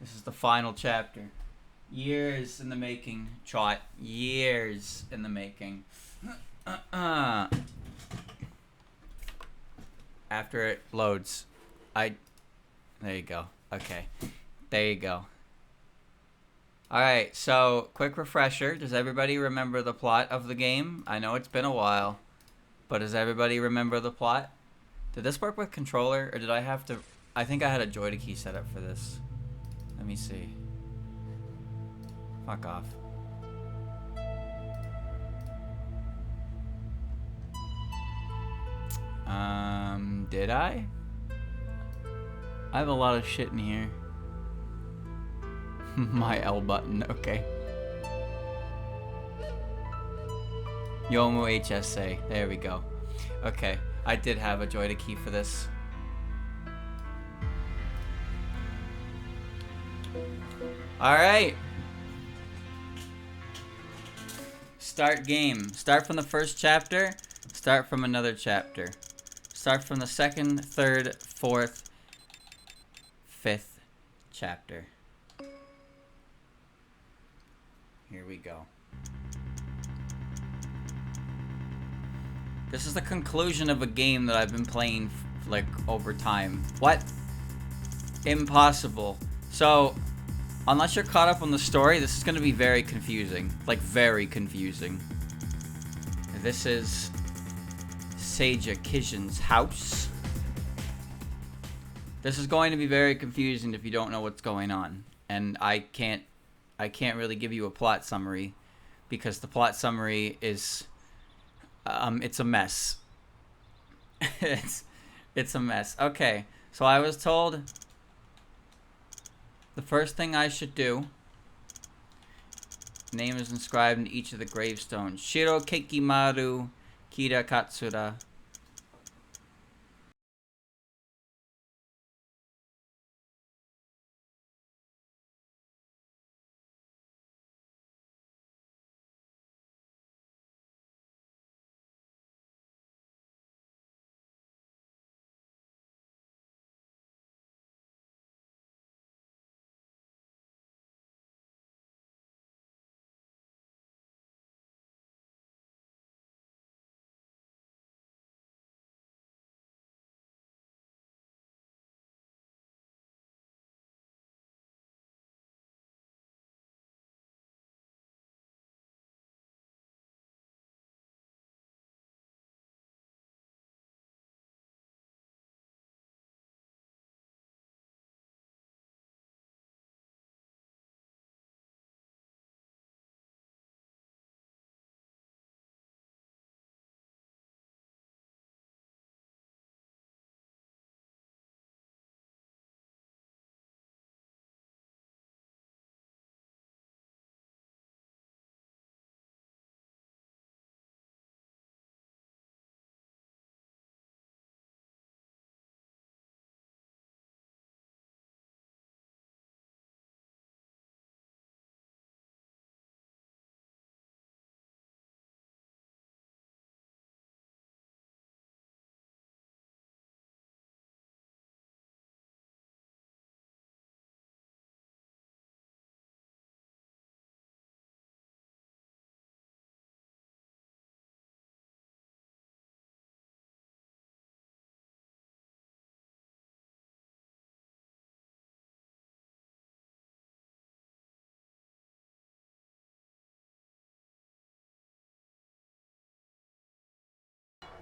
This is the final chapter. Years in the making, Trot. Years in the making. After it loads, there you go. Okay. There you go. Alright, so, quick refresher. Does everybody remember the plot of the game? I know it's been a while, but does everybody remember the plot? Did this work with controller, or did I have to... I think I had a joystick key set up for this. Let me see. Fuck off. Did I? I have a lot of shit in here. My L button, okay. Yomu HSA, there we go. Okay, I did have a joystick key for this. Alright. Start game. Start from the first chapter. Start from another chapter. Start from the second, third, fourth, fifth chapter. Here we go. This is the conclusion of a game that I've been playing like over time. What? Impossible. So, unless you're caught up on the story, this is going to be very confusing. Like, very confusing. This is Seija Kishin's house. This is going to be very confusing if you don't know what's going on. And I can't really give you a plot summary because the plot summary is it's a mess. it's a mess. Okay. So I was told the first thing I should do, name is inscribed in each of the gravestones. Shiro Kekimaru Kira Katsura.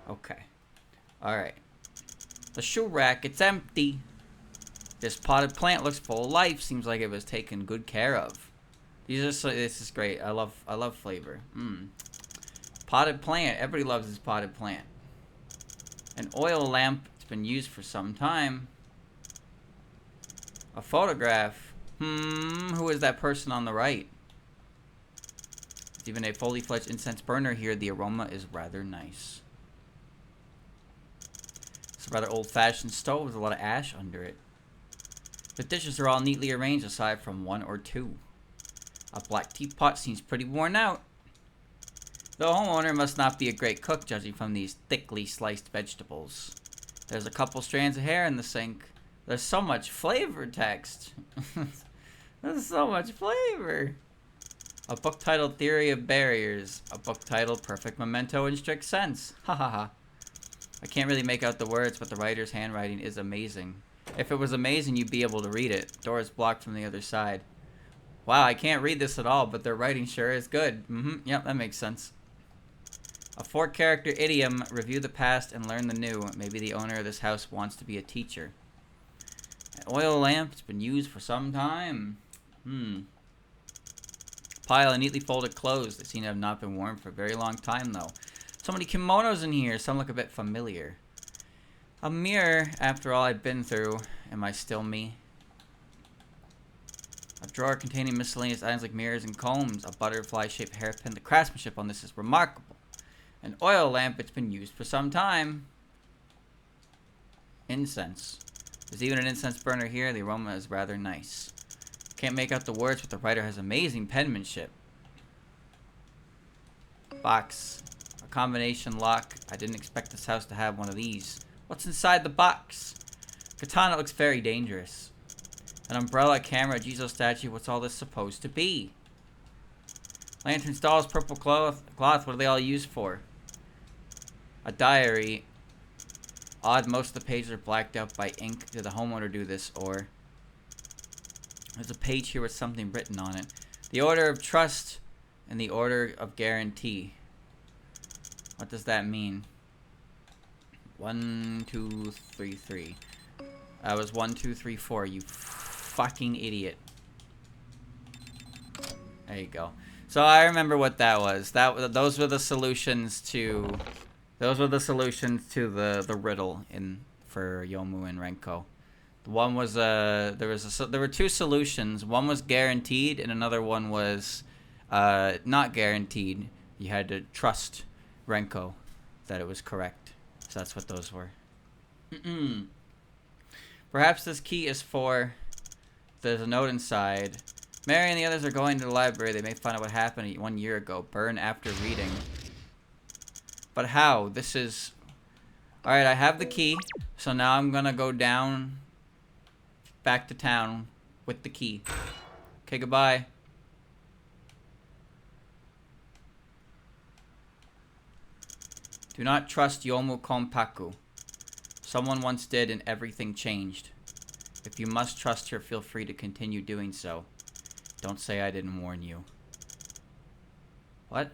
Okay. Alright. The shoe rack, it's empty. This potted plant looks full of life. Seems like it was taken good care of. This is great. I love flavor. Potted plant. Everybody loves this potted plant. An oil lamp. It's been used for some time. A photograph. Who is that person on the right? There's even a fully fledged incense burner here. The aroma is rather nice. It's a rather old-fashioned stove with a lot of ash under it. The dishes are all neatly arranged aside from one or two. A black teapot seems pretty worn out. The homeowner must not be a great cook, judging from these thickly sliced vegetables. There's a couple strands of hair in the sink. There's so much flavor text. There's so much flavor. A book titled Theory of Barriers. A book titled Perfect Memento in Strict Sense. Ha ha ha. I can't really make out the words, but the writer's handwriting is amazing. If it was amazing, you'd be able to read it. Door is blocked from the other side. Wow, I can't read this at all, but their writing sure is good. Yep, that makes sense. A 4-character idiom. Review the past and learn the new. Maybe the owner of this house wants to be a teacher. An oil lamp. It's been used for some time. Pile of neatly folded clothes. They seem to have not been worn for a very long time, though. So many kimonos in here. Some look a bit familiar. A mirror. After all I've been through, am I still me? A drawer containing miscellaneous items like mirrors and combs. A butterfly-shaped hairpin. The craftsmanship on this is remarkable. An oil lamp. It's been used for some time. Incense. There's even an incense burner here. The aroma is rather nice. Can't make out the words, but the writer has amazing penmanship. Box. A combination lock. I didn't expect this house to have one of these. What's inside the box? Katana looks very dangerous. An umbrella, camera, a Jizo statue. What's all this supposed to be? Lantern stalls, purple cloth. What are they all used for? A diary. Odd, most of the pages are blacked out by ink. Did the homeowner do this, or... There's a page here with something written on it. The order of trust and the order of guarantee. What does that mean? 1, 2, 3, 3. That was 1, 2, 3, 4. You fucking idiot. There you go. So I remember what that was. Those were the solutions to. Those were the solutions to the riddle for Yomu and Renko. One was there were 2 solutions. One was guaranteed, and another one was not guaranteed. You had to trust Renko that it was correct. So that's what those were. Perhaps this key is for. There's a note inside. Mary and the others are going to the library. They may find out what happened 1 year ago. Burn after reading. But how? This is. Alright, I have the key. So now I'm gonna go down. Back to town with the key. Okay, goodbye. Do not trust Yomu Konpaku. Someone once did and everything changed. If you must trust her, feel free to continue doing so. Don't say I didn't warn you. What?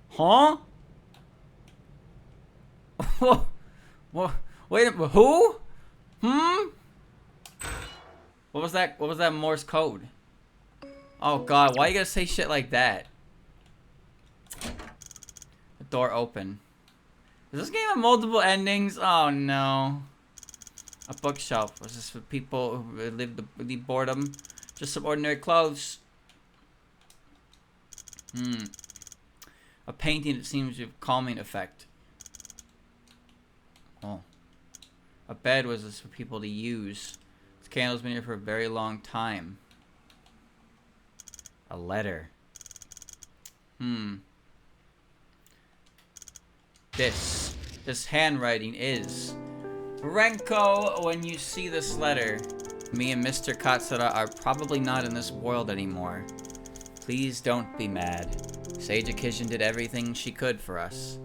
Huh? What? Wait a minute. Who? What was that? What was that Morse code? Oh God, why you gotta say shit like that? The door open. Does this game have multiple endings? Oh no. A bookshelf. Was this for people who live the boredom? Just some ordinary clothes. A painting that seems to have calming effect. Oh. A bed. Was this for people to use? This candle's been here for a very long time. A letter. This handwriting is Renko. When you see this letter, me and Mr. Katsura are probably not in this world anymore. Please don't be mad. Sage Akishin did everything she could for us.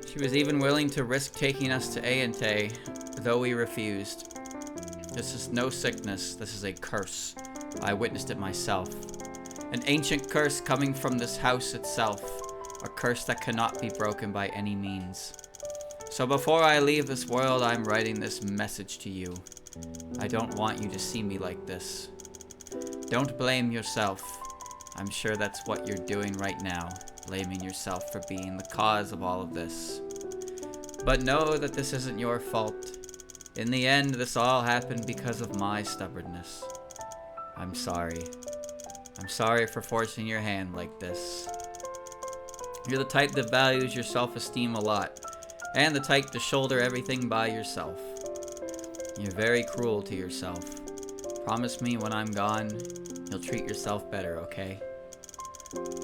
She was even willing to risk taking us to Aente, though we refused. This is no sickness, this is a curse. I witnessed it myself. An ancient curse coming from this house itself. A curse that cannot be broken by any means. So before I leave this world, I'm writing this message to you. I don't want you to see me like this. Don't blame yourself. I'm sure that's what you're doing right now, blaming yourself for being the cause of all of this. But know that this isn't your fault. In the end, this all happened because of my stubbornness. I'm sorry. I'm sorry for forcing your hand like this. You're the type that values your self-esteem a lot, and the type to shoulder everything by yourself. You're very cruel to yourself. Promise me when I'm gone, you'll treat yourself better, okay?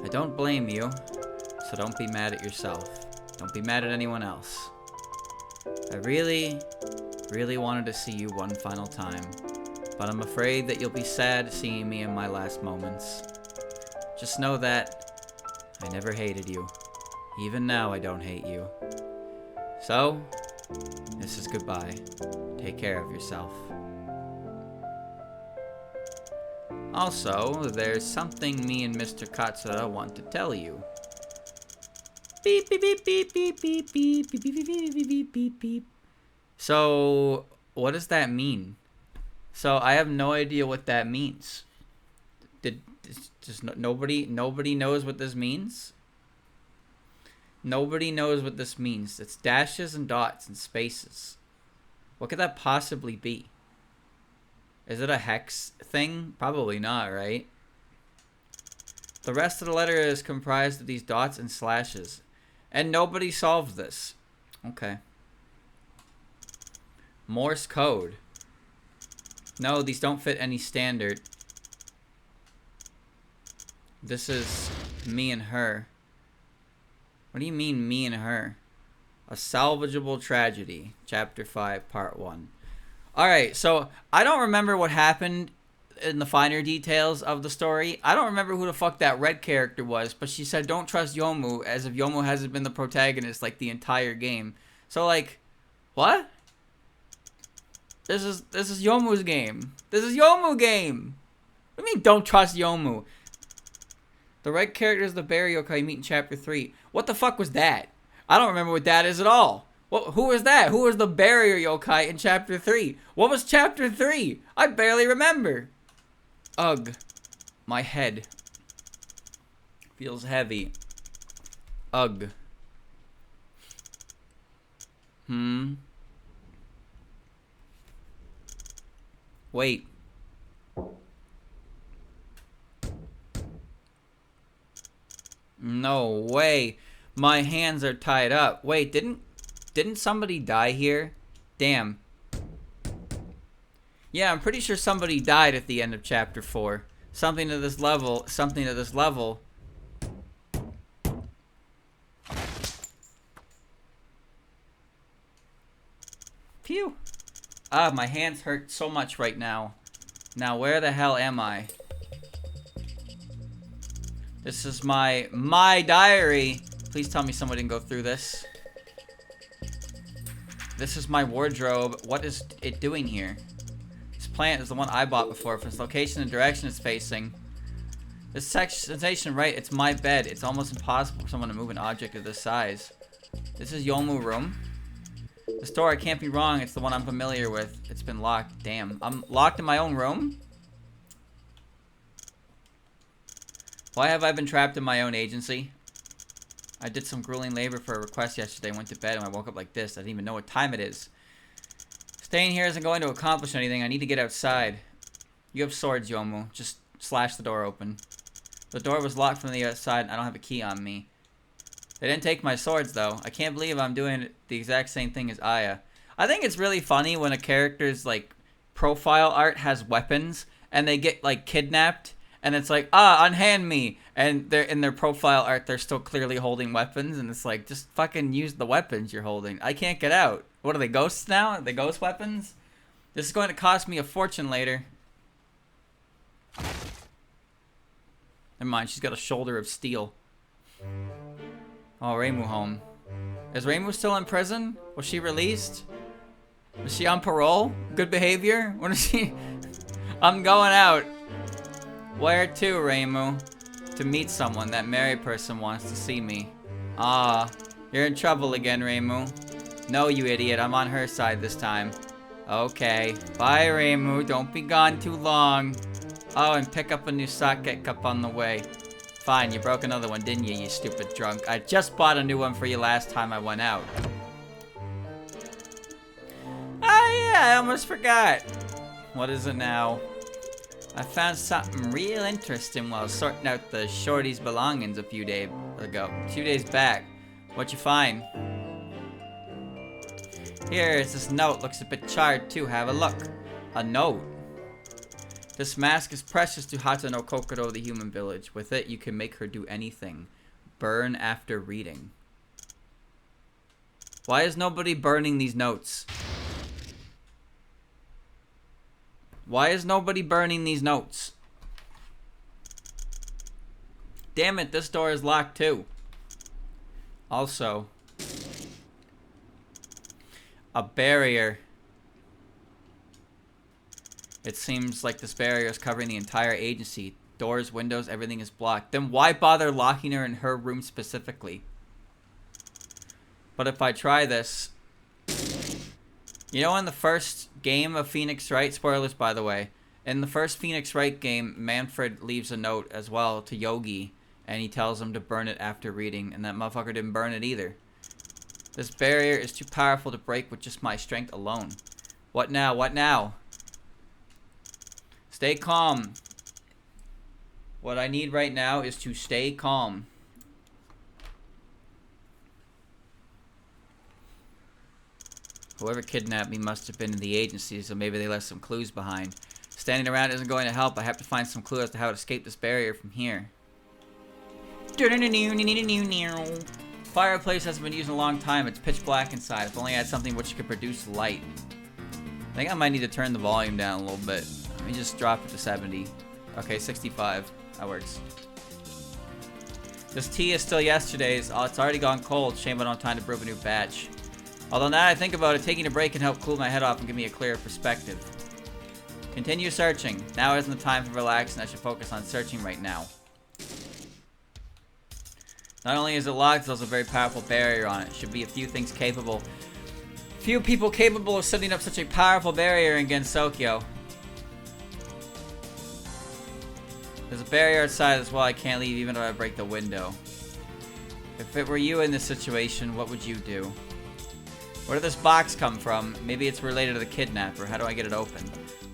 I don't blame you, so don't be mad at yourself. Don't be mad at anyone else. I really wanted to see you one final time, But I'm afraid that you'll be sad seeing me in my last moments. Just know that I never hated you. Even now, I don't hate you. So, this is goodbye. Take care of yourself. Also, there's something me and Mr. Katsura want to tell you. Beep, beep, beep, beep, beep, beep, beep, beep, beep, beep, beep, beep, beep, beep. So, what does that mean? So, I have no idea what that means. Nobody knows what this means? Nobody knows what this means. It's dashes and dots and spaces. What could that possibly be? Is it a hex thing? Probably not, right? The rest of the letter is comprised of these dots and slashes. And nobody solved this. Okay. Morse code. No, these don't fit any standard. This is me and her. What do you mean, me and her? A salvageable tragedy. Chapter 5, Part 1. Alright, so I don't remember what happened in the finer details of the story. I don't remember who the fuck that red character was, but she said don't trust Yomu, as if Yomu hasn't been the protagonist like the entire game. So like, what? This is Yomu's game. This is Yomu game. What do you mean don't trust Yomu? The red character is the Barry yokai you meet in Chapter 3. What the fuck was that? I don't remember what that is at all. Who was that? Who was the barrier yokai in Chapter 3? What was Chapter 3? I barely remember. Ugh. My head. Feels heavy. Ugh. Wait. No way. My hands are tied up. Wait, didn't somebody die here? Damn. Yeah, I'm pretty sure somebody died at the end of Chapter 4. Something to this level. Something to this level. Phew. Ah, my hands hurt so much right now. Now, where the hell am I? This is my diary. Please tell me someone didn't go through this. This is my wardrobe. What is it doing here? This plant is the one I bought before. For its location and direction it's facing. This sensation, right? It's my bed. It's almost impossible for someone to move an object of this size. This is Yomu room. This door, I can't be wrong. It's the one I'm familiar with. It's been locked. Damn. I'm locked in my own room? Why have I been trapped in my own agency? I did some grueling labor for a request yesterday, went to bed, and I woke up like this. I didn't even know what time it is. Staying here isn't going to accomplish anything. I need to get outside. You have swords, Yomu. Just slash the door open. The door was locked from the outside, and I don't have a key on me. They didn't take my swords, though. I can't believe I'm doing the exact same thing as Aya. I think it's really funny when a character's, like, profile art has weapons, and they get, like, kidnapped, and it's like, unhand me. And they're in their profile art, they're still clearly holding weapons. And it's like, just fucking use the weapons you're holding. I can't get out. What are they, ghosts now? Are they ghost weapons? This is going to cost me a fortune later. Never mind, she's got a shoulder of steel. Oh, Reimu home. Is Reimu still in prison? Was she released? Was she on parole? Good behavior? When is she? I'm going out. Where to, Reimu? To meet someone. That married person wants to see me. Ah, you're in trouble again, Reimu. No, you idiot. I'm on her side this time. Okay. Bye, Reimu. Don't be gone too long. Oh, and pick up a new sake cup on the way. Fine, you broke another one, didn't you stupid drunk? I just bought a new one for you last time I went out. Oh yeah, I almost forgot. What is it now? I found something real interesting while sorting out the shorty's belongings a few days ago. 2 days back. What'd you find? Here's this note. Looks a bit charred too. Have a look. A note. This mask is precious to Hata no Kokoro, the human village. With it, you can make her do anything. Burn after reading. Why is nobody burning these notes? Why is nobody burning these notes? Damn it, this door is locked too. Also, a barrier. It seems like this barrier is covering the entire agency. Doors, windows, everything is blocked. Then why bother locking her in her room specifically? But if I try this... You know, in the first game of Phoenix Wright, spoilers by the way, in the first Phoenix Wright game, Manfred leaves a note as well to Yogi, and he tells him to burn it after reading, and that motherfucker didn't burn it either. This barrier is too powerful to break with just my strength alone. What now? What now? Stay calm. What I need right now is to stay calm. Whoever kidnapped me must have been in the agency, so maybe they left some clues behind. Standing around isn't going to help. I have to find some clue as to how to escape this barrier from here. Fireplace hasn't been used in a long time. It's pitch black inside. If only I had something which could produce light. I think I might need to turn the volume down a little bit. Let me just drop it to 70. Okay, 65. That works. This tea is still yesterday's. Oh, it's already gone cold. Shame I don't have time to brew a new batch. Although now that I think about it, taking a break can help cool my head off and give me a clearer perspective. Continue searching. Now isn't the time for relaxing. I should focus on searching right now. Not only is it locked, there's also a very powerful barrier on it. Should be a few people capable of setting up such a powerful barrier against Sokyo. There's a barrier outside as well. I can't leave even if I break the window. If it were you in this situation, what would you do? Where did this box come from? Maybe it's related to the kidnapper. How do I get it open?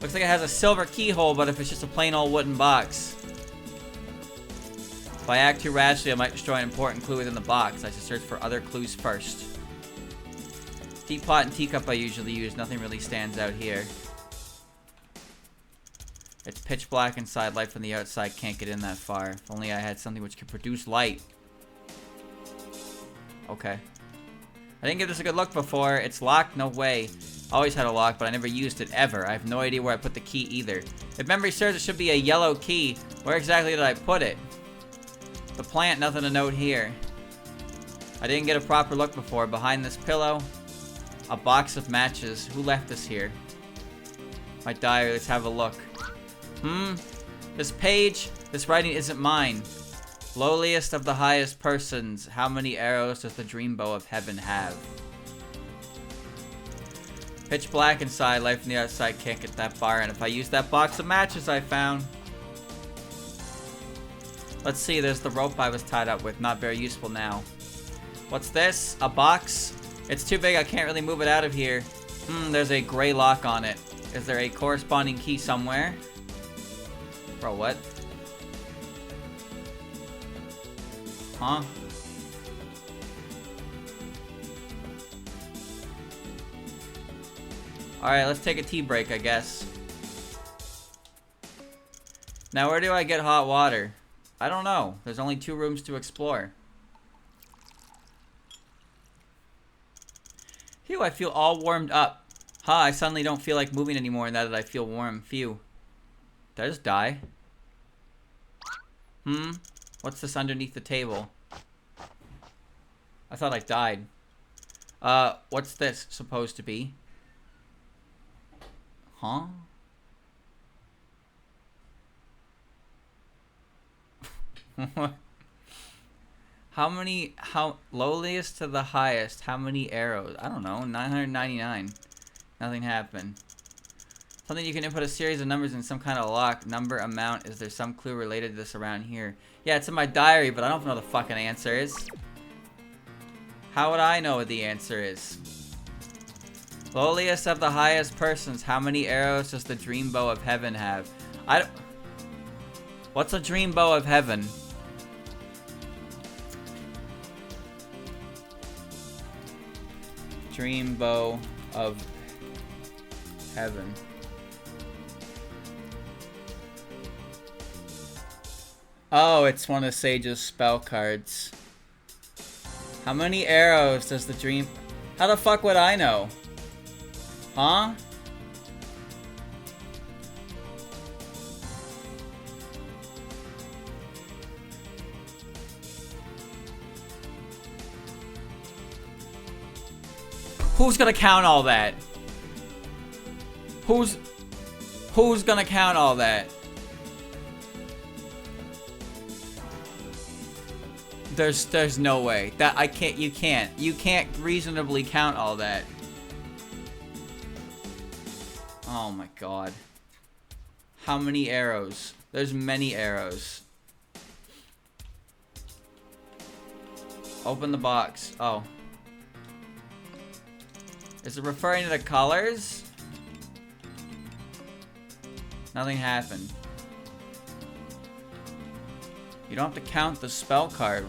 Looks like it has a silver keyhole, but if it's just a plain old wooden box. If I act too rashly, I might destroy an important clue within the box. I should search for other clues first. Teapot and teacup I usually use. Nothing really stands out here. It's pitch black inside. Light from the outside can't get in that far. If only I had something which could produce light. Okay. I didn't give this a good look before. It's locked? No way. Always had a lock, but I never used it ever. I have no idea where I put the key either. If memory serves, it should be a yellow key. Where exactly did I put it? The plant, nothing to note here. I didn't get a proper look before. Behind this pillow, a box of matches. Who left this here? My diary, let's have a look. This page, this writing isn't mine. Lowliest of the highest persons. How many arrows does the dream bow of heaven have? Pitch black inside, light from the outside can't get that far. And if I use that box of matches I found. Let's see, there's the rope I was tied up with. Not very useful now. What's this? A box? It's too big, I can't really move it out of here. There's a gray lock on it. Is there a corresponding key somewhere? Bro, what? Huh? Alright, let's take a tea break, I guess. Now, where do I get hot water? I don't know. There's only 2 rooms to explore. Phew, I feel all warmed up. I suddenly don't feel like moving anymore now that I feel warm. Phew. Did I just die? What's this underneath the table? I thought I died. What's this supposed to be? Huh? How lowliest to the highest, how many arrows? I don't know, 999. Nothing happened. Something you can input a series of numbers in some kind of lock. Number, amount, is there some clue related to this around here? Yeah, it's in my diary, but I don't know what the fucking answer is. How would I know what the answer is? Lowliest of the highest persons, how many arrows does the dream bow of heaven have? What's a dream bow of heaven? Dream bow of heaven. Oh, it's one of Sage's spell cards. How many arrows does the dream... How the fuck would I know? Huh? Who's gonna count all that? Who's gonna count all that? There's no way. That I can't, you can't reasonably count all that. Oh my god. How many arrows? There's many arrows. Open the box. Oh. Is it referring to the colors? Nothing happened. You don't have to count the spell card.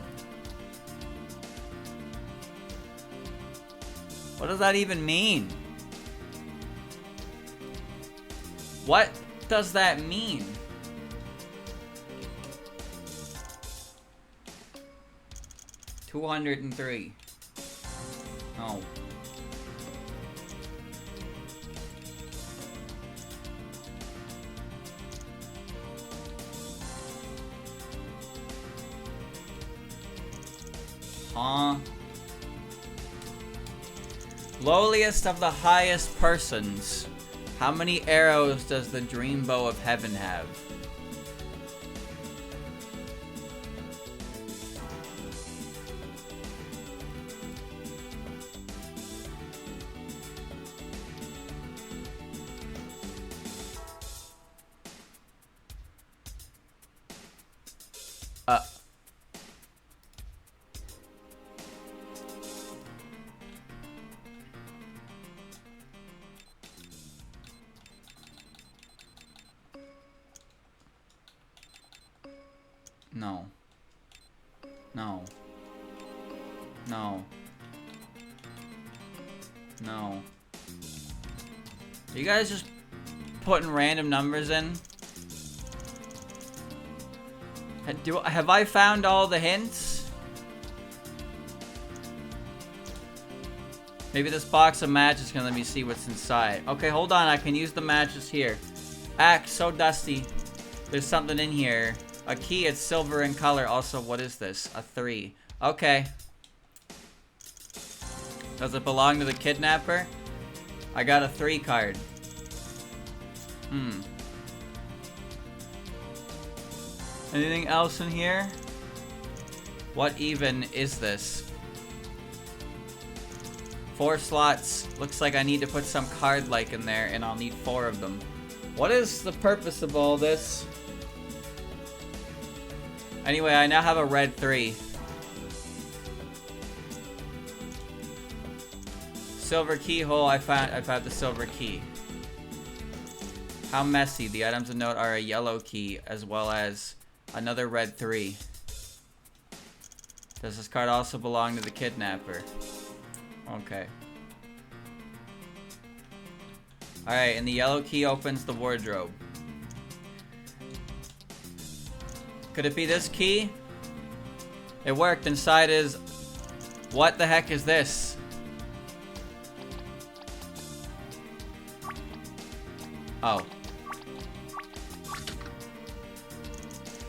What does that even mean? What does that mean? $203. Oh. Huh? Lowliest of the highest persons. How many arrows does the dream bow of heaven have? No. No. No. No. Are you guys just putting random numbers in? Have I found all the hints? Maybe this box of matches can let me see what's inside. Okay, hold on. I can use the matches here. Axe, so dusty. There's something in here. A key, it's silver in color. Also, what is this? A 3. Okay. Does it belong to the kidnapper? I got a 3 card. Anything else in here? What even is this? 4 slots. Looks like I need to put some card-like in there, and I'll need 4 of them. What is the purpose of all this? Anyway, I now have a red 3. Silver keyhole, I've found the silver key. How messy. The items of note are a yellow key as well as another red 3. Does this card also belong to the kidnapper? Okay. Alright, and the yellow key opens the wardrobe. Could it be this key? It worked. Inside is... What the heck is this? Oh.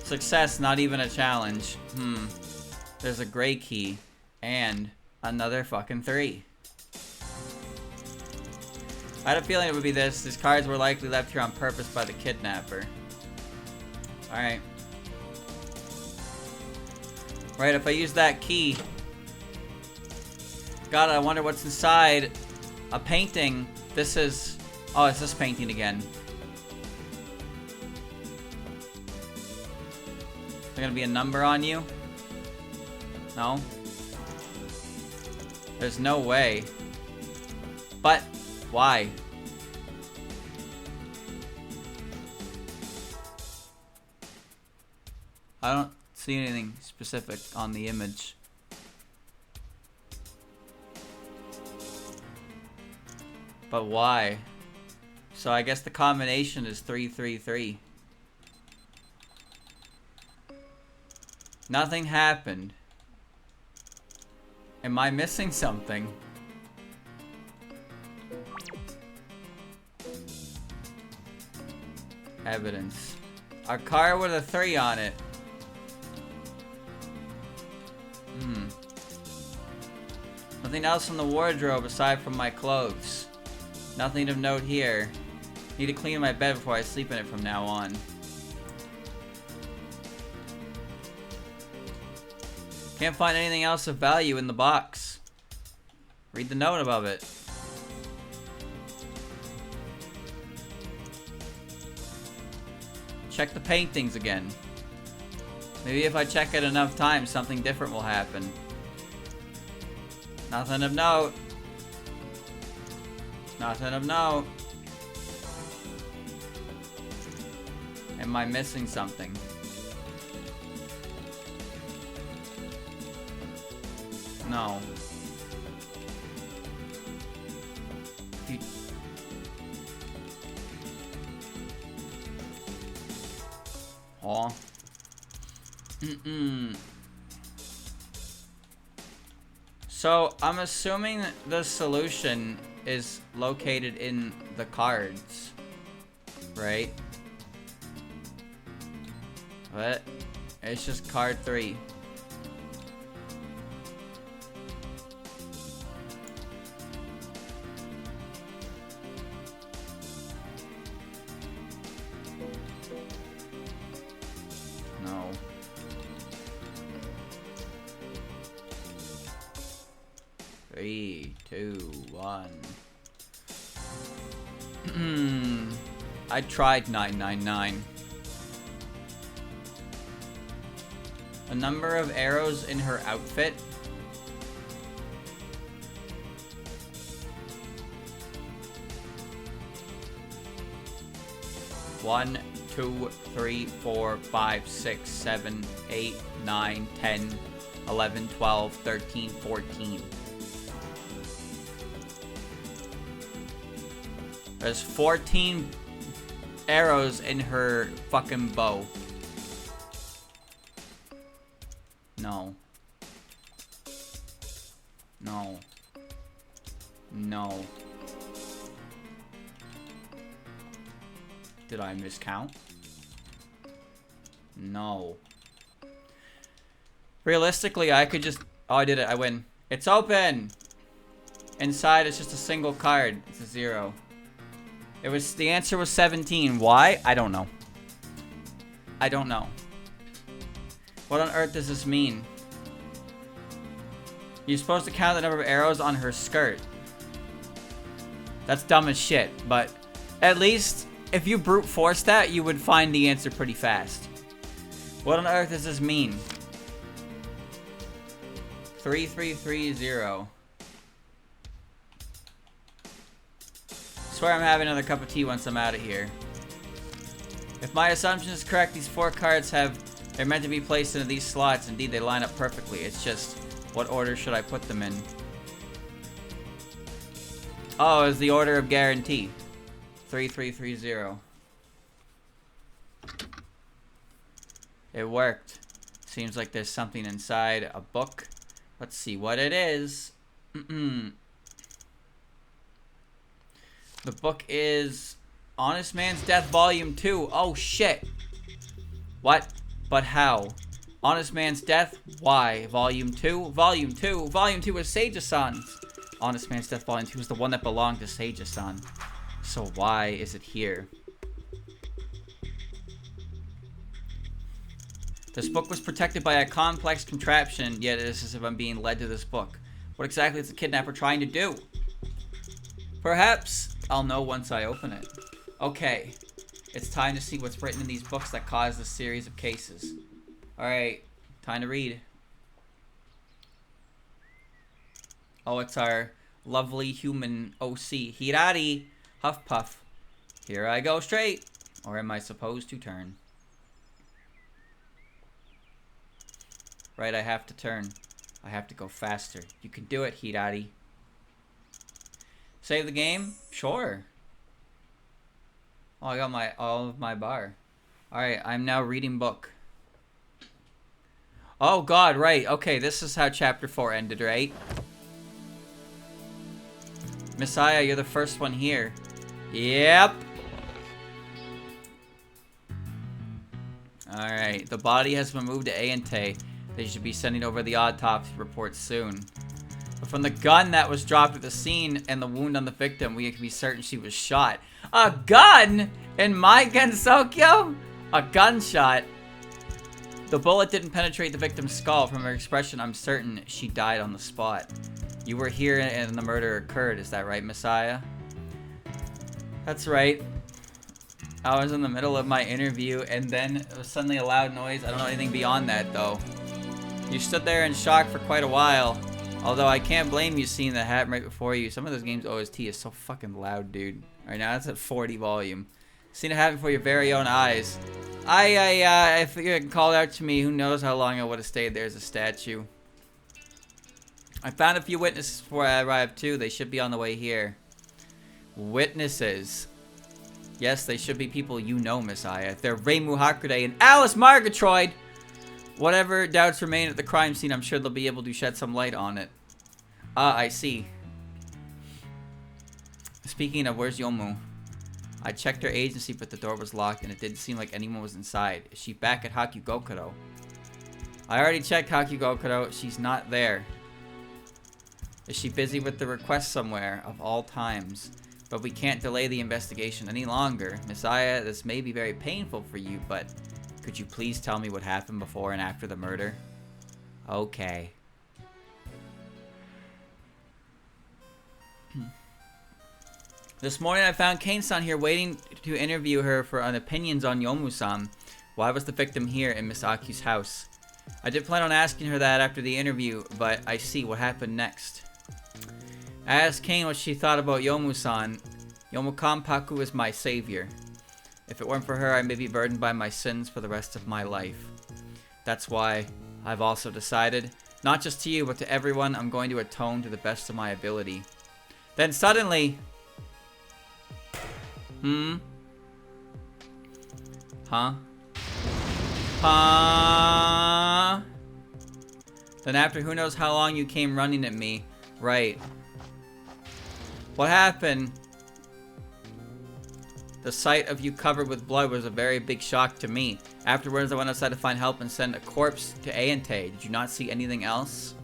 Success, not even a challenge. There's a gray key. And another fucking 3. I had a feeling it would be this. These cards were likely left here on purpose by the kidnapper. Alright. Right, if I use that key... God, I wonder what's inside. A painting. This is... Oh, it's this painting again. Is there gonna be a number on you? No? There's no way. But, why? I don't see anything specific on the image. But why? So I guess the combination is 333. Nothing happened. Am I missing something? Evidence. A car with a 3 on it. Nothing else in the wardrobe aside from my clothes. Nothing of note here. Need to clean my bed before I sleep in it from now on. Can't find anything else of value in the box. Read the note above it. Check the paintings again. Maybe if I check it enough times, something different will happen. Nothing of note. Nothing of note. Am I missing something? No. Oh. So, I'm assuming the solution is located in the cards, right? What? It's just card 3. No. Three, two, one. I tried 999. A number of arrows in her outfit. One, 2, 3, 4, 5, 6, 7, 8, 9, 10, 11, 12, 13, 14. There's 14 arrows in her fucking bow. No. No. No. Did I miscount? No. Realistically, I could just... Oh, I did it. I win. It's open! Inside, it's just a single card. It's a 0. It was... The answer was 17. Why? I don't know. I don't know. What on earth does this mean? You're supposed to count the number of arrows on her skirt. That's dumb as shit, but at least if you brute force that, you would find the answer pretty fast. What on earth does this mean? 3330. Swear I'm having another cup of tea once I'm out of here. If my assumption is correct, these 4 cards they're meant to be placed into these slots. Indeed, they line up perfectly. It's just, what order should I put them in? Oh, it's the order of guarantee. 3330. It worked. Seems like there's something inside a book. Let's see what it is. The book is Honest Man's Death Volume 2. Oh, shit. What? But how? Honest Man's Death? Why? Volume 2? Volume 2? Volume 2 is Seija-san's. Honest Man's Death Volume 2 is the one that belonged to Seija-san. So why is it here? This book was protected by a complex contraption, yet it is as if I'm being led to this book. What exactly is the kidnapper trying to do? Perhaps I'll know once I open it. Okay. It's time to see what's written in these books that caused this series of cases. Alright, time to read. Oh, it's our lovely human OC. Hirari! Huff puff. Here I go straight. Or am I supposed to turn? Right, I have to turn. I have to go faster. You can do it, Hirari. Save the game? Sure. Oh, I got all of my bar. Alright, I'm now reading book. Oh god, right. Okay, this is how chapter 4 ended, right? Messiah, you're the first one here. Yep. Alright, the body has been moved to A&T. They should be sending over the autopsy report soon. But from the gun that was dropped at the scene and the wound on the victim, we can be certain she was shot. A gun? In my Gensokyo? A gunshot? The bullet didn't penetrate the victim's skull. From her expression, I'm certain she died on the spot. You were here and the murder occurred, is that right, Messiah? That's right. I was in the middle of my interview and then it was suddenly a loud noise. I don't know anything beyond that, though. You stood there in shock for quite a while. Although I can't blame you seeing that happen right before you. Some of those games' OST is so fucking loud, dude. Right now, it's at 40 volume. Seen it happen before your very own eyes. If you had called out to me, who knows how long I would have stayed there as a statue. I found a few witnesses before I arrived, too. They should be on the way here. Witnesses. Yes, they should be people you know, Messiah. They're Reimu Hakude and Alice Margatroyd! Whatever doubts remain at the crime scene, I'm sure they'll be able to shed some light on it. I see. Speaking of, where's Yomu? I checked her agency, but the door was locked, and it didn't seem like anyone was inside. Is she back at Hakugokuro? I already checked Hakugokuro. She's not there. Is she busy with the request somewhere? Of all times. But we can't delay the investigation any longer. Messiah, this may be very painful for you, but could you please tell me what happened before and after the murder? Okay. This morning I found Kane-san here waiting to interview her for opinions on Yomu-san. Why was the victim here in Miss Aki's house? I did plan on asking her that after the interview, but I see what happened next. I asked Kane what she thought about Yomu-san. Yomu-Kanpaku is my savior. If it weren't for her, I may be burdened by my sins for the rest of my life. That's why I've also decided, not just to you, but to everyone, I'm going to atone to the best of my ability. Then suddenly... Huh? Then after who knows how long you came running at me. Right. What happened? The sight of you covered with blood was a very big shock to me. Afterwards, I went outside to find help and send a corpse to Ayante. Did you not see anything else?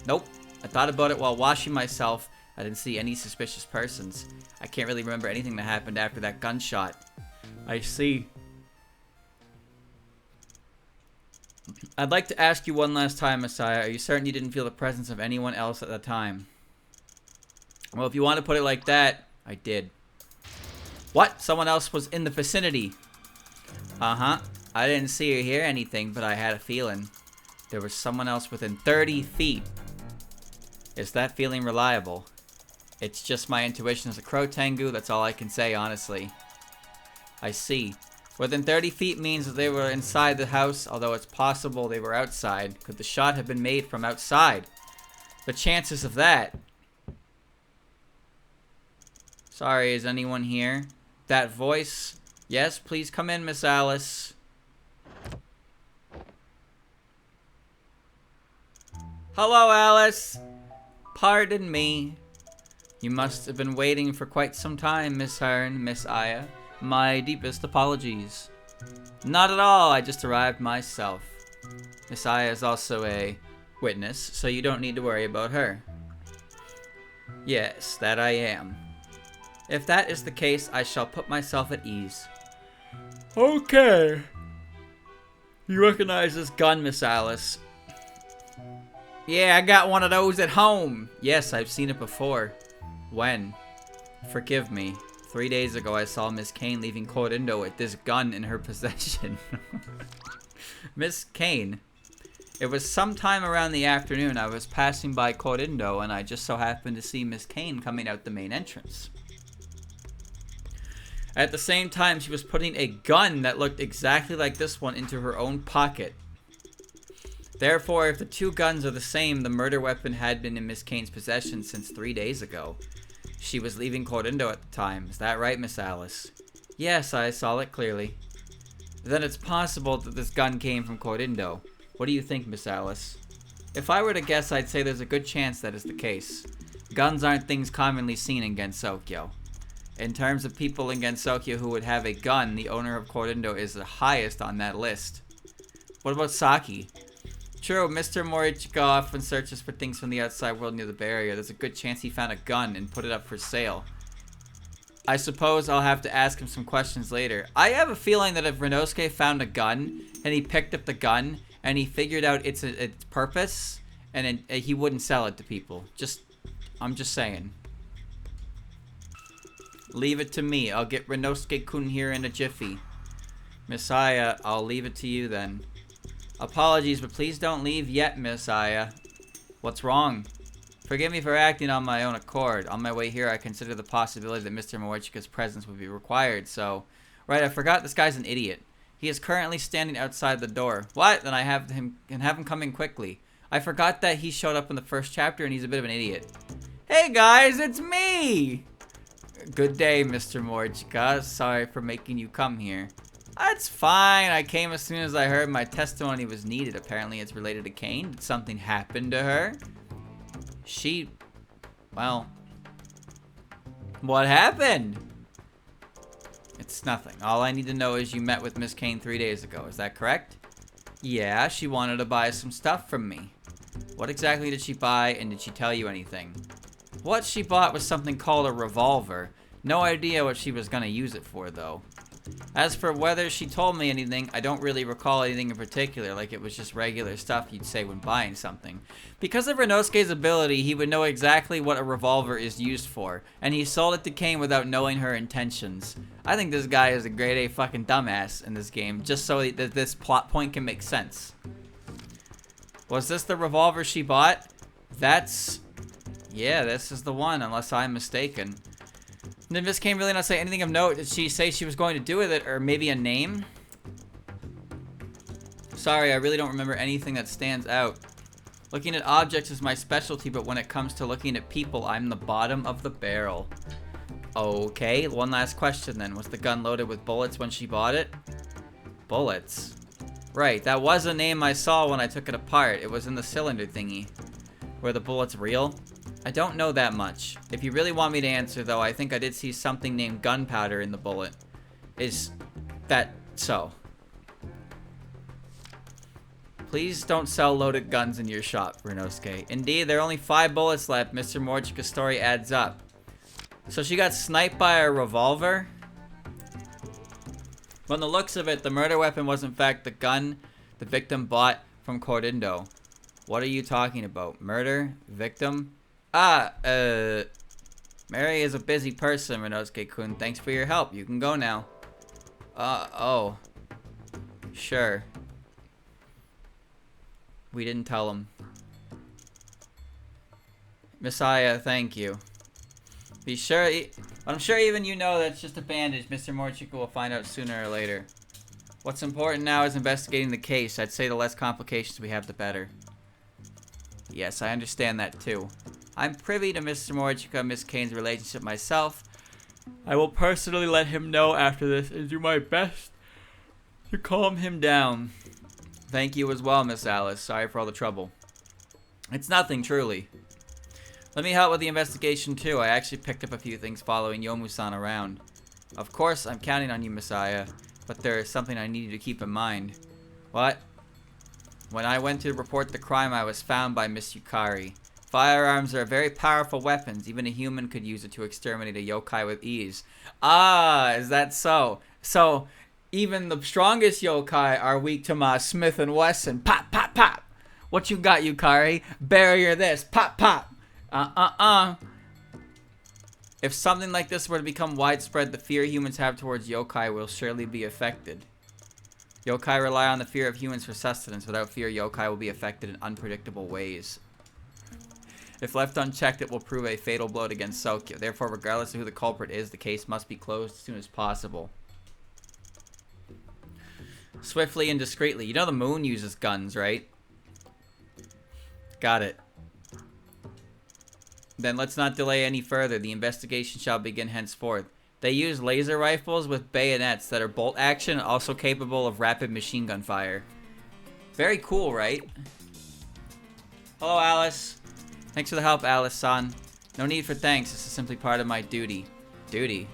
Nope. I thought about it while washing myself. I didn't see any suspicious persons. I can't really remember anything that happened after that gunshot. I see. I'd like to ask you one last time, Messiah. Are you certain you didn't feel the presence of anyone else at the time? Well, if you want to put it like that, I did. What? Someone else was in the vicinity? Uh-huh. I didn't see or hear anything, but I had a feeling. There was someone else within 30 feet. Is that feeling reliable? It's just my intuition as a crow tengu, that's all I can say, honestly. I see. Within 30 feet means that they were inside the house, although it's possible they were outside. Could the shot have been made from outside? The chances of that... Sorry, is anyone here? That voice? Yes, please come in, Miss Alice. Hello, Alice. Pardon me. You must have been waiting for quite some time, Miss Hearn, Miss Aya. My deepest apologies. Not at all, I just arrived myself. Miss Aya is also a witness, so you don't need to worry about her. Yes, that I am. If that is the case, I shall put myself at ease. Okay. You recognize this gun, Miss Alice? Yeah, I got one of those at home. Yes, I've seen it before. When? Forgive me. 3 days ago, I saw Miss Kane leaving Korindo with this gun in her possession. Miss Kane? It was sometime around the afternoon. I was passing by Korindo, and I just so happened to see Miss Kane coming out the main entrance. At the same time, she was putting a gun that looked exactly like this one into her own pocket. Therefore, if the two guns are the same, the murder weapon had been in Miss Kane's possession since 3 days ago. She was leaving Korindo at the time. Is that right, Miss Alice? Yes, I saw it clearly. Then it's possible that this gun came from Korindo. What do you think, Miss Alice? If I were to guess, I'd say there's a good chance that is the case. Guns aren't things commonly seen in Gensokyo. In terms of people in Gensokyo who would have a gun, the owner of Korindo is the highest on that list. What about Saki? True, Mr. Morichika often searches for things from the outside world near the barrier. There's a good chance he found a gun and put it up for sale. I suppose I'll have to ask him some questions later. I have a feeling that if Renosuke found a gun, and he picked up the gun, and he figured out its purpose, and then he wouldn't sell it to people. I'm just saying. Leave it to me. I'll get Renosuke-kun here in a jiffy. Messiah, I'll leave it to you then. Apologies, but please don't leave yet, Messiah. What's wrong? Forgive me for acting on my own accord. On my way here, I considered the possibility that Mr. Morichika's presence would be required, so... Right, I forgot this guy's an idiot. He is currently standing outside the door. What? Then I have him come in quickly. I forgot that he showed up in the first chapter and he's a bit of an idiot. Hey guys, it's me! Good day, Mr. Morichika. Sorry for making you come here. That's fine. I came as soon as I heard my testimony was needed. Apparently it's related to Kane. Did something happen to her? Well, what happened? It's nothing. All I need to know is you met with Miss Kane 3 days ago. Is that correct? Yeah, she wanted to buy some stuff from me. What exactly did she buy, and did she tell you anything? What she bought was something called a revolver. No idea what she was gonna use it for, though. As for whether she told me anything, I don't really recall anything in particular, like it was just regular stuff you'd say when buying something. Because of Renosuke's ability, he would know exactly what a revolver is used for, and he sold it to Kane without knowing her intentions. I think this guy is a grade A fucking dumbass in this game, just so that this plot point can make sense. Was this the revolver she bought? Yeah, this is the one, unless I'm mistaken. Did Miss Kane really not say anything of note? Did she say she was going to do with it, or maybe a name? Sorry, I really don't remember anything that stands out. Looking at objects is my specialty, but when it comes to looking at people, I'm the bottom of the barrel. Okay, one last question then. Was the gun loaded with bullets when she bought it? Bullets? Right, that was a name I saw when I took it apart. It was in the cylinder thingy. Were the bullets real? I don't know that much. If you really want me to answer, though, I think I did see something named gunpowder in the bullet. Is that so? Please don't sell loaded guns in your shop, Renosuke. Indeed, there are only 5 bullets left. Mr. Morichika's story adds up. So she got sniped by a revolver? From the looks of it, the murder weapon was in fact the gun the victim bought from Cordindo. What are you talking about? Murder? Victim? Mary is a busy person, Renosuke-kun. Thanks for your help. You can go now. Oh. Sure. We didn't tell him. Messiah, thank you. Be sure, I'm sure even you know that's just a bandage. Mr. Morichika will find out sooner or later. What's important now is investigating the case. I'd say the less complications we have, the better. Yes, I understand that too. I'm privy to Mr. Morichika and Miss Kane's relationship myself. I will personally let him know after this and do my best to calm him down. Thank you as well, Miss Alice. Sorry for all the trouble. It's nothing, truly. Let me help with the investigation too. I actually picked up a few things following Yomu-san around. Of course, I'm counting on you, Messiah, but there is something I need you to keep in mind. What? When I went to report the crime, I was found by Miss Yukari. Firearms are very powerful weapons. Even a human could use it to exterminate a yokai with ease. Ah, is that so? So, even the strongest yokai are weak to my Smith & Wesson. Pop, pop, pop. What you got, Yukari? Barrier this. Pop, pop. If something like this were to become widespread, the fear humans have towards yokai will surely be affected. Yokai rely on the fear of humans for sustenance. Without fear, yokai will be affected in unpredictable ways. If left unchecked, it will prove a fatal blow against Sokyo. Therefore, regardless of who the culprit is, the case must be closed as soon as possible. Swiftly and discreetly. You know the moon uses guns, right? Got it. Then let's not delay any further. The investigation shall begin henceforth. They use laser rifles with bayonets that are bolt action and also capable of rapid machine gun fire. Very cool, right? Hello, Alice. Thanks for the help, Alice-san. No need for thanks. This is simply part of my duty. Duty?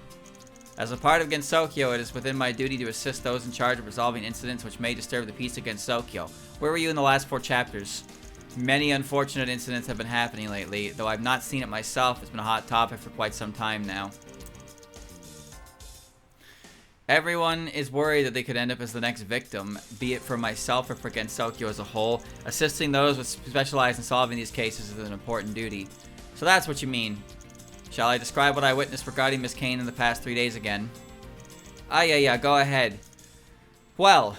As a part of Gensokyo, it is within my duty to assist those in charge of resolving incidents which may disturb the peace of Gensokyo. Where were you in the last 4 chapters? Many unfortunate incidents have been happening lately, though I've not seen it myself. It's been a hot topic for quite some time now. Everyone is worried that they could end up as the next victim, be it for myself or for Gensokyo as a whole. Assisting those with specialize in solving these cases is an important duty. So that's what you mean. Shall I describe what I witnessed regarding Miss Kane in the past 3 days again? Yeah, go ahead. Well,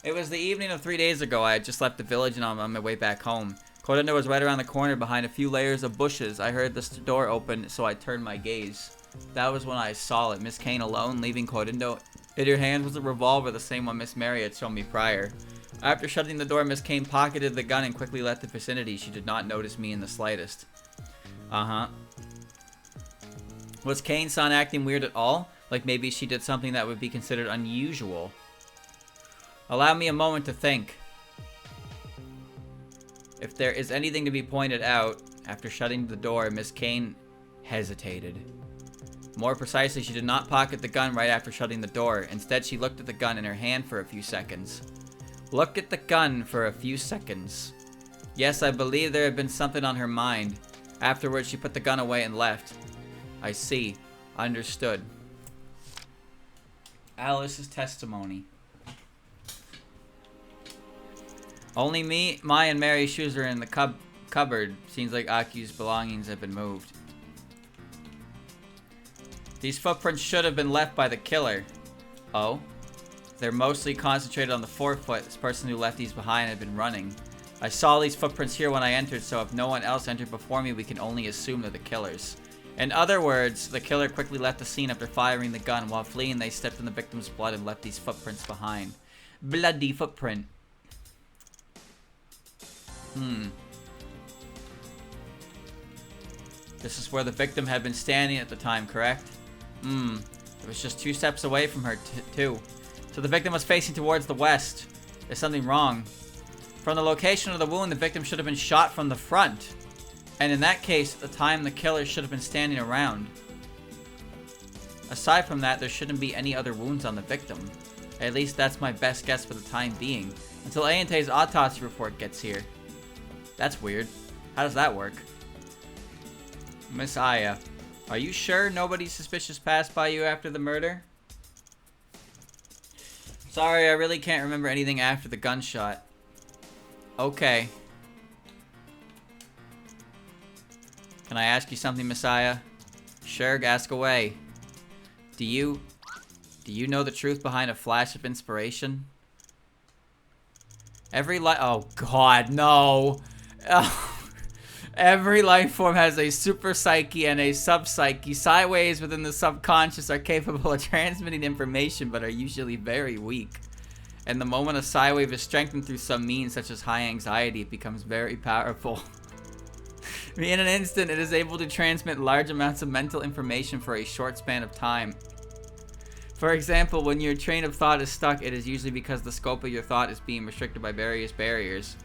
it was the evening of 3 days ago. I had just left the village and I'm on my way back home. Korindo was right around the corner behind a few layers of bushes. I heard the door open, so I turned my gaze. That was when I saw it. Miss Kane alone, leaving Korindo. In her hand was a revolver, the same one Miss Mary had shown me prior. After shutting the door, Miss Kane pocketed the gun and quickly left the vicinity. She did not notice me in the slightest. Was Kane-san acting weird at all? Like maybe she did something that would be considered unusual. Allow me a moment to think. If there is anything to be pointed out, after shutting the door, Miss Kane hesitated. More precisely, she did not pocket the gun right after shutting the door. Instead, she looked at the gun in her hand for a few seconds. Looked at the gun for a few seconds. Yes, I believe there had been something on her mind. Afterwards, she put the gun away and left. I see. Understood. Alice's testimony. Only me, Mai, and Mary's shoes are in the cupboard. Seems like Aki's belongings have been moved. These footprints should have been left by the killer. Oh? They're mostly concentrated on the forefoot. This person who left these behind had been running. I saw these footprints here when I entered, so if no one else entered before me, we can only assume they're the killers. In other words, the killer quickly left the scene after firing the gun. While fleeing, they stepped in the victim's blood and left these footprints behind. Bloody footprint. This is where the victim had been standing at the time, correct? It was just 2 steps away from her, too. So the victim was facing towards the west. There's something wrong. From the location of the wound, the victim should have been shot from the front. And in that case, at the time, the killer should have been standing around. Aside from that, there shouldn't be any other wounds on the victim. At least that's my best guess for the time being. Until Ayante's autopsy report gets here. That's weird. How does that work? Miss Aya, are you sure nobody suspicious passed by you after the murder? Sorry, I really can't remember anything after the gunshot. Okay. Can I ask you something, Miss Aya? Sure, ask away. Do you know the truth behind a flash of inspiration? Oh god, no. Every life form has a super psyche and a sub psyche. Sideways within the subconscious are capable of transmitting information but are usually very weak. And the moment a psi wave is strengthened through some means such as high anxiety, it becomes very powerful. In an instant, it is able to transmit large amounts of mental information for a short span of time. For example, when your train of thought is stuck, it is usually because the scope of your thought is being restricted by various barriers.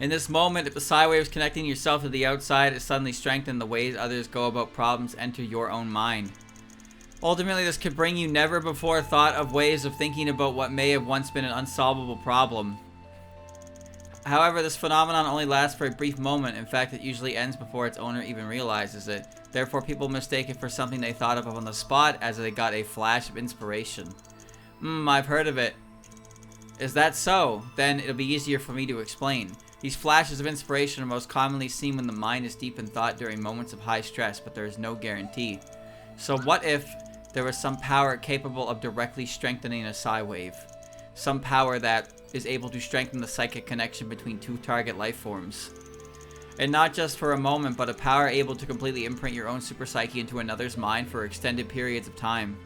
In this moment, if the psi waves connecting yourself to the outside is suddenly strengthened, the ways others go about problems enter your own mind. Ultimately, this could bring you never before thought of ways of thinking about what may have once been an unsolvable problem. However, this phenomenon only lasts for a brief moment. In fact, it usually ends before its owner even realizes it. Therefore, people mistake it for something they thought of on the spot as they got a flash of inspiration. I've heard of it. Is that so? Then it'll be easier for me to explain. These flashes of inspiration are most commonly seen when the mind is deep in thought during moments of high stress, but there is no guarantee. So what if there was some power capable of directly strengthening a psi wave? Some power that is able to strengthen the psychic connection between 2 target life forms. And not just for a moment, but a power able to completely imprint your own super psyche into another's mind for extended periods of time.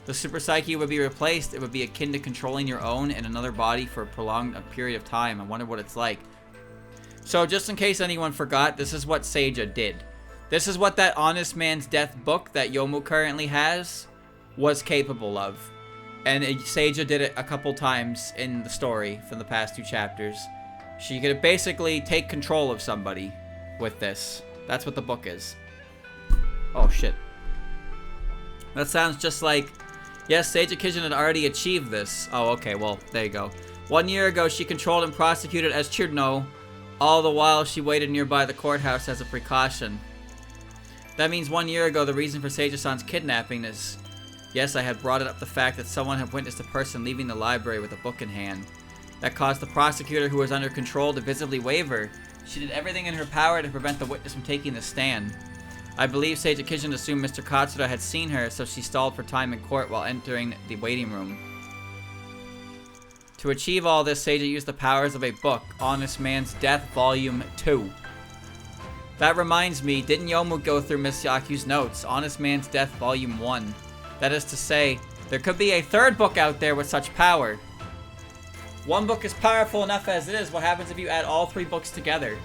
The super psyche would be replaced. It would be akin to controlling your own and another body for a prolonged period of time. I wonder what it's like. So just in case anyone forgot, this is what Seija did. This is what that Honest Man's Death book that Yomu currently has was capable of. And Seija did it a couple times in the story from the past 2 chapters. She could basically take control of somebody with this. That's what the book is. Oh, shit. That sounds just like... Yes, Sage Kishin had already achieved this. Oh, okay, well, there you go. 1 year ago, she controlled and prosecuted as Chirno. All the while, she waited nearby the courthouse as a precaution. That means 1 year ago, the reason for Sage-san's kidnapping is... Yes, I had brought it up the fact that someone had witnessed a person leaving the library with a book in hand. That caused the prosecutor who was under control to visibly waver. She did everything in her power to prevent the witness from taking the stand. I believe Sage Kishin assumed Mr. Katsura had seen her, so she stalled for time in court while entering the waiting room. To achieve all this, Sage used the powers of a book, Honest Man's Death, Volume 2. That reminds me, didn't Yomu go through Miss Yaku's notes, Honest Man's Death, Volume 1? That is to say, there could be a third book out there with such power. One book is powerful enough as it is. What happens if you add all 3 books together?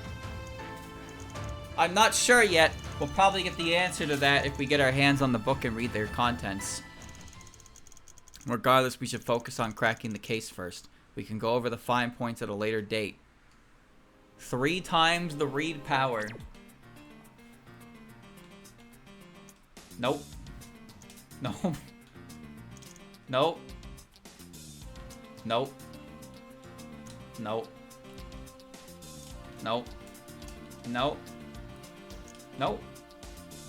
I'm not sure yet. We'll probably get the answer to that if we get our hands on the book and read their contents. Regardless, we should focus on cracking the case first. We can go over the fine points at a later date. 3 times the read power. Nope. No. Nope. Nope. Nope. Nope. Nope.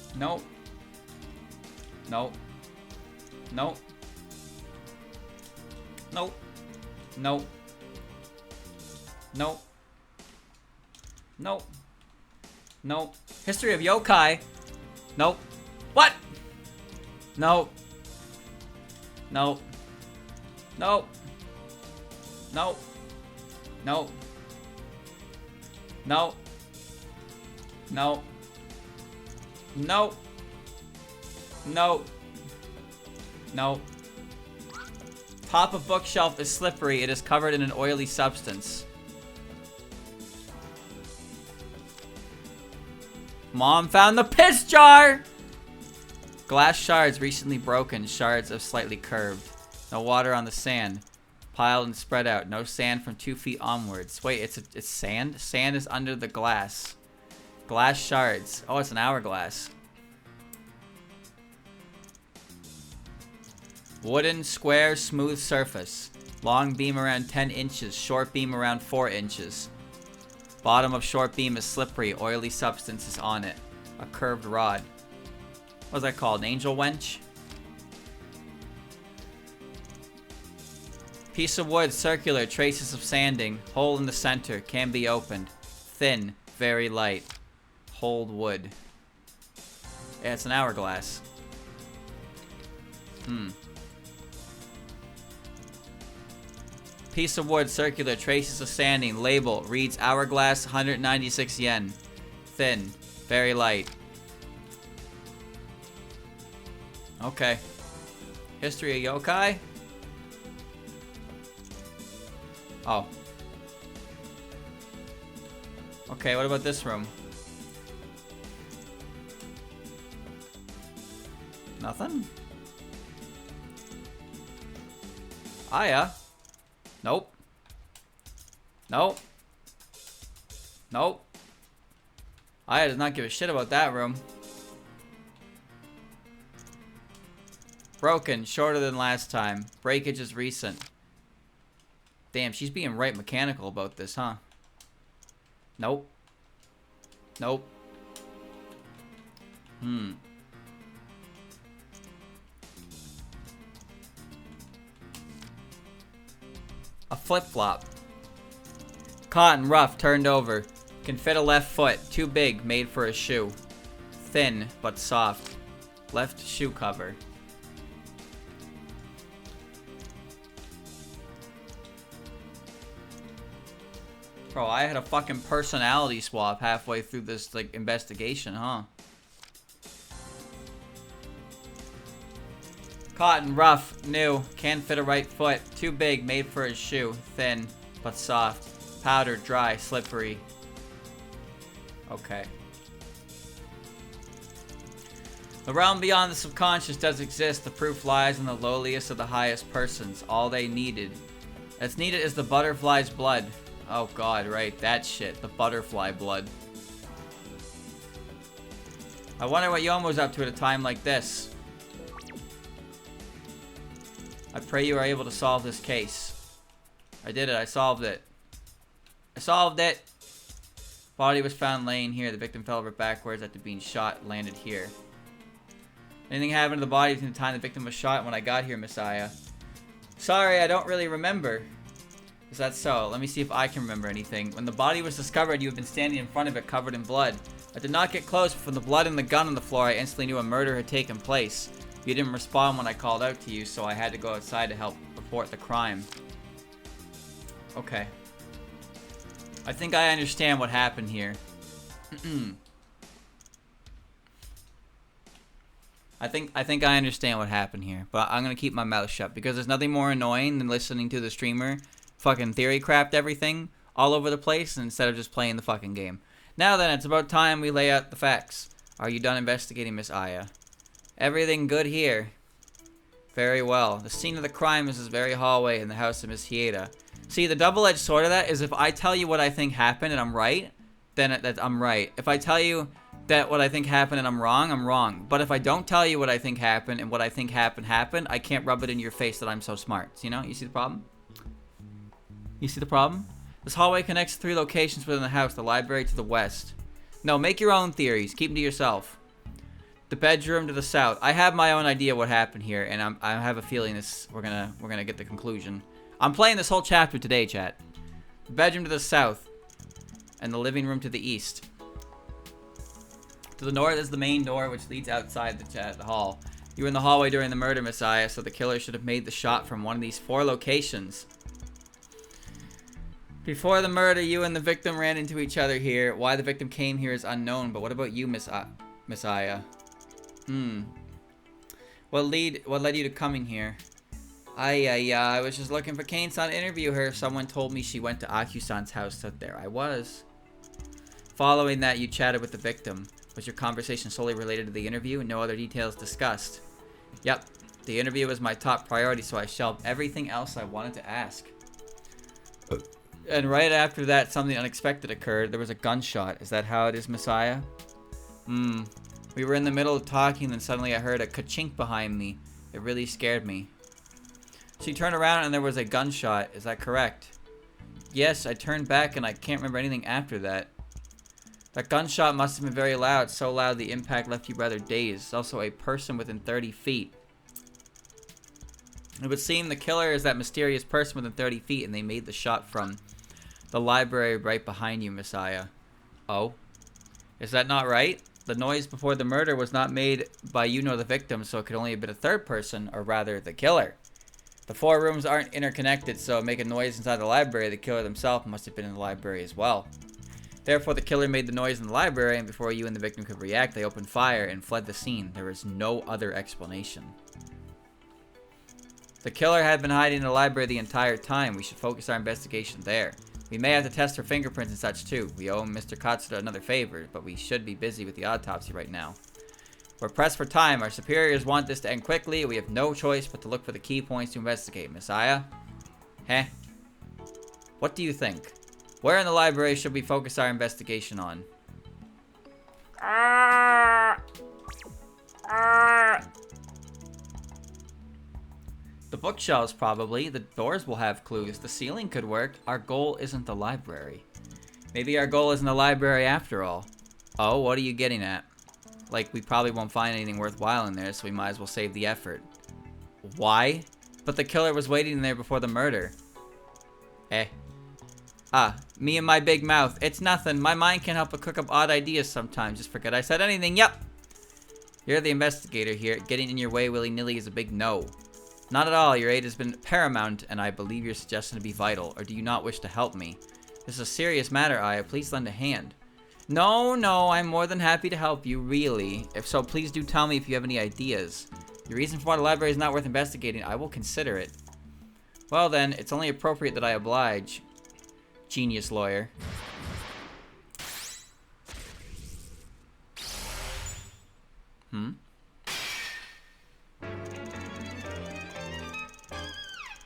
Nope. Nope. Nope. Nope. Nope. Nope. Nope. Nope. Nope. History of yokai. Nope. What? Nope. Nope. Nope. Nope. Nope. Nope. Nope. Nope. Nope. Nope. Top of bookshelf is slippery. It is covered in an oily substance. Mom found the piss jar! Glass shards recently broken. Shards of slightly curved. No water on the sand. Piled and spread out. No sand from 2 feet onwards. Wait, it's sand? Sand is under the glass. Glass shards. Oh, it's an hourglass. Wooden, square, smooth surface. Long beam around 10 inches. Short beam around 4 inches. Bottom of short beam is slippery. Oily substance is on it. A curved rod. What's that called? An angel wench? Piece of wood, circular, traces of sanding. Hole in the center. Can be opened. Thin. Very light. Hold wood. Yeah, it's an hourglass. Piece of wood, circular, traces of sanding. Label, reads hourglass, 196 yen. Thin, very light. Okay. History of yokai? Oh. Okay, what about this room? Nothing? Aya? Nope. Nope. Nope. Aya does not give a shit about that room. Broken, shorter than last time. Breakage is recent. Damn, she's being right mechanical about this, huh? Nope. Nope. A flip-flop. Cotton, rough, turned over. Can fit a left foot. Too big, made for a shoe. Thin, but soft. Left shoe cover. Bro, I had a fucking personality swap halfway through this, like, investigation, huh? Cotton, rough, new, can fit a right foot, too big, made for a shoe, thin, but soft, powdered, dry, slippery. Okay. The realm beyond the subconscious does exist. The proof lies in the lowliest of the highest persons. All they needed. That's needed is the butterfly's blood. Oh god, right, that shit. The butterfly blood. I wonder what Yomo was up to at a time like this. I pray you are able to solve this case. I did it. I solved it. I solved it. Body was found laying here. The victim fell over backwards after being shot, landed here. Anything happened to the body between the time the victim was shot and when I got here, Messiah? Sorry, I don't really remember. Is that so? Let me see if I can remember anything. When the body was discovered, you had been standing in front of it covered in blood. I did not get close, but from the blood and the gun on the floor, I instantly knew a murder had taken place. You didn't respond when I called out to you, so I had to go outside to help report the crime. Okay. I think I understand what happened here. I think I understand what happened here, but I'm gonna keep my mouth shut because there's nothing more annoying than listening to the streamer fucking theory craft everything all over the place instead of just playing the fucking game. Now then, it's about time we lay out the facts. Are you done investigating, Miss Aya? Everything good here. Very well. The scene of the crime is this very hallway in the house of Miss Hieda. See, the double-edged sword of that is if I tell you what I think happened and I'm right, then I'm right. If I tell you that what I think happened and I'm wrong. But if I don't tell you what I think happened and what I think happened, I can't rub it in your face that I'm so smart. You know? You see the problem? You see the problem? This hallway connects 3 locations within the house. The library to the west. No, make your own theories. Keep them to yourself. The bedroom to the south. I have my own idea what happened here, and I have a feeling we're gonna get the conclusion. I'm playing this whole chapter today, chat. The bedroom to the south, and the living room to the east. To the north is the main door, which leads outside the hall. You were in the hallway during the murder, Messiah, so the killer should have made the shot from one of these 4 locations. Before the murder, you and the victim ran into each other here. Why the victim came here is unknown, but what about you, Messiah? What led you to coming here? I was just looking for Kane-san to interview her. Someone told me she went to Aku-san's house, so there I was. Following that, you chatted with the victim. Was your conversation solely related to the interview and no other details discussed? Yep. The interview was my top priority, so I shelved everything else I wanted to ask. And right after that, something unexpected occurred. There was a gunshot. Is that how it is, Messiah? We were in the middle of talking, and suddenly I heard a ka-chink behind me. It really scared me. So you turned around and there was a gunshot. Is that correct? Yes, I turned back and I can't remember anything after that. That gunshot must have been very loud. So loud the impact left you rather dazed. Also a person within 30 feet. It would seem the killer is that mysterious person within 30 feet and they made the shot from the library right behind you, Messiah. Oh? Is that not right? The noise before the murder was not made by you nor the victim, so it could only have been a third person, or rather, the killer. The 4 rooms aren't interconnected, so make a noise inside the library. The killer himself must have been in the library as well. Therefore, the killer made the noise in the library, and before you and the victim could react, they opened fire and fled the scene. There is no other explanation. The killer had been hiding in the library the entire time. We should focus our investigation there. We may have to test her fingerprints and such too. We owe Mr. Katsuda another favor, but we should be busy with the autopsy right now. We're pressed for time. Our superiors want this to end quickly. We have no choice but to look for the key points to investigate. Messiah? Heh? What do you think? Where in the library should we focus our investigation on? The bookshelves, probably. The doors will have clues. The ceiling could work. Our goal isn't the library. Maybe our goal isn't the library after all. Oh, what are you getting at? Like, we probably won't find anything worthwhile in there, so we might as well save the effort. Why? But the killer was waiting there before the murder. Eh. Ah, me and my big mouth. It's nothing. My mind can't help but cook up odd ideas sometimes. Just forget I said anything. Yep. You're the investigator here. Getting in your way willy-nilly is a big no. Not at all. Your aid has been paramount, and I believe your suggestion to be vital. Or do you not wish to help me? This is a serious matter, Aya. Please lend a hand. No, I'm more than happy to help you, really. If so, please do tell me if you have any ideas. Your reason for why the library is not worth investigating, I will consider it. Well then, it's only appropriate that I oblige. Genius lawyer.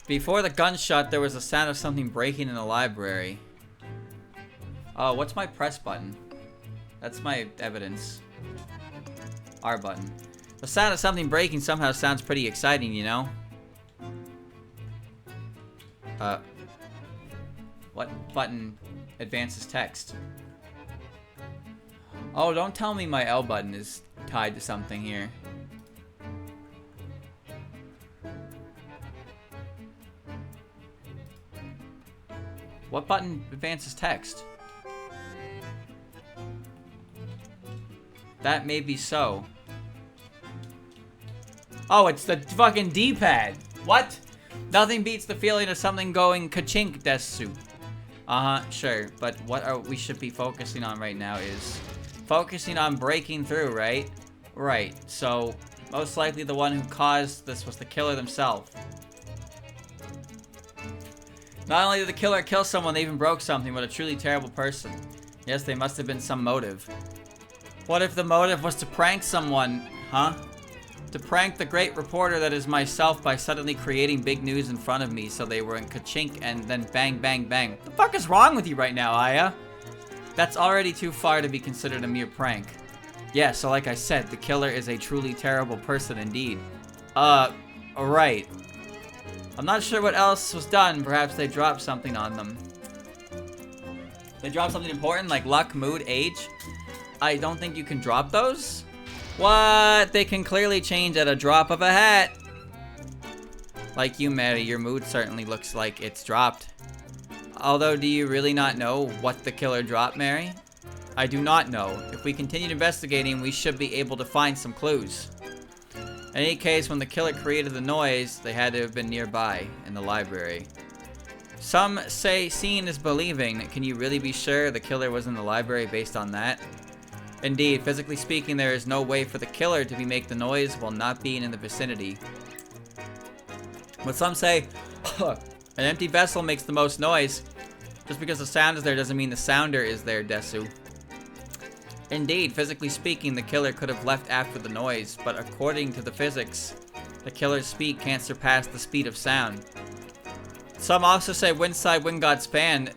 Before the gunshot, there was a sound of something breaking in the library. Oh, what's my press button? That's my evidence. R button. The sound of something breaking somehow sounds pretty exciting, you know? What button advances text? Oh, don't tell me my L button is tied to something here. What button advances text? That may be so. Oh, it's the fucking D-pad. What? Nothing beats the feeling of something going ka-chink, desu. Sure. But what we should be focusing on right now is focusing on breaking through, right? Right. So, most likely the one who caused this was the killer themselves. Not only did the killer kill someone, they even broke something, but a truly terrible person. Yes, there must have been some motive. What if the motive was to prank someone, huh? To prank the great reporter that is myself by suddenly creating big news in front of me so they were in ka-chink and then bang, bang, bang. What the fuck is wrong with you right now, Aya? That's already too far to be considered a mere prank. Yeah, so like I said, the killer is a truly terrible person indeed. Alright. I'm not sure what else was done. Perhaps they dropped something on them. They dropped something important like luck, mood, age. I don't think you can drop those. What? They can clearly change at a drop of a hat. Like you, Mary, your mood certainly looks like it's dropped. Although, do you really not know what the killer dropped, Mary? I do not know. If we continued investigating, we should be able to find some clues. In any case, when the killer created the noise, they had to have been nearby, in the library. Some say seeing is believing. Can you really be sure the killer was in the library based on that? Indeed, physically speaking, there is no way for the killer to make the noise while not being in the vicinity. But some say, an empty vessel makes the most noise. Just because the sound is there doesn't mean the sounder is there, Desu. Indeed, physically speaking, the killer could have left after the noise, but according to the physics, the killer's speed can't surpass the speed of sound. Some also say wind side, wind god span.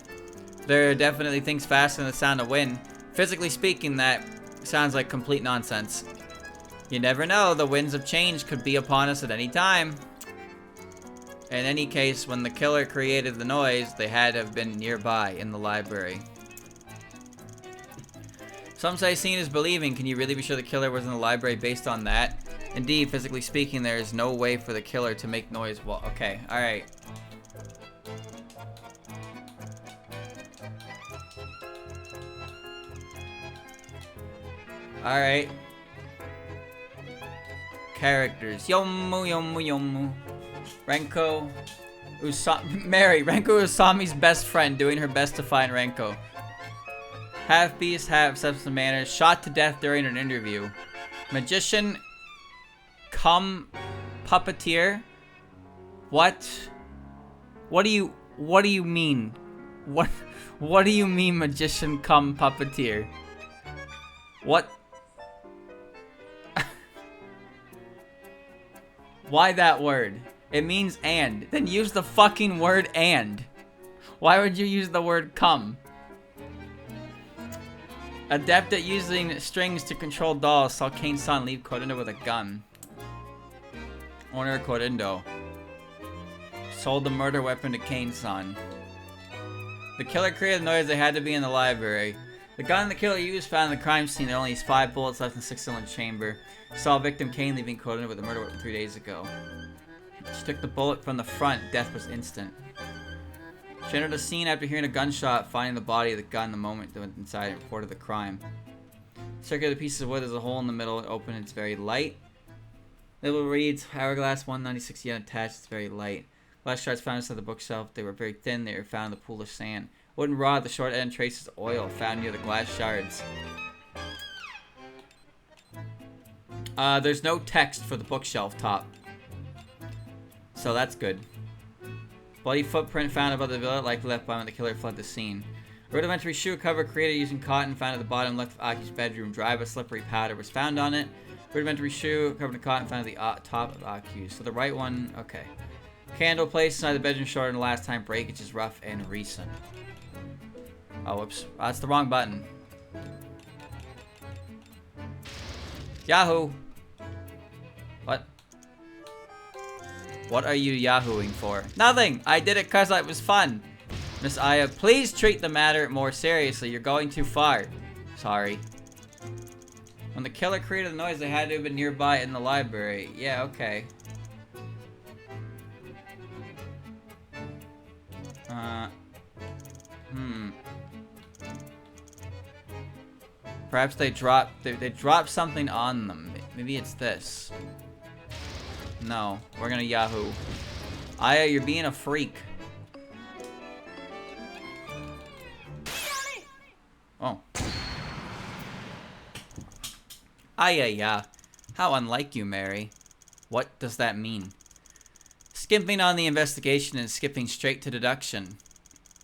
There are definitely things faster than the sound of wind. Physically speaking, that sounds like complete nonsense. You never know, the winds of change could be upon us at any time. In any case, when the killer created the noise, they had to have been nearby in the library. Some say seeing is believing. Can you really be sure the killer was in the library based on that? Indeed, physically speaking, there is no way for the killer to make noise. Well, okay, alright. Alright. Characters. Yomu, Yomu, Yomu. Renko. Mary. Renko Usami's best friend, doing her best to find Renko. Half beast, half substance manners. Shot to death during an interview. Magician. Cum. Puppeteer. What? What do you mean? What do you mean, magician cum puppeteer? What? Why that word? It means and. Then use the fucking word and. Why would you use the word come? Adept at using strings to control dolls, saw Kane-san leave Korindo with a gun. Owner of Korindo. Sold the murder weapon to Kane-san. The killer created noise. They had to be in the library. The gun the killer used found in the crime scene. There are only 5 bullets left in the 6-cylinder chamber. Saw victim Kane leaving Korindo with a murder weapon 3 days ago. She took the bullet from the front. Death was instant. She entered the scene after hearing a gunshot, finding the body of the gun the moment they went inside and reported the crime. Circular pieces of wood, there's a hole in the middle. Open, it's very light. Label reads, hourglass, 196 yen attached, it's very light. Glass shards found inside the bookshelf. They were very thin. They were found in the pool of sand. Wooden rod at the short end traces oil found near the glass shards. There's no text for the bookshelf top. So that's good. Bloody footprint found above the villa, likely left by when the killer fled the scene. A rudimentary shoe cover created using cotton found at the bottom left of Aki's bedroom. Dry but slippery powder was found on it. Rudimentary shoe covered in cotton found at the top of Aki's. So the right one, okay. Candle placed inside the bedroom shorter than last time. Breakage is rough and recent. Oh, whoops. That's the wrong button. Yahoo! What? What are you yahooing for? Nothing! I did it because it was fun. Miss Aya, please treat the matter more seriously. You're going too far. Sorry. When the killer created the noise, they had to have been nearby in the library. Yeah, okay. Perhaps they dropped something on them. Maybe it's this. No, we're gonna Yahoo. Aya, you're being a freak. Oh. Aya, yeah. How unlike you, Mary. What does that mean? Skimping on the investigation and skipping straight to deduction.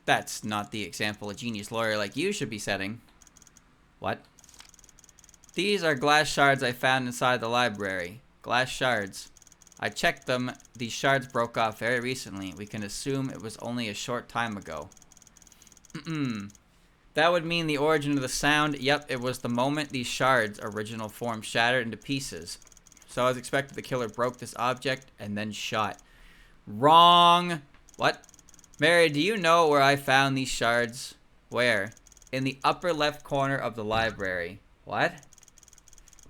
That's not the example a genius lawyer like you should be setting. What? These are glass shards I found inside the library. Glass shards. I checked them. These shards broke off very recently. We can assume it was only a short time ago. That would mean the origin of the sound. Yep, it was the moment these shards' original form shattered into pieces. So as expected, the killer broke this object and then shot. Wrong. What? Mary, do you know where I found these shards? Where? In the upper left corner of the library. What?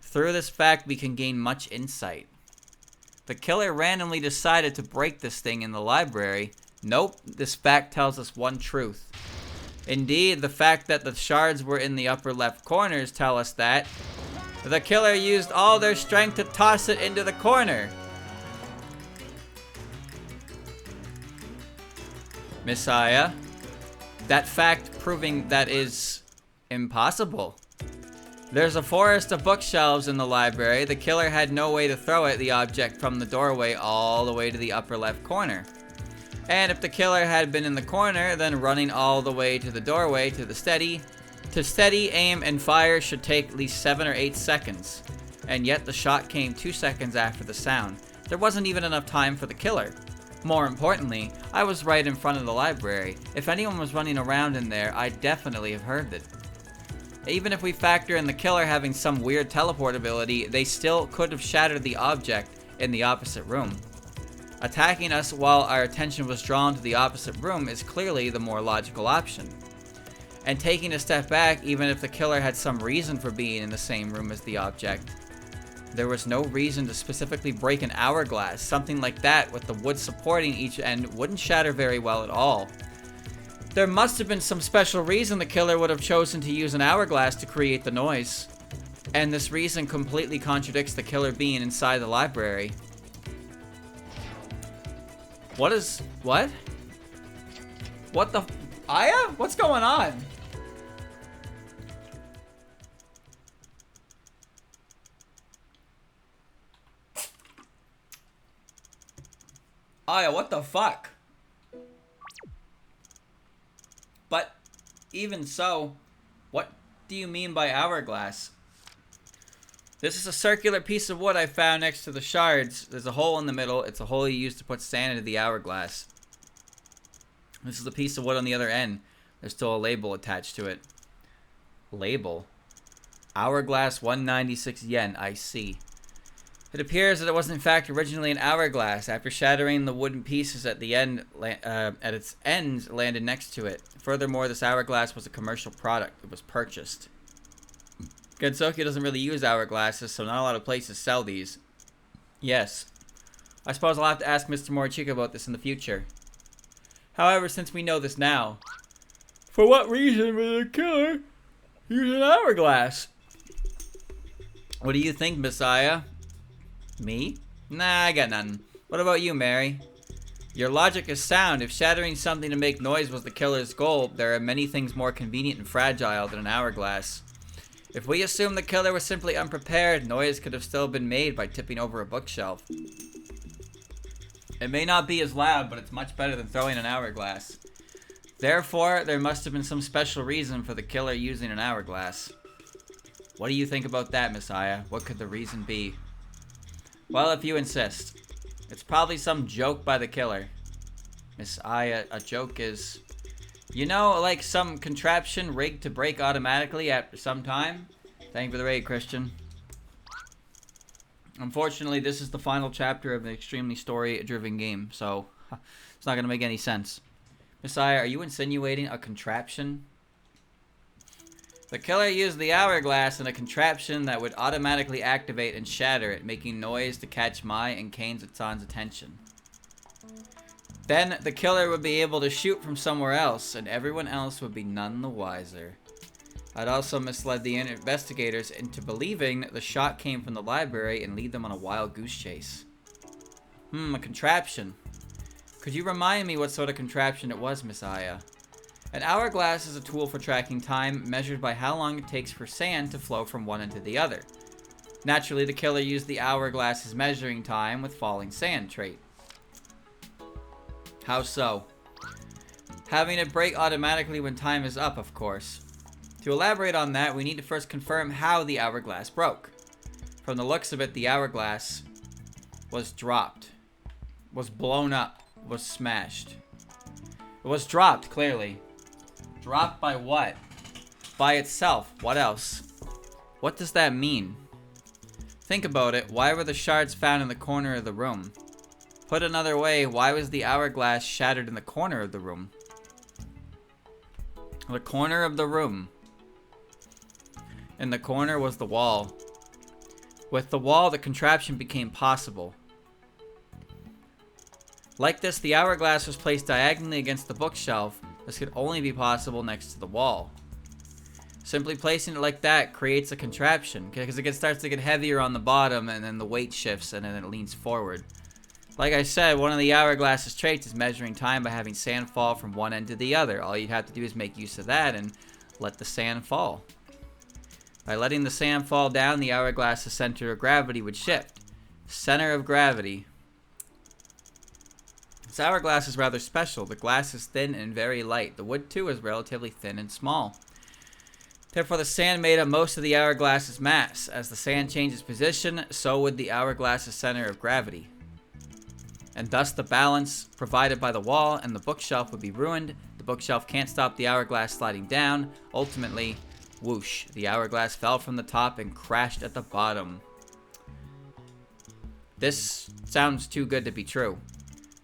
Through this fact, we can gain much insight. The killer randomly decided to break this thing in the library. Nope, this fact tells us one truth. Indeed, the fact that the shards were in the upper left corners tell us that the killer used all their strength to toss it into the corner. Messiah, that fact proving that is impossible. There's a forest of bookshelves in the library. The killer had no way to throw the object from the doorway all the way to the upper left corner. And if the killer had been in the corner, then running all the way to the doorway to steady, aim, and fire should take at least 7 or 8 seconds. And yet the shot came 2 seconds after the sound. There wasn't even enough time for the killer. More importantly, I was right in front of the library. If anyone was running around in there, I'd definitely have heard it. Even if we factor in the killer having some weird teleport ability, they still could have shattered the object in the opposite room. Attacking us while our attention was drawn to the opposite room is clearly the more logical option. And taking a step back, even if the killer had some reason for being in the same room as the object, there was no reason to specifically break an hourglass. Something like that with the wood supporting each end wouldn't shatter very well at all. There must have been some special reason the killer would have chosen to use an hourglass to create the noise. And this reason completely contradicts the killer being inside the library. What? What the? Aya? What's going on? Aya, what the fuck? But even so, what do you mean by hourglass? This is a circular piece of wood I found next to the shards. There's a hole in the middle. It's a hole you use to put sand into the hourglass. This is a piece of wood on the other end. There's still a label attached to it. Label? Hourglass 196 yen, I see. It appears that it was in fact originally an hourglass. After shattering the wooden pieces at the end, at its ends landed next to it. Furthermore, this hourglass was a commercial product. It was purchased. Gensoku doesn't really use hourglasses, so not a lot of places sell these. Yes. I suppose I'll have to ask Mr. Morichika about this in the future. However, since we know this now, for what reason would the killer use an hourglass? What do you think, Messiah? Me? Nah, I got nothing. What about you, Mary? Your logic is sound. If shattering something to make noise was the killer's goal, there are many things more convenient and fragile than an hourglass. If we assume the killer was simply unprepared, noise could have still been made by tipping over a bookshelf. It may not be as loud, but it's much better than throwing an hourglass. Therefore, there must have been some special reason for the killer using an hourglass. What do you think about that, Messiah? What could the reason be? Well, if you insist. It's probably some joke by the killer. Messiah, a joke is... You know, like some contraption rigged to break automatically after some time? Thank you for the raid, Christian. Unfortunately, this is the final chapter of an extremely story-driven game, so it's not going to make any sense. Messiah, are you insinuating a contraption? The killer used the hourglass in a contraption that would automatically activate and shatter it, making noise to catch Mai and Kane-san's attention. Then the killer would be able to shoot from somewhere else, and everyone else would be none the wiser. I'd also misled the investigators into believing the shot came from the library and lead them on a wild goose chase. A contraption. Could you remind me what sort of contraption it was, Messiah? An hourglass is a tool for tracking time, measured by how long it takes for sand to flow from one end to the other. Naturally, the killer used the hourglass's measuring time with falling sand trait. How so? Having it break automatically when time is up, of course. To elaborate on that, we need to first confirm how the hourglass broke. From the looks of it, the hourglass was dropped, was blown up, was smashed. It was dropped, clearly. Dropped by what? By itself. What else? What does that mean? Think about it. Why were the shards found in the corner of the room? Put another way, why was the hourglass shattered in the corner of the room? The corner of the room. In the corner was the wall. With the wall, the contraption became possible. Like this, the hourglass was placed diagonally against the bookshelf. This could only be possible next to the wall. Simply placing it like that creates a contraption, because it starts to get heavier on the bottom, and then the weight shifts, and then it leans forward. Like I said, one of the hourglass's traits is measuring time by having sand fall from one end to the other. All you'd have to do is make use of that and let the sand fall. By letting the sand fall down, the hourglass's center of gravity would shift. Center of gravity. This hourglass is rather special. The glass is thin and very light. The wood, too, is relatively thin and small. Therefore, the sand made up most of the hourglass's mass. As the sand changes position, so would the hourglass's center of gravity. And thus, the balance provided by the wall and the bookshelf would be ruined. The bookshelf can't stop the hourglass sliding down. Ultimately, whoosh, the hourglass fell from the top and crashed at the bottom. This sounds too good to be true.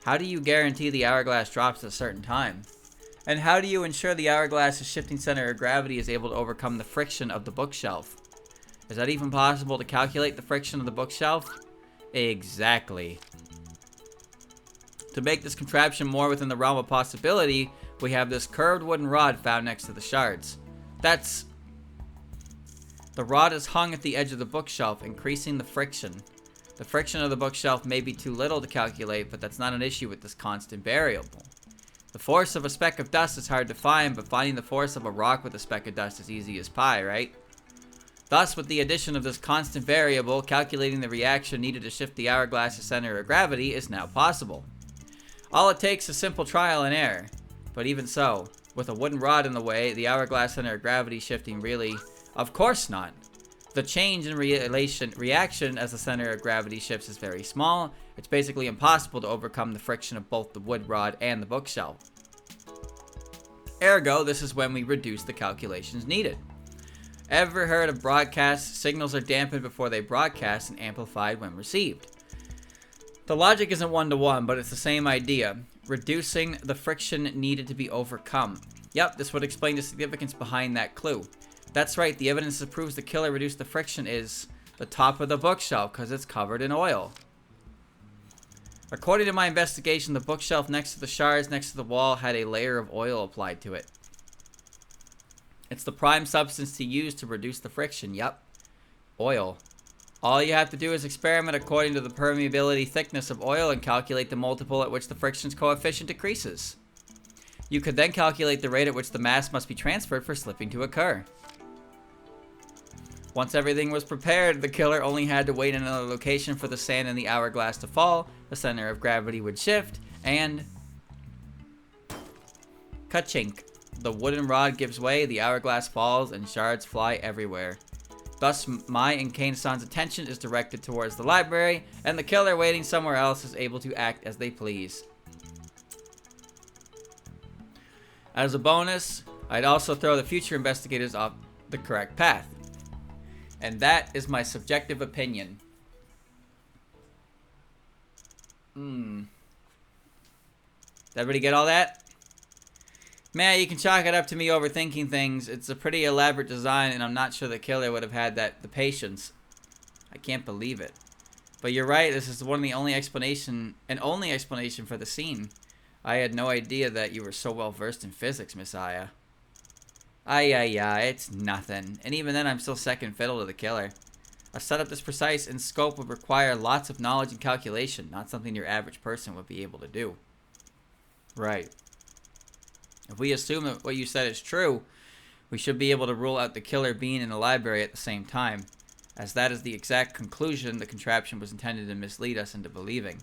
How do you guarantee the hourglass drops at a certain time? And how do you ensure the hourglass's shifting center of gravity is able to overcome the friction of the bookshelf? Is that even possible to calculate the friction of the bookshelf? Exactly. To make this contraption more within the realm of possibility, we have this curved wooden rod found next to the shards. The rod is hung at the edge of the bookshelf, increasing the friction. The friction of the bookshelf may be too little to calculate, but that's not an issue with this constant variable. The force of a speck of dust is hard to find, but finding the force of a rock with a speck of dust is easy as pie, right? Thus, with the addition of this constant variable, calculating the reaction needed to shift the hourglass's center of gravity is now possible. All it takes is simple trial and error. But even so, with a wooden rod in the way, the hourglass center of gravity shifting really... Of course not. The change in reaction as the center of gravity shifts is very small. It's basically impossible to overcome the friction of both the wood rod and the bookshelf. Ergo, this is when we reduce the calculations needed. Ever heard of broadcasts? Signals are dampened before they broadcast and amplified when received. The logic isn't one-to-one, but it's the same idea. Reducing the friction needed to be overcome. Yep, this would explain the significance behind that clue. That's right, the evidence that proves the killer reduced the friction is the top of the bookshelf, because it's covered in oil. According to my investigation, the bookshelf next to the shards next to the wall had a layer of oil applied to it. It's the prime substance to use to reduce the friction. Yep, oil. All you have to do is experiment according to the permeability thickness of oil and calculate the multiple at which the friction's coefficient decreases. You could then calculate the rate at which the mass must be transferred for slipping to occur. Once everything was prepared, the killer only had to wait in another location for the sand in the hourglass to fall, the center of gravity would shift, and... ka-chink. The wooden rod gives way, the hourglass falls, and shards fly everywhere. Thus, Mai and Kane-san's attention is directed towards the library, and the killer waiting somewhere else is able to act as they please. As a bonus, I'd also throw the future investigators off the correct path. And that is my subjective opinion. Did everybody get all that? Man, you can chalk it up to me overthinking things. It's a pretty elaborate design, and I'm not sure the killer would have had the patience. I can't believe it. But you're right, this is one of the only explanation for the scene. I had no idea that you were so well versed in physics, Miss Aya. It's nothing. And even then, I'm still second fiddle to the killer. A setup this precise in scope would require lots of knowledge and calculation, not something your average person would be able to do. Right. If we assume that what you said is true, we should be able to rule out the killer being in the library at the same time, as that is the exact conclusion the contraption was intended to mislead us into believing.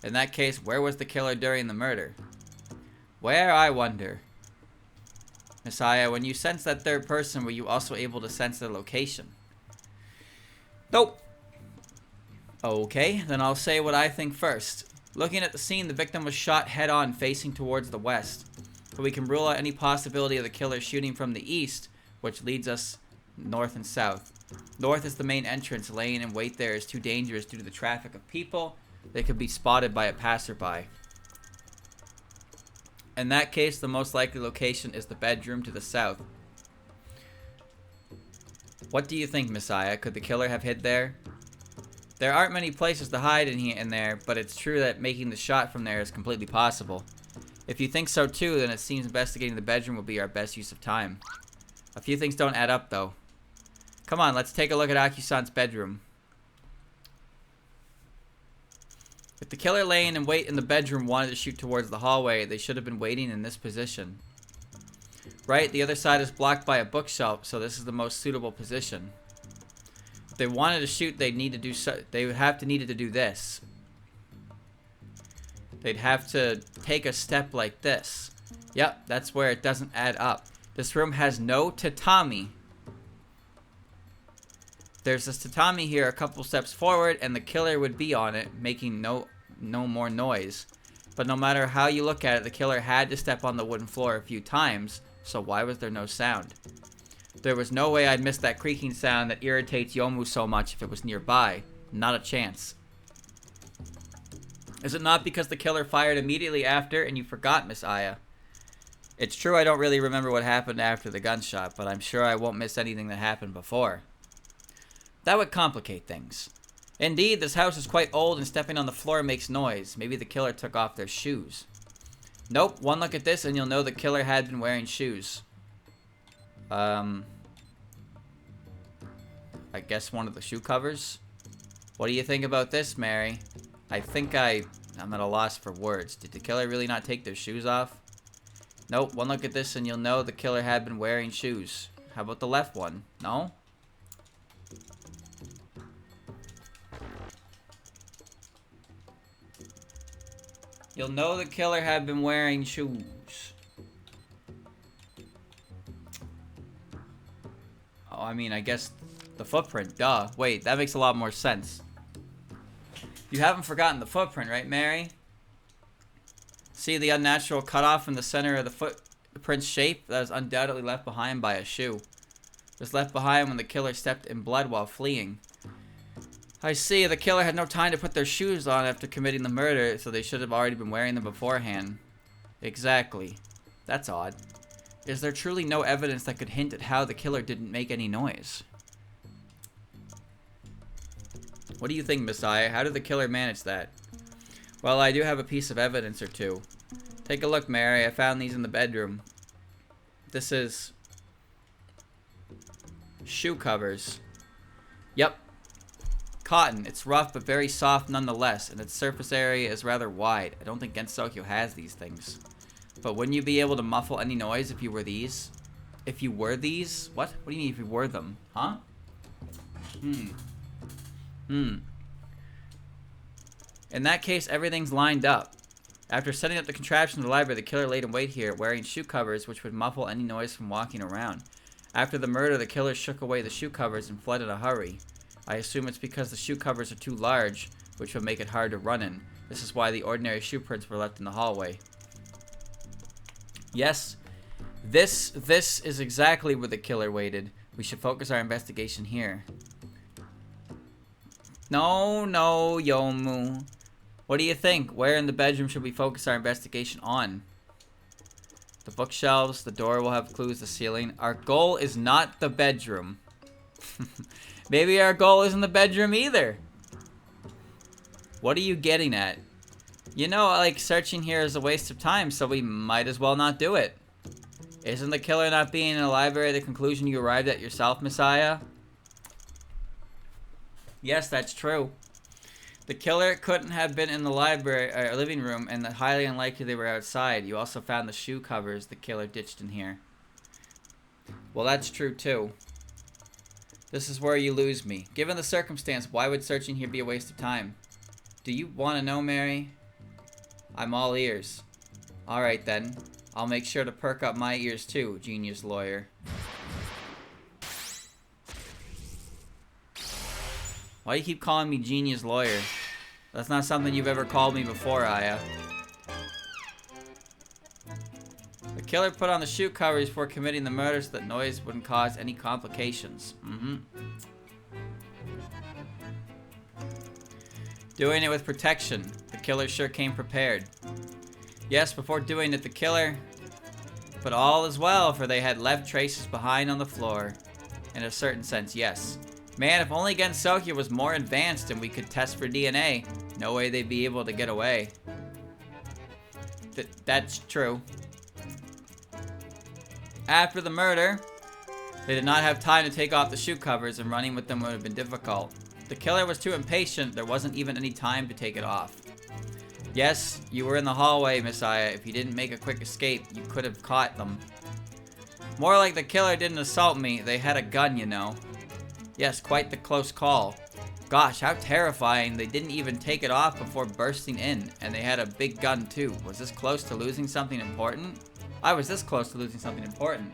In that case, where was the killer during the murder? Where, I wonder? Miss Aya, when you sensed that third person, were you also able to sense their location? Nope. Okay, then I'll say what I think first. Looking at the scene, the victim was shot head-on, facing towards the west. But we can rule out any possibility of the killer shooting from the east, which leads us north and south. North is the main entrance. Laying in wait there is too dangerous due to the traffic of people. They could be spotted by a passerby. In that case, the most likely location is the bedroom to the south. What do you think, Miss Aya? Could the killer have hid there? There aren't many places to hide in there, but it's true that making the shot from there is completely possible. If you think so too, then it seems investigating the bedroom will be our best use of time. A few things don't add up, though. Come on, let's take a look at Akusan's bedroom. If the killer laying in wait in the bedroom wanted to shoot towards the hallway, they should have been waiting in this position. Right, the other side is blocked by a bookshelf, so this is the most suitable position. If they wanted to shoot, they would have to needed to do this. They'd have to take a step like this. Yep, that's where it doesn't add up. This room has no tatami. There's this tatami here a couple steps forward, and the killer would be on it, making no more noise. But no matter how you look at it, the killer had to step on the wooden floor a few times, so why was there no sound? There was no way I'd miss that creaking sound that irritates Yomu so much if it was nearby. Not a chance. Is it not because the killer fired immediately after and you forgot, Miss Aya? It's true I don't really remember what happened after the gunshot, but I'm sure I won't miss anything that happened before. That would complicate things. Indeed, this house is quite old and stepping on the floor makes noise. Maybe the killer took off their shoes. Nope, one look at this and you'll know the killer had been wearing shoes. I guess one of the shoe covers? What do you think about this, Mary? I think I'm at a loss for words. Did the killer really not take their shoes off? Nope, one look at this and you'll know the killer had been wearing shoes. How about the left one? No? You'll know the killer had been wearing shoes. Oh, I mean, I guess the footprint, duh. Wait, that makes a lot more sense. You haven't forgotten the footprint, right, Mary? See the unnatural cutoff in the center of the footprint's shape? That was undoubtedly left behind by a shoe. It was left behind when the killer stepped in blood while fleeing. I see, the killer had no time to put their shoes on after committing the murder, so they should have already been wearing them beforehand. Exactly. That's odd. Is there truly no evidence that could hint at how the killer didn't make any noise? What do you think, Messiah? How did the killer manage that? Well, I do have a piece of evidence or two. Take a look, Mary. I found these in the bedroom. This is shoe covers. Yep. Cotton. It's rough but very soft nonetheless, and its surface area is rather wide. I don't think Gensokyo has these things. But wouldn't you be able to muffle any noise if you were these? If you were these? What? What do you mean if you were them? Huh? In that case, everything's lined up. After setting up the contraption in the library, the killer laid in wait here, wearing shoe covers which would muffle any noise from walking around. After the murder, the killer shook away the shoe covers and fled in a hurry. I assume it's because the shoe covers are too large, which would make it hard to run in. This is why the ordinary shoe prints were left in the hallway. Yes, this is exactly where the killer waited. We should focus our investigation here. No, Yomu. What do you think? Where in the bedroom should we focus our investigation on? The bookshelves, the door will have clues, the ceiling. Our goal is not the bedroom. Maybe our goal isn't the bedroom either. What are you getting at? You know, like, searching here is a waste of time, so we might as well not do it. Isn't the killer not being in a library the conclusion you arrived at yourself, Messiah? Yes, that's true. The killer couldn't have been in the library or living room, and highly unlikely they were outside. You also found the shoe covers the killer ditched in here. Well, that's true too. This is where you lose me. Given the circumstance, why would searching here be a waste of time? Do you want to know, Mary? I'm all ears. Alright then. I'll make sure to perk up my ears too, genius lawyer. Why do you keep calling me genius lawyer? That's not something you've ever called me before, Aya. The killer put on the shoe covers before committing the murder so that noise wouldn't cause any complications. Doing it with protection. The killer sure came prepared. Yes, before doing it, the killer... But all is well, for they had left traces behind on the floor. In a certain sense, yes. Man, if only Gensokia was more advanced and we could test for DNA. No way they'd be able to get away. That's true. After the murder, they did not have time to take off the shoe covers, and running with them would have been difficult. The killer was too impatient, there wasn't even any time to take it off. Yes, you were in the hallway, Messiah. If you didn't make a quick escape, you could have caught them. More like the killer didn't assault me, they had a gun, you know. Yes, quite the close call. Gosh, how terrifying. They didn't even take it off before bursting in, and they had a big gun too. Was this close to losing something important? I was this close to losing something important.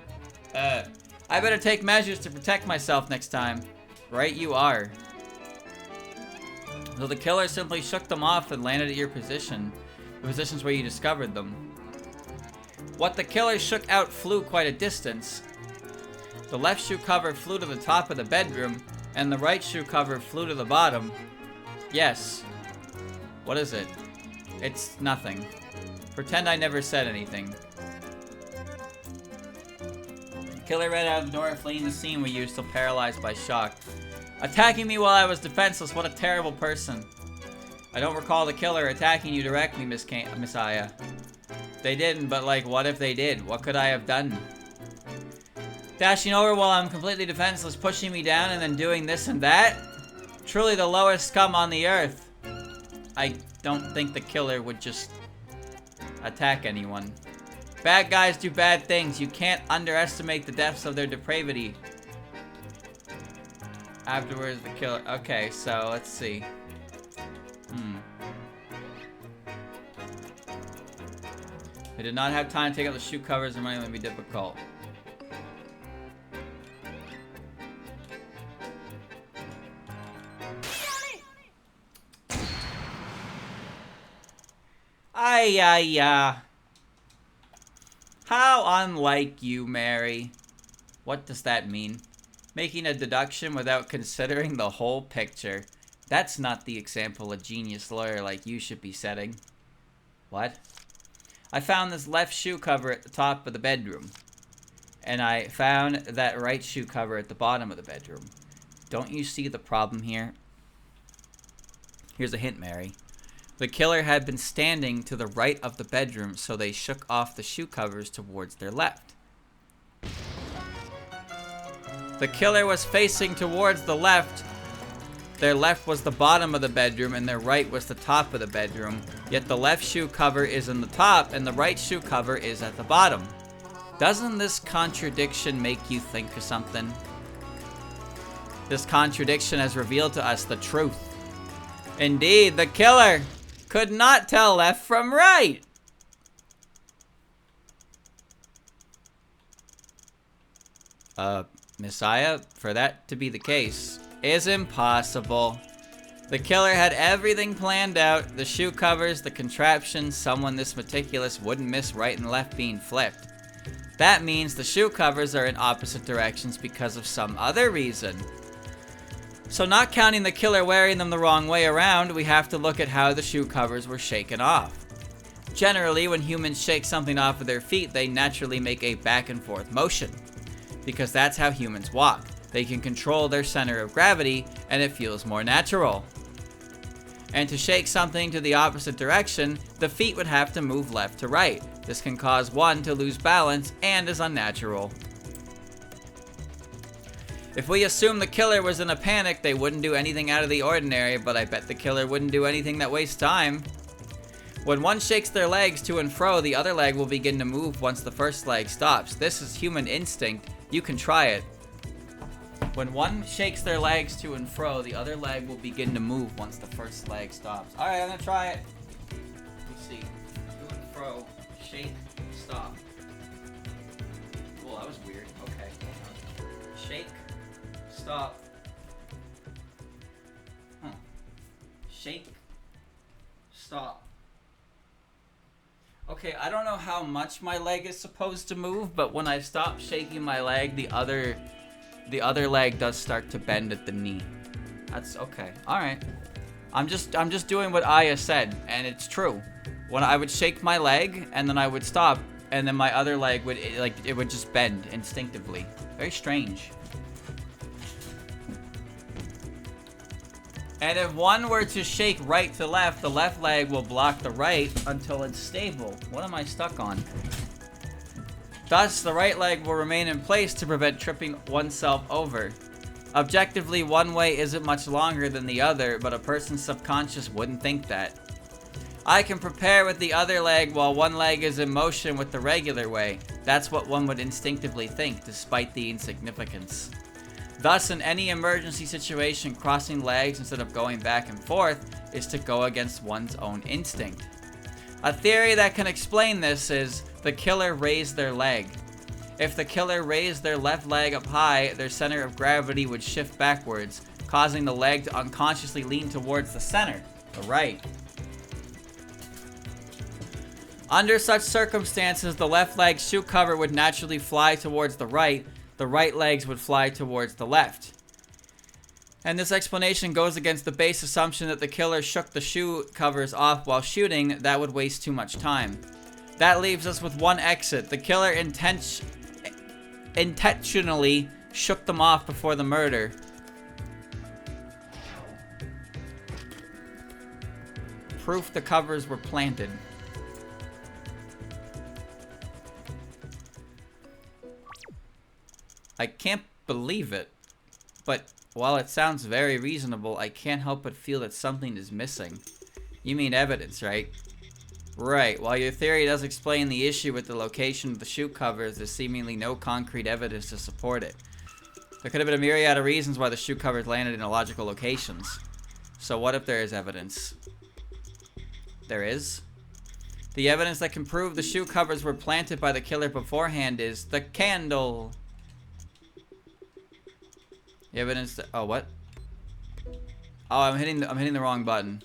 I better take measures to protect myself next time. Right you are. So the killer simply shook them off and landed at your position. The positions where you discovered them. What the killer shook out flew quite a distance. The left shoe cover flew to the top of the bedroom, and the right shoe cover flew to the bottom. Yes. What is it? It's nothing. Pretend I never said anything. The killer ran out of the door, fleeing the scene where you were still paralyzed by shock. Attacking me while I was defenseless, what a terrible person. I don't recall the killer attacking you directly, Messiah. They didn't, but like, what if they did? What could I have done? Dashing over while I'm completely defenseless, pushing me down, and then doing this and that? Truly the lowest scum on the earth. I don't think the killer would just attack anyone. Bad guys do bad things. You can't underestimate the depths of their depravity. Afterwards, the killer... Okay, so let's see. They did not have time to take out the shoe covers, and running would be difficult. How unlike you, Mary. What does that mean? Making a deduction without considering the whole picture. That's not the example a genius lawyer like you should be setting. What? I found this left shoe cover at the top of the bedroom. And I found that right shoe cover at the bottom of the bedroom. Don't you see the problem here? Here's a hint, Mary. The killer had been standing to the right of the bedroom, so they shook off the shoe covers towards their left. The killer was facing towards the left. Their left was the bottom of the bedroom, and their right was the top of the bedroom. Yet the left shoe cover is in the top, and the right shoe cover is at the bottom. Doesn't this contradiction make you think of something? This contradiction has revealed to us the truth. Indeed, the killer could not tell left from right. Messiah, for that to be the case is impossible. The killer had everything planned out. The shoe covers, the contraption. Someone this meticulous wouldn't miss right and left being flipped. That means the shoe covers are in opposite directions because of some other reason. So not counting the killer wearing them the wrong way around, we have to look at how the shoe covers were shaken off. Generally, when humans shake something off of their feet, they naturally make a back and forth motion, because that's how humans walk. They can control their center of gravity, and it feels more natural. And to shake something to the opposite direction, the feet would have to move left to right. This can cause one to lose balance and is unnatural. If we assume the killer was in a panic, they wouldn't do anything out of the ordinary, but I bet the killer wouldn't do anything that wastes time. When one shakes their legs to and fro, the other leg will begin to move once the first leg stops. This is human instinct. You can try it. When one shakes their legs to and fro, the other leg will begin to move once the first leg stops. Alright, I'm gonna try it. Let's see. To and fro. Shake. Stop. Well, that was weird. Okay. Shake. Stop. Shake. Stop. Okay, I don't know how much my leg is supposed to move, but when I stop shaking my leg, the other leg does start to bend at the knee. That's okay. All right. I'm just doing what Aya said, and it's true. When I would shake my leg, and then I would stop, and then my other leg would it would just bend instinctively. Very strange. And if one were to shake right to left, the left leg will block the right until it's stable. What am I stuck on? Thus, the right leg will remain in place to prevent tripping oneself over. Objectively, one way isn't much longer than the other, but a person's subconscious wouldn't think that. I can prepare with the other leg while one leg is in motion with the regular way. That's what one would instinctively think, despite the insignificance. Thus, in any emergency situation, crossing legs instead of going back and forth is to go against one's own instinct. A theory that can explain this is the killer raised their leg. If the killer raised their left leg up high, their center of gravity would shift backwards, causing the leg to unconsciously lean towards the center, the right. Under such circumstances, the left leg's shoe cover would naturally fly towards the right legs would fly towards the left. And this explanation goes against the base assumption that the killer shook the shoe covers off while shooting. That would waste too much time. That leaves us with one exit. The killer intentionally shook them off before the murder. Proof the covers were planted. I can't believe it, but while it sounds very reasonable, I can't help but feel that something is missing. You mean evidence, right? Right, while your theory does explain the issue with the location of the shoe covers, there's seemingly no concrete evidence to support it. There could have been a myriad of reasons why the shoe covers landed in illogical locations. So what if there is evidence? There is? The evidence that can prove the shoe covers were planted by the killer beforehand is the candle. The evidence that, oh, what? Oh, I'm hitting the wrong button.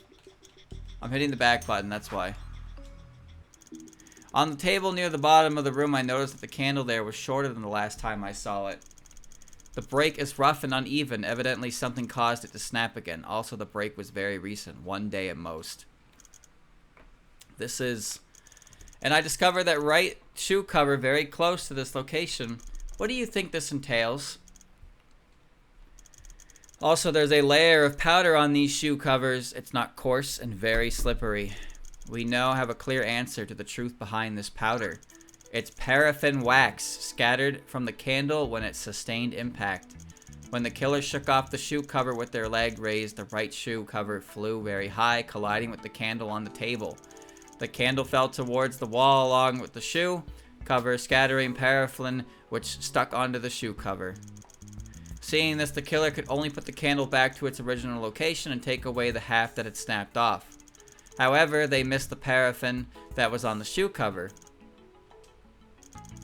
I'm hitting the back button, that's why. On the table near the bottom of the room, I noticed that the candle there was shorter than the last time I saw it. The break is rough and uneven. Evidently, something caused it to snap again. Also, the break was very recent, 1 day at most. This is... And I discovered that right shoe cover very close to this location. What do you think this entails? Also, there's a layer of powder on these shoe covers. It's not coarse and very slippery. We now have a clear answer to the truth behind this powder. It's paraffin wax scattered from the candle when it sustained impact. When the killer shook off the shoe cover with their leg raised, the right shoe cover flew very high, colliding with the candle on the table. The candle fell towards the wall along with the shoe cover, scattering paraffin which stuck onto the shoe cover. Seeing this, the killer could only put the candle back to its original location and take away the half that had snapped off. However, they missed the paraffin that was on the shoe cover.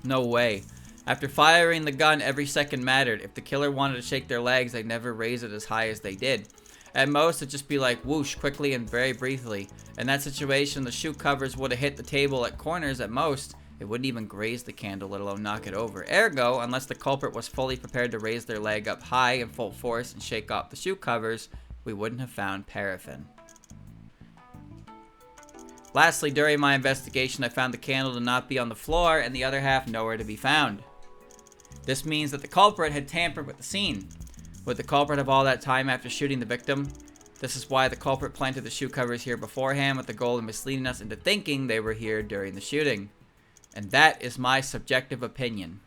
No way. After firing the gun, every second mattered. If the killer wanted to shake their legs, they'd never raise it as high as they did. At most, it'd just be like whoosh, quickly and very briefly. In that situation, the shoe covers would have hit the table at corners at most, It wouldn't even graze the candle, let alone knock it over. Ergo, unless the culprit was fully prepared to raise their leg up high in full force and shake off the shoe covers, we wouldn't have found paraffin. Lastly, during my investigation, I found the candle to not be on the floor and the other half nowhere to be found. This means that the culprit had tampered with the scene. Would the culprit have all that time after shooting the victim? This is why the culprit planted the shoe covers here beforehand with the goal of misleading us into thinking they were here during the shooting. And that is my subjective opinion.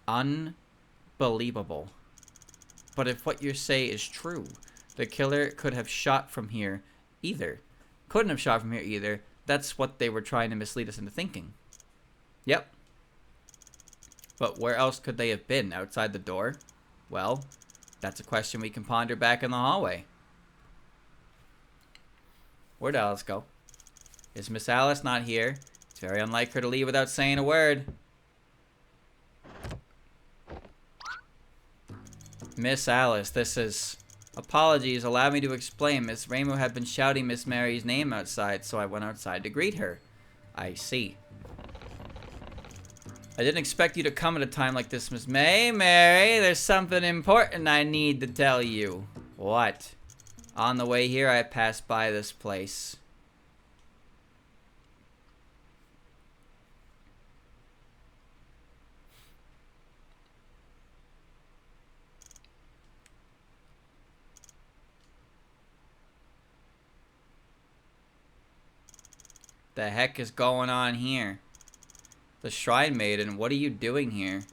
Unbelievable. But if what you say is true, the killer could have shot from here either. Couldn't have shot from here either. That's what they were trying to mislead us into thinking. Yep. But where else could they have been? Outside the door? Well, that's a question we can ponder back in the hallway. Where'd Alice go? Is Miss Alice not here? It's very unlike her to leave without saying a word. Miss Alice, this is... Apologies, allow me to explain. Miss Rainbow had been shouting Miss Mary's name outside, so I went outside to greet her. I see. I didn't expect you to come at a time like this, Miss May. Mary, there's something important I need to tell you. What? On the way here, I passed by this place. The heck is going on here? The Shrine Maiden, what are you doing here?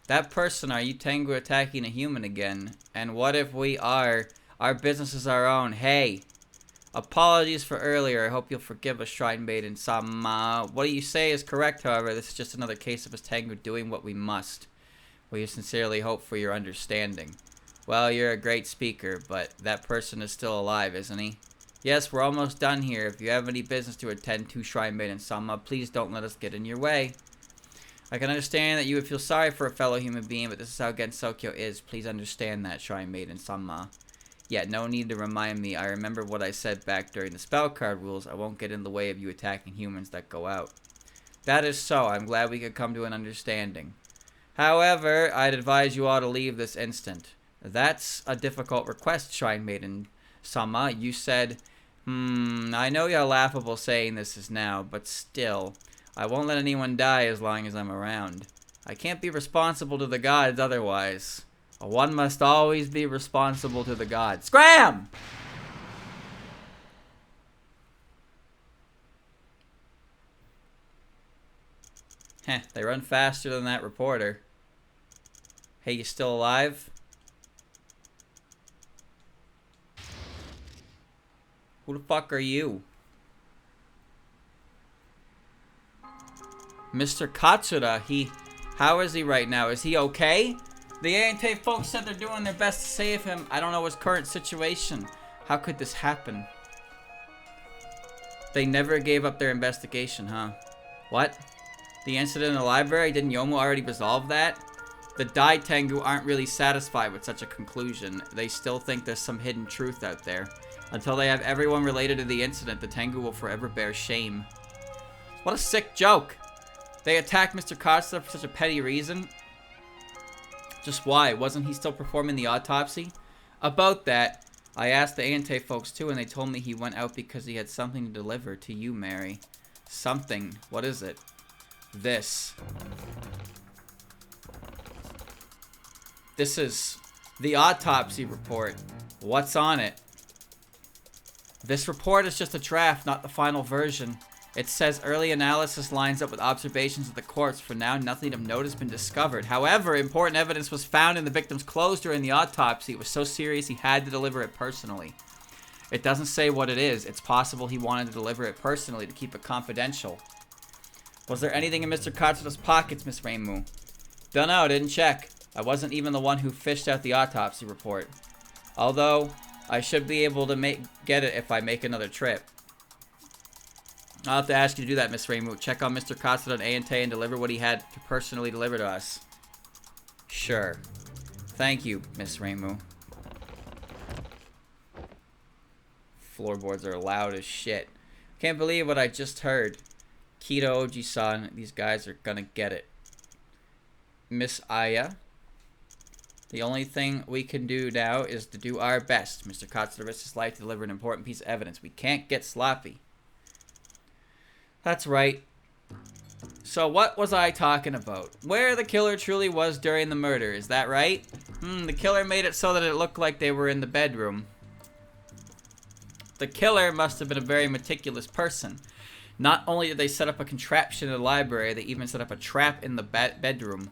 That person, are you Tengu attacking a human again? And what if we are? Our business is our own. Hey! Apologies for earlier. I hope you'll forgive us, Shrine Maiden. What you say is correct, however. This is just another case of us Tengu doing what we must. We sincerely hope for your understanding. Well, you're a great speaker, but that person is still alive, isn't he? Yes, we're almost done here. If you have any business to attend to, Shrine Maiden Sama, please don't let us get in your way. I can understand that you would feel sorry for a fellow human being, but this is how Gensokyo is. Please understand that, Shrine Maiden Sama. Yeah, no need to remind me. I remember what I said back during the spell card rules. I won't get in the way of you attacking humans that go out. That is so. I'm glad we could come to an understanding. However, I'd advise you all to leave this instant. That's a difficult request, Shrine Maiden Sama. You said, I know you're laughable saying this is now, but still, I won't let anyone die as long as I'm around. I can't be responsible to the gods otherwise. One must always be responsible to the gods. Scram! Heh, they run faster than that reporter. Hey, you still alive? Who the fuck are you? Mr. Katsura, how is he right now? Is he okay? The A&T folks said they're doing their best to save him. I don't know his current situation. How could this happen? They never gave up their investigation, huh? What? The incident in the library? Didn't Yomu already resolve that? The Dai Tengu aren't really satisfied with such a conclusion. They still think there's some hidden truth out there. Until they have everyone related to the incident, the Tengu will forever bear shame. What a sick joke! They attacked Mr. Katsura for such a petty reason? Just why? Wasn't he still performing the autopsy? About that, I asked the A&T folks too, and they told me he went out because he had something to deliver to you, Mary. Something. What is it? This. This is the autopsy report. What's on it? This report is just a draft, not the final version. It says early analysis lines up with observations of the corpse. For now, nothing of note has been discovered. However, important evidence was found in the victim's clothes during the autopsy. It was so serious he had to deliver it personally. It doesn't say what it is. It's possible he wanted to deliver it personally to keep it confidential. Was there anything in Mr. Katsura's pockets, Miss Rainmu? Dunno, didn't check. I wasn't even the one who fished out the autopsy report. Although, I should be able to get it if I make another trip. I'll have to ask you to do that, Miss Rainmu. Check on Mr. Katsura and A&T and deliver what he had to personally deliver to us. Sure. Thank you, Miss Rainmu. Floorboards are loud as shit. Can't believe what I just heard. Hiro Oji-san, these guys are gonna get it. Miss Aya, the only thing we can do now is to do our best. Mr. Katsuda risked his life to deliver an important piece of evidence. We can't get sloppy. That's right. So what was I talking about? Where the killer truly was during the murder, is that right? The killer made it so that it looked like they were in the bedroom. The killer must have been a very meticulous person. Not only did they set up a contraption in the library, they even set up a trap in the bedroom.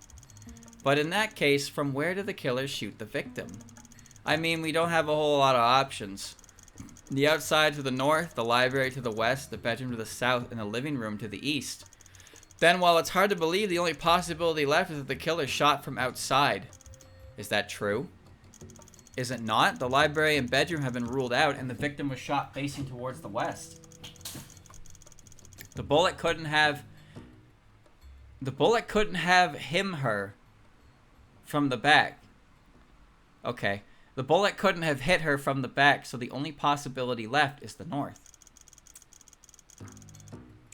But in that case, from where did the killer shoot the victim? I mean, we don't have a whole lot of options. The outside to the north, the library to the west, the bedroom to the south, and the living room to the east. Then, while it's hard to believe, the only possibility left is that the killer shot from outside. Is that true? Is it not? The library and bedroom have been ruled out, and the victim was shot facing towards the west. The bullet couldn't have her from the back. Okay. The bullet couldn't have hit her from the back, so the only possibility left is the north.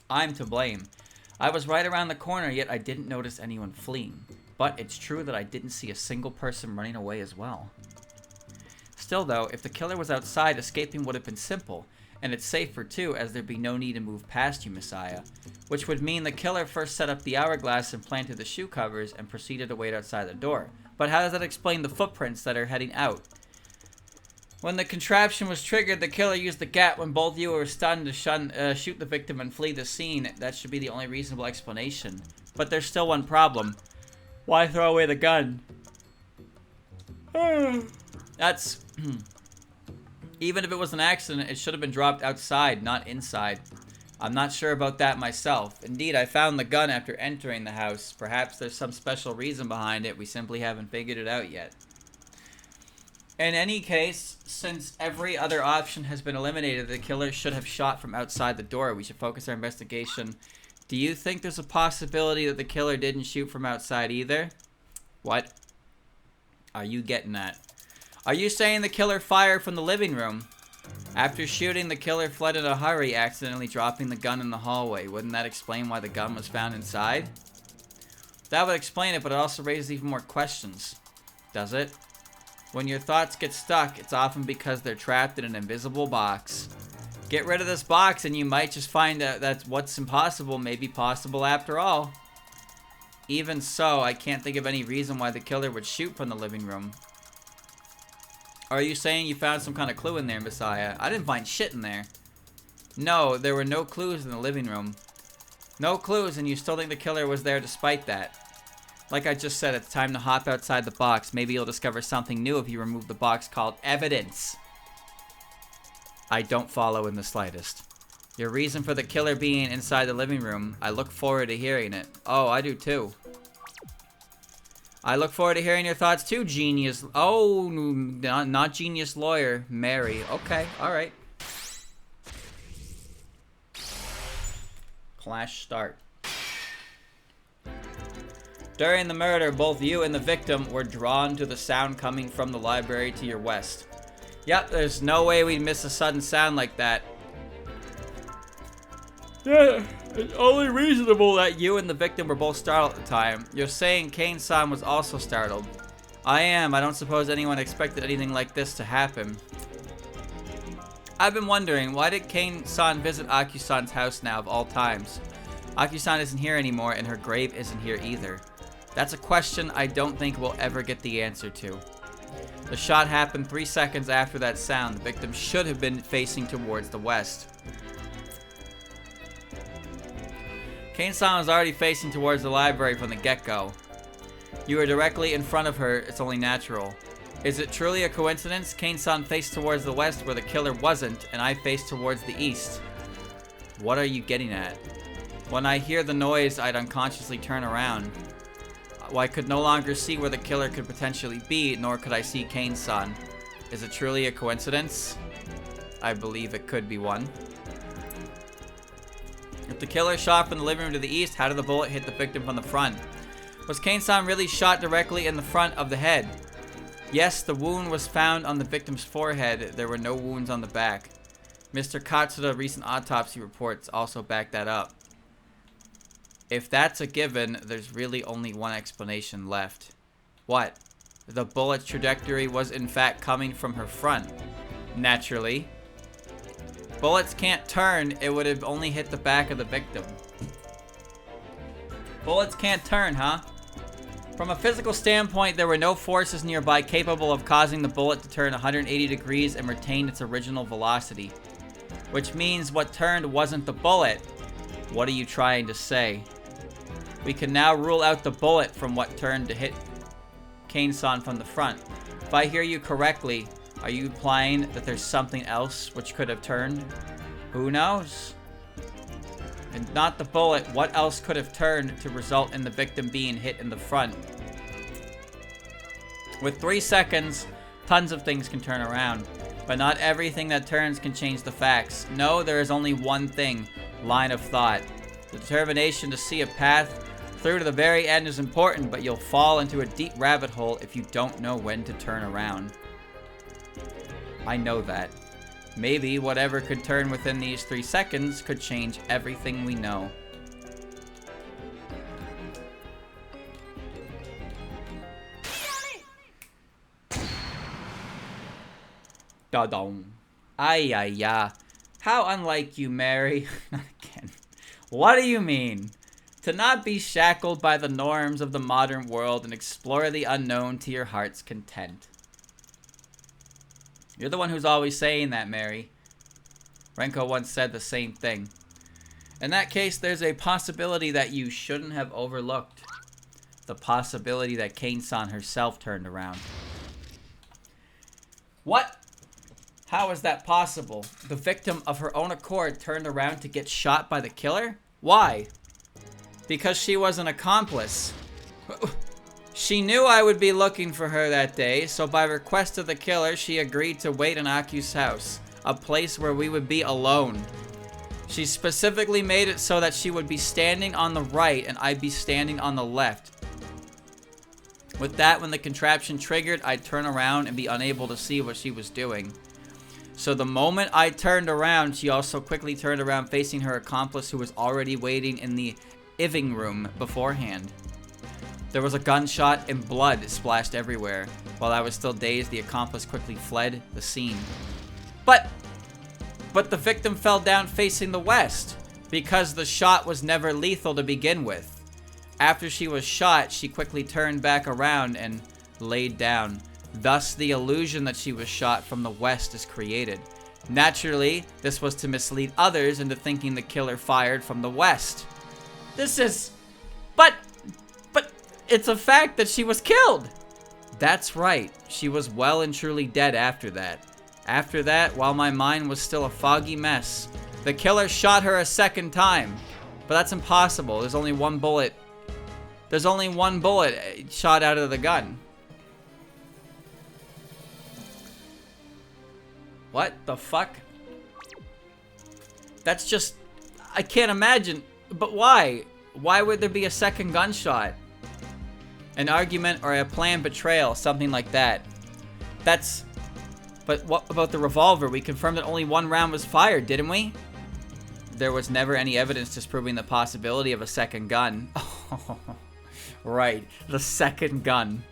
I'm to blame. I was right around the corner, yet I didn't notice anyone fleeing. But it's true that I didn't see a single person running away as well. Still though, if the killer was outside, escaping would have been simple. And it's safer too, as there'd be no need to move past you, Messiah. Which would mean the killer first set up the hourglass and planted the shoe covers and proceeded to wait outside the door. But how does that explain the footprints that are heading out? When the contraption was triggered, the killer used the gap when both of you were stunned to shoot the victim and flee the scene. That should be the only reasonable explanation. But there's still one problem. Why throw away the gun? That's... Even if it was an accident, it should have been dropped outside, not inside. I'm not sure about that myself. Indeed, I found the gun after entering the house. Perhaps there's some special reason behind it. We simply haven't figured it out yet. In any case, since every other option has been eliminated, the killer should have shot from outside the door. We should focus our investigation. Do you think there's a possibility that the killer didn't shoot from outside either? What are you getting at? Are you saying the killer fired from the living room? After shooting, the killer fled in a hurry, accidentally dropping the gun in the hallway. Wouldn't that explain why the gun was found inside? That would explain it, but it also raises even more questions. Does it? When your thoughts get stuck, it's often because they're trapped in an invisible box. Get rid of this box and you might just find out that what's impossible may be possible after all. Even so, I can't think of any reason why the killer would shoot from the living room. Are you saying you found some kind of clue in there, Messiah? I didn't find shit in there. No, there were no clues in the living room. No clues, and you still think the killer was there despite that. Like I just said, it's time to hop outside the box. Maybe you'll discover something new if you remove the box called evidence. I don't follow in the slightest. Your reason for the killer being inside the living room, I look forward to hearing it. Oh, I do too. I look forward to hearing your thoughts too, genius. Oh, not genius lawyer. Mary. Okay, alright. Clash start. During the murder, both you and the victim were drawn to the sound coming from the library to your west. Yep, there's no way we'd miss a sudden sound like that. Yeah, it's only reasonable that you and the victim were both startled at the time. You're saying Kane-san was also startled. I am. I don't suppose anyone expected anything like this to happen. I've been wondering, why did Kane-san visit Aku-san's house now of all times? Aku-san isn't here anymore, and her grave isn't here either. That's a question I don't think we'll ever get the answer to. The shot happened 3 seconds after that sound. The victim should have been facing towards the west. Kane-san was already facing towards the library from the get-go. You were directly in front of her, it's only natural. Is it truly a coincidence? Kane-san faced towards the west where the killer wasn't, and I faced towards the east. What are you getting at? When I hear the noise, I'd unconsciously turn around. I could no longer see where the killer could potentially be, nor could I see Kane-san. Is it truly a coincidence? I believe it could be one. If the killer shot from the living room to the east, how did the bullet hit the victim from the front? Was Kane-san really shot directly in the front of the head? Yes, the wound was found on the victim's forehead. There were no wounds on the back. Mr. Katsuda's recent autopsy reports also back that up. If that's a given, there's really only one explanation left. What? The bullet's trajectory was in fact coming from her front. Naturally. Bullets can't turn, it would have only hit the back of the victim. Bullets can't turn, huh? From a physical standpoint, there were no forces nearby capable of causing the bullet to turn 180 degrees and retain its original velocity. Which means what turned wasn't the bullet. What are you trying to say? We can now rule out the bullet from what turned to hit Kane-san from the front. If I hear you correctly, are you implying that there's something else which could have turned? Who knows? And not the bullet, what else could have turned to result in the victim being hit in the front? With 3 seconds, tons of things can turn around. But not everything that turns can change the facts. No, there is only one thing. Line of thought. The determination to see a path through to the very end is important, but you'll fall into a deep rabbit hole if you don't know when to turn around. I know that. Maybe whatever could turn within these 3 seconds could change everything we know. Da-dong. Ay, ay, ay. How unlike you, Mary. Not again. What do you mean? To not be shackled by the norms of the modern world and explore the unknown to your heart's content. You're the one who's always saying that, Mary. Renko once said the same thing. In that case, there's a possibility that you shouldn't have overlooked. The possibility that Kane-san herself turned around. What? How is that possible? The victim of her own accord turned around to get shot by the killer? Why? Because she was an accomplice. She knew I would be looking for her that day, so by request of the killer, she agreed to wait in Aku's house, a place where we would be alone. She specifically made it so that she would be standing on the right and I'd be standing on the left. With that, when the contraption triggered, I'd turn around and be unable to see what she was doing. So the moment I turned around, she also quickly turned around facing her accomplice who was already waiting in the living room beforehand. There was a gunshot and blood splashed everywhere. While I was still dazed, the accomplice quickly fled the scene. But the victim fell down facing the west because the shot was never lethal to begin with. After she was shot, she quickly turned back around and laid down. Thus, the illusion that she was shot from the west is created. Naturally, this was to mislead others into thinking the killer fired from the west. This is... But it's a fact that she was killed! That's right. She was well and truly dead after that. After that, while my mind was still a foggy mess, the killer shot her a second time. But that's impossible. There's only one bullet. There's only one bullet shot out of the gun. What the fuck? That's just... I can't imagine. But why? Why would there be a second gunshot? An argument or a planned betrayal, something like that. That's... But what about the revolver? We confirmed that only one round was fired, didn't we? There was never any evidence disproving the possibility of a second gun. Oh, right. The second gun.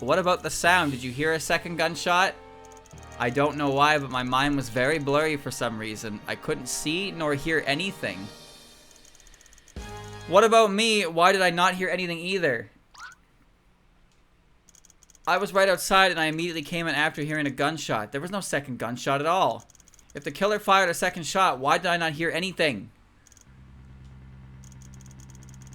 What about the sound? Did you hear a second gunshot? I don't know why, but my mind was very blurry for some reason. I couldn't see nor hear anything. What about me? Why did I not hear anything either? I was right outside and I immediately came in after hearing a gunshot. There was no second gunshot at all. If the killer fired a second shot, why did I not hear anything?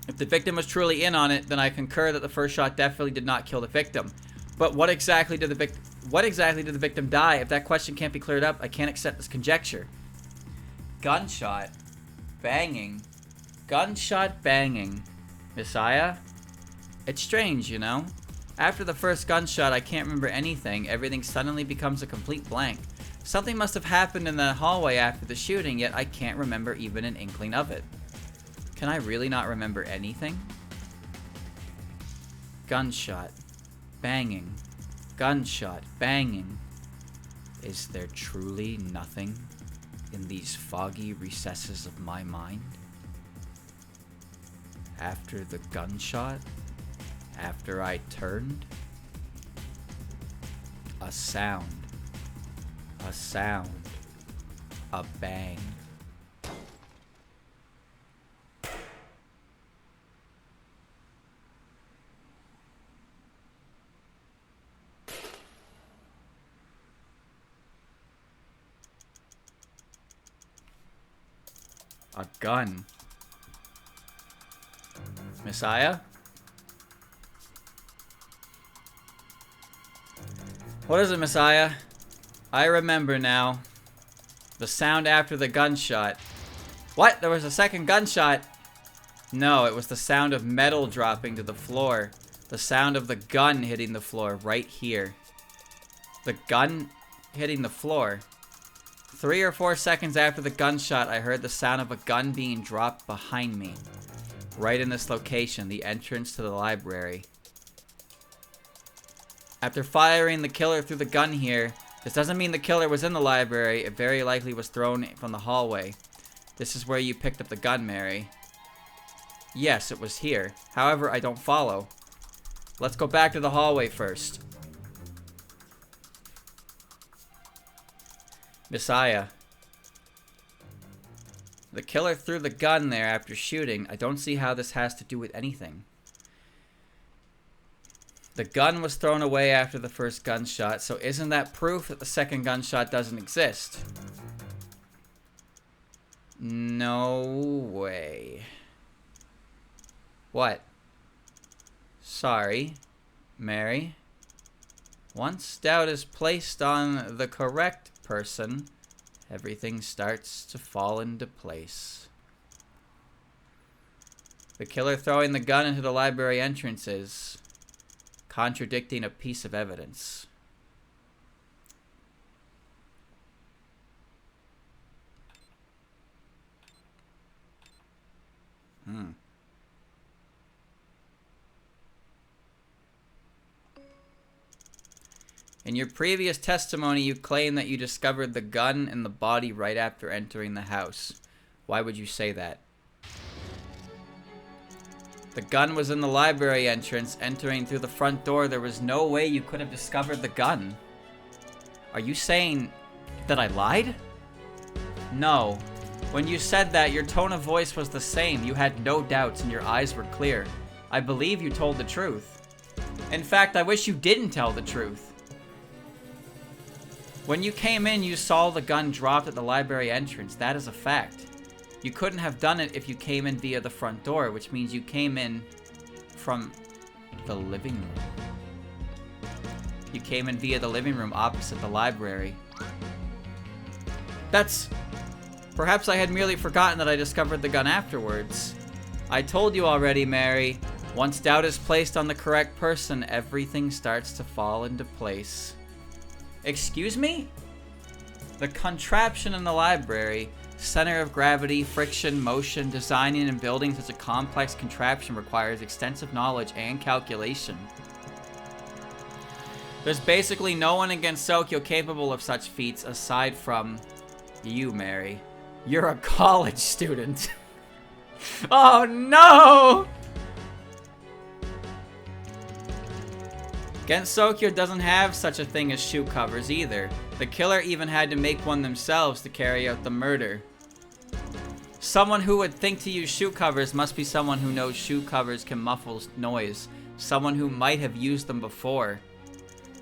If the victim was truly in on it, then I concur that the first shot definitely did not kill the victim. But what exactly did the victim die? If that question can't be cleared up, I can't accept this conjecture. Gunshot. Banging. Gunshot banging. Messiah? It's strange, you know? After the first gunshot, I can't remember anything. Everything suddenly becomes a complete blank. Something must have happened in the hallway after the shooting, yet I can't remember even an inkling of it. Can I really not remember anything? Gunshot. Banging. Gunshot. Banging. Is there truly nothing in these foggy recesses of my mind? After the gunshot? After I turned? A sound. A sound. A bang. A gun. Messiah? What is it, Messiah? I remember now. The sound after the gunshot. What? There was a second gunshot? No, it was the sound of metal dropping to the floor. The sound of the gun hitting the floor right here. The gun hitting the floor. 3 or 4 seconds after the gunshot, I heard the sound of a gun being dropped behind me. Right in this location, the entrance to the library. After firing the killer through the gun here, this doesn't mean the killer was in the library. It very likely was thrown from the hallway. This is where you picked up the gun, Mary. Yes, it was here. However, I don't follow. Let's go back to the hallway first. Messiah. The killer threw the gun there after shooting. I don't see how this has to do with anything. The gun was thrown away after the first gunshot, so isn't that proof that the second gunshot doesn't exist? No way. What? Sorry, Mary. Once doubt is placed on the correct person, everything starts to fall into place. The killer throwing the gun into the library entrance is contradicting a piece of evidence. In your previous testimony, you claimed that you discovered the gun in the body right after entering the house. Why would you say that? The gun was in the library entrance. Entering through the front door, there was no way you could have discovered the gun. Are you saying that I lied? No. When you said that, your tone of voice was the same. You had no doubts and your eyes were clear. I believe you told the truth. In fact, I wish you didn't tell the truth. When you came in, you saw the gun dropped at the library entrance. That is a fact. You couldn't have done it if you came in via the front door, which means you came in from the living room. You came in via the living room opposite the library. Perhaps I had merely forgotten that I discovered the gun afterwards. I told you already, Mary. Once doubt is placed on the correct person, everything starts to fall into place. Excuse me? The contraption in the library, center of gravity, friction, motion, designing and building such a complex contraption requires extensive knowledge and calculation. There's basically no one in Gensokyo capable of such feats aside from you, Mary. You're a college student. Oh no! Gensokyo doesn't have such a thing as shoe covers either. The killer even had to make one themselves to carry out the murder. Someone who would think to use shoe covers must be someone who knows shoe covers can muffle noise. Someone who might have used them before.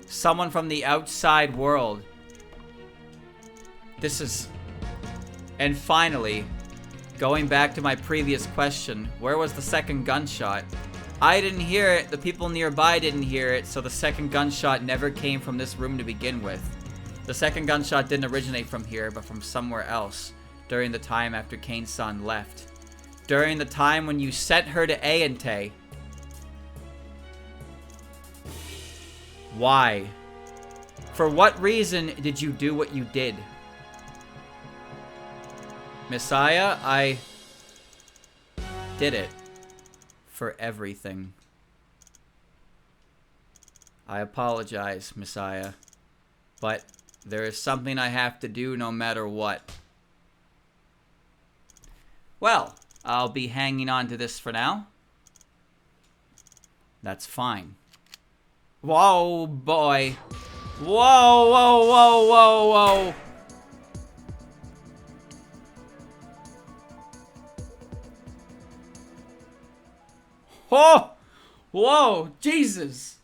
Someone from the outside world. And finally, going back to my previous question, where was the second gunshot? I didn't hear it, the people nearby didn't hear it, so the second gunshot never came from this room to begin with. The second gunshot didn't originate from here, but from somewhere else, during the time after Kane-san left. During the time when you sent her to Aente. Why? For what reason did you do what you did? Messiah, I did it. For everything. I apologize, Messiah. But there is something I have to do no matter what. Well, I'll be hanging on to this for now. That's fine. Whoa, boy. Whoa, whoa, whoa, whoa, whoa. Oh! Whoa! Jesus!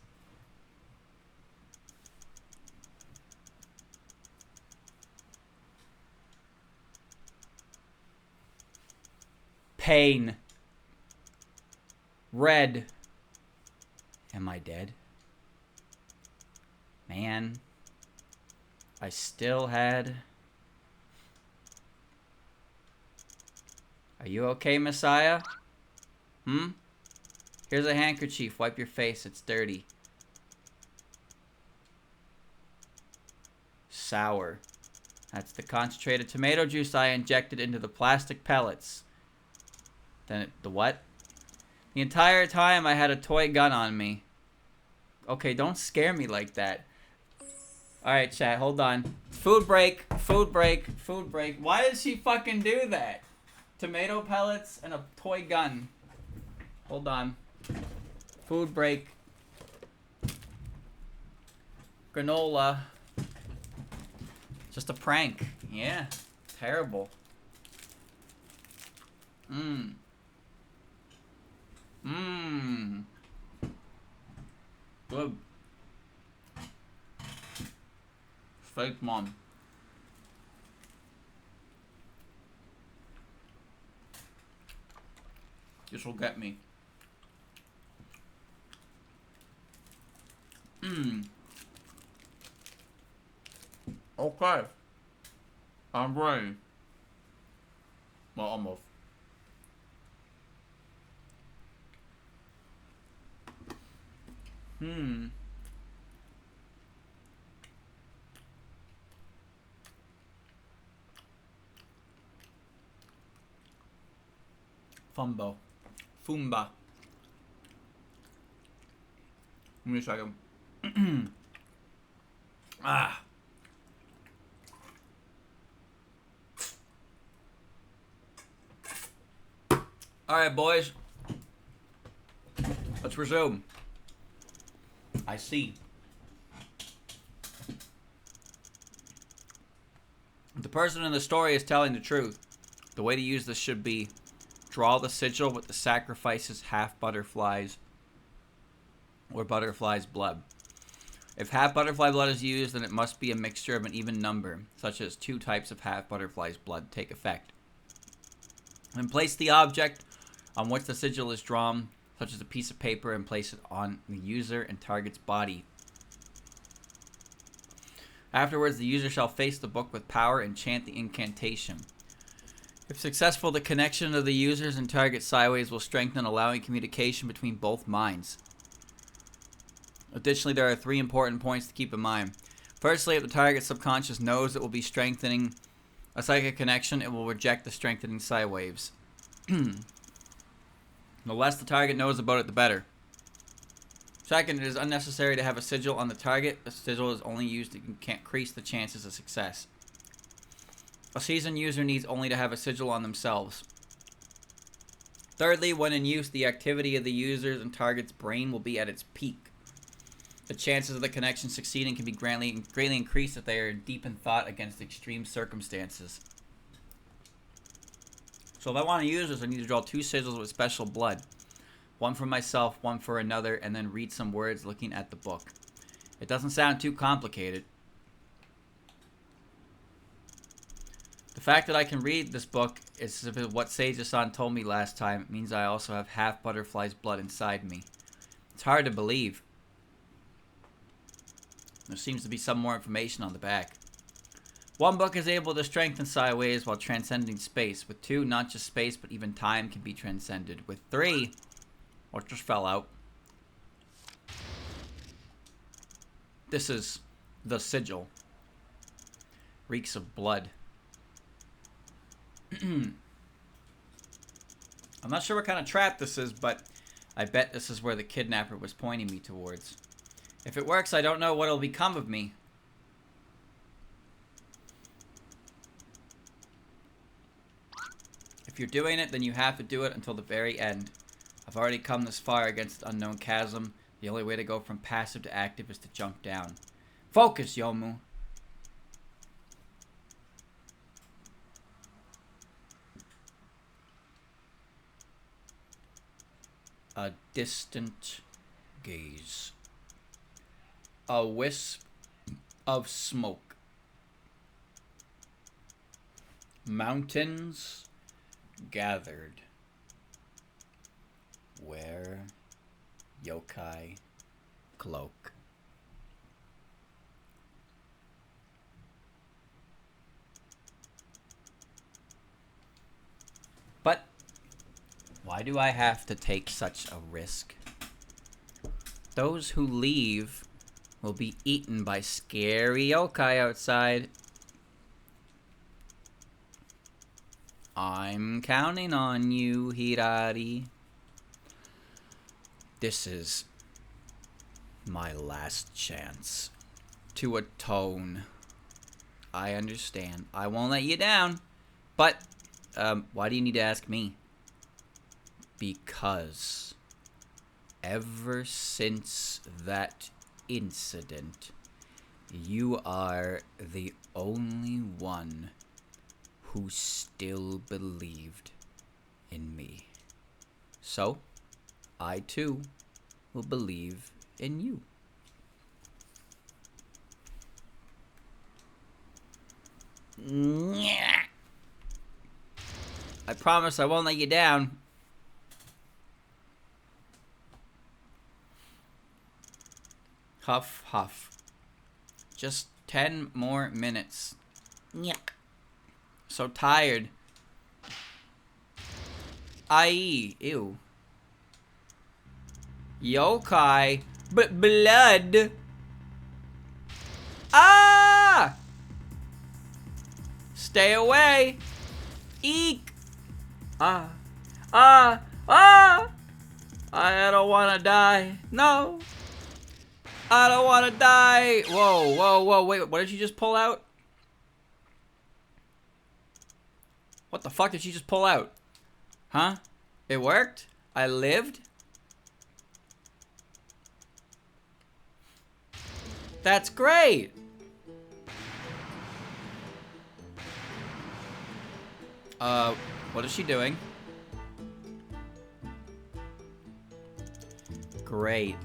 Pain. Red. Am I dead? Man. I still had... Are you okay, Messiah? Hmm? Here's a handkerchief. Wipe your face. It's dirty. Sour. That's the concentrated tomato juice I injected into the plastic pellets. Then the what? The entire time I had a toy gun on me. Okay, don't scare me like that. Alright, chat, hold on. Food break, food break, food break. Why did she fucking do that? Tomato pellets and a toy gun. Hold on. Food break. Granola. Just a prank. Yeah. Terrible. Mmm. Mmm. Good. Fake mom. This will get me. Mmm. Okay. I'm ready. Well, almost. Hmm. Fumbo. Fumba. Give me a second. Ah. Alright, boys. Let's resume. I see. The person in the story is telling the truth. The way to use this should be draw the sigil with the sacrifices half butterflies or butterfly's blood. If half butterfly blood is used, then it must be a mixture of an even number, such as 2 types of half butterfly's blood take effect. Then place the object on which the sigil is drawn, such as a piece of paper, and place it on the user and target's body. Afterwards, the user shall face the book with power and chant the incantation. If successful, the connection of the users and target sideways will strengthen, allowing communication between both minds. Additionally, there are 3 important points to keep in mind. Firstly, if the target's subconscious knows it will be strengthening a psychic connection, it will reject the strengthening psi waves. The less the target knows about it, the better. Second, it is unnecessary to have a sigil on the target. The sigil is only used to increase the chances of success. A seasoned user needs only to have a sigil on themselves. Thirdly, when in use, the activity of the user's and target's brain will be at its peak. The chances of the connection succeeding can be greatly increased if they are deep in thought against extreme circumstances. So if I want to use this, I need to draw 2 sigils with special blood. One for myself, one for another, and then read some words looking at the book. It doesn't sound too complicated. The fact that I can read this book is what Sage-san told me last time. It means I also have half butterfly's blood inside me. It's hard to believe. There seems to be some more information on the back. One book is able to strengthen psi waves while transcending space. With 2, not just space, but even time can be transcended. With 3, what just fell out? This is the sigil. Reeks of blood. I'm not sure what kind of trap this is, but I bet this is where the kidnapper was pointing me towards. If it works, I don't know what will become of me. If you're doing it, then you have to do it until the very end. I've already come this far against the unknown chasm. The only way to go from passive to active is to jump down. Focus, Yomu. A distant gaze. A wisp of smoke. Mountains gathered. Where yokai cloak. But why do I have to take such a risk? Those who leave will be eaten by scary yokai outside. I'm counting on you, Hirari. This is my last chance to atone. I understand. I won't let you down. But, why do you need to ask me? Because ever since that incident, you are the only one who still believed in me. So, I too will believe in you. I promise I won't let you down. Huff, huff. Just 10 more minutes. So tired. Ew. Yokai. But blood. Ah! Stay away. Eek. I don't want to die. No. I don't want to die. Whoa, whoa, whoa. Wait, what did you just pull out? What the fuck did she just pull out? Huh? It worked? I lived? That's great. What is she doing? Great.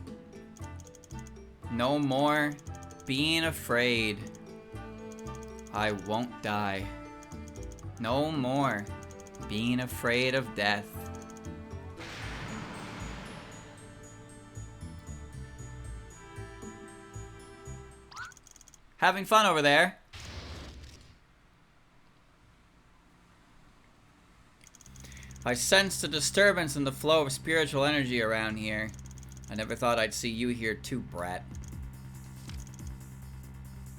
No more being afraid. I won't die. No more being afraid of death. Having fun over there. I sensed a disturbance in the flow of spiritual energy around here. I never thought I'd see you here too, brat.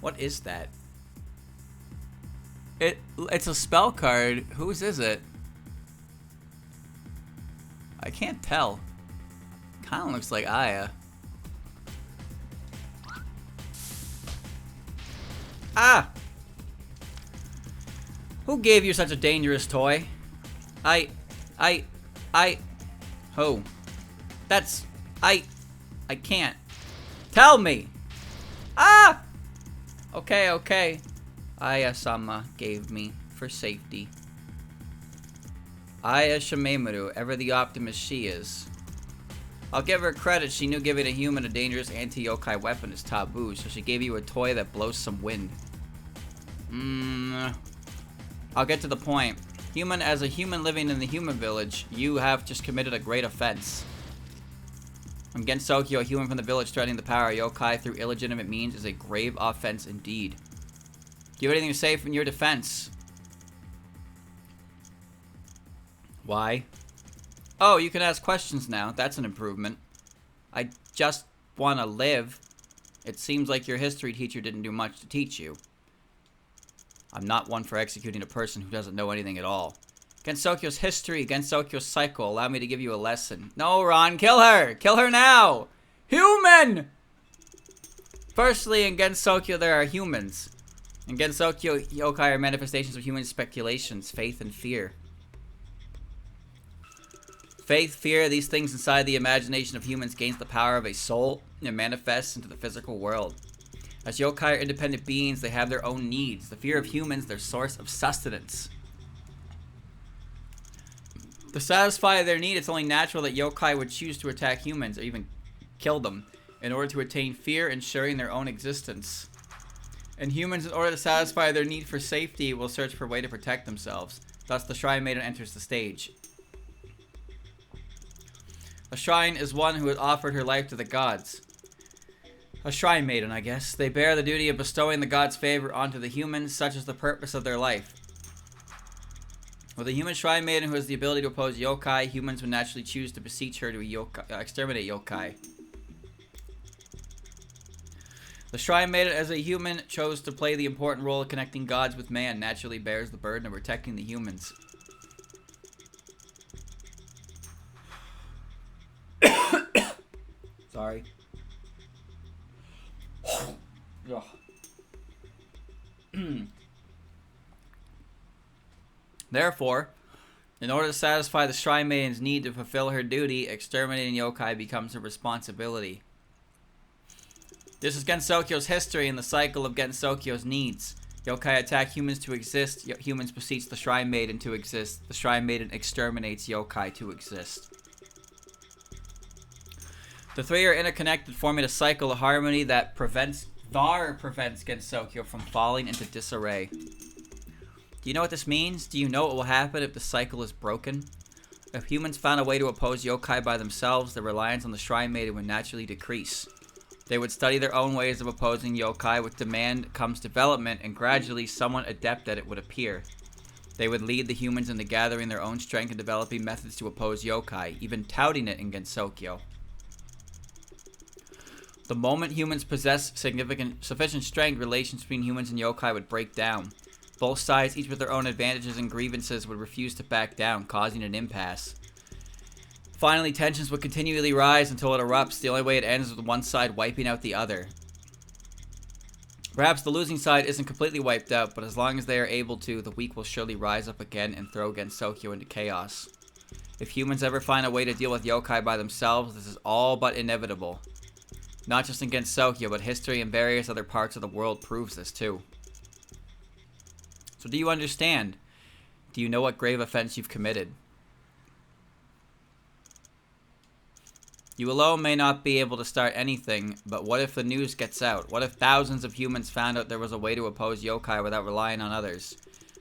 What is that? It's a spell card. Whose is it? I can't tell. Kinda looks like Aya. Ah! Who gave you such a dangerous toy? Oh. That's... I can't. Tell me! Ah! Okay, okay. Aya-sama gave me for safety. Aya Shimemaru, ever the optimist she is. I'll give her credit, she knew giving a human a dangerous anti-yokai weapon is taboo, so she gave you a toy that blows some wind. I'll get to the point. Human, as a human living in the human village, you have just committed a great offense. From Gensokyo, a human from the village threatening the power of yokai through illegitimate means is a grave offense indeed. Do you have anything to say in your defense? Why? Oh, you can ask questions now. That's an improvement. I just want to live. It seems like your history teacher didn't do much to teach you. I'm not one for executing a person who doesn't know anything at all. Gensokyo's history, Gensokyo's cycle, allow me to give you a lesson. No, Ron, kill her! Kill her now! Human! Firstly, in Gensokyo there are humans. In Gensokyo, yokai are manifestations of human speculations, faith, and fear. Faith, fear, these things inside the imagination of humans gains the power of a soul and manifests into the physical world. As yokai are independent beings, they have their own needs. The fear of humans, their source of sustenance. To satisfy their need, it's only natural that yokai would choose to attack humans or even kill them in order to attain fear, ensuring their own existence. And humans, in order to satisfy their need for safety, will search for a way to protect themselves. Thus, the Shrine Maiden enters the stage. A shrine is one who has offered her life to the gods. A Shrine Maiden, I guess. They bear the duty of bestowing the gods' favor onto the humans, such is the purpose of their life. With a human Shrine Maiden who has the ability to oppose yokai, humans would naturally choose to beseech her to exterminate yokai. The Shrine Maiden, as a human, chose to play the important role of connecting gods with man, naturally bears the burden of protecting the humans. Sorry. Therefore, in order to satisfy the Shrine Maiden's need to fulfill her duty, exterminating yokai becomes her responsibility. This is Gensokyo's history and the cycle of Gensokyo's needs. Yokai attack humans to exist, humans beseech the Shrine Maiden to exist, the Shrine Maiden exterminates yokai to exist. The three are interconnected, forming a cycle of harmony that prevents Gensokyo from falling into disarray. Do you know what this means? Do you know what will happen if the cycle is broken? If humans found a way to oppose yokai by themselves, their reliance on the Shrine Maiden would naturally decrease. They would study their own ways of opposing yokai. With demand comes development, and gradually someone adept at it would appear. They would lead the humans into gathering their own strength and developing methods to oppose yokai, even touting it in Gensokyo. The moment humans possess sufficient strength, relations between humans and yokai would break down. Both sides, each with their own advantages and grievances, would refuse to back down, causing an impasse. Finally, tensions would continually rise until it erupts. The only way it ends is with one side wiping out the other. Perhaps the losing side isn't completely wiped out, but as long as they are able to, the weak will surely rise up again and throw Gensokyo into chaos. If humans ever find a way to deal with yokai by themselves, this is all but inevitable. Not just in Gensokyo, but history in various other parts of the world proves this too. So do you understand? Do you know what grave offense you've committed? You alone may not be able to start anything, but what if the news gets out? What if thousands of humans found out there was a way to oppose yokai without relying on others?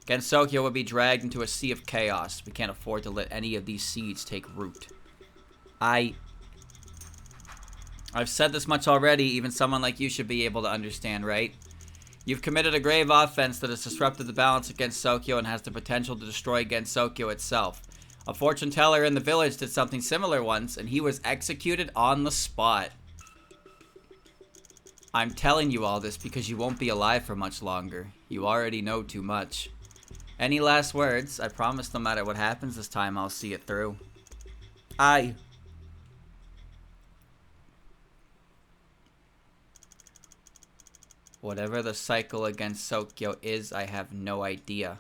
Gensokyo would be dragged into a sea of chaos. We can't afford to let any of these seeds take root. I've said this much already, even someone like you should be able to understand, right? You've committed a grave offense that has disrupted the balance of Gensokyo and has the potential to destroy Gensokyo itself. A fortune teller in the village did something similar once, and he was executed on the spot. I'm telling you all this because you won't be alive for much longer. You already know too much. Any last words? I promise no matter what happens this time, I'll see it through. Whatever the cycle against Gensokyo is, I have no idea.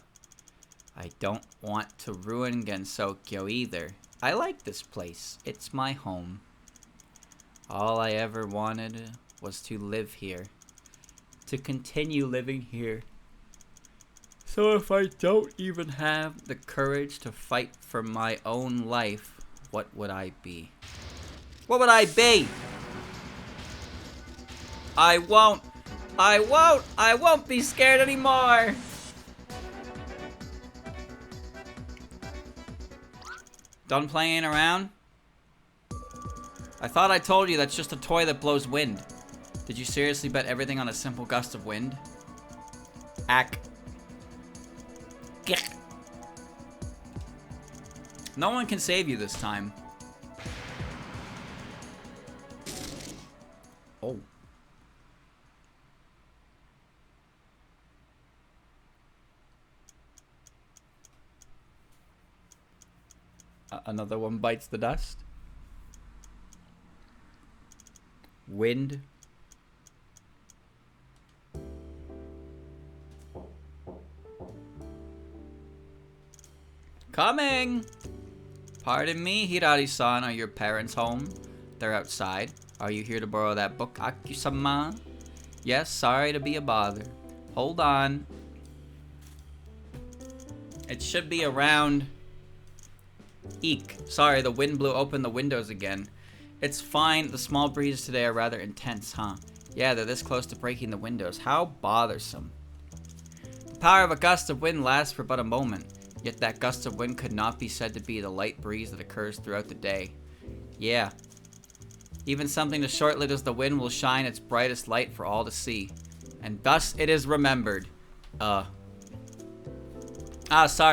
I don't want to ruin Gensokyo either. I like this place. It's my home. All I ever wanted was to live here. To continue living here. So if I don't even have the courage to fight for my own life, what would I be? What would I be? I won't be scared anymore. Done playing around? I thought I told you that's just a toy that blows wind. Did you seriously bet everything on a simple gust of wind? No one can save you this time. Oh. Another one bites the dust. Wind. Coming! Pardon me, Hirari-san. Are your parents home? They're outside. Are you here to borrow that book, Aku-sama? Yes, sorry to be a bother. Hold on. It should be around... Eek. Sorry, the wind blew open the windows again. It's fine. The small breezes today are rather intense, huh? Yeah, they're this close to breaking the windows. How bothersome. The power of a gust of wind lasts for but a moment. Yet that gust of wind could not be said to be the light breeze that occurs throughout the day. Yeah. Even something as short-lived as the wind will shine its brightest light for all to see. And thus it is remembered. Sorry,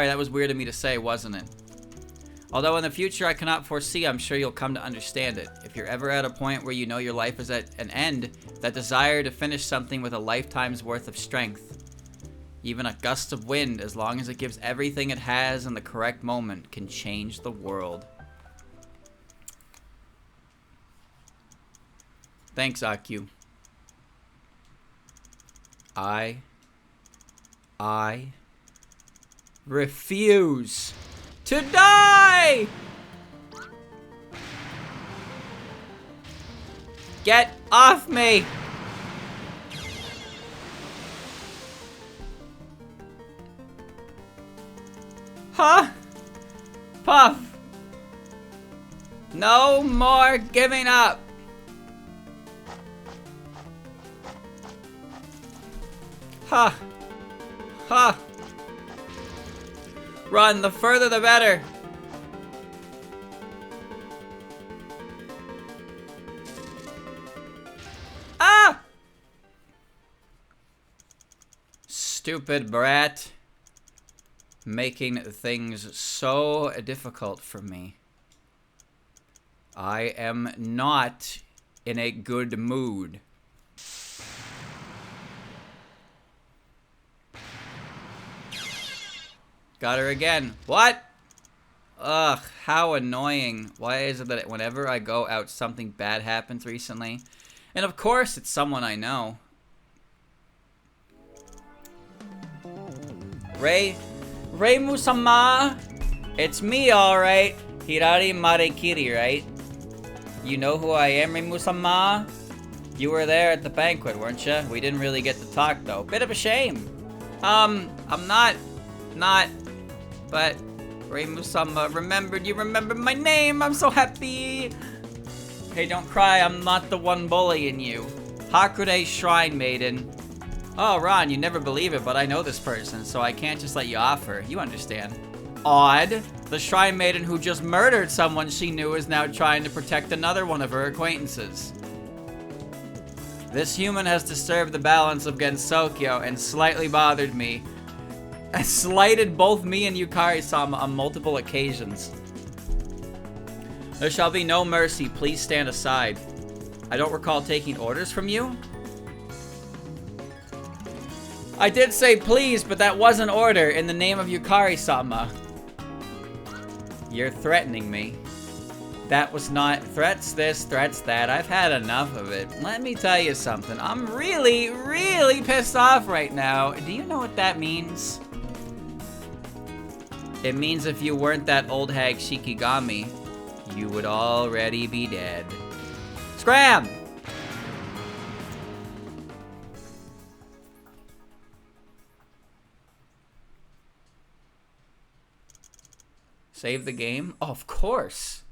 that was weird of me to say, wasn't it? Although in the future I cannot foresee, I'm sure you'll come to understand it. If you're ever at a point where you know your life is at an end, that desire to finish something with a lifetime's worth of strength. Even a gust of wind, as long as it gives everything it has in the correct moment, can change the world. Thanks, Aku. I refuse to die! Get off me! Huh? Puff! No more giving up! Huh. Huh. Run, the further the better. Ah! Stupid brat. Making things so difficult for me. I am not in a good mood. Got her again. What? Ugh, how annoying. Why is it that whenever I go out, something bad happens recently? And of course, it's someone I know. Reimu-sama! It's me, alright. Hirari Marekiri, right? You know who I am, Reimu-sama? You were there at the banquet, weren't you? We didn't really get to talk, though. Bit of a shame. I'm not... But Reimu-sama remembered. You remembered my name. I'm so happy. Hey, don't cry. I'm not the one bullying you. Hakure Shrine Maiden. Oh, Ron, you never believe it, but I know this person, so I can't just let you off her. You understand. Odd. The Shrine Maiden who just murdered someone she knew is now trying to protect another one of her acquaintances. This human has disturbed the balance of Gensokyo and slightly bothered me. And slighted both me and Yukari-sama on multiple occasions. There shall be no mercy. Please stand aside. I don't recall taking orders from you. I did say please, but that was an order in the name of Yukari-sama. You're threatening me. That was not threats this, threats that. I've had enough of it. Let me tell you something. I'm really, really pissed off right now. Do you know what that means? It means if you weren't that old hag Shikigami, you would already be dead. Scram! Save the game? Oh, of course.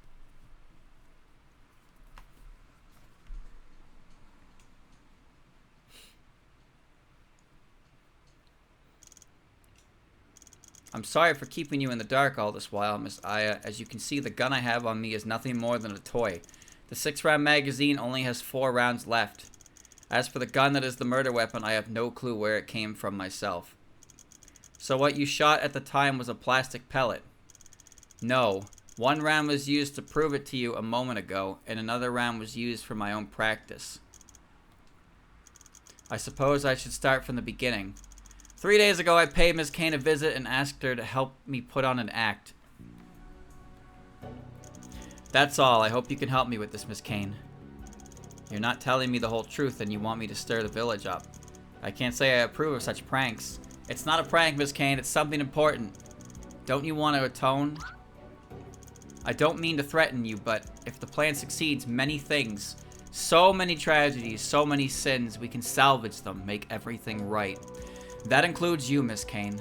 I'm sorry for keeping you in the dark all this while, Miss Aya. As you can see, the gun I have on me is nothing more than a toy. The 6-round magazine only has 4 rounds left. As for the gun that is the murder weapon, I have no clue where it came from myself. So what you shot at the time was a plastic pellet? No. 1 round was used to prove it to you a moment ago, and another round was used for my own practice. I suppose I should start from the beginning. 3 days ago, I paid Miss Kane a visit and asked her to help me put on an act. That's all. I hope you can help me with this, Miss Kane. You're not telling me the whole truth and you want me to stir the village up. I can't say I approve of such pranks. It's not a prank, Miss Kane. It's something important. Don't you want to atone? I don't mean to threaten you, but if the plan succeeds, many things, so many tragedies, so many sins, we can salvage them, make everything right. That includes you, Miss Kane.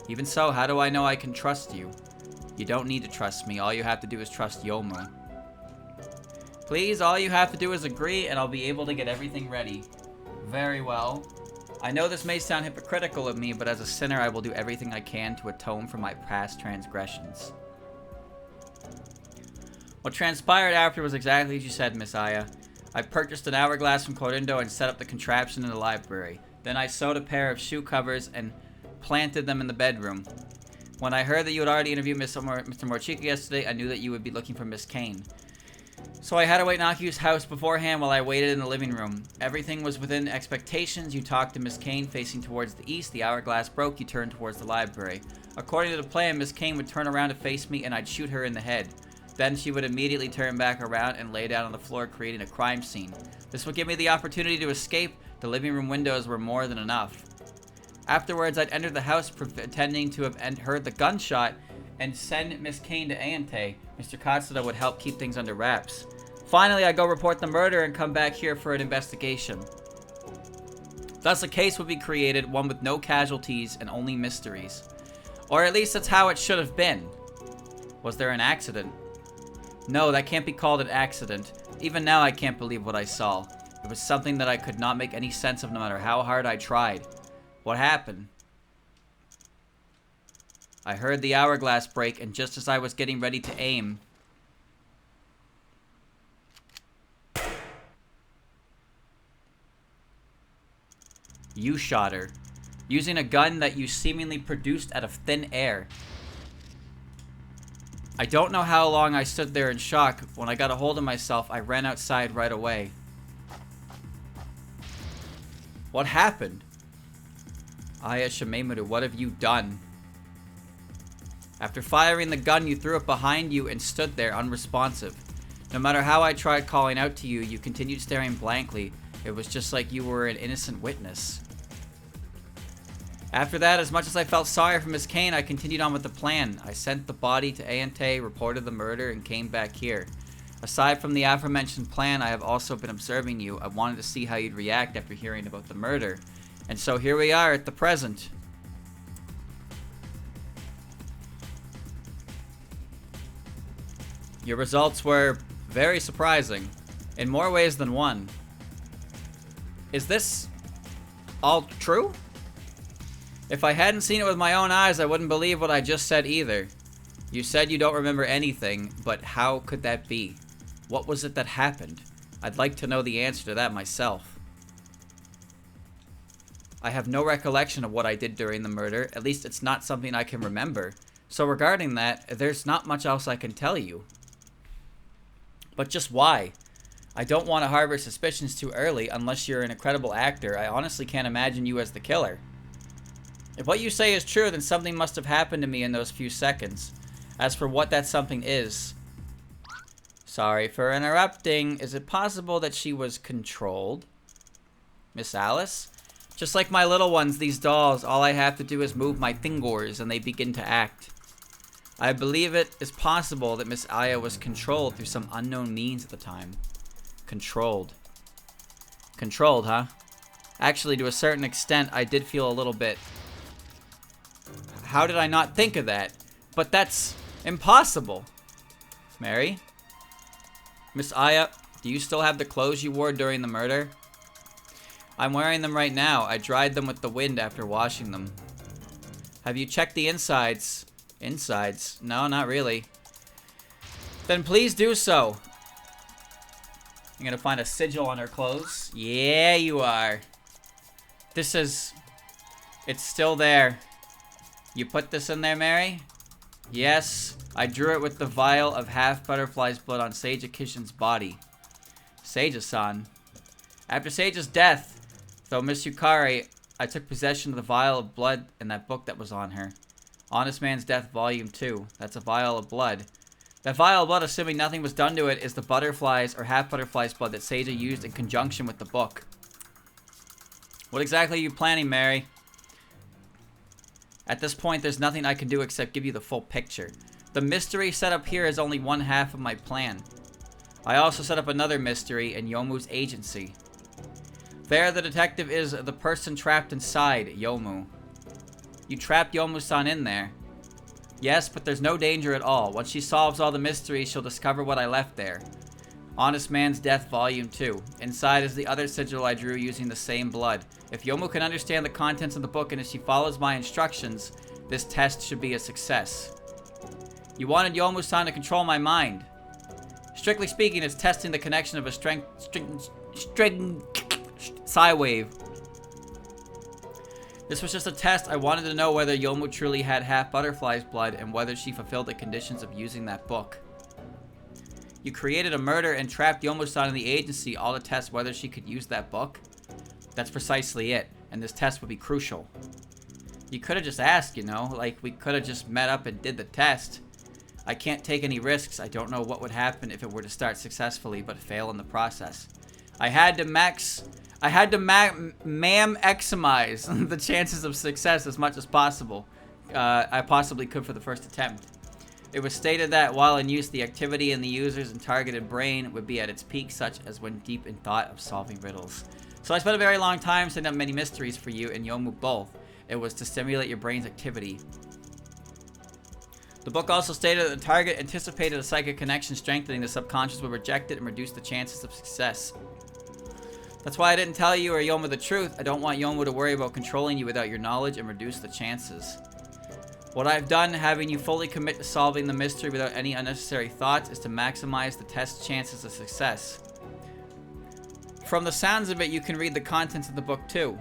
Even so, how do I know I can trust you? You don't need to trust me. All you have to do is trust Yomu. Please, all you have to do is agree, and I'll be able to get everything ready. Very well. I know this may sound hypocritical of me, but as a sinner, I will do everything I can to atone for my past transgressions. What transpired after was exactly as you said, Miss Aya. I purchased an hourglass from Corindo and set up the contraption in the library. Then I sewed a pair of shoe covers and planted them in the bedroom. When I heard that you had already interviewed Mr. Morchika yesterday, I knew that you would be looking for Miss Kane. So I had to wait in Akiu's house beforehand while I waited in the living room. Everything was within expectations. You talked to Miss Kane facing towards the east. The hourglass broke. You turned towards the library. According to the plan, Miss Kane would turn around to face me and I'd shoot her in the head. Then she would immediately turn back around and lay down on the floor, creating a crime scene. This would give me the opportunity to escape. The living room windows were more than enough. Afterwards, I'd enter the house pretending to have heard the gunshot and send Miss Kane to Ayante. Mr. Katsuda would help keep things under wraps. Finally, I go report the murder and come back here for an investigation. Thus, a case would be created, one with no casualties and only mysteries. Or at least that's how it should have been. Was there an accident? No, that can't be called an accident. Even now, I can't believe what I saw. It was something that I could not make any sense of no matter how hard I tried. What happened? I heard the hourglass break, and just as I was getting ready to aim, you shot her, using a gun that you seemingly produced out of thin air. I don't know how long I stood there in shock. When I got a hold of myself, I ran outside right away. What happened? Aya Shimemoto, what have you done? After firing the gun, you threw it behind you and stood there unresponsive. No matter how I tried calling out to you, you continued staring blankly. It was just like you were an innocent witness. After that, as much as I felt sorry for Miss Kane, I continued on with the plan. I sent the body to Ayante, reported the murder, and came back here. Aside from the aforementioned plan, I have also been observing you. I wanted to see how you'd react after hearing about the murder. And so here we are at the present. Your results were very surprising, in more ways than one. Is this all true? If I hadn't seen it with my own eyes, I wouldn't believe what I just said either. You said you don't remember anything, but how could that be? What was it that happened? I'd like to know the answer to that myself. I have no recollection of what I did during the murder. At least it's not something I can remember. So regarding that, there's not much else I can tell you. But just why? I don't want to harbor suspicions too early. Unless you're an incredible actor, I honestly can't imagine you as the killer. If what you say is true, then something must have happened to me in those few seconds. As for what that something is... Sorry for interrupting. Is it possible that she was controlled? Miss Alice? Just like my little ones, these dolls, all I have to do is move my fingers and they begin to act. I believe it is possible that Miss Aya was controlled through some unknown means at the time. Controlled. Controlled, huh? Actually, to a certain extent, I did feel a little bit... How did I not think of that? But that's impossible. Mary? Miss Aya, do you still have the clothes you wore during the murder? I'm wearing them right now. I dried them with the wind after washing them. Have you checked the insides? Insides? No, not really. Then please do so. You're gonna find a sigil on her clothes? Yeah, you are. This is... It's still there. You put this in there, Mary? Yes. I drew it with the vial of half butterfly's blood on Seija Kishin's body. Seija-san. After Seija's death, though Miss Yukari, I took possession of the vial of blood and that book that was on her. Honest Man's Death, Volume 2. That's a vial of blood. That vial of blood, assuming nothing was done to it, is the butterflies or half butterflies blood that Seija used in conjunction with the book. What exactly are you planning, Mary? At this point, there's nothing I can do except give you the full picture. The mystery set up here is only one half of my plan. I also set up another mystery in Yomu's agency. There, the detective is the person trapped inside Yomu. You trapped Yomu-san in there. Yes, but there's no danger at all. Once she solves all the mysteries, she'll discover what I left there. Honest Man's Death Volume 2. Inside is the other sigil I drew using the same blood. If Yomu can understand the contents of the book and if she follows my instructions, this test should be a success. You wanted Yomu-san to control my mind. Strictly speaking, it's testing the connection of a string psi wave. This was just a test. I wanted to know whether Yomu truly had half butterfly's blood and whether she fulfilled the conditions of using that book. You created a murder and trapped Yomu-san in the agency, all to test whether she could use that book? That's precisely it, and this test would be crucial. You could have just asked, you know, like we could have just met up and did the test. I can't take any risks. I don't know what would happen if it were to start successfully but fail in the process. I had to maximize the chances of success as much as possible. I possibly could for the first attempt. It was stated that while in use, the activity in the user's and targeted brain would be at its peak, such as when deep in thought of solving riddles. So I spent a very long time setting up many mysteries for you and Yomu both. It was to stimulate your brain's activity. The book also stated that the target anticipated a psychic connection, strengthening the subconscious would reject it and reduce the chances of success. That's why I didn't tell you or Yomu the truth. I don't want Yomu to worry about controlling you without your knowledge and reduce the chances. What I've done, having you fully commit to solving the mystery without any unnecessary thoughts, is to maximize the test's chances of success. From the sounds of it, you can read the contents of the book too.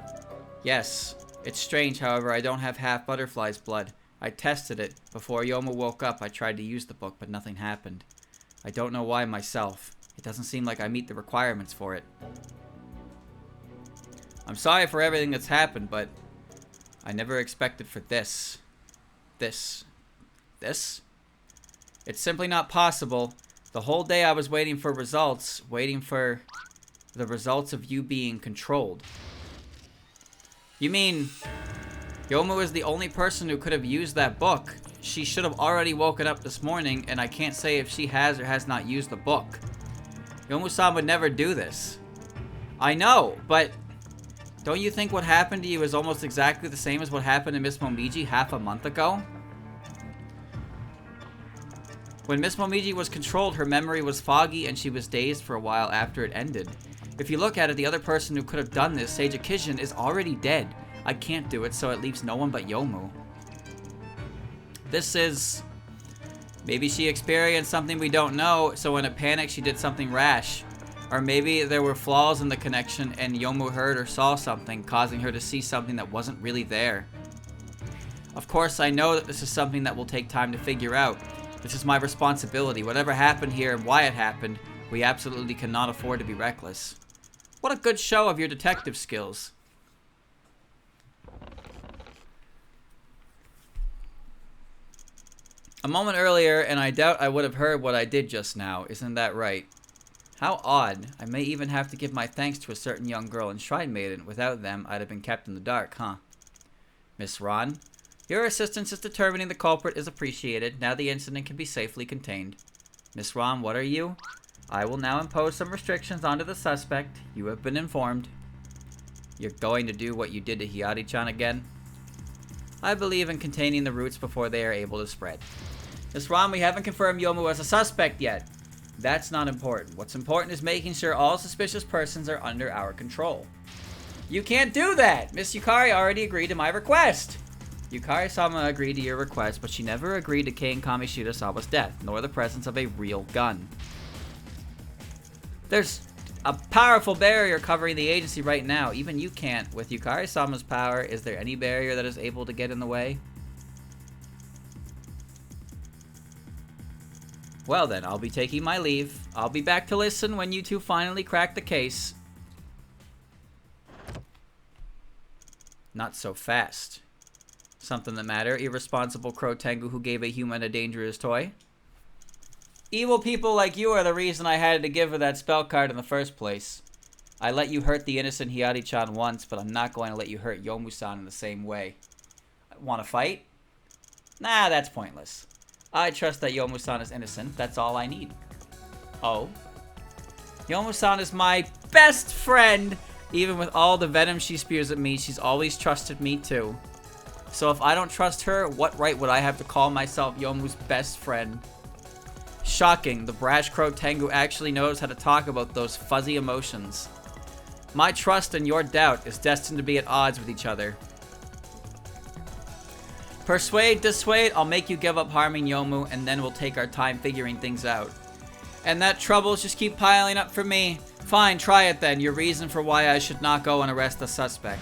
Yes. It's strange, however, I don't have half butterfly's blood. I tested it. Before Yomu woke up, I tried to use the book, but nothing happened. I don't know why myself. It doesn't seem like I meet the requirements for it. I'm sorry for everything that's happened, but I never expected for this. This? It's simply not possible. The whole day I was waiting for results, waiting for the results of you being controlled. You mean Yomu is the only person who could have used that book? She should have already woken up this morning, and I can't say if she has or has not used the book. Yomu-san would never do this. I know, but don't you think what happened to you is almost exactly the same as what happened to Miss Momiji half a month ago? When Miss Momiji was controlled, her memory was foggy and she was dazed for a while after it ended. If you look at it, the other person who could have done this, Sage Akishin, is already dead. I can't do it, so it leaves no one but Yomu. This is... Maybe she experienced something we don't know, so in a panic she did something rash. Or maybe there were flaws in the connection and Yomu heard or saw something, causing her to see something that wasn't really there. Of course, I know that this is something that will take time to figure out. This is my responsibility. Whatever happened here and why it happened, we absolutely cannot afford to be reckless. What a good show of your detective skills. A moment earlier, and I doubt I would have heard what I did just now. Isn't that right? How odd. I may even have to give my thanks to a certain young girl and shrine maiden. Without them, I'd have been kept in the dark, huh? Miss Ron, your assistance in determining the culprit is appreciated. Now the incident can be safely contained. Miss Ron, what are you? I will now impose some restrictions onto the suspect. You have been informed. You're going to do what you did to Hiyari-chan again? I believe in containing the roots before they are able to spread. Miss Ron, we haven't confirmed Yomu as a suspect yet. That's not important. What's important is making sure all suspicious persons are under our control. You can't do that! Miss Yukari already agreed to my request! Yukari-sama agreed to your request, but she never agreed to Kane Kamishita-sama's death, nor the presence of a real gun. There's a powerful barrier covering the agency right now. Even you can't. With Yukari-sama's power, is there any barrier that is able to get in the way? Well then, I'll be taking my leave. I'll be back to listen when you two finally crack the case. Not so fast. Something the matter, irresponsible Crow Tengu who gave a human a dangerous toy? Evil people like you are the reason I had to give her that spell card in the first place. I let you hurt the innocent Hiyari-chan once, but I'm not going to let you hurt Yomu-san in the same way. Want to fight? Nah, that's pointless. I trust that Yomu-san is innocent. That's all I need. Oh. Yomu-san is my best friend! Even with all the venom she spews at me, she's always trusted me too. So if I don't trust her, what right would I have to call myself Yomu's best friend? Shocking, the brash crow Tengu actually knows how to talk about those fuzzy emotions. My trust and your doubt is destined to be at odds with each other. Persuade, dissuade, I'll make you give up harming Yomu, and then we'll take our time figuring things out. And that troubles just keep piling up for me. Fine, try it then. Your reason for why I should not go and arrest the suspect.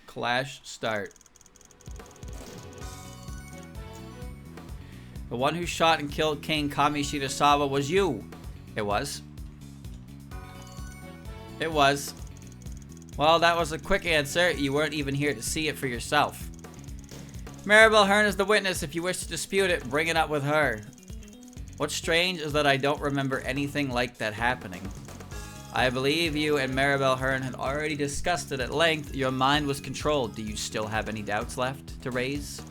Clash start. The one who shot and killed King Kami Shirasawa was you. It was. It was. Well, that was a quick answer. You weren't even here to see it for yourself. Maribel Hearn is the witness. If you wish to dispute it, bring it up with her. What's strange is that I don't remember anything like that happening. I believe you and Maribel Hearn had already discussed it at length. Your mind was controlled. Do you still have any doubts left to raise?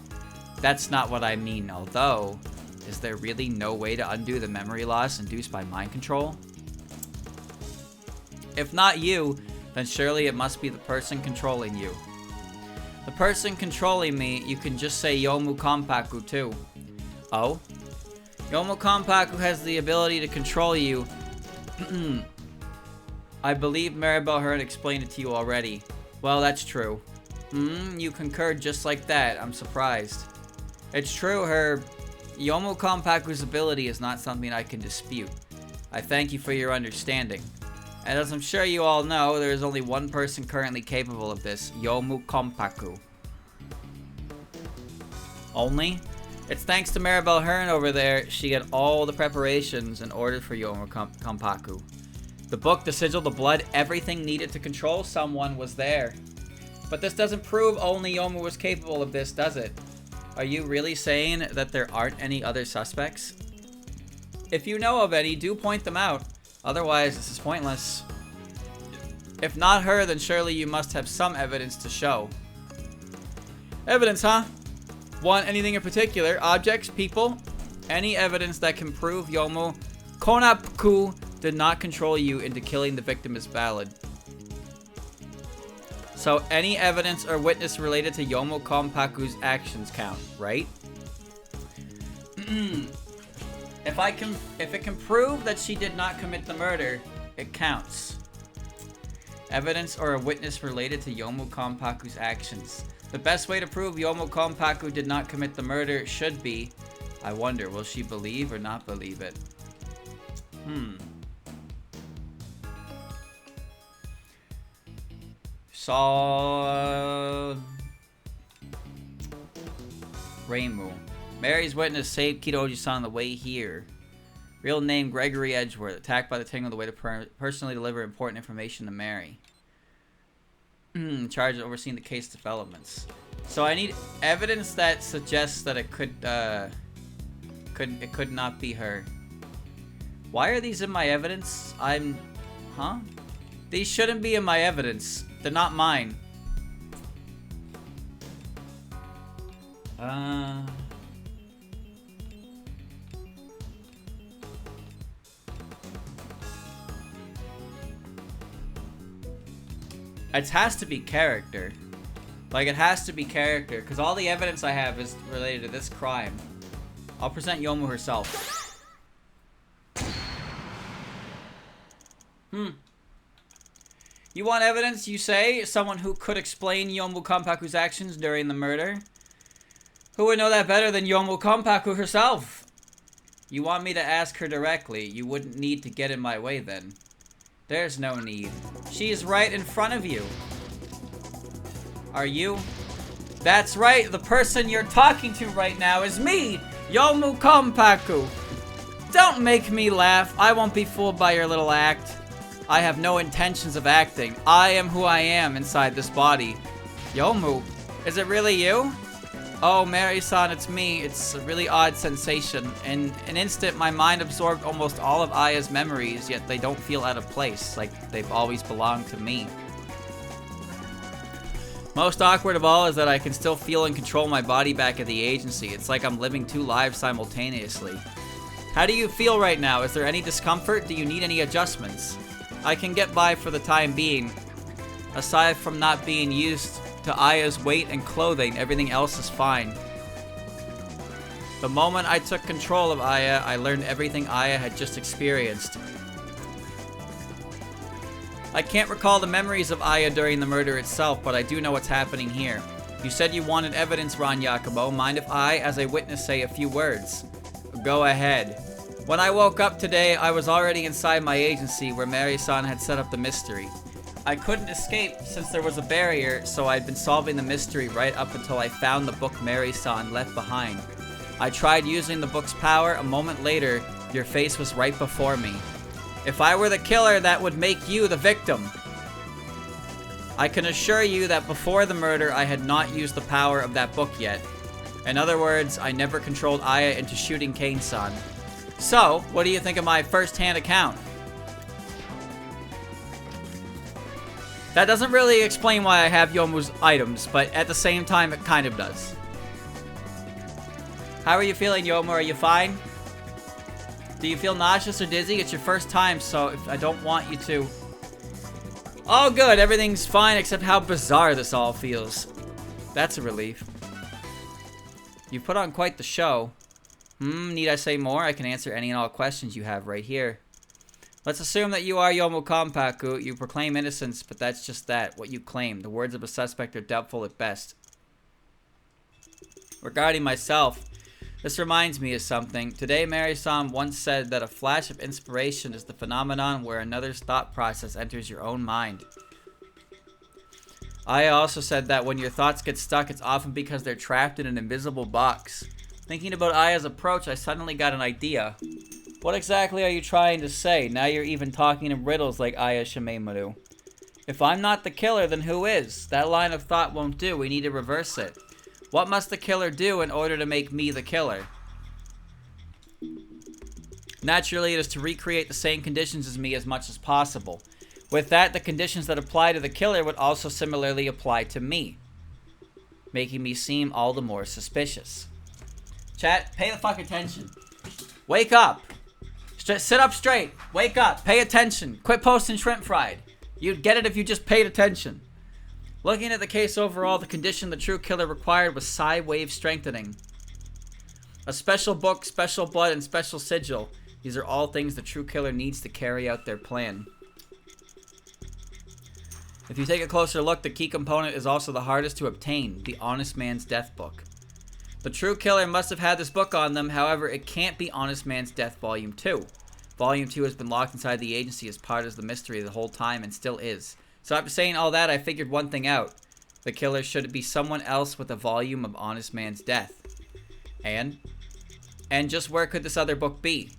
That's not what I mean, although, is there really no way to undo the memory loss induced by mind control? If not you, then surely it must be the person controlling you. The person controlling me, you can just say Yomu Konpaku too. Oh? Yomu Konpaku has the ability to control you. I believe Maribel Hearn explained it to you already. Well, that's true. You concurred just like that. I'm surprised. It's true, her Yomu Konpaku's ability is not something I can dispute. I thank you for your understanding. And as I'm sure you all know, there is only one person currently capable of this, Yomu Konpaku. Only? It's thanks to Maribel Hearn over there, she had all the preparations in order for Yomu Konpaku. The book, the sigil, the blood, everything needed to control someone was there. But this doesn't prove only Yomu was capable of this, does it? Are you really saying that there aren't any other suspects? If you know of any, do point them out. Otherwise, this is pointless. If not her, then surely you must have some evidence to show. Evidence, huh? Want anything in particular? Objects? People? Any evidence that can prove Yomu Konpaku did not control you into killing the victim is valid. So any evidence or witness related to Yomu Konpaku's actions count, right? If it can prove that she did not commit the murder, it counts. Evidence or a witness related to Yomu Konpaku's actions. The best way to prove Yomu Konpaku did not commit the murder should be, I wonder, will she believe or not believe it? Saw Reimu. Mary's witness saved Kidoji-san on the way here. Real name Gregory Edgeworth. Attacked by the Tengu on the way to personally deliver important information to Mary. Charged with overseeing the case developments. So I need evidence that suggests that it could not be her. Why are these in my evidence? Huh? These shouldn't be in my evidence. They're not mine. It has to be character. Like, it has to be character, because all the evidence I have is related to this crime. I'll present Yomu herself. You want evidence, you say? Someone who could explain Yomu Konpaku's actions during the murder? Who would know that better than Yomu Konpaku herself? You want me to ask her directly. You wouldn't need to get in my way then. There's no need. She is right in front of you. Are you? That's right, the person you're talking to right now is me, Yomu Konpaku. Don't make me laugh. I won't be fooled by your little act. I have no intentions of acting. I am who I am inside this body. Yomu, is it really you? Oh, Mary-san, it's me. It's a really odd sensation. In an instant, my mind absorbed almost all of Aya's memories, yet they don't feel out of place, like they've always belonged to me. Most awkward of all is that I can still feel and control my body back at the agency. It's like I'm living 2 lives simultaneously. How do you feel right now? Is there any discomfort? Do you need any adjustments? I can get by for the time being. Aside from not being used to Aya's weight and clothing, everything else is fine. The moment I took control of Aya, I learned everything Aya had just experienced. I can't recall the memories of Aya during the murder itself, but I do know what's happening here. You said you wanted evidence, Ron Yakubo. Mind if I, as a witness, say a few words? Go ahead. When I woke up today, I was already inside my agency where Mary-san had set up the mystery. I couldn't escape since there was a barrier, so I'd been solving the mystery right up until I found the book Mary-san left behind. I tried using the book's power. A moment later, your face was right before me. If I were the killer, that would make you the victim. I can assure you that before the murder, I had not used the power of that book yet. In other words, I never controlled Aya into shooting Kane-san. So, what do you think of my first-hand account? That doesn't really explain why I have Yomu's items, but at the same time, it kind of does. How are you feeling, Yomu? Are you fine? Do you feel nauseous or dizzy? It's your first time, so I don't want you to... Oh, good. Everything's fine except how bizarre this all feels. That's a relief. You put on quite the show. Need I say more? I can answer any and all questions you have right here. Let's assume that you are Yomu Konpaku. You proclaim innocence, but that's just that, what you claim. The words of a suspect are doubtful at best. Regarding myself, this reminds me of something. Today, Mary-san once said that a flash of inspiration is the phenomenon where another's thought process enters your own mind. Aya also said that when your thoughts get stuck, it's often because they're trapped in an invisible box. Thinking about Aya's approach, I suddenly got an idea. What exactly are you trying to say? Now you're even talking in riddles like Aya Shimemaru. If I'm not the killer, then who is? That line of thought won't do. We need to reverse it. What must the killer do in order to make me the killer? Naturally, it is to recreate the same conditions as me as much as possible. With that, the conditions that apply to the killer would also similarly apply to me, making me seem all the more suspicious. Chat, pay the fuck attention. Wake up. Sit up straight. Wake up. Pay attention. Quit posting shrimp fried. You'd get it if you just paid attention. Looking at the case overall, the condition the true killer required was psi wave strengthening. A special book, special blood, and special sigil. These are all things the true killer needs to carry out their plan. If you take a closer look, the key component is also the hardest to obtain, the Honest Man's Death Book. The true killer must have had this book on them, however, it can't be Honest Man's Death Volume 2. Volume 2 has been locked inside the agency as part of the mystery the whole time and still is. So after saying all that, I figured one thing out. The killer should be someone else with a volume of Honest Man's Death. And just where could this other book be?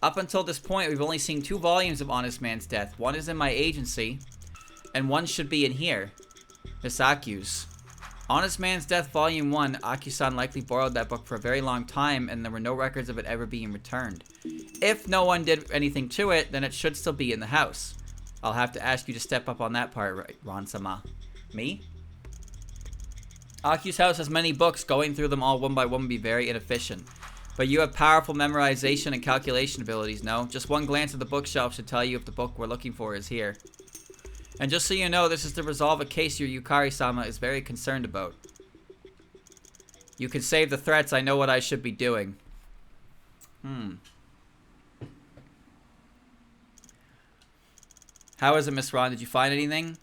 Up until this point, we've only seen 2 volumes of Honest Man's Death. One is in my agency, and one should be in here. Miss Aku's. Honest Man's Death Volume 1, Aki-san likely borrowed that book for a very long time, and there were no records of it ever being returned. If no one did anything to it, then it should still be in the house. I'll have to ask you to step up on that part, right, Ron-sama. Me? Aki's house has many books. Going through them all one by one would be very inefficient. But you have powerful memorization and calculation abilities, no? Just one glance at the bookshelf should tell you if the book we're looking for is here. And just so you know, this is to resolve a case your Yukari-sama is very concerned about. You can save the threats. I know what I should be doing. How is it, Miss Ron? Did you find anything?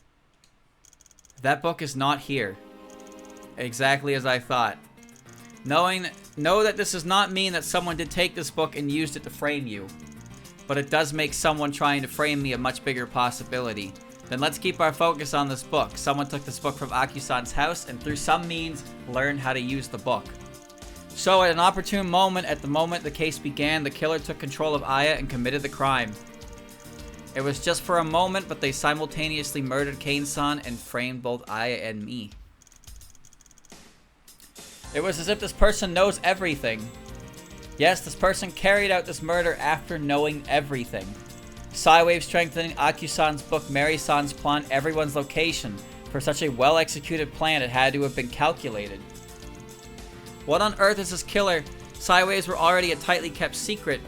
That book is not here. Exactly as I thought. Know that this does not mean that someone did take this book and used it to frame you. But it does make someone trying to frame me a much bigger possibility. Then let's keep our focus on this book. Someone took this book from Aki-san's house and through some means learned how to use the book. So at an opportune moment, at the moment the case began, the killer took control of Aya and committed the crime. It was just for a moment, but they simultaneously murdered Kane-san and framed both Aya and me. It was as if this person knows everything. Yes, this person carried out this murder after knowing everything. Psi wave strengthening, Aki-san's book, Mary-san's plan, everyone's location. For such a well-executed plan, it had to have been calculated. What on earth is this killer? Sideways were already a tightly kept secret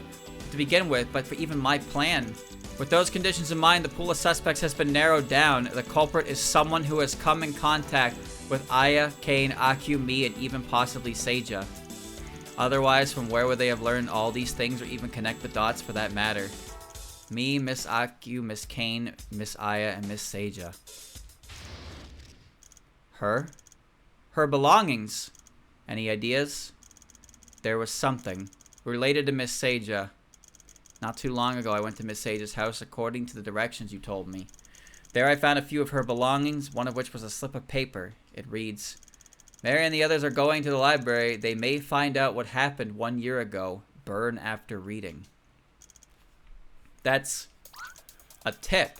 to begin with, but for even my plan. With those conditions in mind, the pool of suspects has been narrowed down. The culprit is someone who has come in contact with Aya, Kane, Aku, me, and even possibly Seija. Otherwise, from where would they have learned all these things or even connect the dots for that matter? Me, Miss Aku, Miss Kane, Miss Aya, and Miss Seija. Her? Her belongings. Any ideas? There was something related to Miss Seija. Not too long ago, I went to Miss Seija's house according to the directions you told me. There I found a few of her belongings, one of which was a slip of paper. It reads, Mary and the others are going to the library. They may find out what happened 1 year ago. Burn after reading. That's a tip.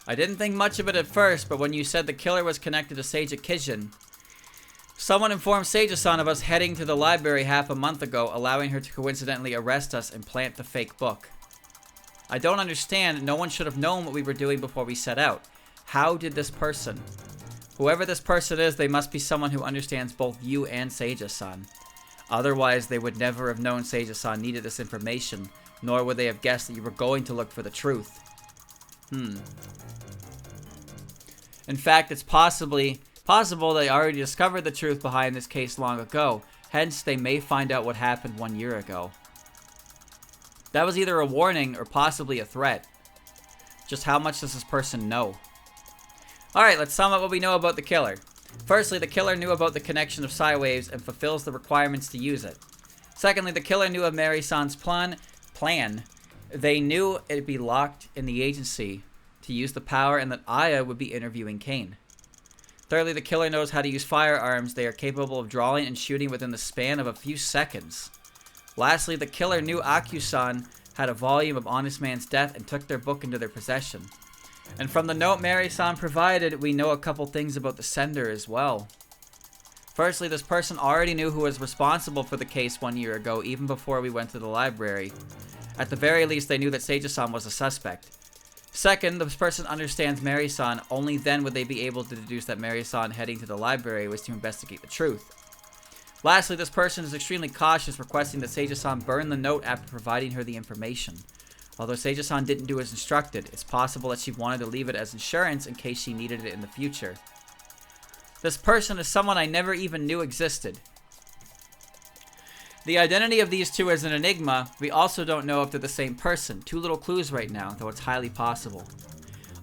I didn't think much of it at first, but when you said the killer was connected to Seija Kijin, someone informed Seija-san of us heading to the library half a month ago, allowing her to coincidentally arrest us and plant the fake book. I don't understand. No one should have known what we were doing before we set out. How did this person? Whoever this person is, they must be someone who understands both you and Seija-san. Otherwise, they would never have known Seija-san needed this information, nor would they have guessed that you were going to look for the truth. In fact, it's possible they already discovered the truth behind this case long ago. Hence, they may find out what happened 1 year ago. That was either a warning or possibly a threat. Just how much does this person know? Alright, let's sum up what we know about the killer. Firstly, the killer knew about the connection of psi waves and fulfills the requirements to use it. Secondly, the killer knew of Mary-san's plan. They knew it'd be locked in the agency to use the power and that Aya would be interviewing Kane. Thirdly, the killer knows how to use firearms. They are capable of drawing and shooting within the span of a few seconds. Lastly, the killer knew Aku-san had a volume of Honest Man's Death and took their book into their possession. And from the note Mary-san provided, we know a couple things about the sender as well. Firstly, this person already knew who was responsible for the case 1 year ago, even before we went to the library. At the very least, they knew that Seija-san was a suspect. Second, this person understands Mary-san. Only then would they be able to deduce that Mary-san heading to the library was to investigate the truth. Lastly, this person is extremely cautious, requesting that Seija-san burn the note after providing her the information. Although Seija-san didn't do as instructed, it's possible that she wanted to leave it as insurance in case she needed it in the future. This person is someone I never even knew existed. The identity of these two is an enigma. We also don't know if they're the same person. Two little clues right now, though it's highly possible.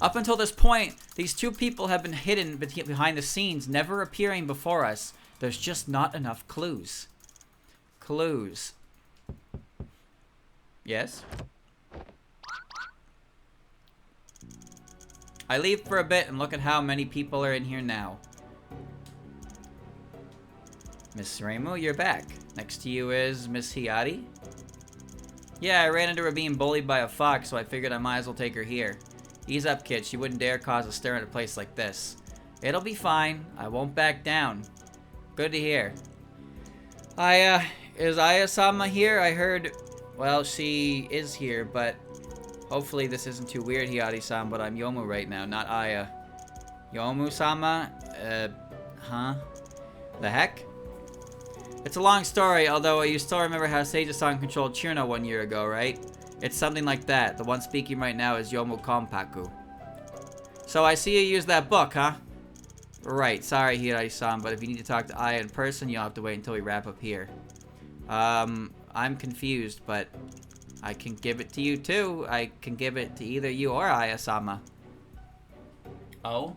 Up until this point, these two people have been hidden behind the scenes, never appearing before us. There's just not enough clues. Clues. Yes? I leave for a bit and look at how many people are in here now. Miss Reimu, you're back. Next to you is Miss Hiari. Yeah, I ran into her being bullied by a fox, so I figured I might as well take her here. Ease up, kid. She wouldn't dare cause a stir in a place like this. It'll be fine. I won't back down. Good to hear. Is Aya-sama here? I heard... Well, she is here, but... Hopefully this isn't too weird, Hiari-san, but I'm Yomu right now, not Aya. Yomu-sama? Huh? The heck? It's a long story, although you still remember how Seija-san controlled Chirno 1 year ago, right? It's something like that. The one speaking right now is Yomu Konpaku. So I see you use that book, huh? Right, sorry Hirai-san, but if you need to talk to Aya in person, you'll have to wait until we wrap up here. I'm confused, but I can give it to you too. I can give it to either you or Aya-sama. Oh?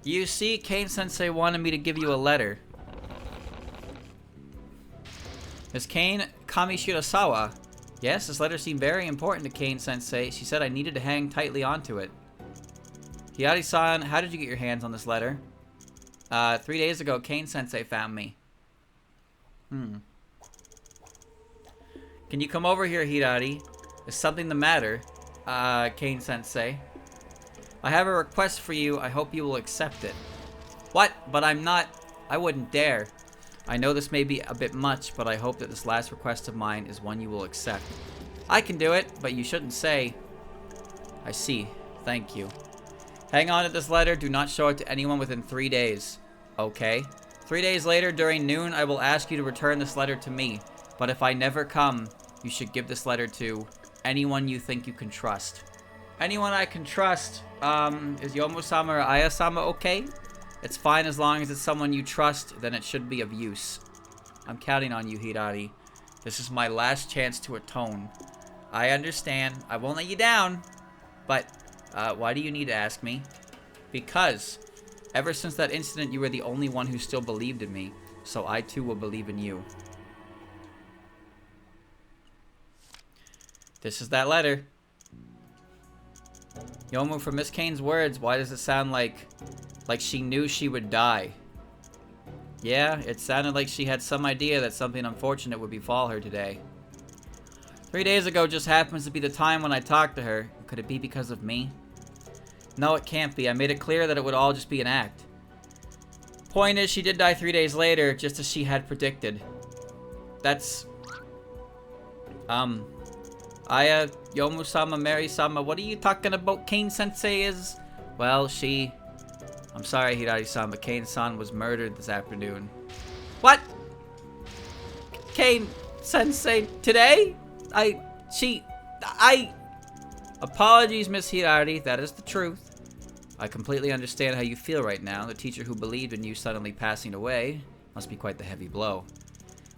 You see, Kane-sensei wanted me to give you a letter. Miss Kane Kamishirasawa. Yes, this letter seemed very important to Kane-sensei. She said I needed to hang tightly onto it. Hiari-san, how did you get your hands on this letter? 3 days ago, Kane-sensei found me. Can you come over here, Hirari? Is something the matter? Kane-sensei. I have a request for you. I hope you will accept it. What? But I'm not... I wouldn't dare. I know this may be a bit much, but I hope that this last request of mine is one you will accept. I can do it, but you shouldn't say... I see. Thank you. Hang on to this letter. Do not show it to anyone within 3 days. Okay. 3 days later, during noon, I will ask you to return this letter to me. But if I never come, you should give this letter to anyone you think you can trust. Anyone I can trust. Is Yomo-sama or Aya-sama okay? It's fine as long as it's someone you trust, then it should be of use. I'm counting on you, Hirari. This is my last chance to atone. I understand. I won't let you down. But, why do you need to ask me? Because, ever since that incident, you were the only one who still believed in me. So I too will believe in you. This is that letter. Yomu, from Miss Kane's words, why does it sound like she knew she would die? Yeah, it sounded like she had some idea that something unfortunate would befall her today. 3 days ago just happens to be the time when I talked to her. Could it be because of me? No, it can't be. I made it clear that it would all just be an act. Point is, she did die 3 days later, just as she had predicted. That's... Aya, Yomu-sama, Mary-sama, what are you talking about? Kane-sensei is... Well, she... I'm sorry, Hirari-san, but Kane-san was murdered this afternoon. What? Kane-sensei today? Apologies, Miss Hirari, that is the truth. I completely understand how you feel right now. The teacher who believed in you suddenly passing away must be quite the heavy blow.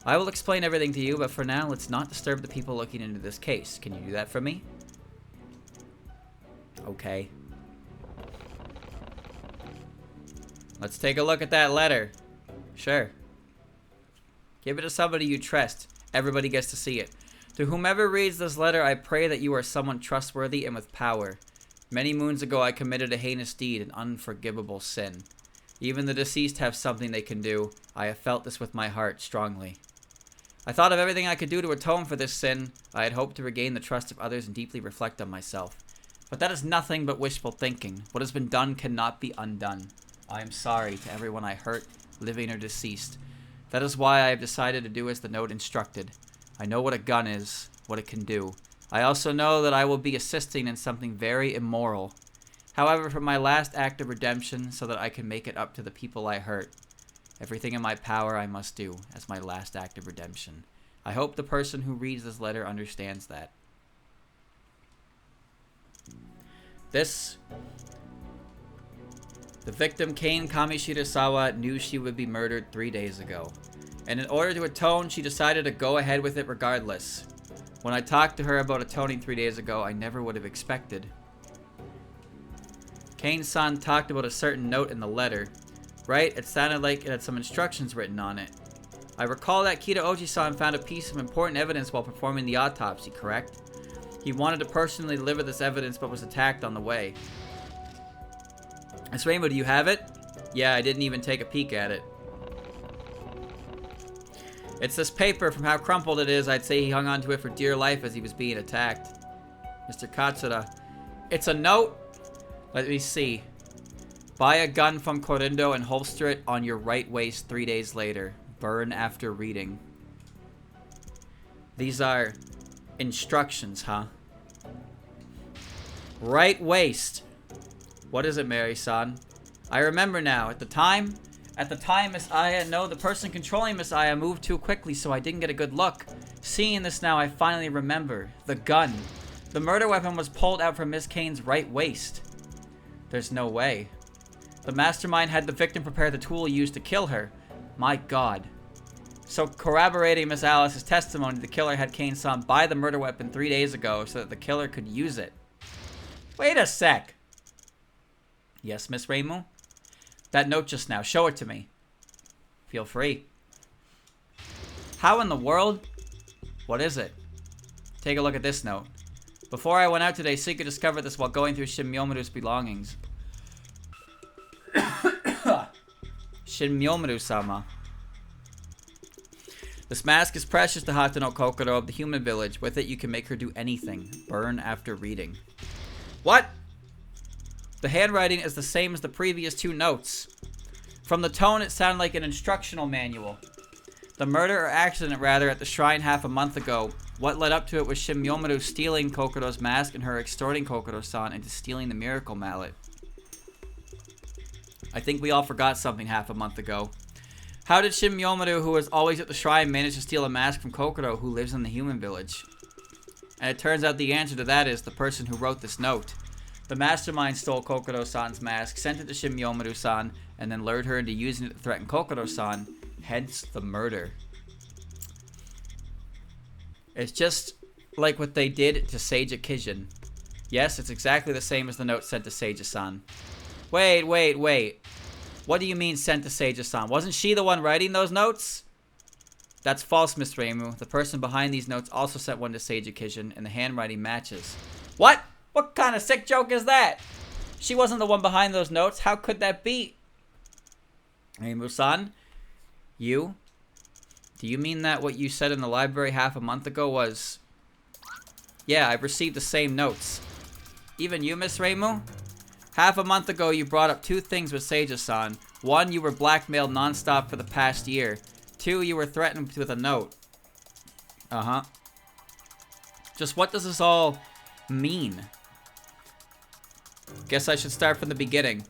I will explain everything to you, but for now, let's not disturb the people looking into this case. Can you do that for me? Okay. Let's take a look at that letter. Sure. Give it to somebody you trust. Everybody gets to see it. To whomever reads this letter, I pray that you are someone trustworthy and with power. Many moons ago, I committed a heinous deed, an unforgivable sin. Even the deceased have something they can do. I have felt this with my heart strongly. I thought of everything I could do to atone for this sin. I had hoped to regain the trust of others and deeply reflect on myself. But that is nothing but wishful thinking. What has been done cannot be undone. I am sorry to everyone I hurt, living or deceased. That is why I have decided to do as the note instructed. I know what a gun is, what it can do. I also know that I will be assisting in something very immoral. However, for my last act of redemption, so that I can make it up to the people I hurt, everything in my power I must do as my last act of redemption. I hope the person who reads this letter understands that. The victim, Kane Kamishirasawa, knew she would be murdered 3 days ago. And in order to atone, she decided to go ahead with it regardless. When I talked to her about atoning 3 days ago, I never would have expected. Kane-san talked about a certain note in the letter. Right? It sounded like it had some instructions written on it. I recall that Kitaoji-san found a piece of important evidence while performing the autopsy, correct? He wanted to personally deliver this evidence but was attacked on the way. Miss Rainbow, do you have it? Yeah, I didn't even take a peek at it. It's this paper. From how crumpled it is, I'd say he hung onto it for dear life as he was being attacked. Mr. Katsura. It's a note? Let me see. Buy a gun from Korindo and holster it on your right waist 3 days later. Burn after reading. These are instructions, huh? Right waist. What is it, Mary-san? I remember now. At the time, Miss Aya, no, the person controlling Miss Aya moved too quickly, so I didn't get a good look. Seeing this now, I finally remember. The gun. The murder weapon was pulled out from Miss Kane's right waist. There's no way. The mastermind had the victim prepare the tool used to kill her. My God. So, corroborating Miss Alice's testimony, the killer had Kane-san buy the murder weapon 3 days ago so that the killer could use it. Wait a sec. Yes, Miss Reimu? That note just now. Show it to me. Feel free. How in the world? What is it? Take a look at this note. Before I went out today, Seeker discovered this while going through Shin Myomaru's belongings. Shin Myomaru-sama. This mask is precious to Hatano Kokoro of the human village. With it, you can make her do anything. Burn after reading. What? The handwriting is the same as the previous two notes. From the tone, it sounded like an instructional manual. The murder, or accident rather, at the shrine half a month ago. What led up to it was Shin Myomaru stealing Kokoro's mask and her extorting Kokoro-san into stealing the miracle mallet. I think we all forgot something half a month ago. How did Shin Myomaru, who was always at the shrine, manage to steal a mask from Kokoro, who lives in the human village? And it turns out the answer to that is the person who wrote this note. The mastermind stole Kokoro-san's mask, sent it to Shin Myomaru-san, and then lured her into using it to threaten Kokoro-san. Hence the murder. It's just like what they did to Seija Kijin. Yes, it's exactly the same as the note sent to Seija-san. Wait. What do you mean sent to Seija-san? Wasn't she the one writing those notes? That's false, Miss Reimu. The person behind these notes also sent one to Seija Kijin, and the handwriting matches. What? What kind of sick joke is that? She wasn't the one behind those notes. How could that be? Reimu-san, you? Do you mean that what you said in the library half a month ago was... Yeah, I've received the same notes. Even you, Miss Reimu? Half a month ago, you brought up two things with Seija-san. One, you were blackmailed nonstop for the past year. Two, you were threatened with a note. Uh-huh. Just what does this all mean? Guess I should start from the beginning.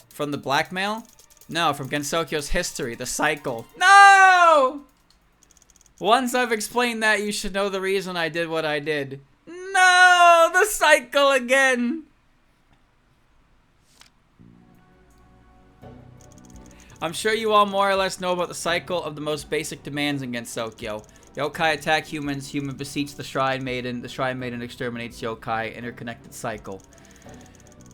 From the blackmail? No, from Gensokyo's history, the cycle. No! Once I've explained that, you should know the reason I did what I did. No! The cycle again! I'm sure you all more or less know about the cycle of the most basic demands in Gensokyo. Yokai attack humans, human beseech the Shrine Maiden exterminates yokai, interconnected cycle.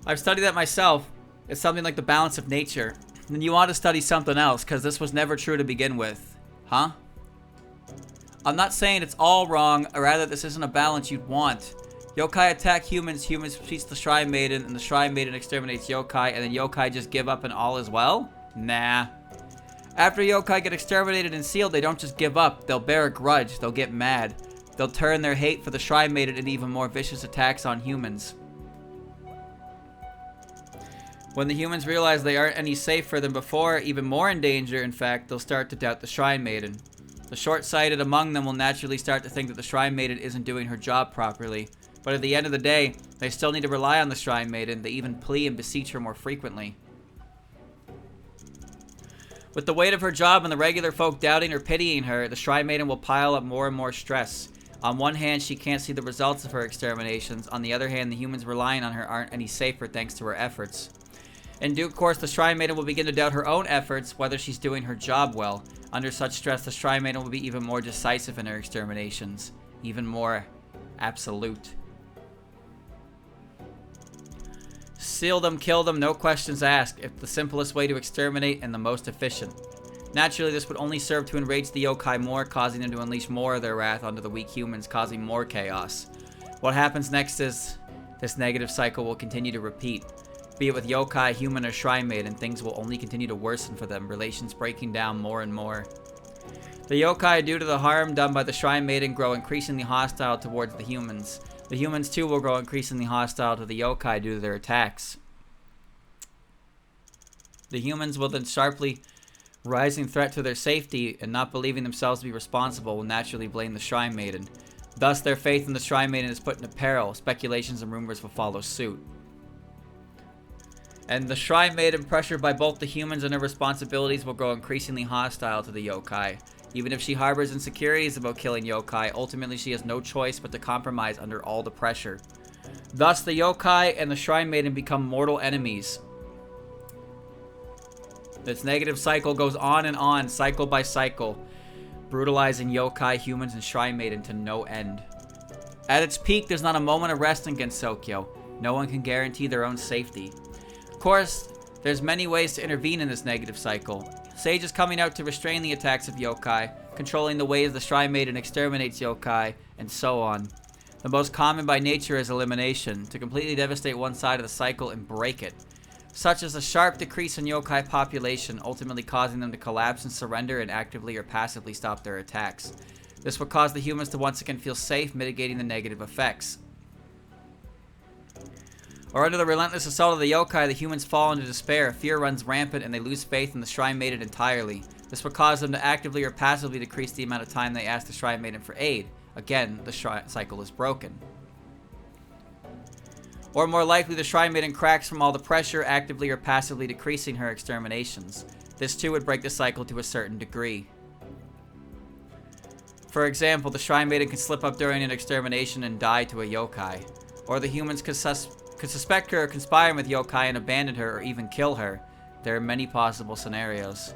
I've studied that myself. It's something like the balance of nature. Then you want to study something else, because this was never true to begin with. Huh? I'm not saying it's all wrong, or rather this isn't a balance you'd want. Yokai attack humans, humans beseech the Shrine Maiden, and the Shrine Maiden exterminates yokai, and then yokai just give up and all is well? Nah. After yokai get exterminated and sealed, they don't just give up. They'll bear a grudge. They'll get mad. They'll turn their hate for the Shrine Maiden into even more vicious attacks on humans. When the humans realize they aren't any safer than before, even more in danger, in fact, they'll start to doubt the Shrine Maiden. The short-sighted among them will naturally start to think that the Shrine Maiden isn't doing her job properly. But at the end of the day, they still need to rely on the Shrine Maiden. They even plea and beseech her more frequently. With the weight of her job and the regular folk doubting or pitying her, the Shrine Maiden will pile up more and more stress. On one hand, she can't see the results of her exterminations. On the other hand, the humans relying on her aren't any safer thanks to her efforts. In due course, the Shrine Maiden will begin to doubt her own efforts, whether she's doing her job well. Under such stress, the Shrine Maiden will be even more decisive in her exterminations. Even more absolute. Seal them, kill them, no questions asked. It's the simplest way to exterminate and the most efficient. Naturally, this would only serve to enrage the yokai more, causing them to unleash more of their wrath onto the weak humans, causing more chaos. What happens next is this negative cycle will continue to repeat. Be it with yokai, human, or Shrine Maiden, things will only continue to worsen for them, relations breaking down more and more. The yokai, due to the harm done by the Shrine Maiden, grow increasingly hostile towards the humans. The humans too will grow increasingly hostile to the yokai due to their attacks. The humans will then sharply rising threat to their safety and not believing themselves to be responsible will naturally blame the Shrine Maiden. Thus their faith in the Shrine Maiden is put into peril. Speculations and rumors will follow suit. And the Shrine Maiden, pressured by both the humans and her responsibilities, will grow increasingly hostile to the yokai. Even if she harbors insecurities about killing yokai, ultimately she has no choice but to compromise under all the pressure. Thus, the yokai and the Shrine Maiden become mortal enemies. This negative cycle goes on, cycle by cycle, brutalizing yokai, humans, and Shrine Maiden to no end. At its peak, there's not a moment of rest in Gensokyo. No one can guarantee their own safety. Of course, there's many ways to intervene in this negative cycle. Sage is coming out to restrain the attacks of yokai, controlling the ways the Shrine Maiden exterminates yokai, and so on. The most common by nature is elimination, to completely devastate one side of the cycle and break it. Such as a sharp decrease in yokai population, ultimately causing them to collapse and surrender and actively or passively stop their attacks. This will cause the humans to once again feel safe, mitigating the negative effects. Or under the relentless assault of the yokai, the humans fall into despair, fear runs rampant, and they lose faith in the Shrine Maiden entirely. This will cause them to actively or passively decrease the amount of time they ask the Shrine Maiden for aid. Again, the cycle is broken. Or more likely, the Shrine Maiden cracks from all the pressure, actively or passively decreasing her exterminations. This too would break the cycle to a certain degree. For example, the Shrine Maiden could slip up during an extermination and die to a yokai. Or the humans could suspect her of conspiring with yokai and abandon her or even kill her. There are many possible scenarios.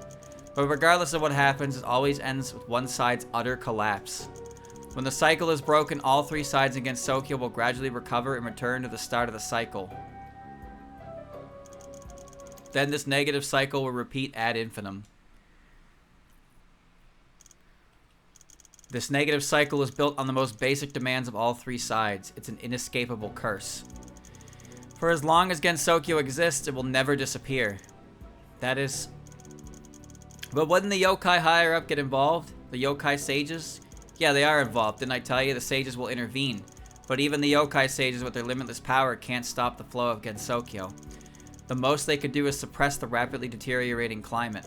But regardless of what happens, it always ends with one side's utter collapse. When the cycle is broken, all three sides against Sokyo will gradually recover and return to the start of the cycle. Then this negative cycle will repeat ad infinitum. This negative cycle is built on the most basic demands of all three sides. It's an inescapable curse. For as long as Gensokyo exists, it will never disappear. That is... But wouldn't the yokai higher up get involved? The yokai sages? Yeah, they are involved. Didn't I tell you? The sages will intervene. But even the yokai sages with their limitless power can't stop the flow of Gensokyo. The most they could do is suppress the rapidly deteriorating climate.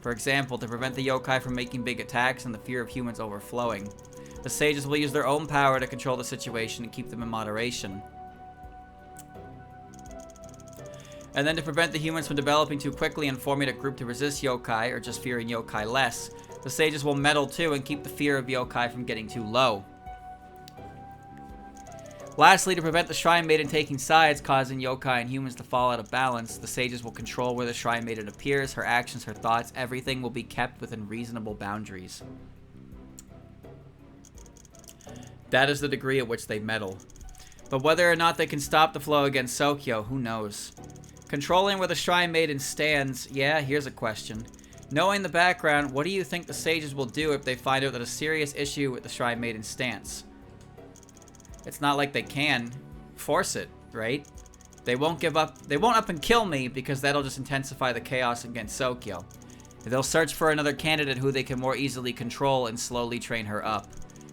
For example, to prevent the yokai from making big attacks and the fear of humans overflowing. The sages will use their own power to control the situation and keep them in moderation. And then to prevent the humans from developing too quickly and forming a group to resist yokai or just fearing yokai less, the sages will meddle too and keep the fear of yokai from getting too low. Lastly, to prevent the Shrine Maiden taking sides, causing yokai and humans to fall out of balance, the sages will control where the Shrine Maiden appears, her actions, her thoughts, everything will be kept within reasonable boundaries. That is the degree at which they meddle. But whether or not they can stop the flow against Sokyo, who knows? Controlling where the Shrine Maiden stands, yeah, here's a question. Knowing the background, what do you think the sages will do if they find out that a serious issue with the Shrine Maiden's stance? It's not like they can force it, right? They won't give up. They won't up and kill me because that'll just intensify the chaos against Sokyo. They'll search for another candidate who they can more easily control and slowly train her up.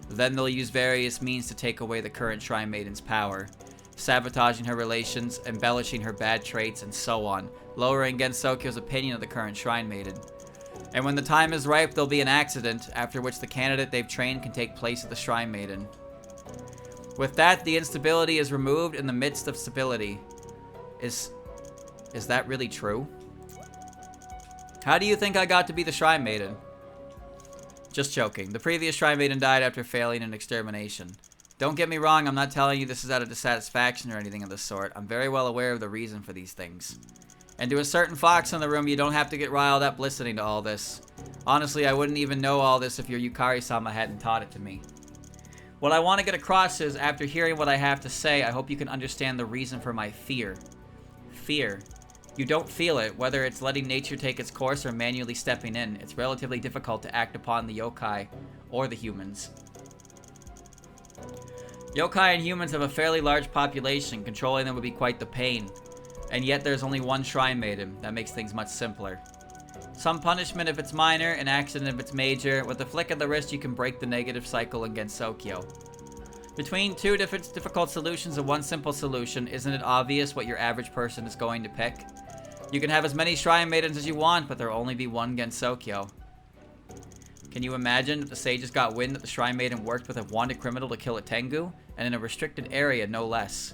Then they'll use various means to take away the current Shrine Maiden's power. Sabotaging her relations, embellishing her bad traits, and so on. Lowering Gensokyo's opinion of the current Shrine Maiden. And when the time is ripe, there'll be an accident, after which the candidate they've trained can take place at the Shrine Maiden. With that, the instability is removed in the midst of stability. Is that really true? How do you think I got to be the Shrine Maiden? Just joking. The previous Shrine Maiden died after failing an extermination. Don't get me wrong, I'm not telling you this is out of dissatisfaction or anything of the sort. I'm very well aware of the reason for these things. And to a certain fox in the room, you don't have to get riled up listening to all this. Honestly, I wouldn't even know all this if your Yukari-sama hadn't taught it to me. What I want to get across is, after hearing what I have to say, I hope you can understand the reason for my fear. Fear. You don't feel it, whether it's letting nature take its course or manually stepping in. It's relatively difficult to act upon the yokai or the humans. Yokai and humans have a fairly large population. Controlling them would be quite the pain. And yet there's only one Shrine Maiden. That makes things much simpler. Some punishment if it's minor, an accident if it's major. With a flick of the wrist, you can break the negative cycle against Sokyo. Between two difficult solutions and one simple solution, isn't it obvious what your average person is going to pick? You can have as many Shrine Maidens as you want, but there'll only be one Gensokyo. Can you imagine if the sages got wind that the Shrine Maiden worked with a wanted criminal to kill a Tengu, and in a restricted area, no less?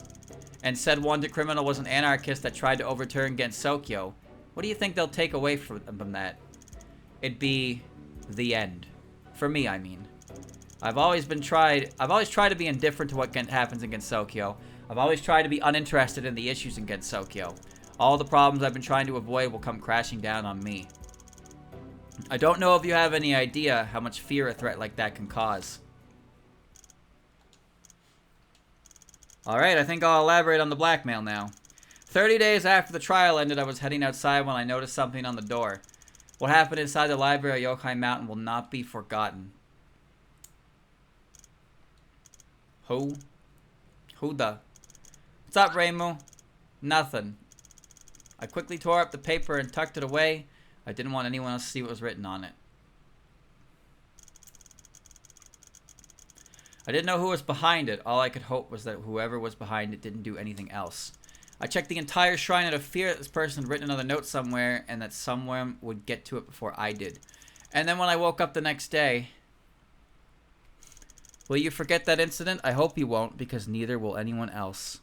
And said wanted criminal was an anarchist that tried to overturn Gensokyo. What do you think they'll take away from that? It'd be the end. For me, I mean. I've always tried to be indifferent to what happens in Gensokyo. I've always tried to be uninterested in the issues in Gensokyo. All the problems I've been trying to avoid will come crashing down on me. I don't know if you have any idea how much fear a threat like that can cause. Alright, I think I'll elaborate on the blackmail now. 30 days after the trial ended, I was heading outside when I noticed something on the door. What happened inside the library at Yokai Mountain will not be forgotten. Who? Who the? What's up, Reimu? Nothing. I quickly tore up the paper and tucked it away. I didn't want anyone else to see what was written on it. I didn't know who was behind it. All I could hope was that whoever was behind it didn't do anything else. I checked the entire shrine out of fear that this person had written another note somewhere and that someone would get to it before I did. And then when I woke up the next day... Will you forget that incident? I hope you won't, because neither will anyone else.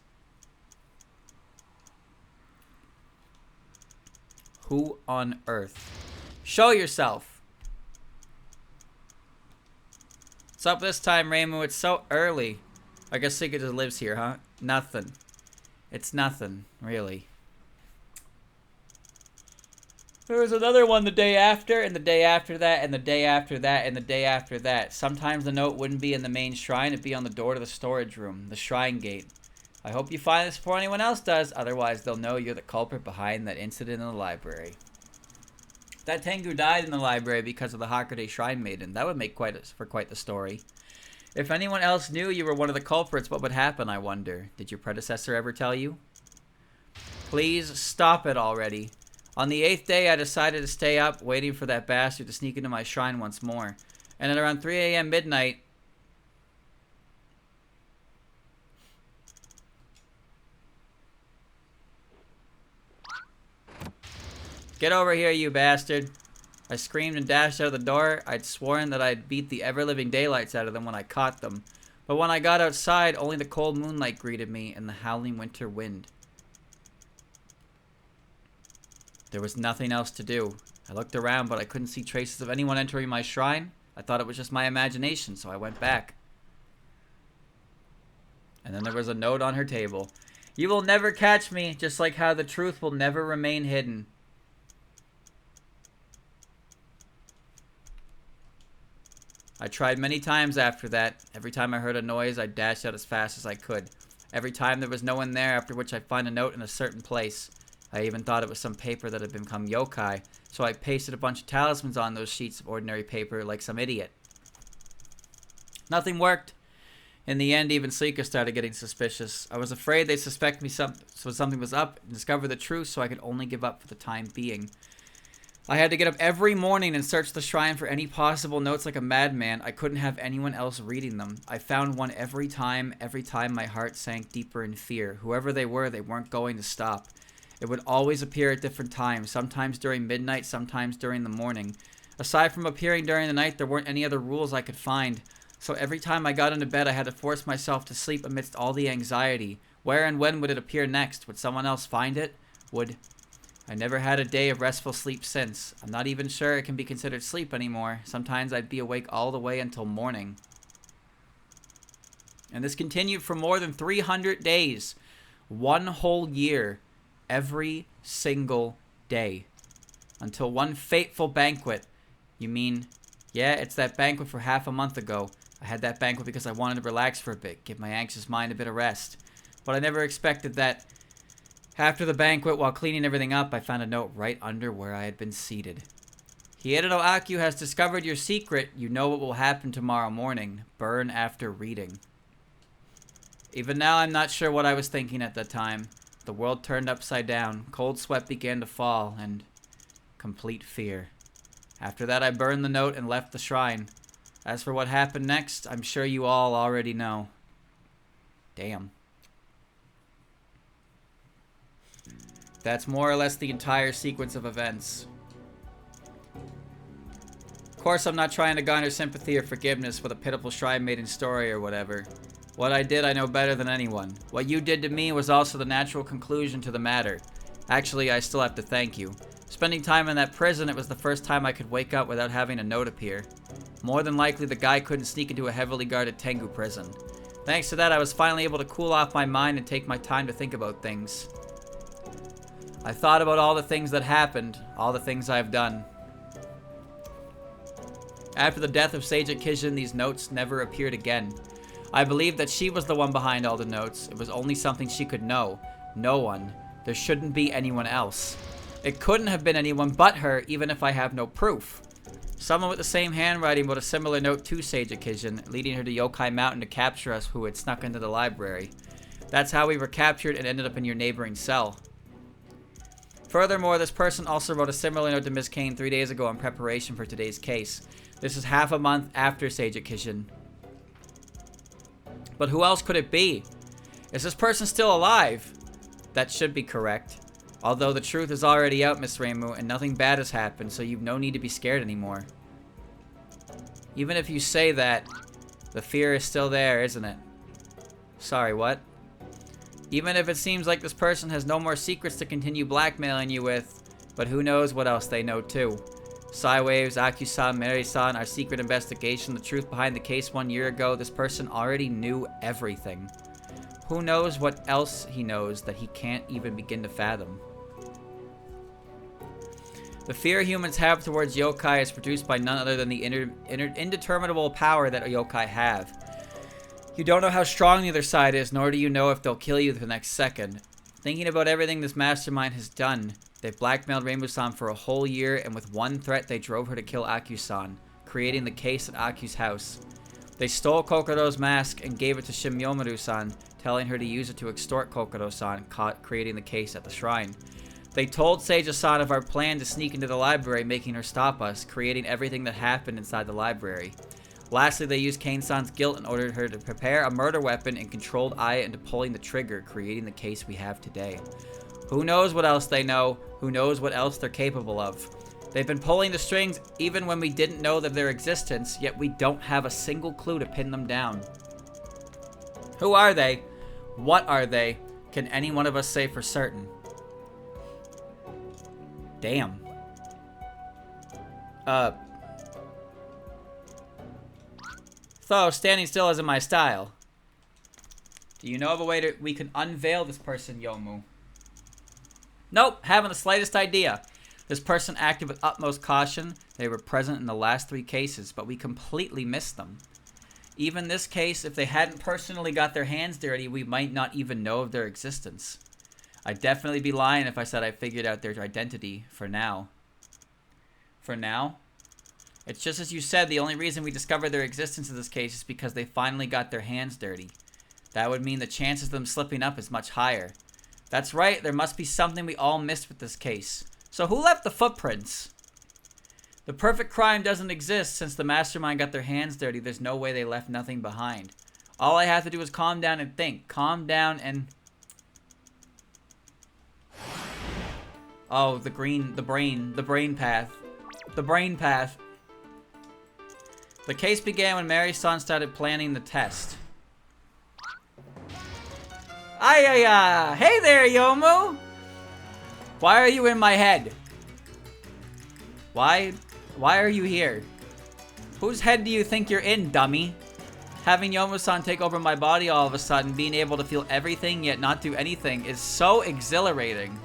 Who on earth? Show yourself. What's up this time, Raymond? It's so early. I guess Secret just lives here, huh? Nothing. It's nothing, really. There was another one the day after, and the day after that, and the day after that, and the day after that. Sometimes the note wouldn't be in the main shrine, it'd be on the door to the storage room, the shrine gate. I hope you find this before anyone else does, otherwise they'll know you're the culprit behind that incident in the library. That Tengu died in the library because of the Hakode Shrine Maiden. That would make quite the story. If anyone else knew you were one of the culprits, what would happen, I wonder? Did your predecessor ever tell you? Please stop it already. On the 8th day, I decided to stay up, waiting for that bastard to sneak into my shrine once more. And at around 3 a.m. midnight... Get over here, you bastard. I screamed and dashed out the door. I'd sworn that I'd beat the ever-living daylights out of them when I caught them. But when I got outside, only the cold moonlight greeted me and the howling winter wind. There was nothing else to do. I looked around, but I couldn't see traces of anyone entering my shrine. I thought it was just my imagination, so I went back. And then there was a note on her table. You will never catch me, just like how the truth will never remain hidden. I tried many times after that. Every time I heard a noise, I dashed out as fast as I could. Every time there was no one there, after which I'd find a note in a certain place. I even thought it was some paper that had become yokai, so I pasted a bunch of talismans on those sheets of ordinary paper like some idiot. Nothing worked. In the end, even Sleeker started getting suspicious. I was afraid they'd suspect me so something was up and discover the truth, so I could only give up for the time being. I had to get up every morning and search the shrine for any possible notes like a madman. I couldn't have anyone else reading them. I found one every time my heart sank deeper in fear. Whoever they were, they weren't going to stop. It would always appear at different times, sometimes during midnight, sometimes during the morning. Aside from appearing during the night, there weren't any other rules I could find. So every time I got into bed, I had to force myself to sleep amidst all the anxiety. Where and when would it appear next? Would someone else find it? I never had a day of restful sleep since. I'm not even sure it can be considered sleep anymore. Sometimes I'd be awake all the way until morning. And this continued for more than 300 days. 1 whole year. Every single day. Until one fateful banquet. You mean, yeah, it's that banquet for half a month ago. I had that banquet because I wanted to relax for a bit, give my anxious mind a bit of rest. But I never expected that. After the banquet, while cleaning everything up, I found a note right under where I had been seated. Hiero no Aku has discovered your secret. You know what will happen tomorrow morning. Burn after reading. Even now, I'm not sure what I was thinking at that time. The world turned upside down. Cold sweat began to fall, and complete fear. After that, I burned the note and left the shrine. As for what happened next, I'm sure you all already know. Damn. That's more or less the entire sequence of events. Of course, I'm not trying to garner sympathy or forgiveness for the pitiful Shrine Maiden story or whatever. What I did, I know better than anyone. What you did to me was also the natural conclusion to the matter. Actually, I still have to thank you. Spending time in that prison, it was the first time I could wake up without having a note appear. More than likely, the guy couldn't sneak into a heavily guarded Tengu prison. Thanks to that, I was finally able to cool off my mind and take my time to think about things. I thought about all the things that happened, all the things I've done. After the death of Sage Kishin, these notes never appeared again. I believed that she was the one behind all the notes. It was only something she could know. No one. There shouldn't be anyone else. It couldn't have been anyone but her, even if I have no proof. Someone with the same handwriting wrote a similar note to Sage Kishin, leading her to Yokai Mountain to capture us who had snuck into the library. That's how we were captured and ended up in your neighboring cell. Furthermore, this person also wrote a similar note to Miss Kane 3 days ago in preparation for today's case. This is half a month after Sage Kishin. But who else could it be? Is this person still alive? That should be correct. Although the truth is already out, Miss Reimu, and nothing bad has happened, so you've no need to be scared anymore. Even if you say that, the fear is still there, isn't it? Sorry, what? Even if it seems like this person has no more secrets to continue blackmailing you with, But who knows what else they know too. Psywaves, Aku-san, Mary-san, our secret investigation, the truth behind the case 1 year ago. This person already knew everything. Who knows what else he knows that he can't even begin to fathom. The fear humans have towards yokai is produced by none other than the indeterminable power that yokai have. You don't know how strong the other side is, nor do you know if they'll kill you the next second. Thinking about everything this mastermind has done, they blackmailed Rainbow-san for a whole year, and with one threat they drove her to kill Aku-san, creating the case at Aku's house. They stole Kokoro's mask and gave it to Shimyomaru-san, telling her to use it to extort Kokoro-san, creating the case at the shrine. They told Seija-san of our plan to sneak into the library, making her stop us, creating everything that happened inside the library. Lastly, they used Kane-san's guilt and ordered her to prepare a murder weapon and controlled Aya into pulling the trigger, creating the case we have today. Who knows what else they know? Who knows what else they're capable of? They've been pulling the strings even when we didn't know of their existence, yet we don't have a single clue to pin them down. Who are they? What are they? Can any one of us say for certain? Damn. So, standing still isn't my style. Do you know of a way we can unveil this person, Yomu? Nope, haven't the slightest idea. This person acted with utmost caution. They were present in the last 3 cases, but we completely missed them. Even this case, if they hadn't personally got their hands dirty, we might not even know of their existence. I'd definitely be lying if I said I figured out their identity for now. For now? It's just as you said, the only reason we discovered their existence in this case is because they finally got their hands dirty. That would mean the chances of them slipping up is much higher. That's right, there must be something we all missed with this case. So who left the footprints? The perfect crime doesn't exist. Since the mastermind got their hands dirty, there's no way they left nothing behind. All I have to do is calm down and think. Calm down and... Oh, the brain path. The brain path. The case began when Mary-san started planning the test. Hey there, Yomu! Why are you in my head? Why are you here? Whose head do you think you're in, dummy? Having Yomu-san take over my body all of a sudden, being able to feel everything yet not do anything, is so exhilarating.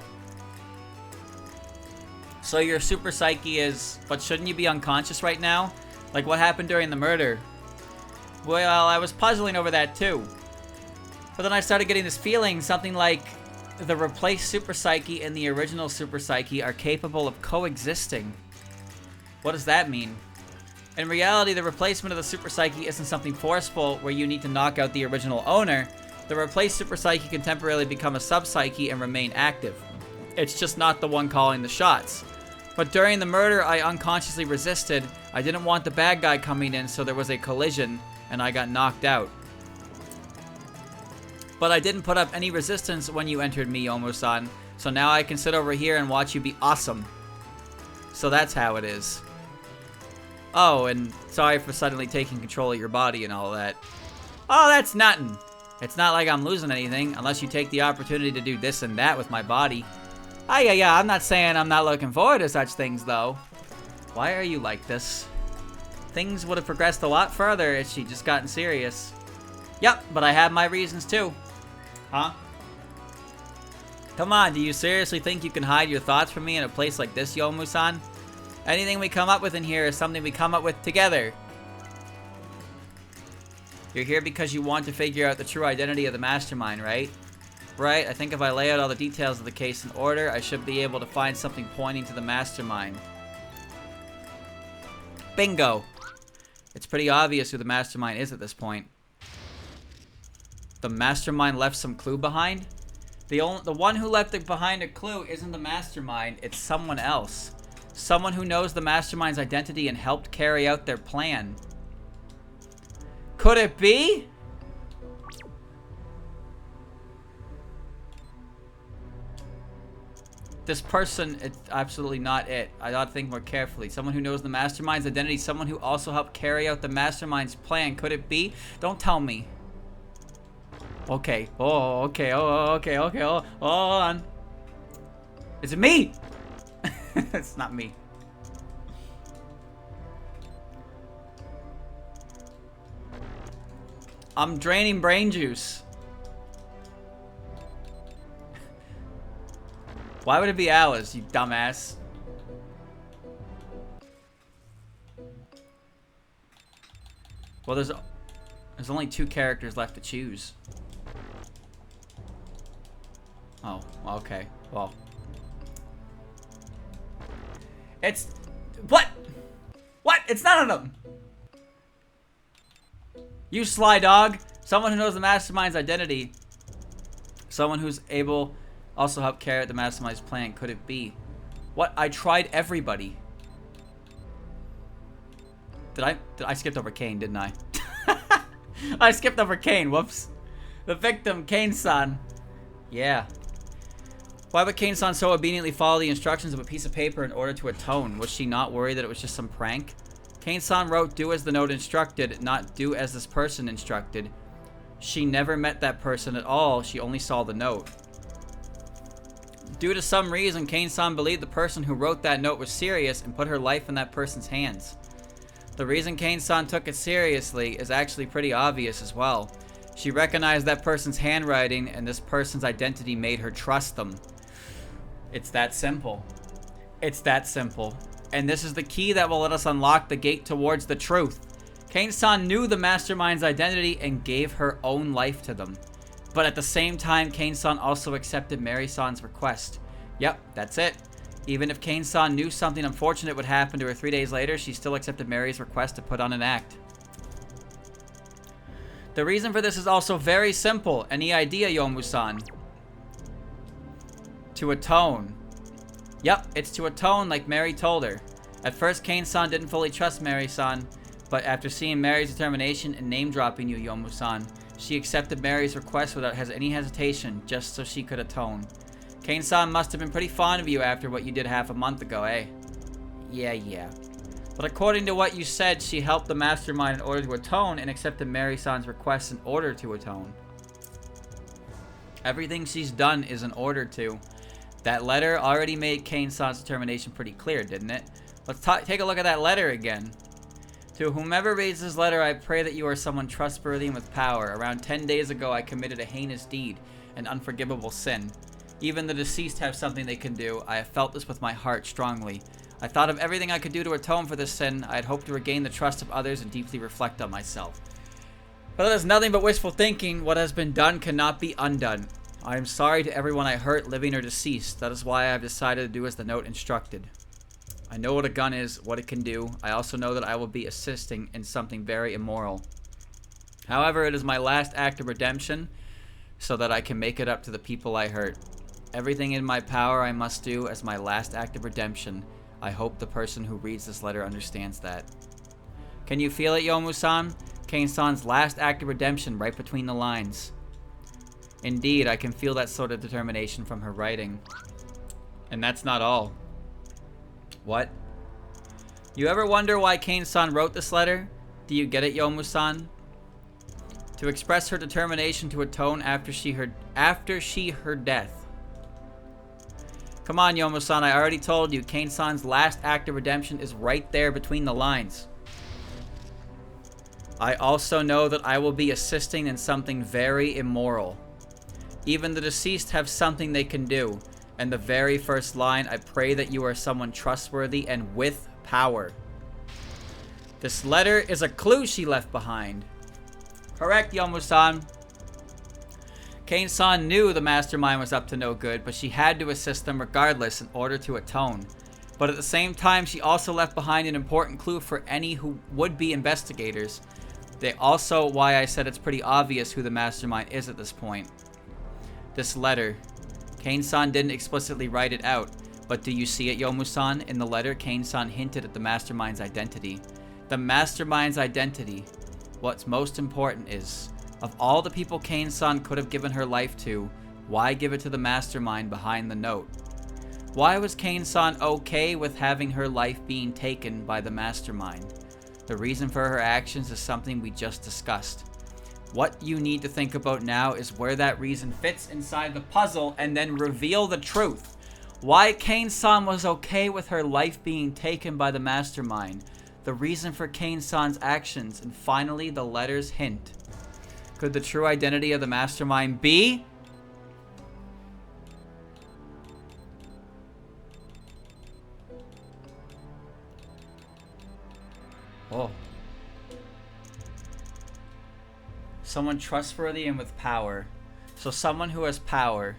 So your super psyche is... But shouldn't you be unconscious right now? Like what happened during the murder? Well, I was puzzling over that too. But then I started getting this feeling, something like the replaced super psyche and the original super psyche are capable of coexisting. What does that mean? In reality, the replacement of the super psyche isn't something forceful where you need to knock out the original owner. The replaced super psyche can temporarily become a sub-psyche and remain active. It's just not the one calling the shots. But during the murder, I unconsciously resisted. I didn't want the bad guy coming in, so there was a collision, and I got knocked out. But I didn't put up any resistance when you entered me, Yomu-san. So now I can sit over here and watch you be awesome. So that's how it is. Oh, and sorry for suddenly taking control of your body and all that. Oh, that's nothing. It's not like I'm losing anything, unless you take the opportunity to do this and that with my body. Yeah, I'm not saying I'm not looking forward to such things, though. Why are you like this? Things would have progressed a lot further if she'd just gotten serious. Yep, but I have my reasons, too. Huh? Come on, do you seriously think you can hide your thoughts from me in a place like this, Yomu-san? Anything we come up with in here is something we come up with together. You're here because you want to figure out the true identity of the mastermind, right? Right, I think if I lay out all the details of the case in order, I should be able to find something pointing to the mastermind. Bingo! It's pretty obvious who the mastermind is at this point. The mastermind left some clue behind? The one who left behind a clue isn't the mastermind, it's someone else. Someone who knows the mastermind's identity and helped carry out their plan. Could it be? This person, it's absolutely not it. I ought to think more carefully. Someone who knows the mastermind's identity, someone who also helped carry out the mastermind's plan. Could it be? Don't tell me. Okay. Oh, okay. Oh, okay. Oh, hold on. Is it me? It's not me. I'm draining brain juice. Why would it be hours, you dumbass? Well, there's only 2 characters left to choose. Oh, okay. Well. It's... What? What? It's none of them! You sly dog! Someone who knows the mastermind's identity. Someone who's able also help carry out the mastermind's plan. Could it be? What? I tried everybody. I skipped over Kane, didn't I? I skipped over Kane, whoops. The victim, Kane-san. Yeah. Why would Kane-san so obediently follow the instructions of a piece of paper in order to atone? Was she not worried that it was just some prank? Kane-san wrote, do as the note instructed, not do as this person instructed. She never met that person at all. She only saw the note. Due to some reason, Kane-san believed the person who wrote that note was serious and put her life in that person's hands. The reason Kane-san took it seriously is actually pretty obvious as well. She recognized that person's handwriting, and this person's identity made her trust them. It's that simple. It's that simple. And this is the key that will let us unlock the gate towards the truth. Kane-san knew the mastermind's identity and gave her own life to them. But at the same time, Kane-san also accepted Mary-san's request. Yep, that's it. Even if Kane-san knew something unfortunate would happen to her 3 days later, she still accepted Mary's request to put on an act. The reason for this is also very simple. Any idea, Yomu-san? To atone. Yep, it's to atone like Mary told her. At first, Kane-san didn't fully trust Mary-san, but after seeing Mary's determination and name-dropping you, Yomu-san, she accepted Mary's request without any hesitation, just so she could atone. Kane-san must have been pretty fond of you after what you did half a month ago, eh? Yeah. But according to what you said, she helped the mastermind in order to atone and accepted Mary-san's request in order to atone. Everything she's done is in order to. That letter already made Kane-san's determination pretty clear, didn't it? Let's take a look at that letter again. To whomever reads this letter, I pray that you are someone trustworthy and with power. Around 10 days ago, I committed a heinous deed, an unforgivable sin. Even the deceased have something they can do. I have felt this with my heart strongly. I thought of everything I could do to atone for this sin. I had hoped to regain the trust of others and deeply reflect on myself. But that is nothing but wishful thinking. What has been done cannot be undone. I am sorry to everyone I hurt, living or deceased. That is why I have decided to do as the note instructed. I know what a gun is, what it can do. I also know that I will be assisting in something very immoral. However, it is my last act of redemption so that I can make it up to the people I hurt. Everything in my power I must do as my last act of redemption. I hope the person who reads this letter understands that. Can you feel it, Yomu-san? Kane-san's last act of redemption right between the lines. Indeed, I can feel that sort of determination from her writing. And that's not all. What? You ever wonder why Kane-san wrote this letter? Do you get it, Yomu-san? To express her determination to atone after her death. Come on, Yomu-san, I already told you, Kane-san's last act of redemption is right there between the lines. I also know that I will be assisting in something very immoral. Even the deceased have something they can do. And the very first line, I pray that you are someone trustworthy and with power. This letter is a clue she left behind. Correct, Yomu-san. Kane-san knew the mastermind was up to no good, but she had to assist them regardless in order to atone. But at the same time, she also left behind an important clue for any who would be investigators. They also why I said it's pretty obvious who the mastermind is at this point. This letter. Kane-san didn't explicitly write it out, but do you see it, Yomu-san? In the letter, Kane-san hinted at the mastermind's identity. The mastermind's identity. What's most important is, of all the people Kane-san could have given her life to, why give it to the mastermind behind the note? Why was Kane-san okay with having her life being taken by the mastermind? The reason for her actions is something we just discussed. What you need to think about now is where that reason fits inside the puzzle and then reveal the truth. Why Kane-san was okay with her life being taken by the mastermind. The reason for Kane-san's actions. And finally, the letter's hint. Could the true identity of the mastermind be? Oh. Someone trustworthy and with power. So someone who has power.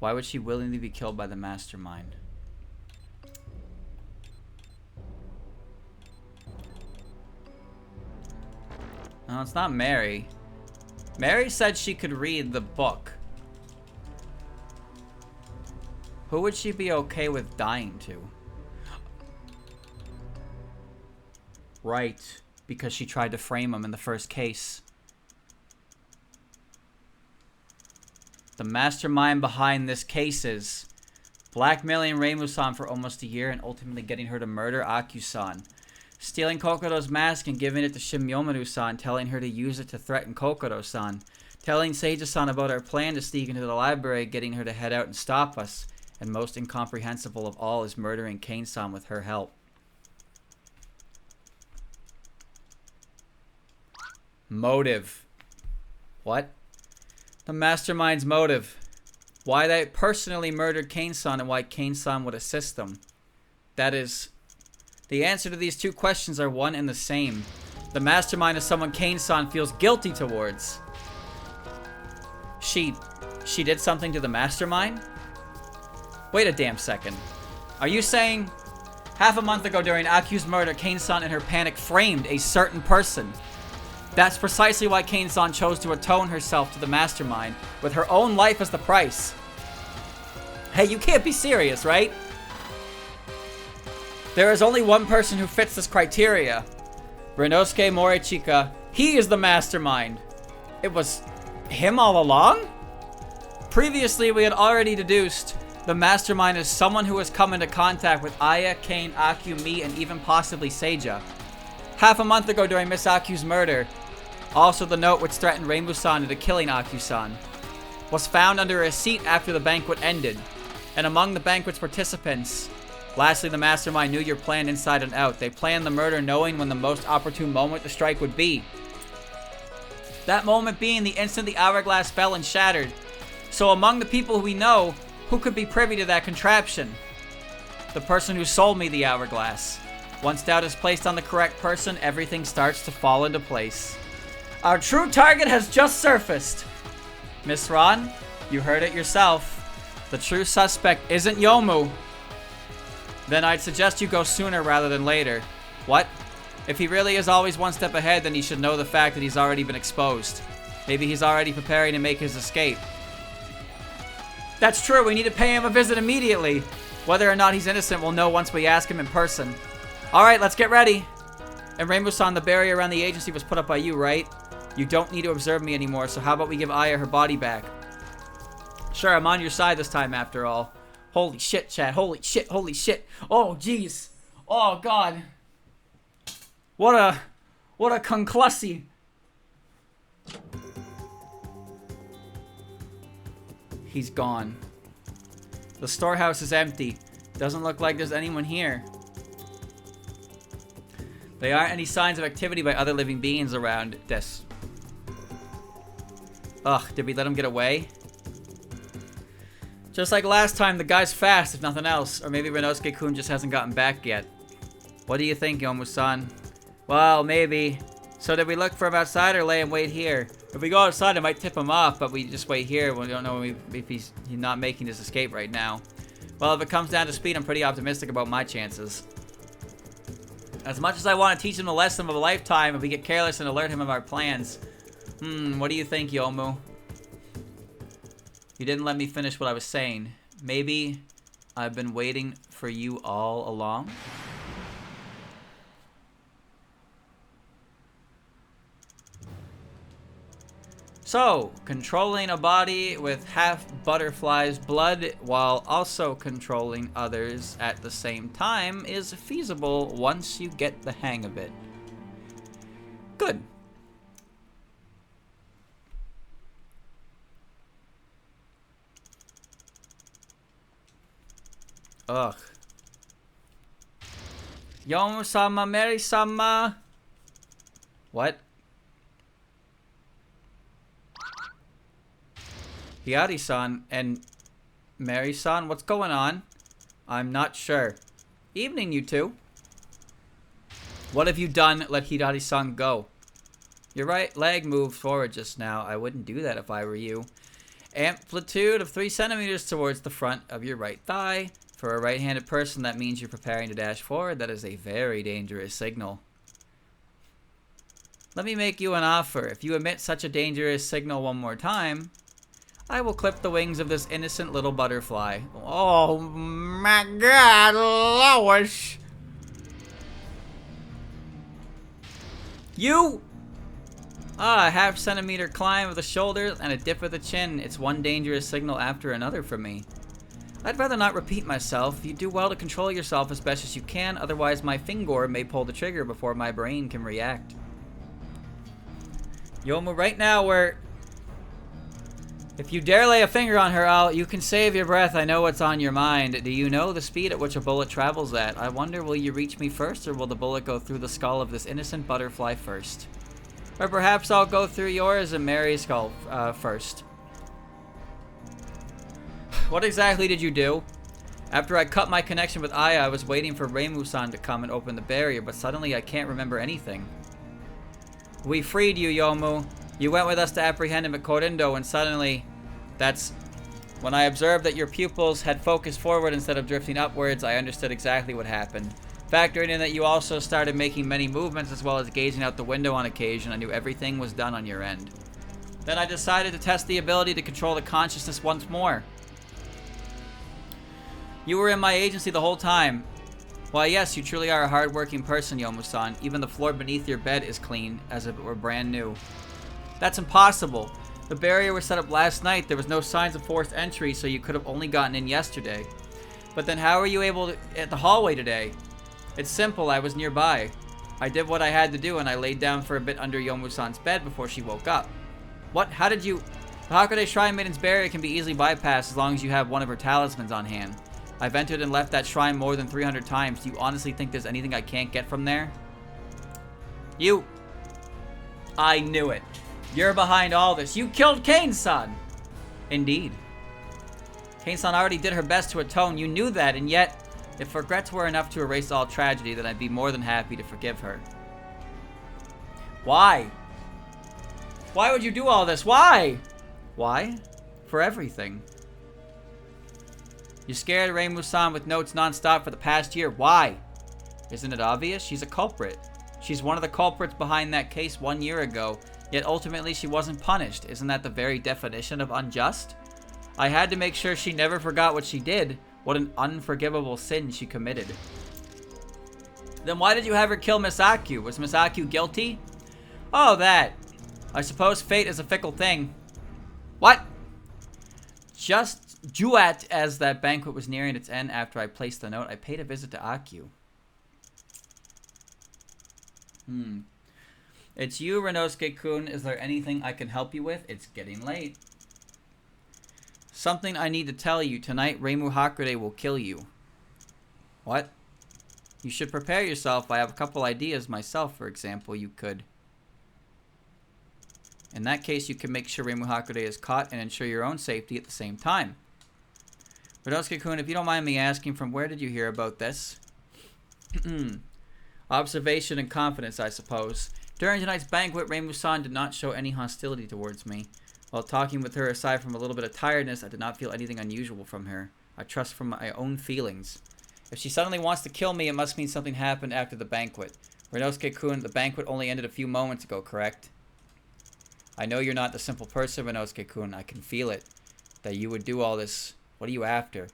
Why would she willingly be killed by the mastermind? No, it's not Mary. Mary said she could read the book. Who would she be okay with dying to? Right, because she tried to frame him in the first case. The mastermind behind this case is blackmailing Reimu-san for almost a year and ultimately getting her to murder Aku-san. Stealing Kokoro's mask and giving it to Shimyomaru-san, telling her to use it to threaten Kokoro-san. Telling Seija-san about our plan to sneak into the library, getting her to head out and stop us. And most incomprehensible of all is murdering Kane-san with her help. Motive. What? The mastermind's motive. Why they personally murdered Kane-san and why Kane-san would assist them. That is... The answer to these two questions are one and the same. The mastermind is someone Kane-san feels guilty towards. She did something to the mastermind? Wait a damn second. Are you saying half a month ago during Aku's murder, Kane-san in her panic framed a certain person? That's precisely why Kane-san chose to atone herself to the mastermind with her own life as the price. Hey, you can't be serious, right? There is only one person who fits this criteria. Renosuke Morichika. He is the mastermind. It was him all along? Previously, we had already deduced the mastermind is someone who has come into contact with Aya, Kane, Aku, me, and even possibly Seija. Half a month ago during Miss Aku's murder, also the note which threatened Reimu-san into killing Aku-san, was found under a seat after the banquet ended. And among the banquet's participants, lastly, the mastermind knew your plan inside and out. They planned the murder knowing when the most opportune moment to strike would be. That moment being the instant the hourglass fell and shattered. So among the people we know, who could be privy to that contraption? The person who sold me the hourglass. Once doubt is placed on the correct person, everything starts to fall into place. Our true target has just surfaced. Miss Ron, you heard it yourself. The true suspect isn't Yomu. Then I'd suggest you go sooner rather than later. What? If he really is always one step ahead, then he should know the fact that he's already been exposed. Maybe he's already preparing to make his escape. That's true, we need to pay him a visit immediately. Whether or not he's innocent, we'll know once we ask him in person. Alright, let's get ready. And Reimu-san, the barrier around the agency was put up by you, right? You don't need to observe me anymore, so how about we give Aya her body back? Sure, I'm on your side this time after all. Holy shit, Chad. Holy shit, holy shit. Oh, jeez. Oh, God. What a conclusy. He's gone. The storehouse is empty. Doesn't look like there's anyone here. There aren't any signs of activity by other living beings around this. Ugh, did we let him get away? Just like last time, the guy's fast, if nothing else. Or maybe Renosuke-kun just hasn't gotten back yet. What do you think, Yomu-san? Well, maybe. So did we look for him outside or lay and wait here? If we go outside, it might tip him off, but we just wait here. We don't know if he's not making his escape right now. Well, if it comes down to speed, I'm pretty optimistic about my chances. As much as I want to teach him the lesson of a lifetime, if we get careless and alert him of our plans. What do you think, Yomu? You didn't let me finish what I was saying. Maybe I've been waiting for you all along? So, controlling a body with half butterfly's blood while also controlling others at the same time is feasible once you get the hang of it. Good. Ugh. Yomu-sama, Mary-sama. What? Hiyari-san and Mary-san, what's going on? I'm not sure. Evening, you two. What have you done? Let Hiyari-san go. Your right leg moved forward just now. I wouldn't do that if I were you. Amplitude of 3 centimeters towards the front of your right thigh. For a right-handed person, that means you're preparing to dash forward. That is a very dangerous signal. Let me make you an offer. If you emit such a dangerous signal one more time, I will clip the wings of this innocent little butterfly. Oh my God, Lois! You! A half-centimeter climb of the shoulders and a dip of the chin. It's one dangerous signal after another for me. I'd rather not repeat myself. You do well to control yourself as best as you can, otherwise my finger may pull the trigger before my brain can react. Yomu, right now if you dare lay a finger on her, you can save your breath. I know what's on your mind. Do you know the speed at which a bullet travels at? I wonder, will you reach me first, or will the bullet go through the skull of this innocent butterfly first? Or perhaps I'll go through yours and Mary's skull first. What exactly did you do? After I cut my connection with Aya, I was waiting for Reimu-san to come and open the barrier, but suddenly I can't remember anything. We freed you, Yomu. You went with us to apprehend him at Korindo, and suddenly, that's when I observed that your pupils had focused forward instead of drifting upwards. I understood exactly what happened. Factoring in that you also started making many movements as well as gazing out the window on occasion, I knew everything was done on your end. Then I decided to test the ability to control the consciousness once more. You were in my agency the whole time. Why, yes, you truly are a hard-working person, Yomu-san. Even the floor beneath your bed is clean, as if it were brand new. That's impossible. The barrier was set up last night. There was no signs of forced entry, so you could have only gotten in yesterday. But then how were you able to at the hallway today? It's simple. I was nearby. I did what I had to do, and I laid down for a bit under Yomu-san's bed before she woke up. What? How did you... How could a Shrine Maiden's barrier can be easily bypassed as long as you have one of her talismans on hand? I've entered and left that shrine more than 300 times. Do you honestly think there's anything I can't get from there? You. I knew it. You're behind all this. You killed Kane-san. Indeed. Kane-san already did her best to atone. You knew that, and yet, if regrets were enough to erase all tragedy, then I'd be more than happy to forgive her. Why? Why would you do all this? Why? Why? For everything. You scared Reimu-san with notes non-stop for the past year. Why? Isn't it obvious? She's a culprit. She's one of the culprits behind that case 1 year ago, yet ultimately she wasn't punished. Isn't that the very definition of unjust? I had to make sure she never forgot what she did. What an unforgivable sin she committed. Then why did you have her kill Miss Aku? Was Miss Aku guilty? Oh, that. I suppose fate is a fickle thing. What? Just duet as that banquet was nearing its end after I placed the note, I paid a visit to Aku. It's you, Renosuke-kun. Is there anything I can help you with? It's getting late. Something I need to tell you. Tonight, Reimu Hakude will kill you. What? You should prepare yourself. I have a couple ideas myself, for example. You could... In that case, you can make sure Reimu Hakude is caught and ensure your own safety at the same time. Renosuke-kun, if you don't mind me asking, from where did you hear about this? Observation and confidence, I suppose. During tonight's banquet, Reimu-san did not show any hostility towards me. While talking with her, aside from a little bit of tiredness, I did not feel anything unusual from her. I trust from my own feelings. If she suddenly wants to kill me, it must mean something happened after the banquet. Renosuke-kun, the banquet only ended a few moments ago, correct? I know you're not the simple person, Renosuke-kun. I can feel it. That you would do all this. What are you after?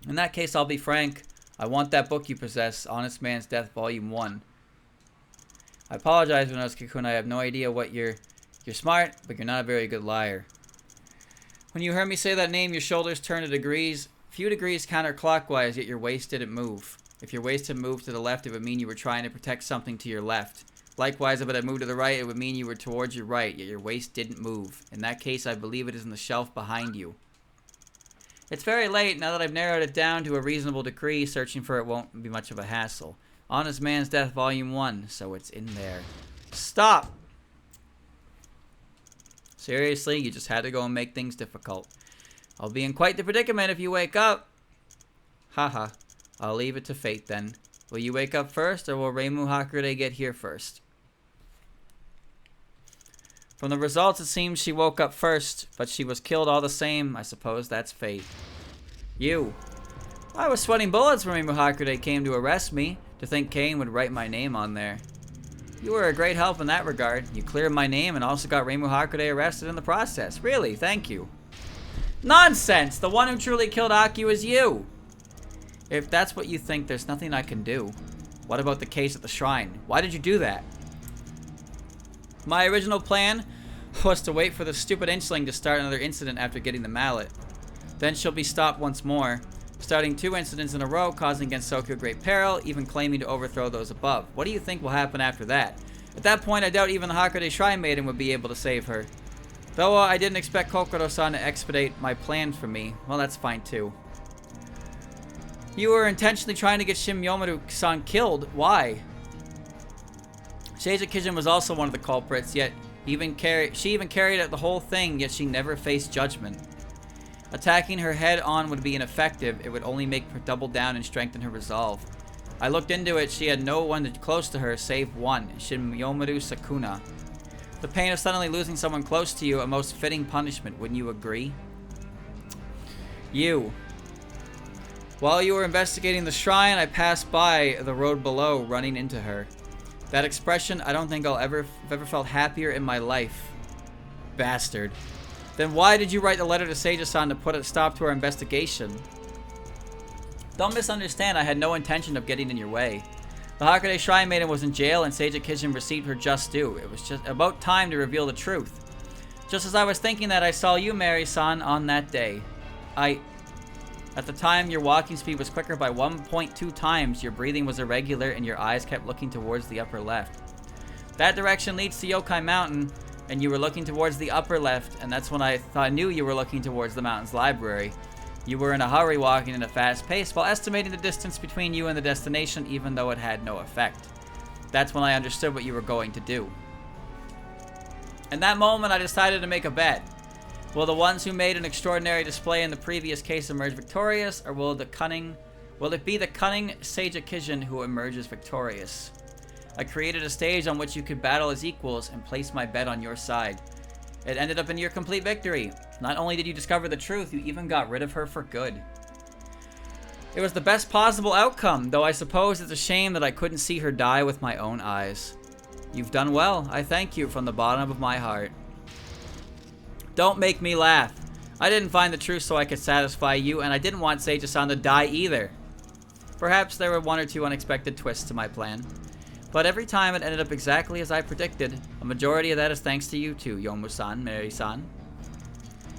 In that case, I'll be frank. I want that book you possess, Honest Man's Death, Volume 1. I apologize, Renosuke-kun. I have no idea what you're smart, but you're not a very good liar. When you heard me say that name, your shoulders turned to degrees. Few degrees counterclockwise, yet your waist didn't move. If your waist had moved to the left, it would mean you were trying to protect something to your left. Likewise, if it had moved to the right, it would mean you were towards your right, yet your waist didn't move. In that case, I believe it is in the shelf behind you. It's very late. Now that I've narrowed it down to a reasonable degree, searching for it won't be much of a hassle. Honest Man's Death, Volume 1, so it's in there. Stop! Seriously, you just had to go and make things difficult. I'll be in quite the predicament if you wake up. Haha. I'll leave it to fate then. Will you wake up first, or will Reimu Hakurei get here first? From the results, it seems she woke up first, but she was killed all the same. I suppose that's fate. You. I was sweating bullets when Reimu Hakurei came to arrest me. To think Kane would write my name on there. You were a great help in that regard. You cleared my name and also got Reimu Hakurei arrested in the process. Really, thank you. Nonsense! The one who truly killed Aki was you! If that's what you think, there's nothing I can do. What about the case at the shrine? Why did you do that? My original plan was to wait for the stupid inchling to start another incident after getting the mallet. Then she'll be stopped once more, starting 2 incidents in a row, causing Gensokyo great peril, even claiming to overthrow those above. What do you think will happen after that? At that point, I doubt even the Hakurei Shrine Maiden would be able to save her. Though I didn't expect Kokoro-san to expedite my plans for me. Well, that's fine too. You were intentionally trying to get Shin Yomaru-san killed. Why? Seija Kijin was also one of the culprits, yet she even carried out the whole thing, yet she never faced judgment. Attacking her head on would be ineffective. It would only make her double down and strengthen her resolve. I looked into it. She had no one close to her save one, Shin Yomaru Sakuna. The pain of suddenly losing someone close to you, a most fitting punishment. Wouldn't you agree? You. While you were investigating the shrine, I passed by the road below, running into her. That expression, I don't think I'll ever felt happier in my life. Bastard. Then why did you write the letter to Seija-san to put a stop to our investigation? Don't misunderstand, I had no intention of getting in your way. The Hakurei Shrine Maiden was in jail and Seija Kijin received her just due. It was just about time to reveal the truth. Just as I was thinking that, I saw you, Mary-san, on that day. At the time, your walking speed was quicker by 1.2 times, your breathing was irregular, and your eyes kept looking towards the upper left. That direction leads to Yokai Mountain, and you were looking towards the upper left, and that's when I knew you were looking towards the mountain's library. You were in a hurry, walking at a fast pace, while estimating the distance between you and the destination, even though it had no effect. That's when I understood what you were going to do. In that moment, I decided to make a bet. Will the ones who made an extraordinary display in the previous case emerge victorious, or will it be the cunning Seija Kijin who emerges victorious? I created a stage on which you could battle as equals and place my bet on your side. It ended up in your complete victory. Not only did you discover the truth, you even got rid of her for good. It was the best possible outcome, though I suppose it's a shame that I couldn't see her die with my own eyes. You've done well. I thank you from the bottom of my heart. Don't make me laugh. I didn't find the truth so I could satisfy you, and I didn't want Seija-san to die either. Perhaps there were 1 or 2 unexpected twists to my plan. But every time it ended up exactly as I predicted. A majority of that is thanks to you too, Yomu-san, Mary-san.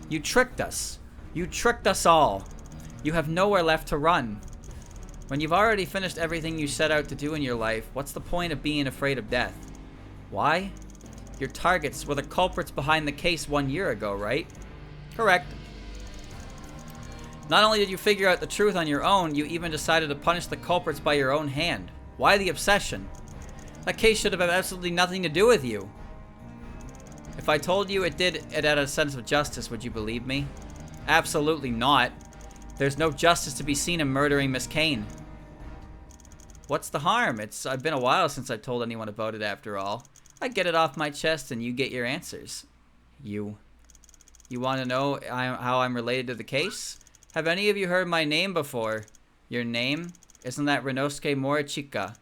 You tricked us. You tricked us all. You have nowhere left to run. When you've already finished everything you set out to do in your life, what's the point of being afraid of death? Why? Your targets were the culprits behind the case 1 year ago, right? Correct. Not only did you figure out the truth on your own, you even decided to punish the culprits by your own hand. Why the obsession? That case should have had absolutely nothing to do with you. If I told you it had a sense of justice, would you believe me? Absolutely not. There's no justice to be seen in murdering Miss Kane. What's the harm? It's been a while since I told anyone about it after all. I get it off my chest and you get your answers. You want to know how I'm related to the case? Have any of you heard my name before? Your name? Isn't that Renosuke Morichika?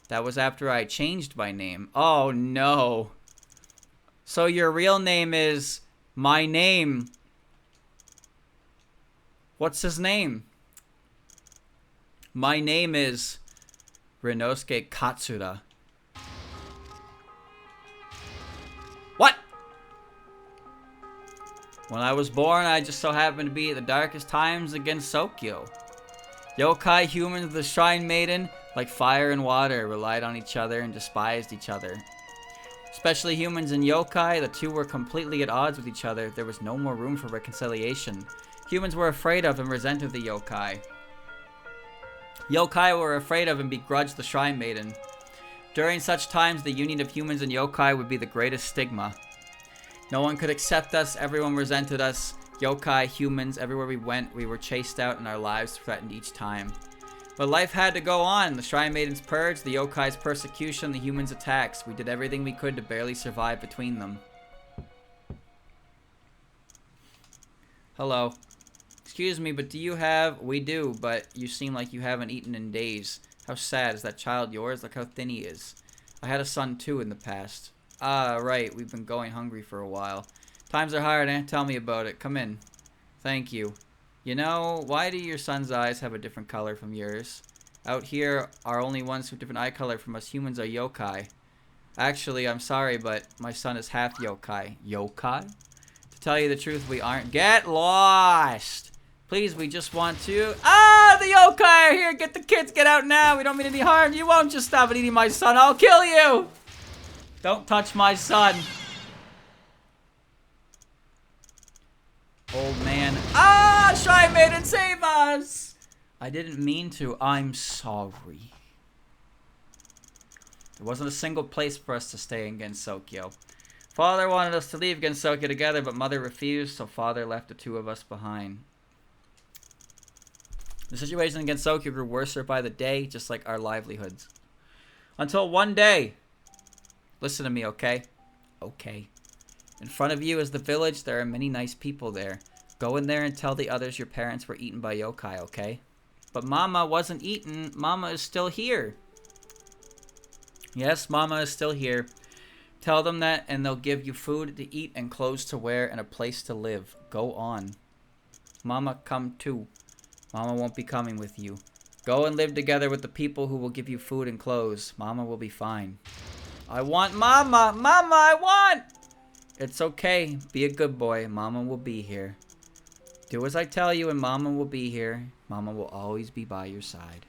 That was after I changed my name. Oh no. So your real name is my name. What's his name? My name is Renosuke Katsura. What? When I was born, I just so happened to be at the darkest times against Sokyo. Yokai humans of the Shrine Maiden, Like fire and water, relied on each other and despised each other. Especially humans and yokai, the two were completely at odds with each other. There was no more room for reconciliation. Humans were afraid of and resented the yokai. Yokai were afraid of and begrudged the Shrine Maiden. During such times, the union of humans and yokai would be the greatest stigma. No one could accept us, everyone resented us. Yokai, humans, everywhere we went, we were chased out and our lives threatened each time. But life had to go on. The Shrine Maiden's purge, the yokai's persecution, the humans' attacks. We did everything we could to barely survive between them. Hello. Excuse me, but do you have... We do, but you seem like you haven't eaten in days. How sad. Is that child yours? Look how thin he is. I had a son too in the past. Ah, right. We've been going hungry for a while. Times are hard, eh? Tell me about it. Come in. Thank you. You know, why do your son's eyes have a different color from yours? Out here, our only ones with different eye color from us humans are yokai. Actually, I'm sorry, but my son is half yokai. Yokai? To tell you the truth, we aren't. Get lost! Please, we just want to... Ah, the yokai are here! Get the kids, get out now! We don't mean any harm. You won't just stop eating my son. I'll kill you! Don't touch my son. Old man. Ah, Shrine Maiden, save us! I didn't mean to. I'm sorry. There wasn't a single place for us to stay in Gensokyo. Father wanted us to leave Gensokyo together, but Mother refused, so Father left the two of us behind. The situation in Gensokyo grew worse by the day, just like our livelihoods. Until one day... Listen to me, okay? Okay. In front of you is the village. There are many nice people there. Go in there and tell the others your parents were eaten by yokai, okay? But Mama wasn't eaten. Mama is still here. Yes, Mama is still here. Tell them that and they'll give you food to eat and clothes to wear and a place to live. Go on. Mama, come too. Mama won't be coming with you. Go and live together with the people who will give you food and clothes. Mama will be fine. I want Mama! Mama, I want! It's okay. Be a good boy. Mama will be here. Do as I tell you and Mama will be here. Mama will always be by your side.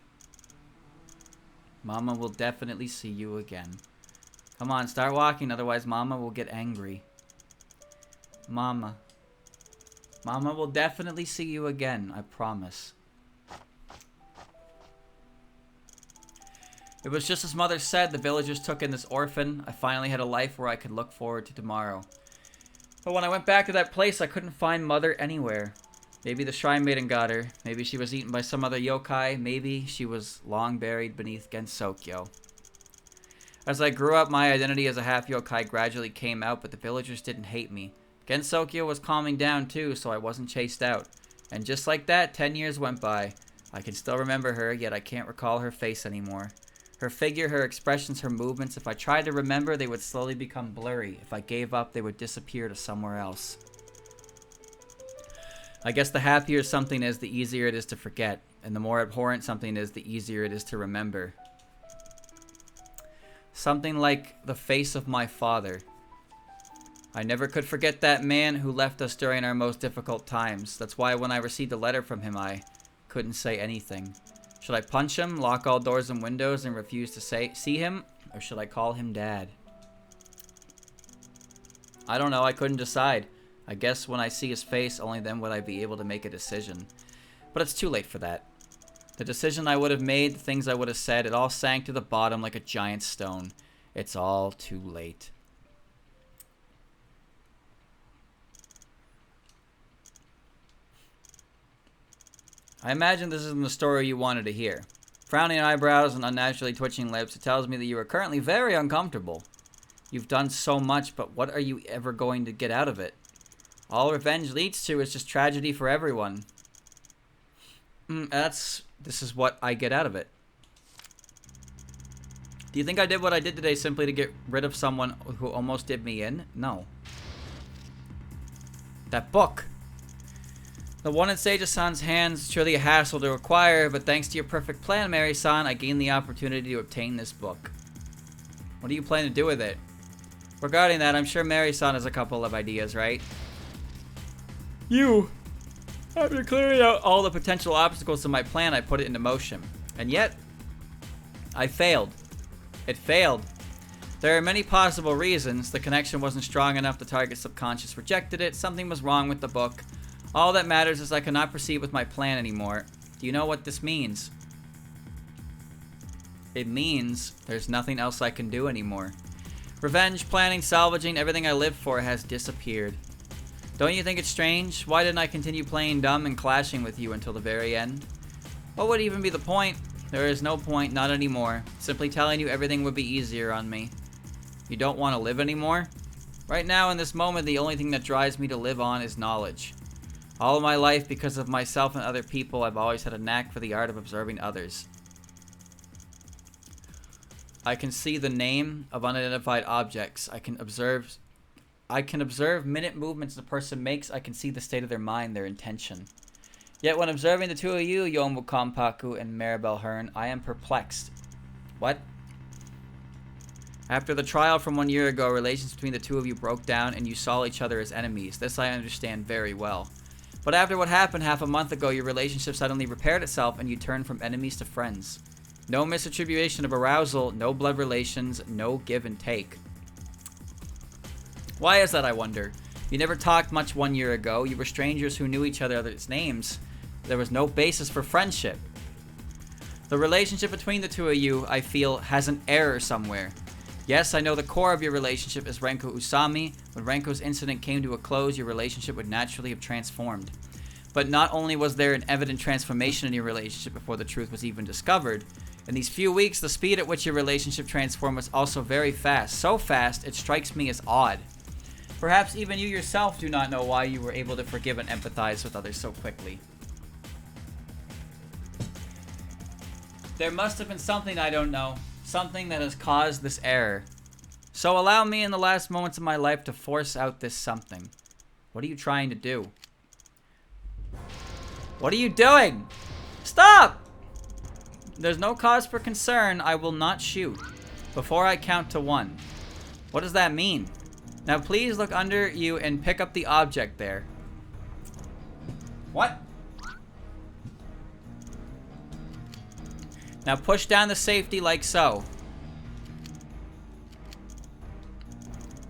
Mama will definitely see you again. Come on, start walking, otherwise Mama will get angry. Mama. Mama will definitely see you again, I promise. It was just as Mother said. The villagers took in this orphan. I finally had a life where I could look forward to tomorrow. But when I went back to that place, I couldn't find Mother anywhere. Maybe the Shrine Maiden got her. Maybe she was eaten by some other yokai. Maybe she was long buried beneath Gensokyo. As I grew up, my identity as a half yokai gradually came out, but the villagers didn't hate me. Gensokyo was calming down too, so I wasn't chased out. And just like that, 10 years went by. I can still remember her, yet I can't recall her face anymore. Her figure, her expressions, her movements, if I tried to remember, they would slowly become blurry. If I gave up, they would disappear to somewhere else. I guess the happier something is, the easier it is to forget. And the more abhorrent something is, the easier it is to remember. Something like the face of my father. I never could forget that man who left us during our most difficult times. That's why when I received a letter from him, I couldn't say anything. Should I punch him, lock all doors and windows, and refuse to see him? Or should I call him Dad? I don't know. I couldn't decide. I guess when I see his face, only then would I be able to make a decision. But it's too late for that. The decision I would have made, the things I would have said, it all sank to the bottom like a giant stone. It's all too late. I imagine this isn't the story you wanted to hear. Frowning eyebrows and unnaturally twitching lips, it tells me that you are currently very uncomfortable. You've done so much, but what are you ever going to get out of it? All revenge leads to is just tragedy for everyone. This is what I get out of it. Do you think I did what I did today simply to get rid of someone who almost did me in? No. That book! The one in Seiji-san's hands, surely a hassle to acquire, but thanks to your perfect plan, Mary-san, I gained the opportunity to obtain this book. What do you plan to do with it? Regarding that, I'm sure Mary-san has a couple of ideas, right? After clearing out all the potential obstacles to my plan, I put it into motion. And yet, I failed. It failed. There are many possible reasons. The connection wasn't strong enough. The target's subconscious rejected it. Something was wrong with the book. All that matters is I cannot proceed with my plan anymore. Do you know what this means? It means there's nothing else I can do anymore. Revenge, planning, salvaging, everything I lived for has disappeared. Don't you think it's strange? Why didn't I continue playing dumb and clashing with you until the very end? What would even be the point? There is no point, not anymore. Simply telling you everything would be easier on me. You don't want to live anymore? Right now, in this moment, the only thing that drives me to live on is knowledge. All of my life, because of myself and other people, I've always had a knack for the art of observing others. I can see the name of unidentified objects. I can observe minute movements the person makes. I can see the state of their mind, their intention. Yet when observing the two of you, Yomu Kompaku and Maribel Hearn, I am perplexed. What? After the trial from 1 year ago, relations between the two of you broke down and you saw each other as enemies. This I understand very well. But after what happened half a month ago, your relationship suddenly repaired itself and you turned from enemies to friends. No misattribution of arousal, no blood relations, no give and take. Why is that, I wonder? You never talked much 1 year ago. You were strangers who knew each other's names. There was no basis for friendship. The relationship between the two of you, I feel, has an error somewhere. Yes, I know the core of your relationship is Renko Usami. When Renko's incident came to a close, your relationship would naturally have transformed. But not only was there an evident transformation in your relationship before the truth was even discovered, in these few weeks, the speed at which your relationship transformed was also very fast. So fast, it strikes me as odd. Perhaps even you yourself do not know why you were able to forgive and empathize with others so quickly. There must have been something I don't know. Something that has caused this error. So allow me in the last moments of my life to force out this something. What are you trying to do? What are you doing? Stop! There's no cause for concern. I will not shoot before I count to 1. What does that mean? Now please look under you and pick up the object there. What? Now push down the safety like so.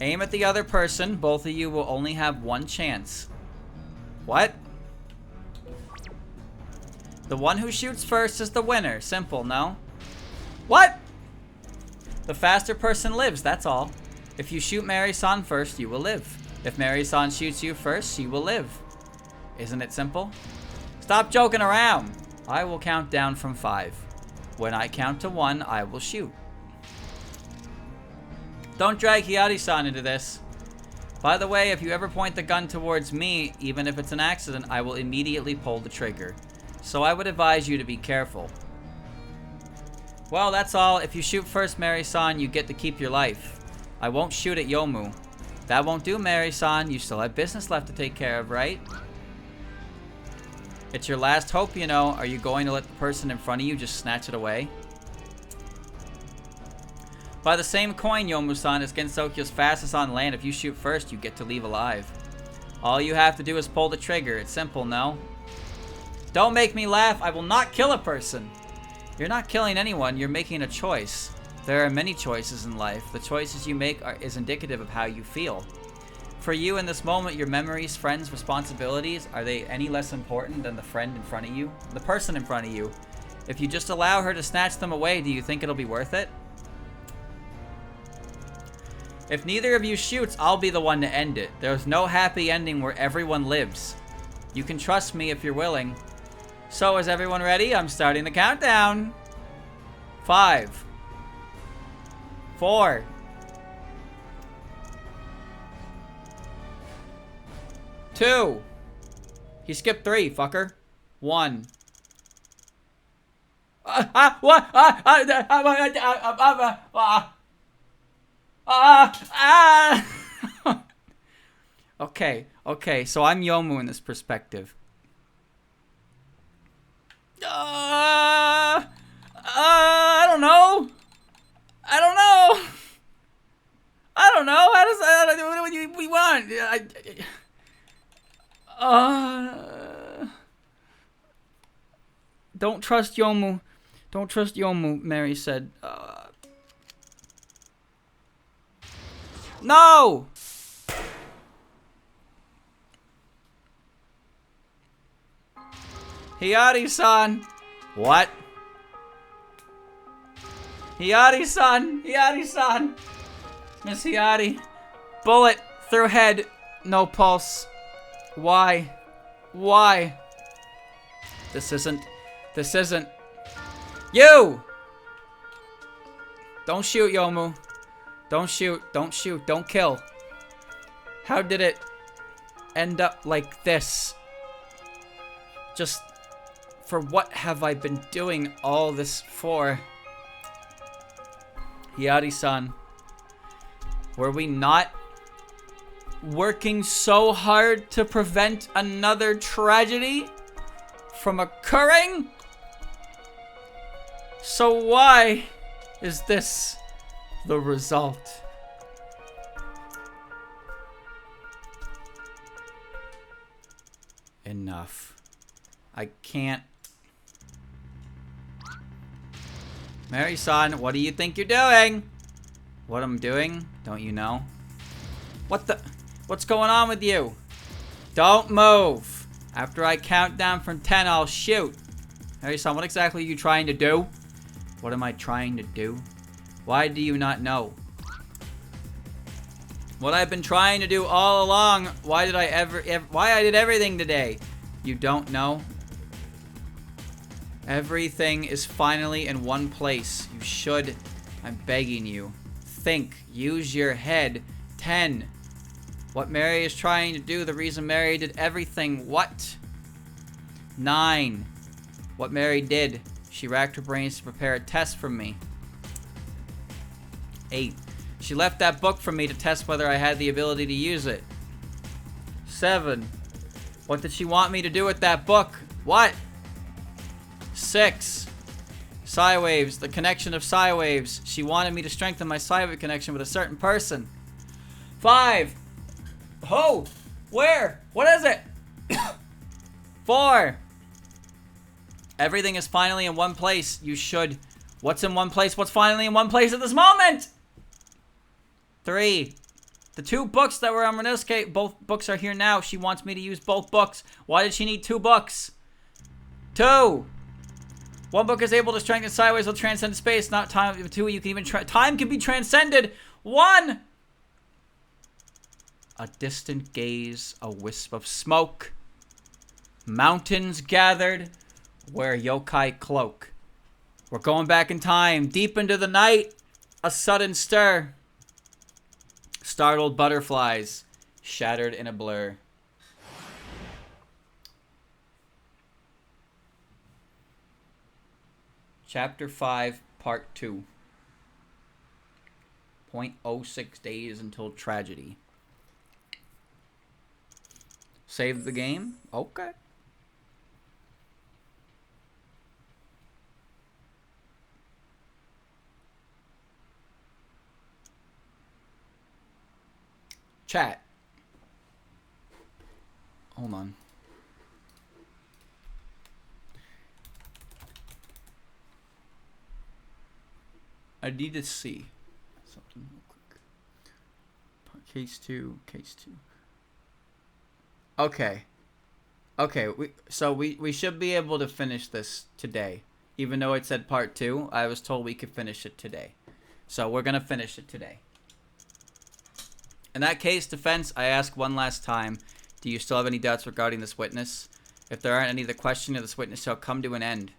Aim at the other person. Both of you will only have 1 chance. What? The one who shoots first is the winner. Simple, no? What? The faster person lives, that's all. If you shoot Mary-san first, you will live. If Mary-san shoots you first, she will live. Isn't it simple? Stop joking around. I will count down from 5. When I count to 1, I will shoot. Don't drag Hiyari-san into this. By the way, if you ever point the gun towards me, even if it's an accident, I will immediately pull the trigger. So I would advise you to be careful. Well, that's all. If you shoot first, Mary-san, you get to keep your life. I won't shoot at Yomu. That won't do, Mary-san. You still have business left to take care of, right? It's your last hope, you know. Are you going to let the person in front of you just snatch it away? By the same coin, Yomu-san, is Gensokyo's fastest on land. If you shoot first, you get to leave alive. All you have to do is pull the trigger. It's simple, no? Don't make me laugh. I will not kill a person. You're not killing anyone. You're making a choice. There are many choices in life. The choices you make is indicative of how you feel. For you in this moment, your memories, friends, responsibilities, are they any less important than the friend in front of you? The person in front of you? If you just allow her to snatch them away, do you think it'll be worth it? If neither of you shoots, I'll be the one to end it. There's no happy ending where everyone lives. You can trust me if you're willing. So is everyone ready? I'm starting the countdown. 5. 4. 2. He skipped 3, fucker. 1. Okay, so I'm Yomu in this perspective. I don't know. How does what do we want? Don't trust Yomu. Don't trust Yomu, Mary said. No! Hiyari-san! What? Hiyari-san! Hiyari-san! Miss Hiyari. Bullet through head. No pulse. Why? Why? This isn't. You! Don't shoot, Yomu. Don't shoot. Don't shoot. Don't kill. How did it end up like this? Just for what have I been doing all this for? Hiyari-san, were we not working so hard to prevent another tragedy from occurring? So why is this the result? Enough. I can't. Mary-san, what do you think you're doing? What I'm doing? Don't you know? What the? What's going on with you? Don't move. After I count down from 10, I'll shoot. Mary-san, what exactly are you trying to do? What am I trying to do? Why do you not know? What I've been trying to do all along. Why did I did everything today? You don't know? Everything is finally in one place. You should. I'm begging you. Think. Use your head. 10. What Mary is trying to do. The reason Mary did everything. What? 9. What Mary did. She racked her brains to prepare a test from me. 8. She left that book for me to test whether I had the ability to use it. 7. What did she want me to do with that book? What? 6. Psi waves. The connection of psi waves. She wanted me to strengthen my psi wave connection with a certain person. 5. Oh! Where? What is it? 4. Everything is finally in one place. You should. What's in one place? What's finally in one place at this moment? 3. The 2 books that were on Renosuke, both books are here now. She wants me to use both books. Why did she need 2 books? 2. One book is able to strengthen sideways will transcend space, not time. 2, you can even time can be transcended. 1. A distant gaze, a wisp of smoke. Mountains gathered where yokai cloak. We're going back in time, deep into the night. A sudden stir. Startled butterflies, shattered in a blur. Chapter 5, Part 2. 0.06 days until tragedy. Save the game? Okay. Chat. Hold on. I need to see something real quick. Case 2, case 2. Okay. Okay, we should be able to finish this today. Even though it said part 2, I was told we could finish it today. So we're gonna finish it today. In that case, defense, I ask one last time, do you still have any doubts regarding this witness? If there aren't any, the questioning of this witness shall come to an end.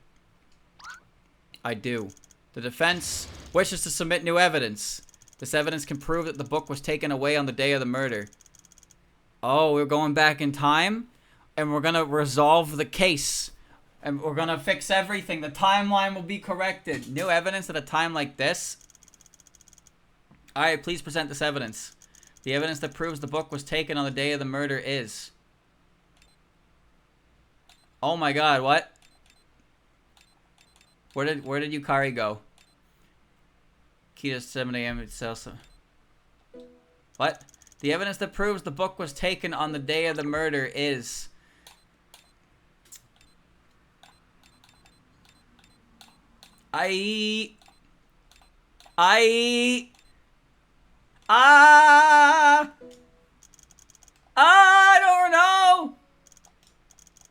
I do. The defense wishes to submit new evidence. This evidence can prove that the book was taken away on the day of the murder. Oh, we're going back in time? And we're gonna resolve the case. And we're gonna fix everything. The timeline will be corrected. New evidence at a time like this? Alright, please present this evidence. The evidence that proves the book was taken on the day of the murder is... Oh my god, what? Where did Yukari go? Kita 7 a.m. itself. What? The evidence that proves the book was taken on the day of the murder is... I don't know.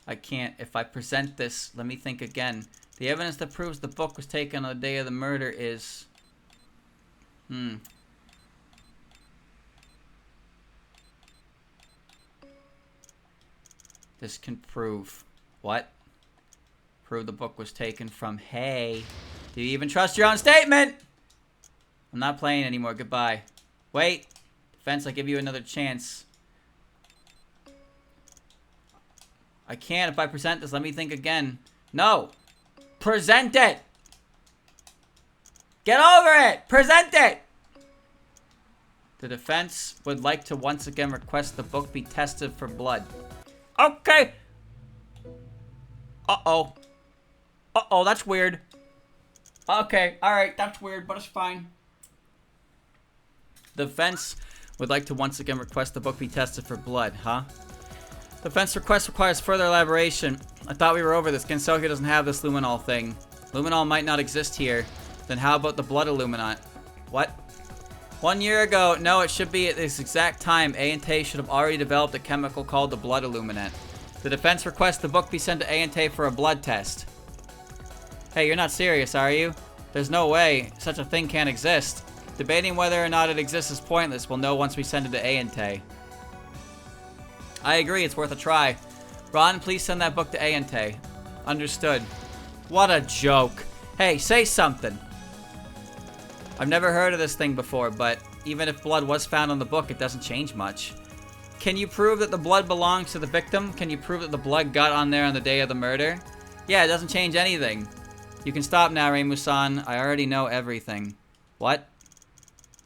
I can't. If I present this, let me think again. The evidence that proves the book was taken on the day of the murder is... This can prove... What? Prove the book was taken from... Hey. Do you even trust your own statement? I'm not playing anymore. Goodbye. Wait. Defense, I'll give you another chance. I can't if I present this. Let me think again. No. Present it. Get over it. Present it. The defense would like to once again request the book be tested for blood. Okay. Uh-oh. Uh-oh, that's weird. Okay, alright, that's weird, but it's fine. The defense would like to once again request the book be tested for blood, huh? The defense request requires further elaboration. I thought we were over this. Gensoku doesn't have this luminol thing. Luminol might not exist here. Then how about the blood illuminant? What? 1 year ago, no, it should be at this exact time. A&T should have already developed a chemical called the blood illuminant. The defense requests the book be sent to A&T for a blood test. Hey, you're not serious, are you? There's no way such a thing can't exist. Debating whether or not it exists is pointless. We'll know once we send it to A&T. I agree, it's worth a try. Ron, please send that book to A&T. Understood. What a joke. Hey, say something. I've never heard of this thing before, but even if blood was found on the book, it doesn't change much. Can you prove that the blood belongs to the victim? Can you prove that the blood got on there on the day of the murder? Yeah, it doesn't change anything. You can stop now, Reimu-san. I already know everything. What?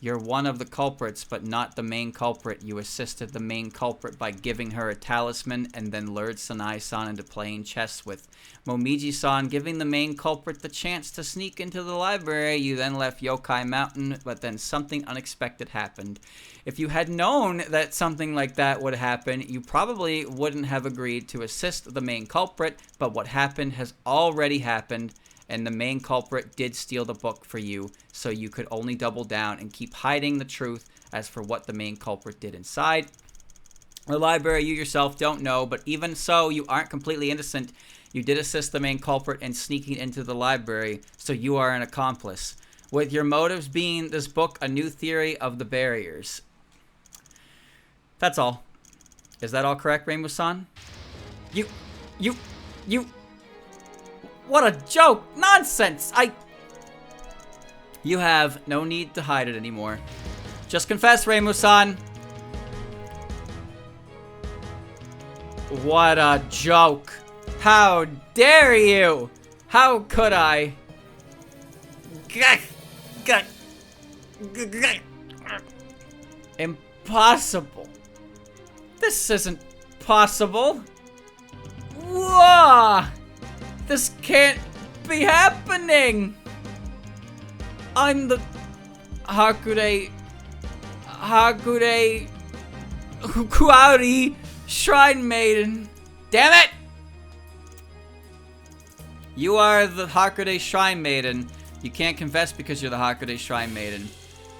You're one of the culprits, but not the main culprit. You assisted the main culprit by giving her a talisman and then lured Sanae-san into playing chess with Momiji-san, giving the main culprit the chance to sneak into the library. You then left Yokai Mountain, but then something unexpected happened. If you had known that something like that would happen, you probably wouldn't have agreed to assist the main culprit, but what happened has already happened. And the main culprit did steal the book for you, so you could only double down and keep hiding the truth as for what the main culprit did inside. The library, you yourself don't know, but even so, you aren't completely innocent. You did assist the main culprit in sneaking into the library, so you are an accomplice. With your motives being this book a new theory of the barriers. That's all. Is that all correct, Reimu-san? You... What a joke! Nonsense! You have no need to hide it anymore. Just confess, Reimu-san. What a joke! How dare you! How could I? Impossible. This isn't possible. Whoa! This can't be happening! I'm the Hakure Kuauri Shrine Maiden. Damn it! You are the Hakure Shrine Maiden. You can't confess because you're the Hakure Shrine Maiden.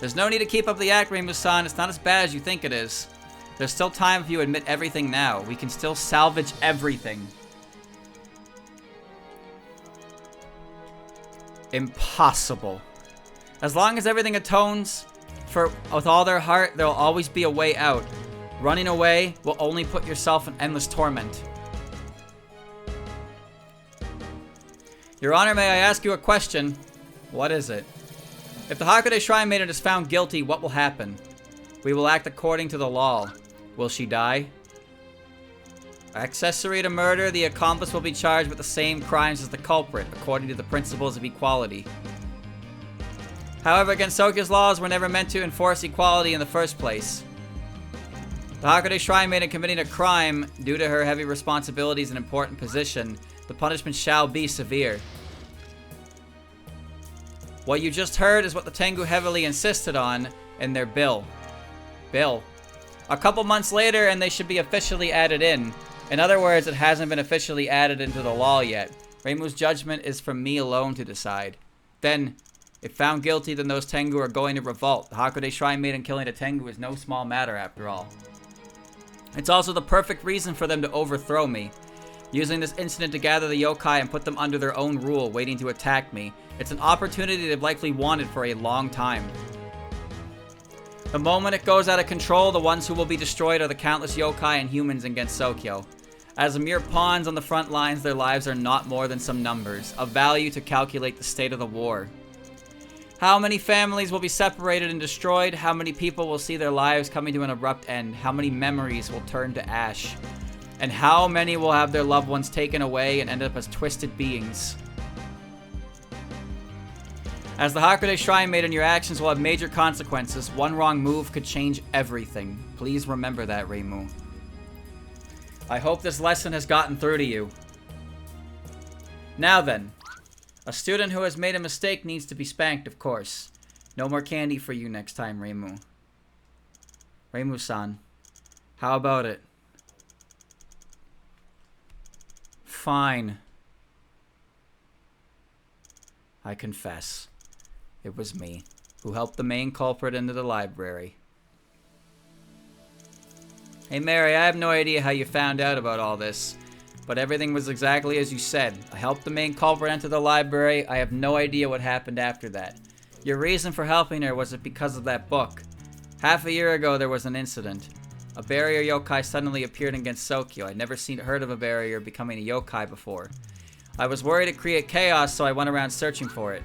There's no need to keep up the act, Reimu-san. It's not as bad as you think it is. There's still time if you admit everything now. We can still salvage everything. Impossible. As long as everything atones with all their heart, there will always be a way out. Running away will only put yourself in endless torment. Your Honor, may I ask you a question? What is it? If the Hakure Shrine Maiden is found guilty, what will happen? We will act according to the law. Will she die? Accessory to murder, the accomplice will be charged with the same crimes as the culprit, according to the principles of equality. However, Gensoku's laws were never meant to enforce equality in the first place. The Hakure Shrine Maiden committing a crime due to her heavy responsibilities and important position. The punishment shall be severe. What you just heard is what the Tengu heavily insisted on in their bill. A couple months later and they should be officially added in. In other words, it hasn't been officially added into the law yet. Reimu's judgment is for me alone to decide. Then, if found guilty, then those Tengu are going to revolt. The Hakude Shrine Maiden killing a Tengu is no small matter after all. It's also the perfect reason for them to overthrow me. Using this incident to gather the yokai and put them under their own rule, waiting to attack me. It's an opportunity they've likely wanted for a long time. The moment it goes out of control, the ones who will be destroyed are the countless yokai and humans in Gensokyo. As mere pawns on the front lines, their lives are not more than some numbers, of value to calculate the state of the war. How many families will be separated and destroyed? How many people will see their lives coming to an abrupt end? How many memories will turn to ash? And how many will have their loved ones taken away and end up as twisted beings? As the Hakude Shrine Maiden, your actions will have major consequences. One wrong move could change everything. Please remember that, Reimu. I hope this lesson has gotten through to you. Now then, a student who has made a mistake needs to be spanked, of course. No more candy for you next time, Reimu. Reimu-san, how about it? Fine. I confess. It was me who helped the main culprit into the library. Hey Mary, I have no idea how you found out about all this, but everything was exactly as you said. I helped the main culprit enter the library. I have no idea what happened after that. Your reason for helping her was it because of that book. Half a year ago there was an incident. A barrier yokai suddenly appeared in Gensokyo. I'd never heard of a barrier becoming a yokai before. I was worried it'd create chaos, so I went around searching for it.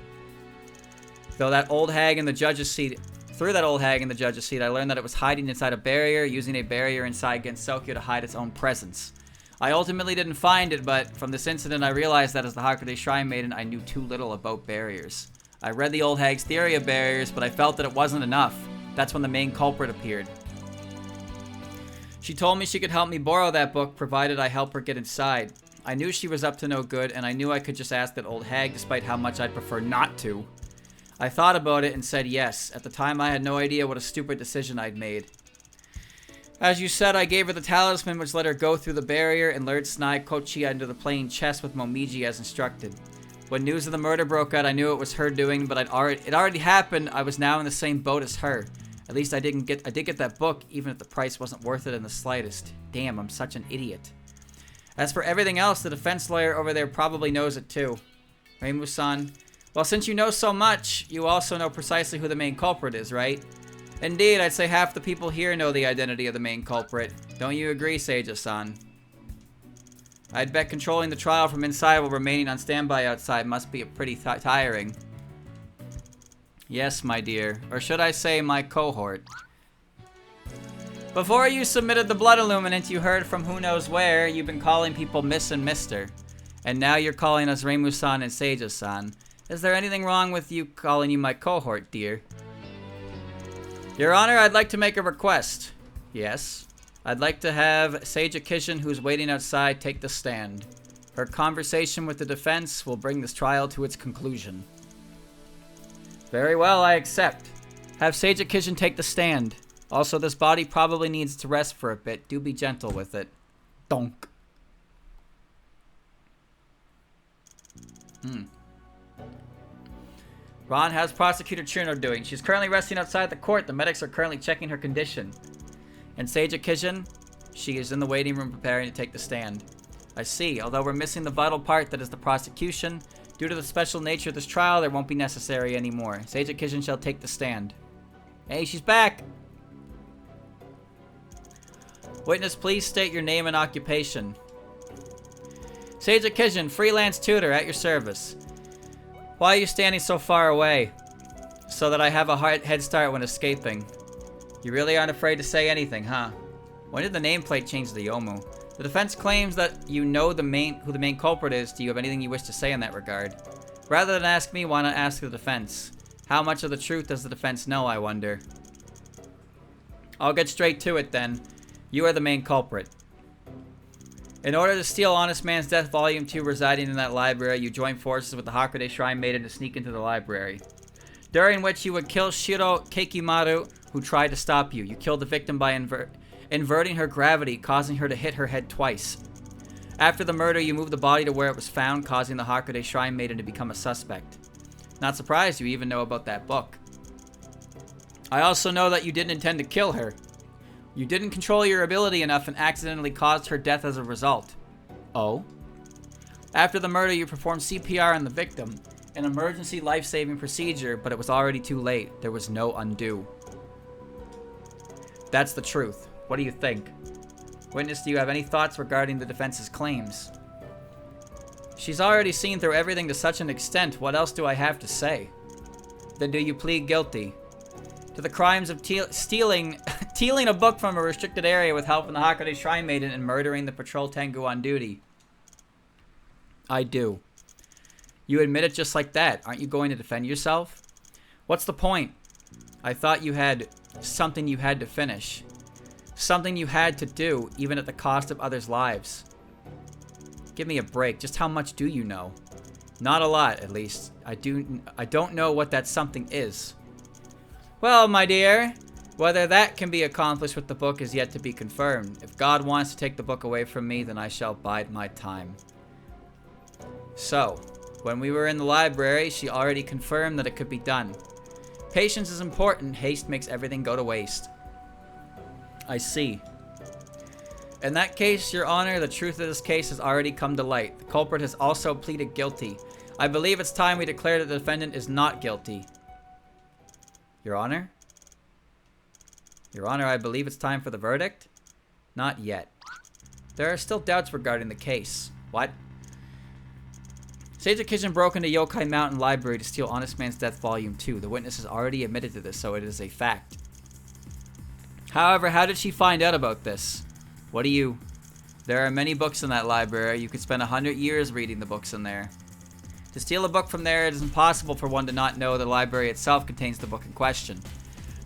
Through that old hag in the judge's seat, I learned that it was hiding inside a barrier, using a barrier inside Gensokyo to hide its own presence. I ultimately didn't find it, but from this incident I realized that as the Hakude Shrine Maiden, I knew too little about barriers. I read the old hag's theory of barriers, but I felt that it wasn't enough. That's when the main culprit appeared. She told me she could help me borrow that book, provided I help her get inside. I knew she was up to no good, and I knew I could just ask that old hag, despite how much I'd prefer not to. I thought about it and said yes. At the time, I had no idea what a stupid decision I'd made. As you said, I gave her the talisman, which let her go through the barrier and lured Snai Kochi into the playing chess with Momiji as instructed. When news of the murder broke out, I knew it was her doing, but it already happened. I was now in the same boat as her. At least I did get that book, even if the price wasn't worth it in the slightest. Damn, I'm such an idiot. As for everything else, the defense lawyer over there probably knows it too. Reimu-san, well, since you know so much, you also know precisely who the main culprit is, right? Indeed, I'd say half the people here know the identity of the main culprit. Don't you agree, Seija-san? I'd bet controlling the trial from inside while remaining on standby outside must be pretty tiring. Yes, my dear. Or should I say my cohort. Before you submitted the blood illuminant you heard from who knows where, you've been calling people Miss and Mister. And now you're calling us Reimu-san and Seija-san. Is there anything wrong with you calling you my cohort, dear? Your Honor, I'd like to make a request. Yes? I'd like to have Seija Kishin, who's waiting outside, take the stand. Her conversation with the defense will bring this trial to its conclusion. Very well, I accept. Have Seija Kishin take the stand. Also, this body probably needs to rest for a bit. Do be gentle with it. Donk. Ron, how's Prosecutor Churno doing? She's currently resting outside the court. The medics are currently checking her condition. And Seija Kishin? She is in the waiting room preparing to take the stand. I see. Although we're missing the vital part that is the prosecution, due to the special nature of this trial, there won't be necessary anymore. Seija Kishin shall take the stand. Hey, she's back! Witness, please state your name and occupation. Seija Kishin, freelance tutor, at your service. Why are you standing so far away? So that I have a head start when escaping. You really aren't afraid to say anything, huh? When did the nameplate change to Yomu? The defense claims that you know who the main culprit is. Do you have anything you wish to say in that regard? Rather than ask me, why not ask the defense? How much of the truth does the defense know, I wonder? I'll get straight to it then. You are the main culprit. In order to steal Honest Man's Death Volume 2 residing in that library, you joined forces with the Hakude Shrine Maiden to sneak into the library. During which you would kill Shiro Kekimaru, who tried to stop you. You killed the victim by inverting her gravity, causing her to hit her head twice. After the murder, you moved the body to where it was found, causing the Hakude Shrine Maiden to become a suspect. Not surprised you even know about that book. I also know that you didn't intend to kill her. You didn't control your ability enough and accidentally caused her death as a result. Oh? After the murder, you performed CPR on the victim, an emergency life-saving procedure, but it was already too late. There was no undo. That's the truth. What do you think? Witness, do you have any thoughts regarding the defense's claims? She's already seen through everything to such an extent. What else do I have to say? Then do you plead guilty to the crimes of stealing a book from a restricted area with help from the Hakone Shrine Maiden and murdering the patrol Tengu on duty? I do. You admit it just like that. Aren't you going to defend yourself? What's the point? I thought you had something you had to finish. Something you had to do, even at the cost of others' lives. Give me a break. Just how much do you know? Not a lot, at least. I don't know what that something is. Well, my dear, whether that can be accomplished with the book is yet to be confirmed. If God wants to take the book away from me, then I shall bide my time. So, when we were in the library, she already confirmed that it could be done. Patience is important. Haste makes everything go to waste. I see. In that case, Your Honor, the truth of this case has already come to light. The culprit has also pleaded guilty. I believe it's time we declare that the defendant is not guilty. Your Honor? Your Honor, I believe it's time for the verdict? Not yet. There are still doubts regarding the case. What? Sage Kitchen broke into Yokai Mountain Library to steal Honest Man's Death Volume 2. The witness has already admitted to this, so it is a fact. However, how did she find out about this? What do you... There are many books in that library. You could spend 100 years reading the books in there. To steal a book from there, it is impossible for one to not know the library itself contains the book in question.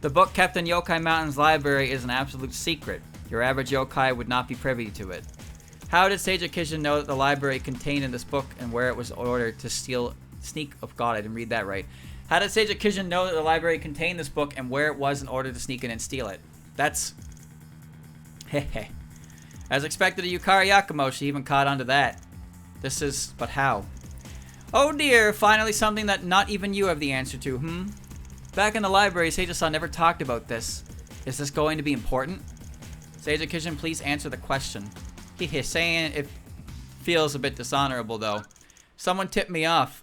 The book kept in Yokai Mountain's library is an absolute secret. Your average yokai would not be privy to it. How did Sage Kishin know that the library contained in this book and where it was ordered to sneak... Oh god, I didn't read that right. How did Sage Kishin know that the library contained this book and where it was in order to sneak in and steal it? That's... Hehe. As expected of Yukari Yakumo, she even caught onto that. This is... But how? Oh dear, finally something that not even you have the answer to, Back in the library, Sage-san never talked about this. Is this going to be important? Sage Kishin, please answer the question. Hehe, saying it feels a bit dishonorable though. Someone tipped me off.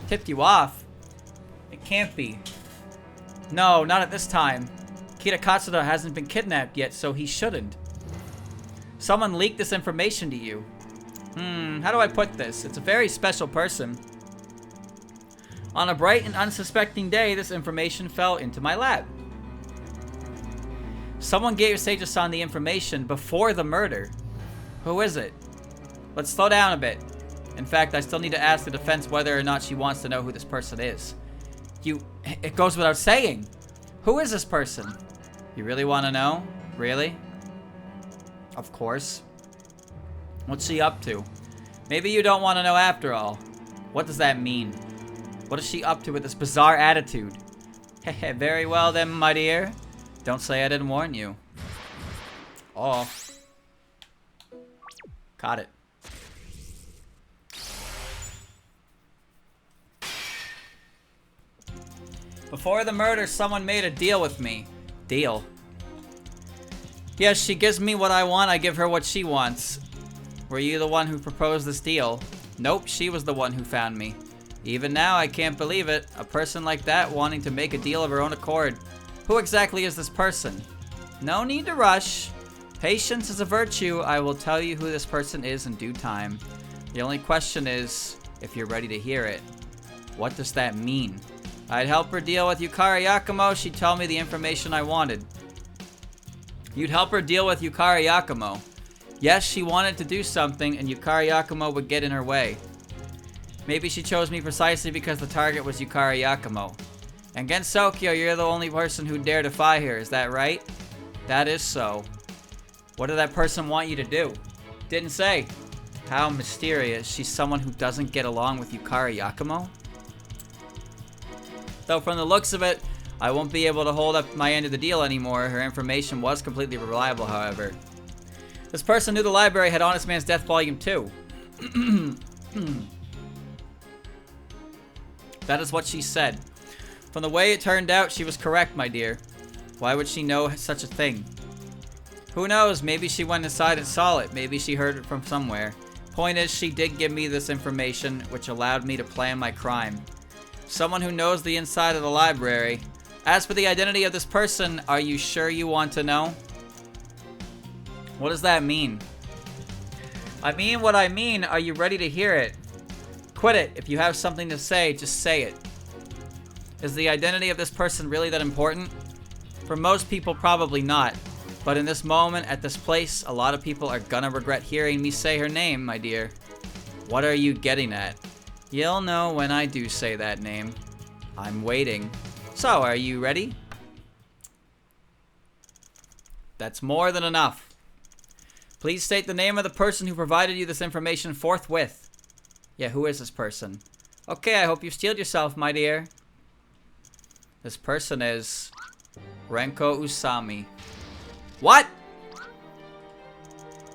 Tipped you off? It can't be. No, not at this time. Kira Katsuda hasn't been kidnapped yet, so he shouldn't. Someone leaked this information to you. How do I put this? It's a very special person. On a bright and unsuspecting day, this information fell into my lap. Someone gave Sage-san the information before the murder. Who is it? Let's slow down a bit. In fact, I still need to ask the defense whether or not she wants to know who this person is. It goes without saying. Who is this person? You really want to know? Really? Of course. What's she up to? Maybe you don't want to know after all. What does that mean? What is she up to with this bizarre attitude? Hehe, very well then, my dear. Don't say I didn't warn you. Oh. Caught it. Before the murder, someone made a deal with me. Deal? Yes, she gives me what I want, I give her what she wants. Were you the one who proposed this deal? Nope, she was the one who found me. Even now, I can't believe it. A person like that wanting to make a deal of her own accord. Who exactly is this person? No need to rush. Patience is a virtue. I will tell you who this person is in due time. The only question is, if you're ready to hear it. What does that mean? I'd help her deal with Yukari Yakumo. She'd tell me the information I wanted. You'd help her deal with Yukari Yakumo. Yes, she wanted to do something, and Yukari Yakumo would get in her way. Maybe she chose me precisely because the target was Yukari Yakumo. And Gensokyo, you're the only person who dare defy her, is that right? That is so. What did that person want you to do? Didn't say. How mysterious. She's someone who doesn't get along with Yukari Yakumo? Though from the looks of it, I won't be able to hold up my end of the deal anymore. Her information was completely reliable, however. This person knew the library had Honest Man's Death Volume 2. That is what she said. From the way it turned out, she was correct, my dear. Why would she know such a thing? Who knows? Maybe she went inside and saw it. Maybe she heard it from somewhere. Point is, she did give me this information, which allowed me to plan my crime. Someone who knows the inside of the library. As for the identity of this person, are you sure you want to know? What does that mean? I mean what I mean. Are you ready to hear it? Quit it. If you have something to say, just say it. Is the identity of this person really that important? For most people, probably not. But in this moment, at this place, a lot of people are gonna regret hearing me say her name, my dear. What are you getting at? You'll know when I do say that name. I'm waiting. So, are you ready? That's more than enough. Please state the name of the person who provided you this information forthwith. Yeah, who is this person? Okay, I hope you've steeled yourself, my dear. This person is Renko Usami. What?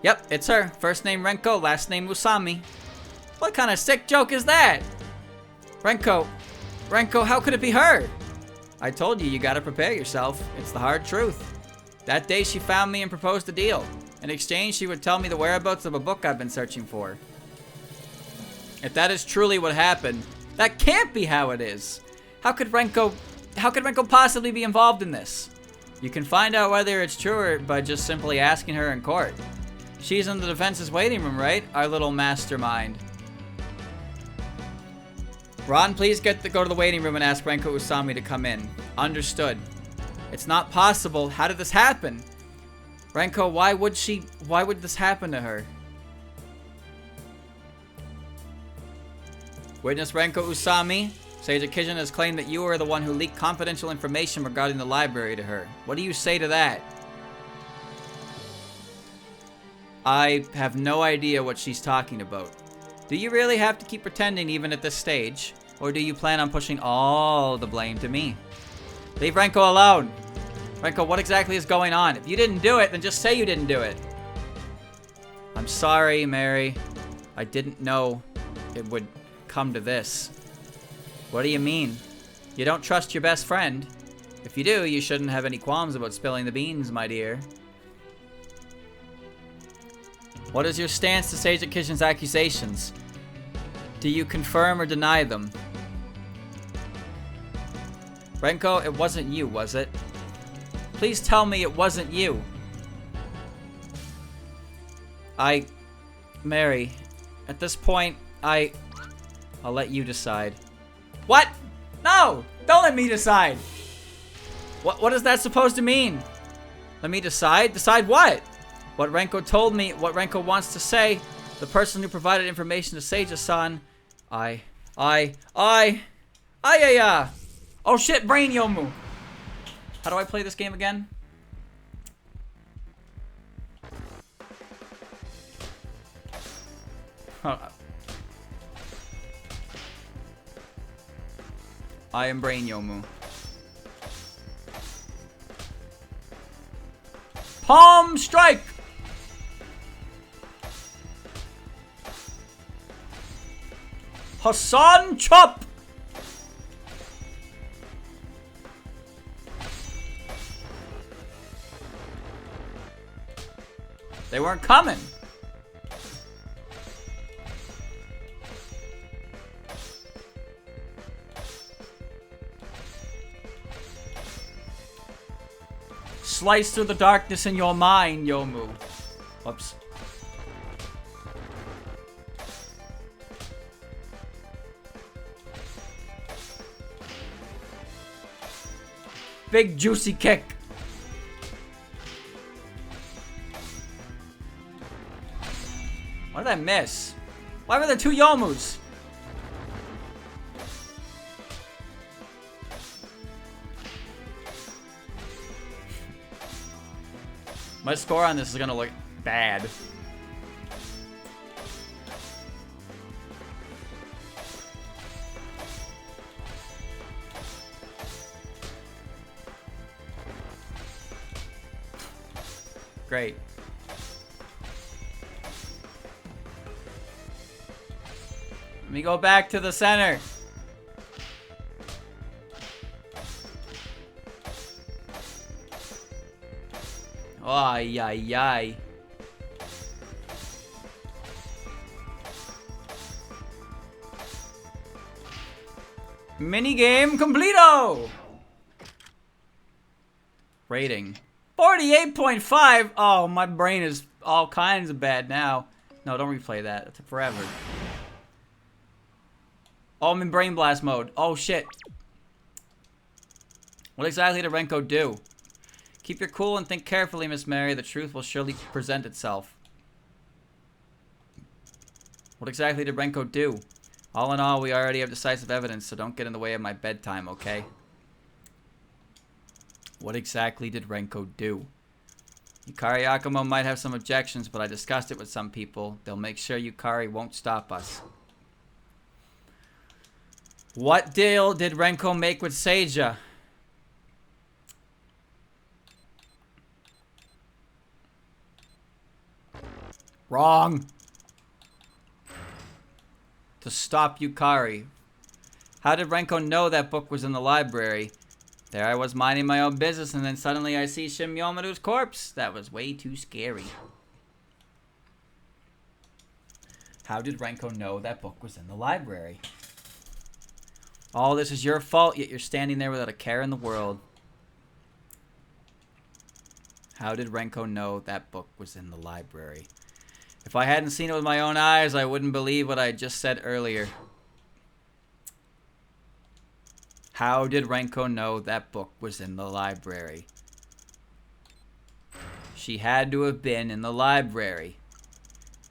Yep, it's her. First name Renko, last name Usami. What kind of sick joke is that? Renko, how could it be her? I told you, you gotta prepare yourself. It's the hard truth. That day she found me and proposed a deal. In exchange, she would tell me the whereabouts of a book I've been searching for. If that is truly what happened, that can't be how it is. How could Renko possibly be involved in this? You can find out whether it's true by just simply asking her in court. She's in the defense's waiting room, right? Our little mastermind. Ron, please go to the waiting room and ask Renko Usami to come in. Understood. It's not possible. How did this happen? Renko, why would this happen to her? Witness Renko Usami. Sage Akijin has claimed that you were the one who leaked confidential information regarding the library to her. What do you say to that? I have no idea what she's talking about. Do you really have to keep pretending even at this stage? Or do you plan on pushing all the blame to me? Leave Renko alone. Renko, what exactly is going on? If you didn't do it, then just say you didn't do it. I'm sorry, Mary. I didn't know it would come to this. What do you mean? You don't trust your best friend. If you do, you shouldn't have any qualms about spilling the beans, my dear. What is your stance to Sage Akijin's accusations? Do you confirm or deny them? Renko, it wasn't you, was it? Please tell me it wasn't you. Mary, at this point, I'll let you decide. What? No! Don't let me decide! What is that supposed to mean? Let me decide? Decide what? What Renko told me, what Renko wants to say, the person who provided information to Sage-san, oh shit, Brain Yomu! How do I play this game again? I am Brain Yomu. Palm strike! Hassan chop! They weren't coming. Slice through the darkness in your mind, Yomu. Whoops. Big juicy kick. Why did I miss? Why were there two Yomus? My score on this is gonna look bad. Great. Let me go back to the center. Ay, ay, ay. Minigame completo! Rating. 48.5! Oh, my brain is all kinds of bad now. No, don't replay that. That took forever. Oh, I'm in brain blast mode. Oh, shit. What exactly did Renko do? Keep your cool and think carefully, Miss Mary. The truth will surely present itself. What exactly did Renko do? All in all, we already have decisive evidence, so don't get in the way of my bedtime, okay? What exactly did Renko do? Yukari Yakumo might have some objections, but I discussed it with some people. They'll make sure Yukari won't stop us. What deal did Renko make with Seija? Wrong. To stop Yukari. How did Renko know that book was in the library? There I was minding my own business, and then suddenly I see Shin Yomaru's corpse. That was way too scary. How did Renko know that book was in the library? All this is your fault, yet you're standing there without a care in the world. How did Renko know that book was in the library? If I hadn't seen it with my own eyes, I wouldn't believe what I just said earlier. How did Renko know that book was in the library? She had to have been in the library.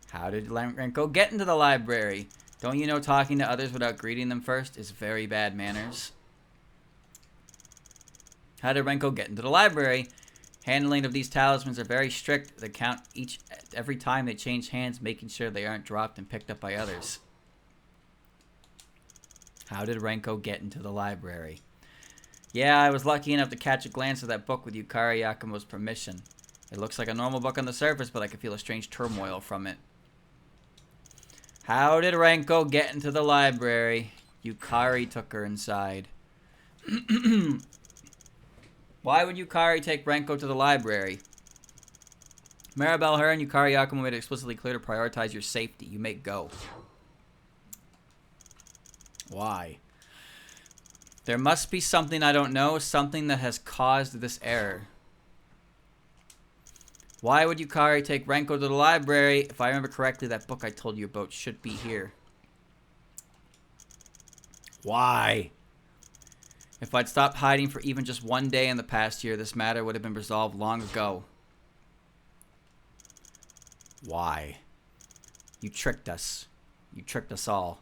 How did Renko get into the library? Don't you know talking to others without greeting them first is very bad manners? How did Renko get into the library? Handling of these talismans are very strict. They count every time they change hands, making sure they aren't dropped and picked up by others. How did Renko get into the library? Yeah, I was lucky enough to catch a glance of that book with Yukari Yakumo's permission. It looks like a normal book on the surface, but I could feel a strange turmoil from it. How did Renko get into the library? Yukari took her inside. Why would Yukari take Renko to the library? Maribel, her and Yukari Yakumo made it explicitly clear to prioritize your safety. You may go. Why? There must be something I don't know, something that has caused this error. Why would Yukari take Renko to the library? If I remember correctly, that book I told you about should be here. Why? If I'd stopped hiding for even just one day in the past year, this matter would have been resolved long ago. Why? You tricked us. You tricked us all.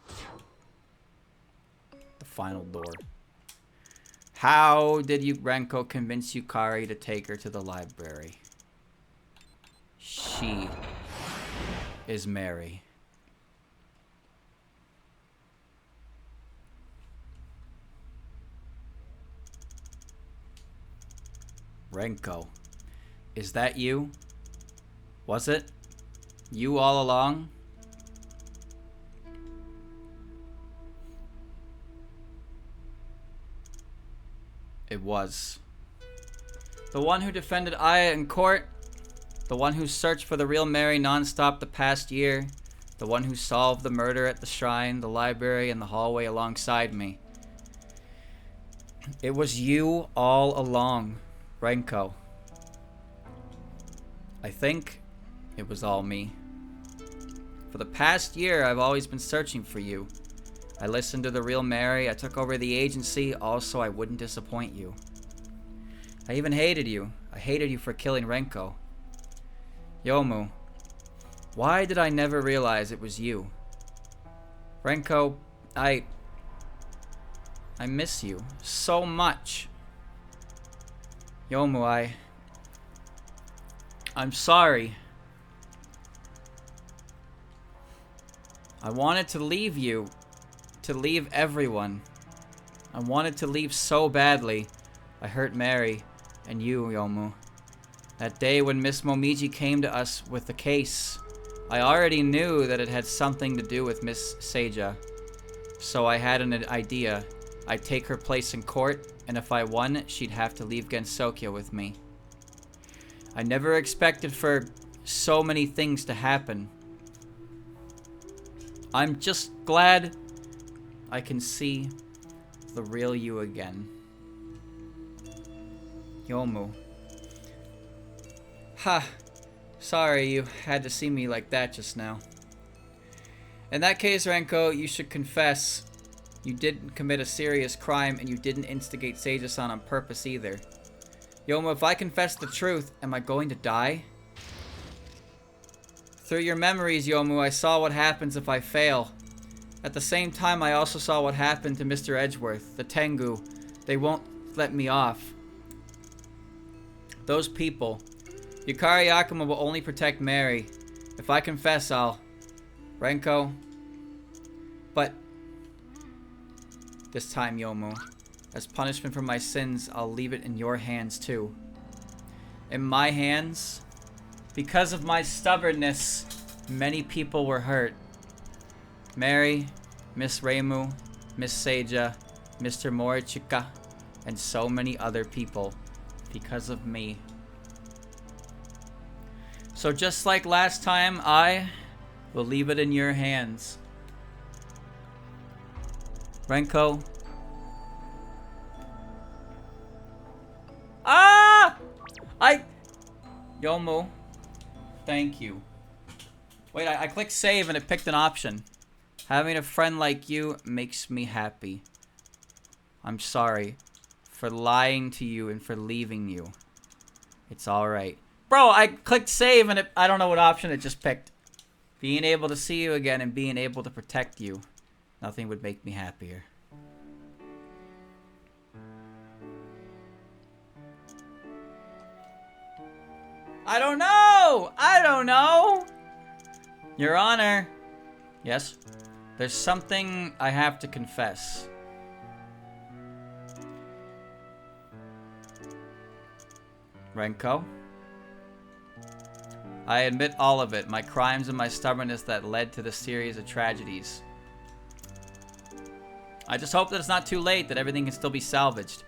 The final door. How did Renko convince Yukari to take her to the library? She is Mary. Renko, is that you? Was it? You all along? It was. The one who defended Aya in court? The one who searched for the real Mary nonstop the past year? The one who solved the murder at the shrine, the library, and the hallway alongside me? It was you all along, Renko. I think it was all me. For the past year, I've always been searching for you. I listened to the real Mary. I took over the agency, also I wouldn't disappoint you. I even hated you. I hated you for killing Renko. Yomu, why did I never realize it was you? Renko, I miss you so much. Yomu, I'm sorry. I wanted to leave you, to leave everyone. I wanted to leave so badly. I hurt Mary and you, Yomu. That day when Miss Momiji came to us with the case, I already knew that it had something to do with Miss Seija. So I had an idea. I'd take her place in court, and if I won, she'd have to leave Gensokyo with me. I never expected for so many things to happen. I'm just glad I can see the real you again. Yomu. Ha. Sorry you had to see me like that just now. In that case, Renko, you should confess. You didn't commit a serious crime and you didn't instigate Seija-san on purpose either. Yomu, if I confess the truth, am I going to die? Through your memories, Yomu, I saw what happens if I fail. At the same time, I also saw what happened to Mr. Edgeworth, the Tengu. They won't let me off. Those people. Yukari Yakuma will only protect Mary. If I confess, I'll... Renko. But... this time, Yomu. As punishment for my sins, I'll leave it in your hands, too. In my hands? Because of my stubbornness, many people were hurt. Mary, Miss Reimu, Miss Seija, Mr. Morichika, and so many other people. Because of me. So just like last time, I will leave it in your hands. Renko. Ah! Yomu. Thank you. Wait, I clicked save and it picked an option. Having a friend like you makes me happy. I'm sorry for lying to you and for leaving you. It's alright. Bro, I clicked save and I don't know what option it just picked. Being able to see you again and being able to protect you. Nothing would make me happier. I don't know! I don't know! Your Honor. Yes? There's something I have to confess. Renko? I admit all of it. My crimes and my stubbornness that led to the series of tragedies. I just hope that it's not too late, that everything can still be salvaged.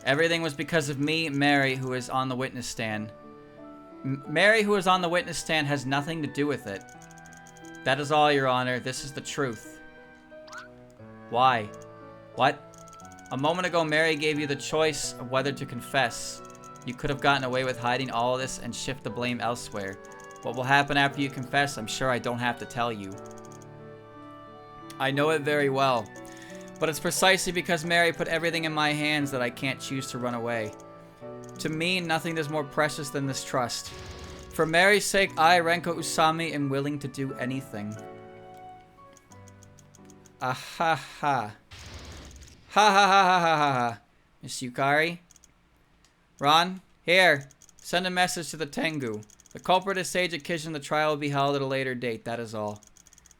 Everything was because of me, Mary, who is on the witness stand. Mary, who is on the witness stand, has nothing to do with it. That is all, Your Honor. This is the truth. Why? What? A moment ago, Mary gave you the choice of whether to confess. You could have gotten away with hiding all of this and shift the blame elsewhere. What will happen after you confess, I'm sure I don't have to tell you. I know it very well. But it's precisely because Mary put everything in my hands that I can't choose to run away. To me, nothing is more precious than this trust. For Mary's sake, I, Renko Usami, am willing to do anything. Ah ha ha. Ha ha ha ha ha ha. Miss Yukari? Ron, here. Send a message to the Tengu. The culprit is Seija Kishin. The trial will be held at a later date. That is all.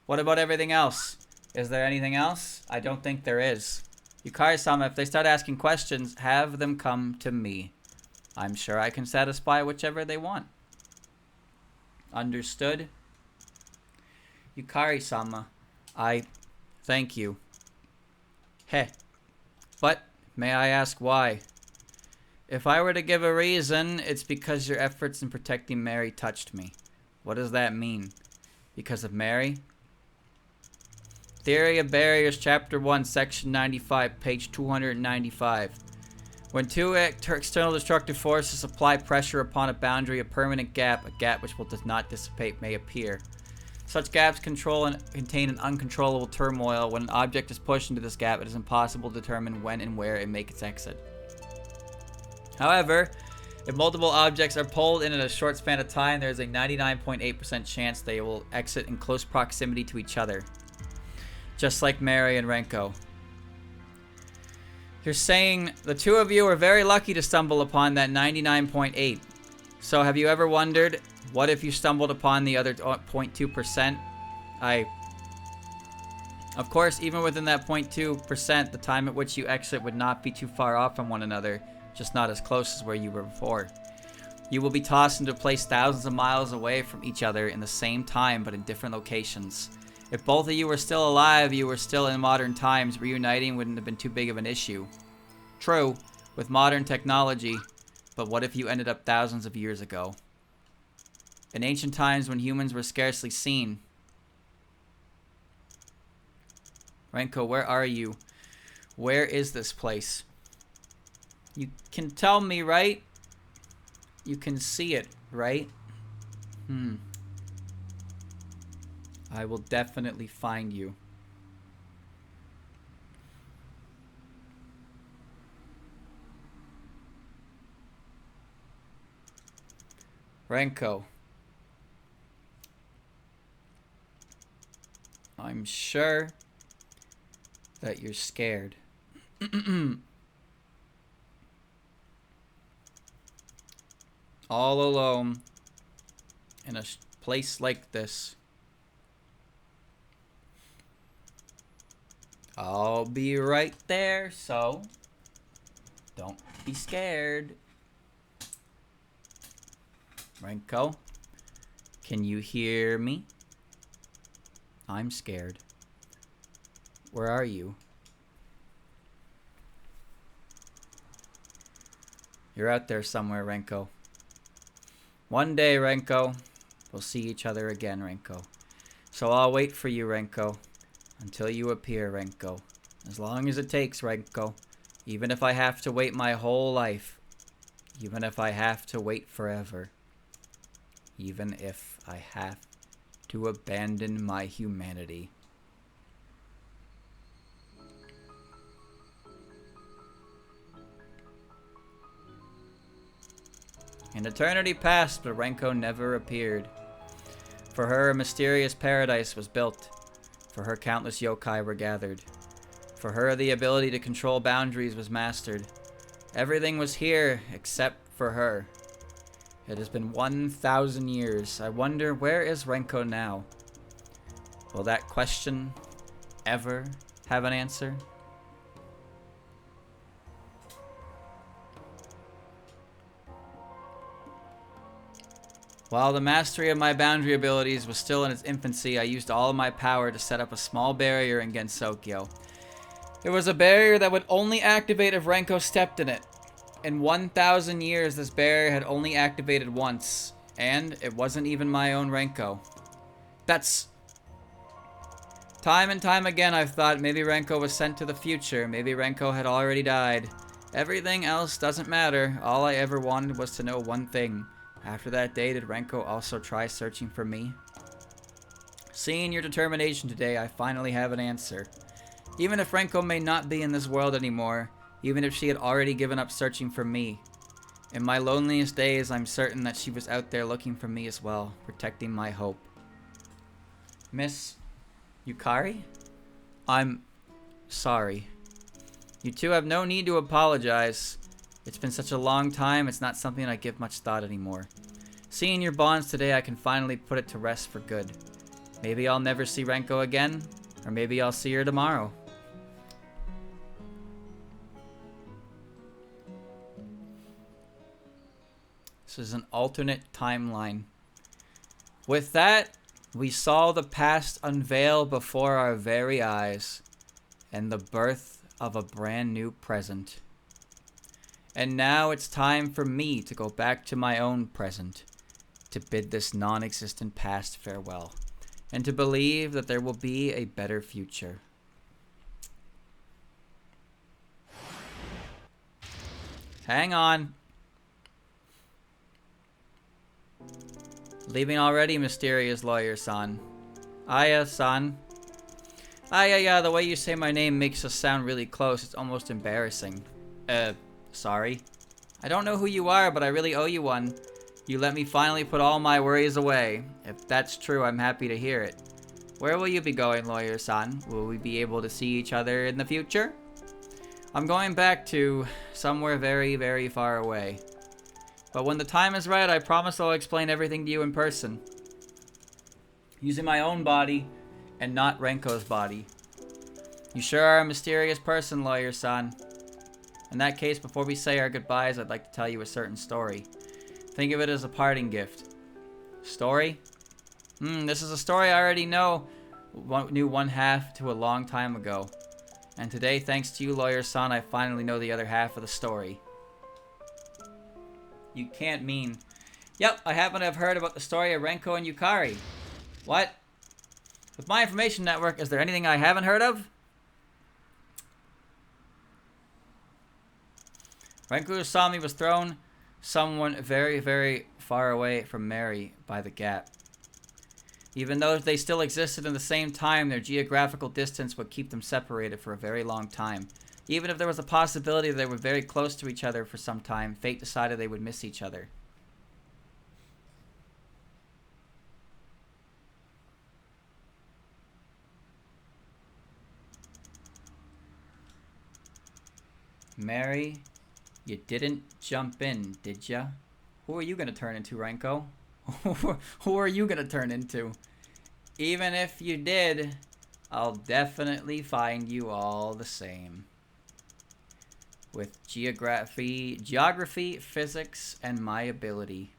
What about everything else? Is there anything else? I don't think there is. Yukari-sama, if they start asking questions, have them come to me. I'm sure I can satisfy whichever they want. Understood? Yukari-sama, I thank you. Heh. But, may I ask why? If I were to give a reason, it's because your efforts in protecting Mary touched me. What does that mean? Because of Mary? Theory of Barriers, Chapter 1, Section 95, page 295. When two external destructive forces apply pressure upon a boundary, a permanent gap, a gap which will not dissipate, may appear. Such gaps control and contain an uncontrollable turmoil. When an object is pushed into this gap, it is impossible to determine when and where it makes its exit. However, if multiple objects are pulled in a short span of time, there is a 99.8% chance they will exit in close proximity to each other. Just like Mary and Renko. You're saying the two of you are very lucky to stumble upon that 99.8. So have you ever wondered, what if you stumbled upon the other 0.2%? Of course, even within that 0.2%, the time at which you exit would not be too far off from one another, just not as close as where you were before. You will be tossed into a place thousands of miles away from each other in the same time, but in different locations. If both of you were still alive, you were still in modern times, reuniting wouldn't have been too big of an issue. True, with modern technology, But what if you ended up thousands of years ago? In ancient times when humans were scarcely seen. Renko, where are you? Where is this place? You can tell me, right? You can see it, right? I will definitely find you. Renko. I'm sure that you're scared. All alone in a place like this. I'll be right there, so don't be scared. Renko, can you hear me? I'm scared. Where are you? You're out there somewhere, Renko. One day, Renko, we'll see each other again, Renko. So I'll wait for you, Renko, until you appear, Renko. As long as it takes, Renko. Even if I have to wait my whole life. Even if I have to wait forever. Even if I have to abandon my humanity. An eternity passed, but Renko never appeared. For her, a mysterious paradise was built. For her, countless yokai were gathered. For her, the ability to control boundaries was mastered. Everything was here except for her. It has been 1,000 years. I wonder, where is Renko now? Will that question ever have an answer? While the mastery of my boundary abilities was still in its infancy, I used all of my power to set up a small barrier in Gensokyo. It was a barrier that would only activate if Renko stepped in it. In 1,000 years, this barrier had only activated once, and it wasn't even my own Renko. That's... Time and time again I've thought maybe Renko was sent to the future, maybe Renko had already died. Everything else doesn't matter, all I ever wanted was to know one thing. After that day, did Renko also try searching for me? Seeing your determination today, I finally have an answer. Even if Renko may not be in this world anymore, even if she had already given up searching for me, in my loneliest days, I'm certain that she was out there looking for me as well, protecting my hope. Miss Yukari? I'm sorry. You two have no need to apologize. It's been such a long time, it's not something I give much thought anymore. Seeing your bonds today, I can finally put it to rest for good. Maybe I'll never see Renko again, or maybe I'll see her tomorrow. This is an alternate timeline. With that, we saw the past unveil before our very eyes, and the birth of a brand new present. And now it's time for me to go back to my own present, to bid this non-existent past farewell, and to believe that there will be a better future. Hang on. Leaving already, mysterious lawyer-san. Aya-san. Aya, the way you say my name makes us sound really close. It's almost embarrassing. Sorry. I don't know who you are, but I really owe you one. You let me finally put all my worries away. If that's true, I'm happy to hear it. Where will you be going, lawyer-san? Will we be able to see each other in the future? I'm going back to somewhere very, very far away. But when the time is right, I promise I'll explain everything to you in person. Using my own body and not Renko's body. You sure are a mysterious person, lawyer-san. In that case, before we say our goodbyes, I'd like to tell you a certain story. Think of it as a parting gift. Story? This is a story I already knew one half to a long time ago. And today, thanks to you, lawyer-san, I finally know the other half of the story. You can't mean... Yep, I happen to have heard about the story of Renko and Yukari. What? With my information network, is there anything I haven't heard of? Renko Usami was thrown someone very, very far away from Mary by the gap. Even though they still existed in the same time, their geographical distance would keep them separated for a very long time. Even if there was a possibility that they were very close to each other for some time, fate decided they would miss each other. Mary, you didn't jump in, did ya? Who are you gonna turn into, Renko? Who are you gonna turn into? Even if you did, I'll definitely find you all the same. With geography, physics, and my ability.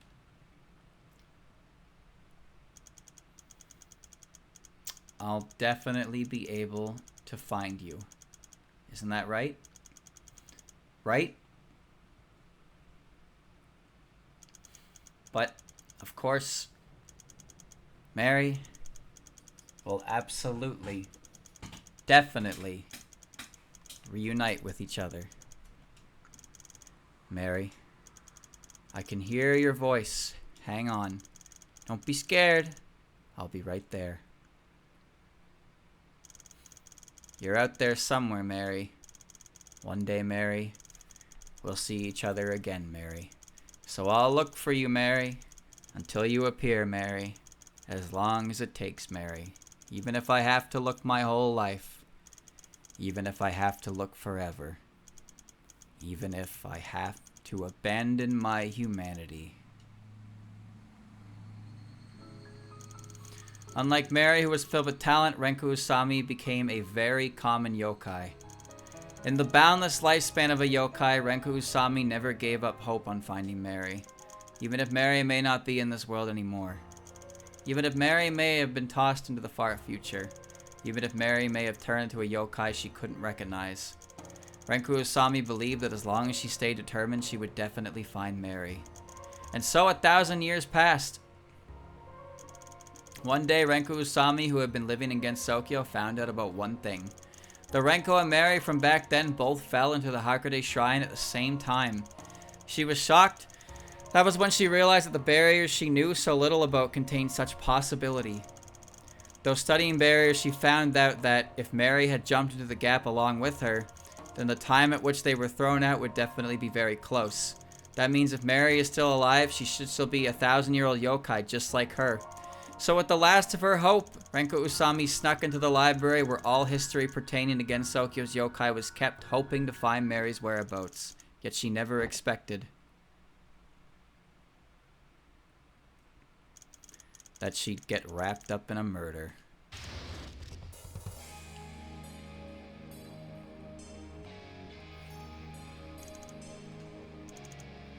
I'll definitely be able to find you. Isn't that right? Right? But, of course, Mary will absolutely, definitely reunite with each other. Mary, I can hear your voice. Hang on. Don't be scared. I'll be right there. You're out there somewhere, Mary. One day, Mary, we'll see each other again, Mary. So I'll look for you, Mary, until you appear, Mary. As long as it takes, Mary. Even if I have to look my whole life. Even if I have to look forever. Even if I have to abandon my humanity. Unlike Mary, who was filled with talent, Renko Usami became a very common yokai. In the boundless lifespan of a yokai, Renko Usami never gave up hope on finding Mary. Even if Mary may not be in this world anymore. Even if Mary may have been tossed into the far future. Even if Mary may have turned into a yokai she couldn't recognize. Renko Usami believed that as long as she stayed determined, she would definitely find Mary. And so 1,000 years passed. One day, Renko Usami, who had been living in Gensokyo, found out about one thing. The Renko and Mary from back then both fell into the Hakude Shrine at the same time. She was shocked. That was when she realized that the barriers she knew so little about contained such possibility. Though studying barriers, she found out that if Mary had jumped into the gap along with her, then the time at which they were thrown out would definitely be very close. That means if Mary is still alive, she should still be a 1,000-year-old yokai just like her. So with the last of her hope, Renko Usami snuck into the library where all history pertaining to Gensokyo's yokai was kept, hoping to find Mary's whereabouts. Yet she never expected that she'd get wrapped up in a murder.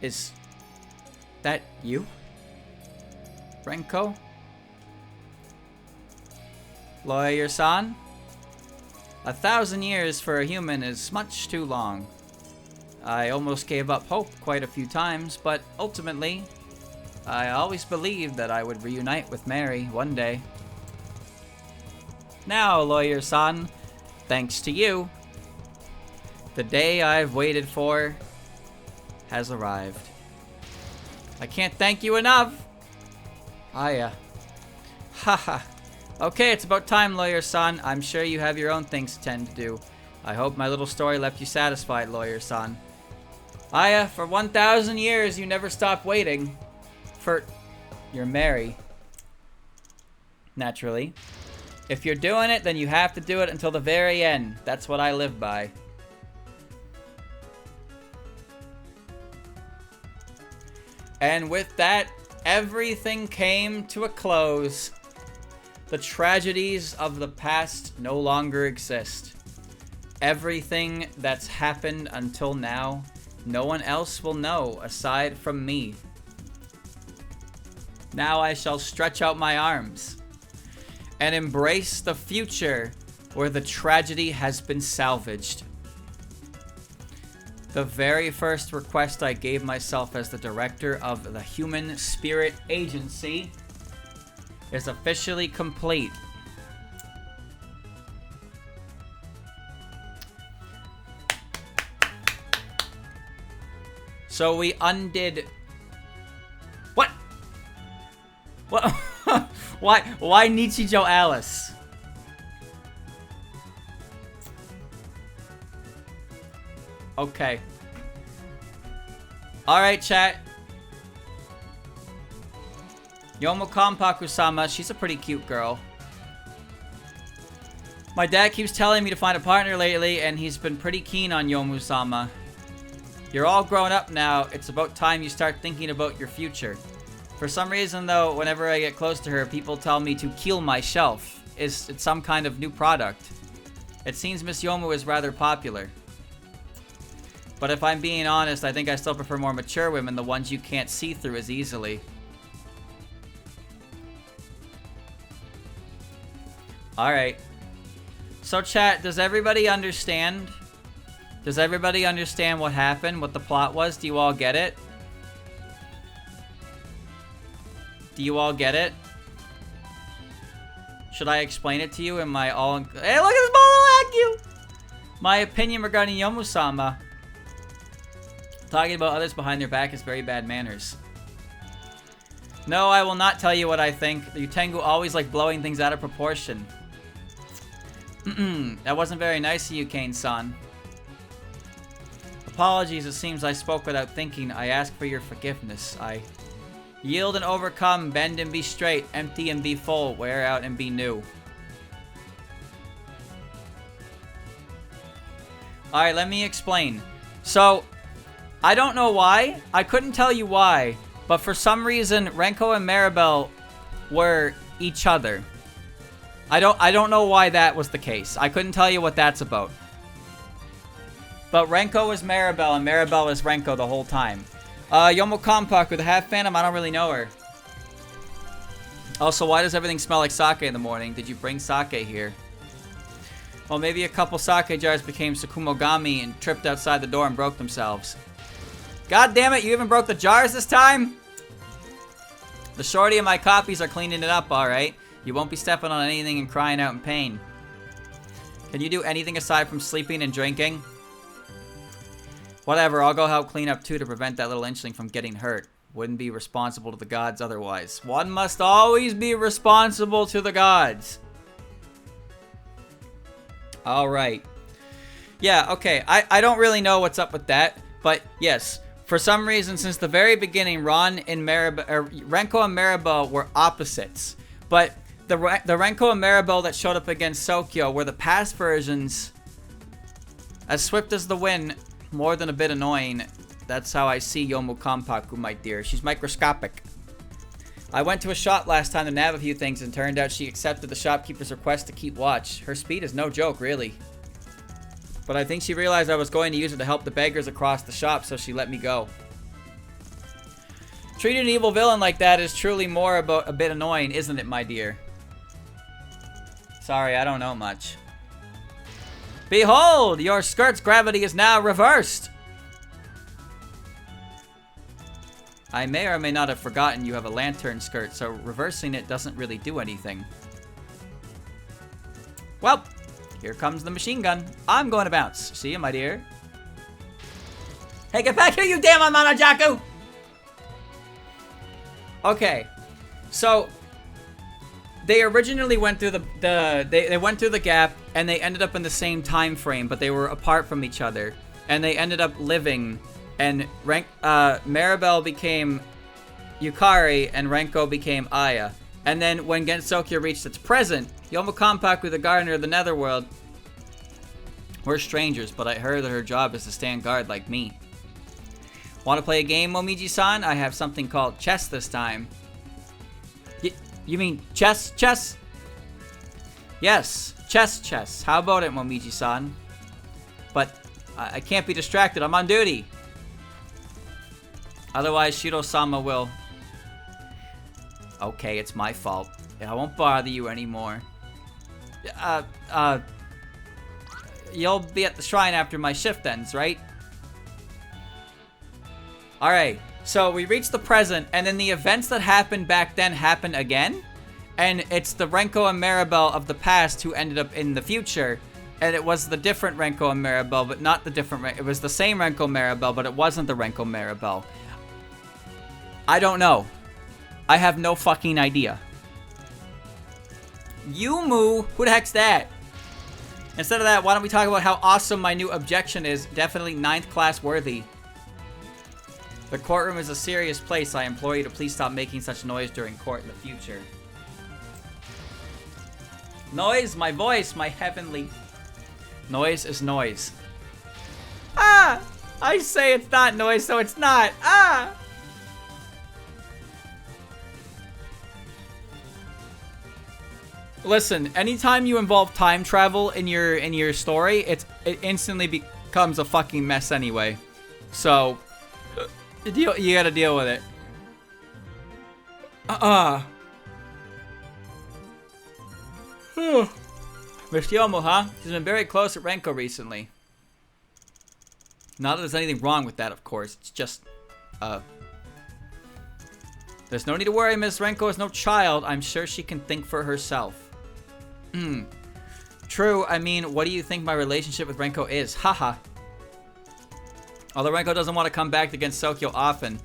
Is that you, Renko? Lawyer-san? 1,000 years for a human is much too long. I almost gave up hope quite a few times, but ultimately, I always believed that I would reunite with Mary one day. Now, Lawyer-san, thanks to you, the day I've waited for has arrived. I can't thank you enough. Haha. Okay, it's about time, Lawyer-san. I'm sure you have your own things to tend to do. I hope my little story left you satisfied, Lawyer-san. Aya, for 1,000 years, you never stopped waiting. For your Mary. Naturally. If you're doing it, then you have to do it until the very end. That's what I live by. And with that, everything came to a close. The tragedies of the past no longer exist. Everything that's happened until now, no one else will know aside from me. Now I shall stretch out my arms and embrace the future where the tragedy has been salvaged. The very first request I gave myself as the director of the Human Spirit Agency is officially complete. So we undid... What? What? Why Nichijou Alice? Okay. Alright, chat. Yomo Kanpaku-sama, she's a pretty cute girl. My dad keeps telling me to find a partner lately, and he's been pretty keen on Yomu-sama. You're all grown up now. It's about time you start thinking about your future. For some reason, though, whenever I get close to her, people tell me to kill my shelf. Is it some kind of new product? It seems Miss Yomu is rather popular. But if I'm being honest, I think I still prefer more mature women, the ones you can't see through as easily. Alright. So chat, does everybody understand? Does everybody understand what happened? What the plot was? Do you all get it? Do you all get it? Should I explain it to you in my all... Hey, look at this ball of you! My opinion regarding Yomu-sama. Talking about others behind their back is very bad manners. No, I will not tell you what I think. The Utengu always like blowing things out of proportion. That wasn't very nice of you, Kane-san. Apologies, it seems I spoke without thinking. I ask for your forgiveness. I yield and overcome, bend and be straight, empty and be full, wear out and be new. Alright, let me explain. So, I don't know why. I couldn't tell you why. But for some reason, Renko and Maribel were each other. I don't know why that was the case. I couldn't tell you what that's about. But Renko was Maribel and Maribel was Renko the whole time. Yomo Kanpaku, the half phantom, I don't really know her. Also, why does everything smell like sake in the morning? Did you bring sake here? Well, maybe a couple sake jars became Sakumogami and tripped outside the door and broke themselves. God damn it, you even broke the jars this time? The shorty and my copies are cleaning it up, alright. You won't be stepping on anything and crying out in pain. Can you do anything aside from sleeping and drinking? Whatever, I'll go help clean up too to prevent that little inchling from getting hurt. Wouldn't be responsible to the gods otherwise. One must always be responsible to the gods. Alright. Yeah, okay. I don't really know what's up with that. But yes, for some reason, since the very beginning, Renko and Maribel were opposites. But the Renko and Maribel that showed up against Sokyo were the past versions. As swift as the wind, more than a bit annoying. That's how I see Yomo Kanpaku, my dear. She's microscopic. I went to a shop last time to nab a few things and turned out she accepted the shopkeeper's request to keep watch. Her speed is no joke, really. But I think she realized I was going to use it to help the beggars across the shop, so she let me go. Treating an evil villain like that is truly more about a bit annoying, isn't it, my dear? Sorry, I don't know much. Behold! Your skirt's gravity is now reversed! I may or may not have forgotten you have a lantern skirt, so reversing it doesn't really do anything. Well, here comes the machine gun. I'm going to bounce. See you, my dear. Hey, get back here, you damn Amanajaku! Okay, so they originally went through they went through the gap and they ended up in the same time frame, but they were apart from each other, and they ended up living. And Maribel became Yukari and Renko became Aya. And then when Gensokyo reached its present, Yomo Kanpaku, the gardener of the Netherworld, we're strangers, but I heard that her job is to stand guard like me. Want to play a game, Momiji-san? I have something called chess this time. You mean chess? Chess? Yes, chess. How about it, Momiji-san? But I can't be distracted. I'm on duty. Otherwise, Shiro-sama will... Okay, it's my fault. I won't bother you anymore. You'll be at the shrine after my shift ends, right? Alright, so we reached the present, and then the events that happened back then happen again. And it's the Renko and Maribel of the past who ended up in the future. And it was the different Renko and Maribel, but not the different... It was the same Renko Maribel, but it wasn't the Renko Maribel. I don't know. I have no fucking idea. Yumu? Who the heck's that? Instead of that, why don't we talk about how awesome my new objection is? Definitely 9th class worthy. The courtroom is a serious place. I implore you to please stop making such noise during court in the future. Noise, my voice, my heavenly... Noise is noise. Ah! I say it's not noise, so it's not. Ah! Listen, anytime you involve time travel in your story, it instantly becomes a fucking mess anyway. So, you gotta deal with it. Miss Yomo, huh? She's been very close at Renko recently. Not that there's anything wrong with that, of course. It's just, there's no need to worry, Miss Renko is no child. I'm sure she can think for herself. True, I mean, what do you think my relationship with Renko is? Haha. Although Renko doesn't want to come back against Sokyo often,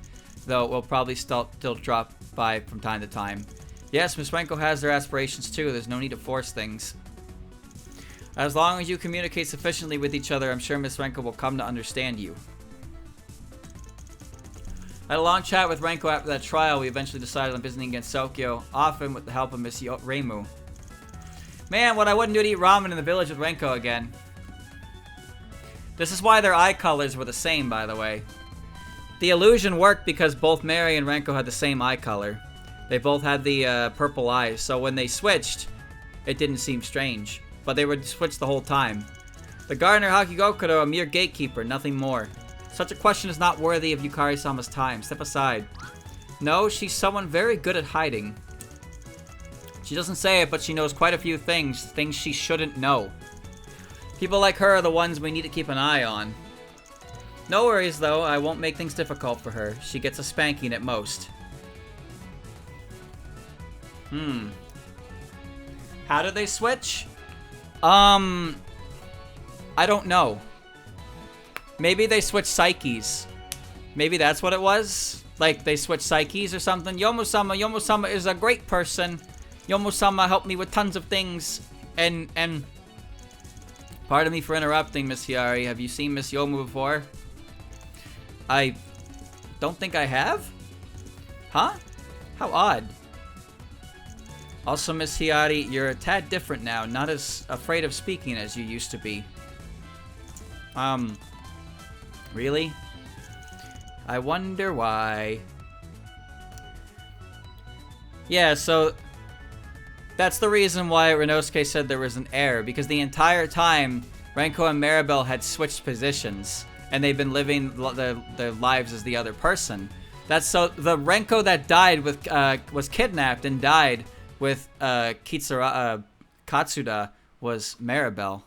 though we'll probably still drop by from time to time. Yes, Miss Renko has her aspirations too. There's no need to force things. As long as you communicate sufficiently with each other, I'm sure Miss Renko will come to understand you. I had a long chat with Renko after that trial. We eventually decided on visiting against Sokyo, often with the help of Miss Reimu. Man, what I wouldn't do to eat ramen in the village with Renko again. This is why their eye colors were the same, by the way. The illusion worked because both Mary and Renko had the same eye color. They both had the purple eyes, so when they switched, it didn't seem strange. But they would switch the whole time. The gardener Hakigokuro, a mere gatekeeper, nothing more. Such a question is not worthy of Yukari-sama's time. Step aside. No, she's someone very good at hiding. She doesn't say it, but she knows quite a few things she shouldn't know. People like her are the ones we need to keep an eye on. No worries, though. I won't make things difficult for her. She gets a spanking at most. How do they switch? I don't know. Maybe they switch psyches. Maybe that's what it was? Like, they switch psyches or something? Yomo-sama is a great person. Yomo-sama helped me with tons of things. And pardon me for interrupting, Miss Hiyari. Have you seen Miss Yomu before? I don't think I have? Huh? How odd. Also, Miss Hiyari, you're a tad different now. Not as afraid of speaking as you used to be. Really? I wonder why. Yeah, so that's the reason why Renosuke said there was an error, because the entire time Renko and Maribel had switched positions and they've been living their lives as the other person. That's so the Renko that died with was kidnapped and died with Katsuda was Maribel.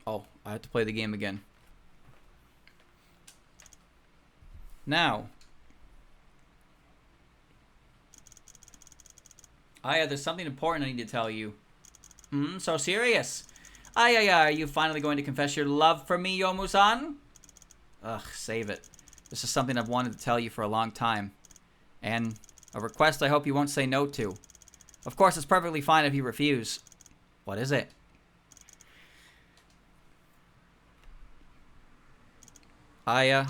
Oh, I have to play the game again. Now. Aya, there's something important I need to tell you. So serious. Aya, are you finally going to confess your love for me, Yomu-san? Ugh, save it. This is something I've wanted to tell you for a long time. And a request I hope you won't say no to. Of course, it's perfectly fine if you refuse. What is it? Aya,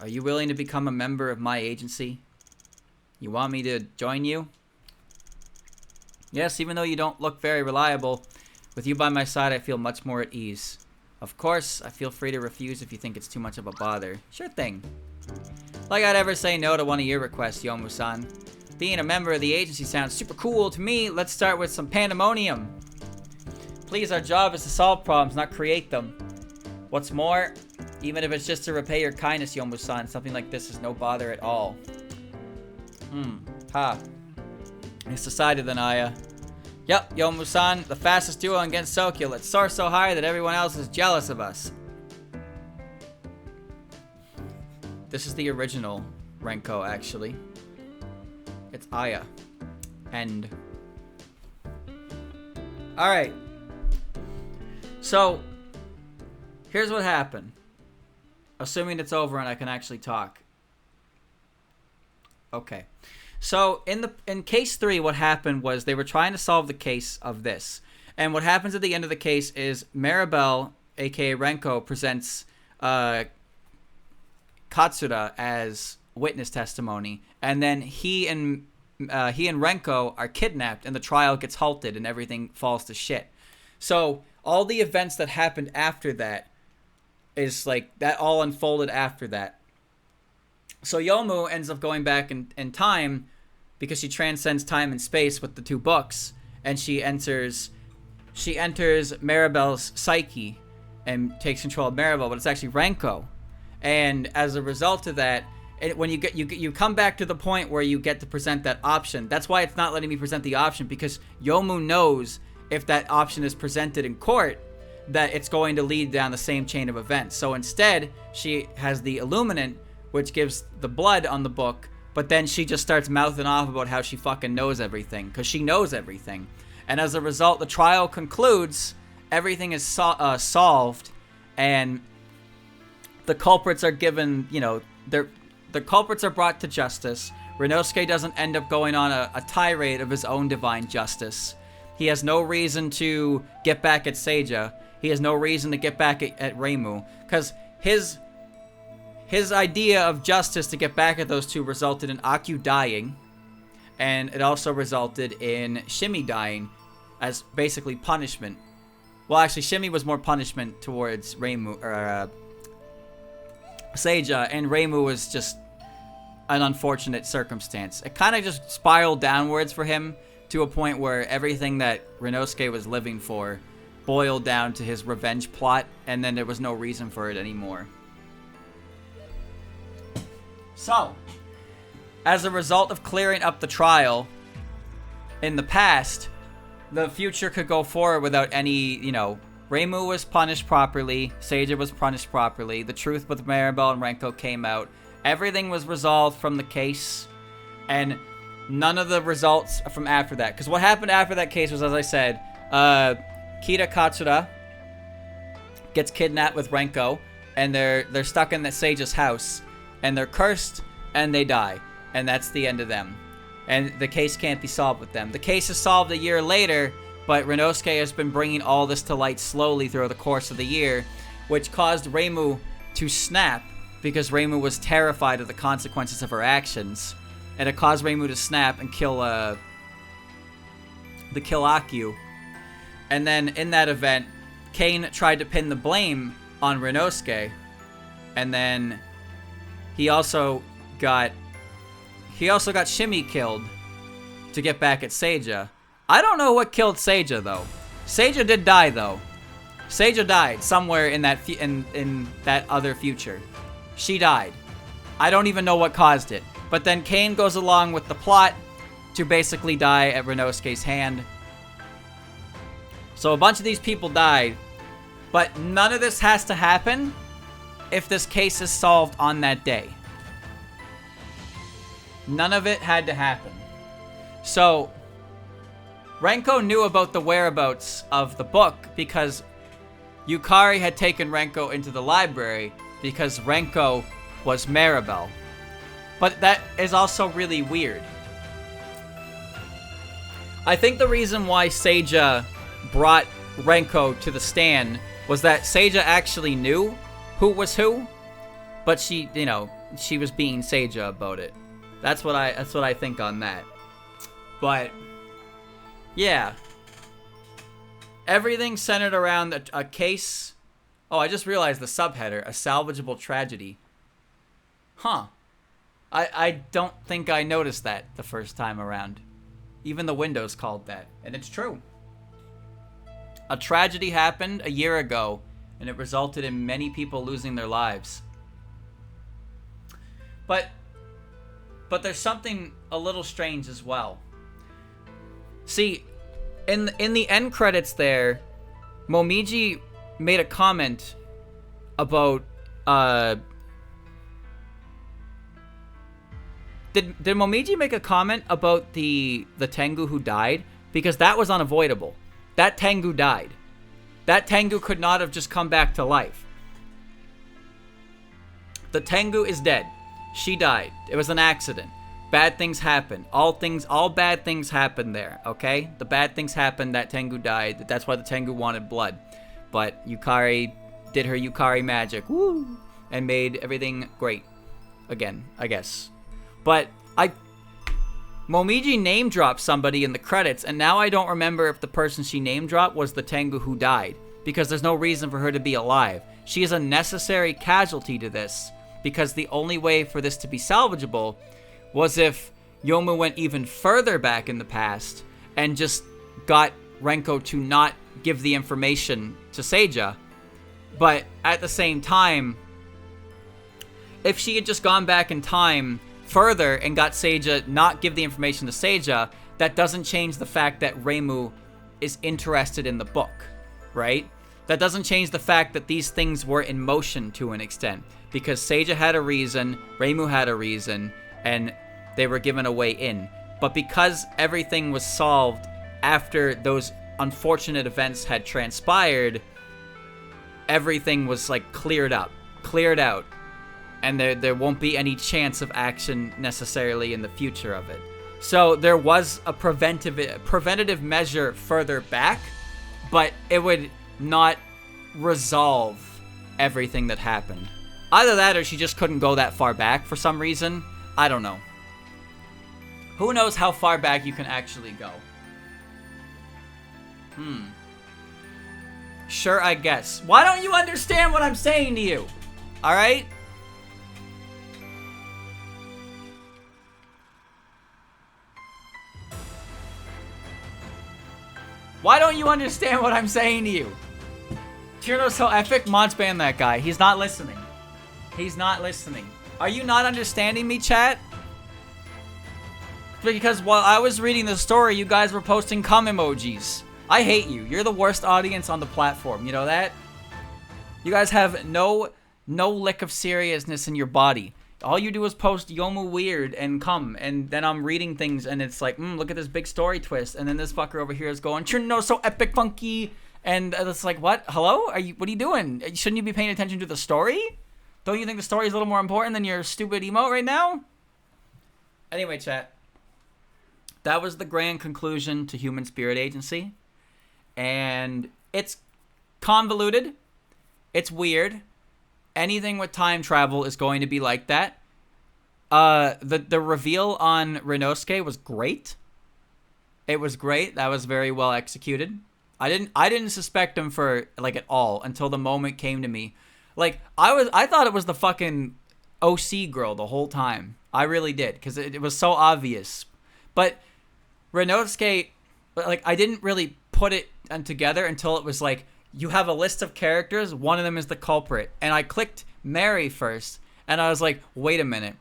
are you willing to become a member of my agency? You want me to join you? Yes, even though you don't look very reliable, with you by my side I feel much more at ease. Of course, I feel free to refuse if you think it's too much of a bother. Sure thing. Like I'd ever say no to one of your requests, Yomu-san. Being a member of the agency sounds super cool to me. Let's start with some pandemonium. Please, our job is to solve problems, not create them. What's more, even if it's just to repay your kindness, Yomu-san, something like this is no bother at all. Ha. It's decided then, Aya. Yep, Yomu-san, the fastest duo against Sokyo. Let's soar so high that everyone else is jealous of us. This is the original Renko, actually. It's Aya. End. Alright. So, here's what happened. Assuming it's over and I can actually talk. Okay. So, in case 3, what happened was they were trying to solve the case of this. And what happens at the end of the case is Maribel, aka Renko, presents Katsura as witness testimony. And then he and Renko are kidnapped and the trial gets halted and everything falls to shit. So, all the events that happened after that is like, that all unfolded after that. So Yomu ends up going back in time because she transcends time and space with the 2 books, and she enters Maribel's psyche and takes control of Maribel, but it's actually Renko. And as a result of that, when you come back to the point where you get to present that option, that's why it's not letting me present the option, because Yomu knows if that option is presented in court, that it's going to lead down the same chain of events. So instead, she has the Illuminant, which gives the blood on the book, but then she just starts mouthing off about how she fucking knows everything, because she knows everything. And as a result, the trial concludes, everything is solved, and the culprits are given, the culprits are brought to justice. Renosuke doesn't end up going on a tirade of his own divine justice. He has no reason to get back at Seija. He has no reason to get back at Reimu, because his idea of justice to get back at those 2 resulted in Aku dying, and it also resulted in Shimi dying as basically punishment. Well, actually, Shimi was more punishment towards Reimu, or Seija, and Reimu was just an unfortunate circumstance. It kind of just spiraled downwards for him to a point where everything that Renosuke was living for boiled down to his revenge plot, and then there was no reason for it anymore. So, as a result of clearing up the trial in the past, the future could go forward without any, Reimu was punished properly, Seija was punished properly, the truth with Maribel and Renko came out, everything was resolved from the case, and none of the results from after that. Because what happened after that case was, as I said, Kita Katsura gets kidnapped with Renko, and they're stuck in that Seija's house, and they're cursed, and they die, and that's the end of them. And the case can't be solved with them. The case is solved a year later, but Renosuke has been bringing all this to light slowly through the course of the year, which caused Reimu to snap, because Reimu was terrified of the consequences of her actions, and it caused Reimu to snap and kill Akyu. And then in that event, Kane tried to pin the blame on Renosuke, and then he also got Shimi killed to get back at Seija. I don't know what killed Seija though. Seija did die though. Seija died somewhere in that in that other future. She died. I don't even know what caused it. But then Kane goes along with the plot to basically die at Renosuke's hand. So a bunch of these people died, but none of this has to happen if this case is solved on that day. None of it had to happen. So Renko knew about the whereabouts of the book because Yukari had taken Renko into the library because Renko was Maribel. But that is also really weird. I think the reason why Seija brought Renko to the stand was that Seija actually knew who was who, but she was being Seija about it. That's what I think on that. But yeah, everything centered around a case. Oh, I just realized the subheader: a salvageable tragedy. Huh. I don't think I noticed that the first time around. Even the Windows called that, and it's true. A tragedy happened a year ago, and it resulted in many people losing their lives. But there's something a little strange as well. See, in the end credits there, Momiji made a comment about Did Momiji make a comment about the Tengu who died? Because that was unavoidable. That Tengu died. That Tengu could not have just come back to life. The Tengu is dead. She died. It was an accident. Bad things happen. All bad things happen there, okay? The bad things happened. That Tengu died. That's why the Tengu wanted blood. But Yukari did her Yukari magic. Woo! And made everything great. Again, I guess. But Momiji name dropped somebody in the credits, and now I don't remember if the person she name dropped was the Tengu who died, because there's no reason for her to be alive. She is a necessary casualty to this, because the only way for this to be salvageable was if Yomu went even further back in the past and just got Renko to not give the information to Seija. But at the same time, if she had just gone back in time further and got Seija not give the information to Seija, that doesn't change the fact that Reimu is interested in the book, right? That doesn't change the fact that these things were in motion to an extent, because Seija had a reason, Reimu had a reason, and they were given a way in. But because everything was solved after those unfortunate events had transpired, everything was like cleared out, and there won't be any chance of action necessarily in the future of it. So there was a preventative measure further back, but it would not resolve everything that happened. Either that or she just couldn't go that far back for some reason. I don't know. Who knows how far back you can actually go? Sure, I guess. Why don't you understand what I'm saying to you? Alright? Why don't you understand what I'm saying to you? Tierno's so epic, mods ban that guy. He's not listening. He's not listening. Are you not understanding me, chat? Because while I was reading the story, you guys were posting cum emojis. I hate you. You're the worst audience on the platform. You know that? You guys have no lick of seriousness in your body. All you do is post Yomu weird and cum, and then I'm reading things and it's like, look at this big story twist, and then this fucker over here is going, Tierno so epic funky, and it's like, what? Hello? What are you doing? Shouldn't you be paying attention to the story? Don't you think the story is a little more important than your stupid emote right now? Anyway, chat. That was the grand conclusion to Human Spirit Agency. And it's convoluted. It's weird. Anything with time travel is going to be like that. The reveal on Renosuke was great. It was great. That was very well executed. I didn't suspect him for like at all until the moment came to me. Like I thought it was the fucking OC girl the whole time. I really did, because it was so obvious. But Renosuke, like, I didn't really put it together until it was like, you have a list of characters, one of them is the culprit. And I clicked Mary first, and I was like, wait a minute.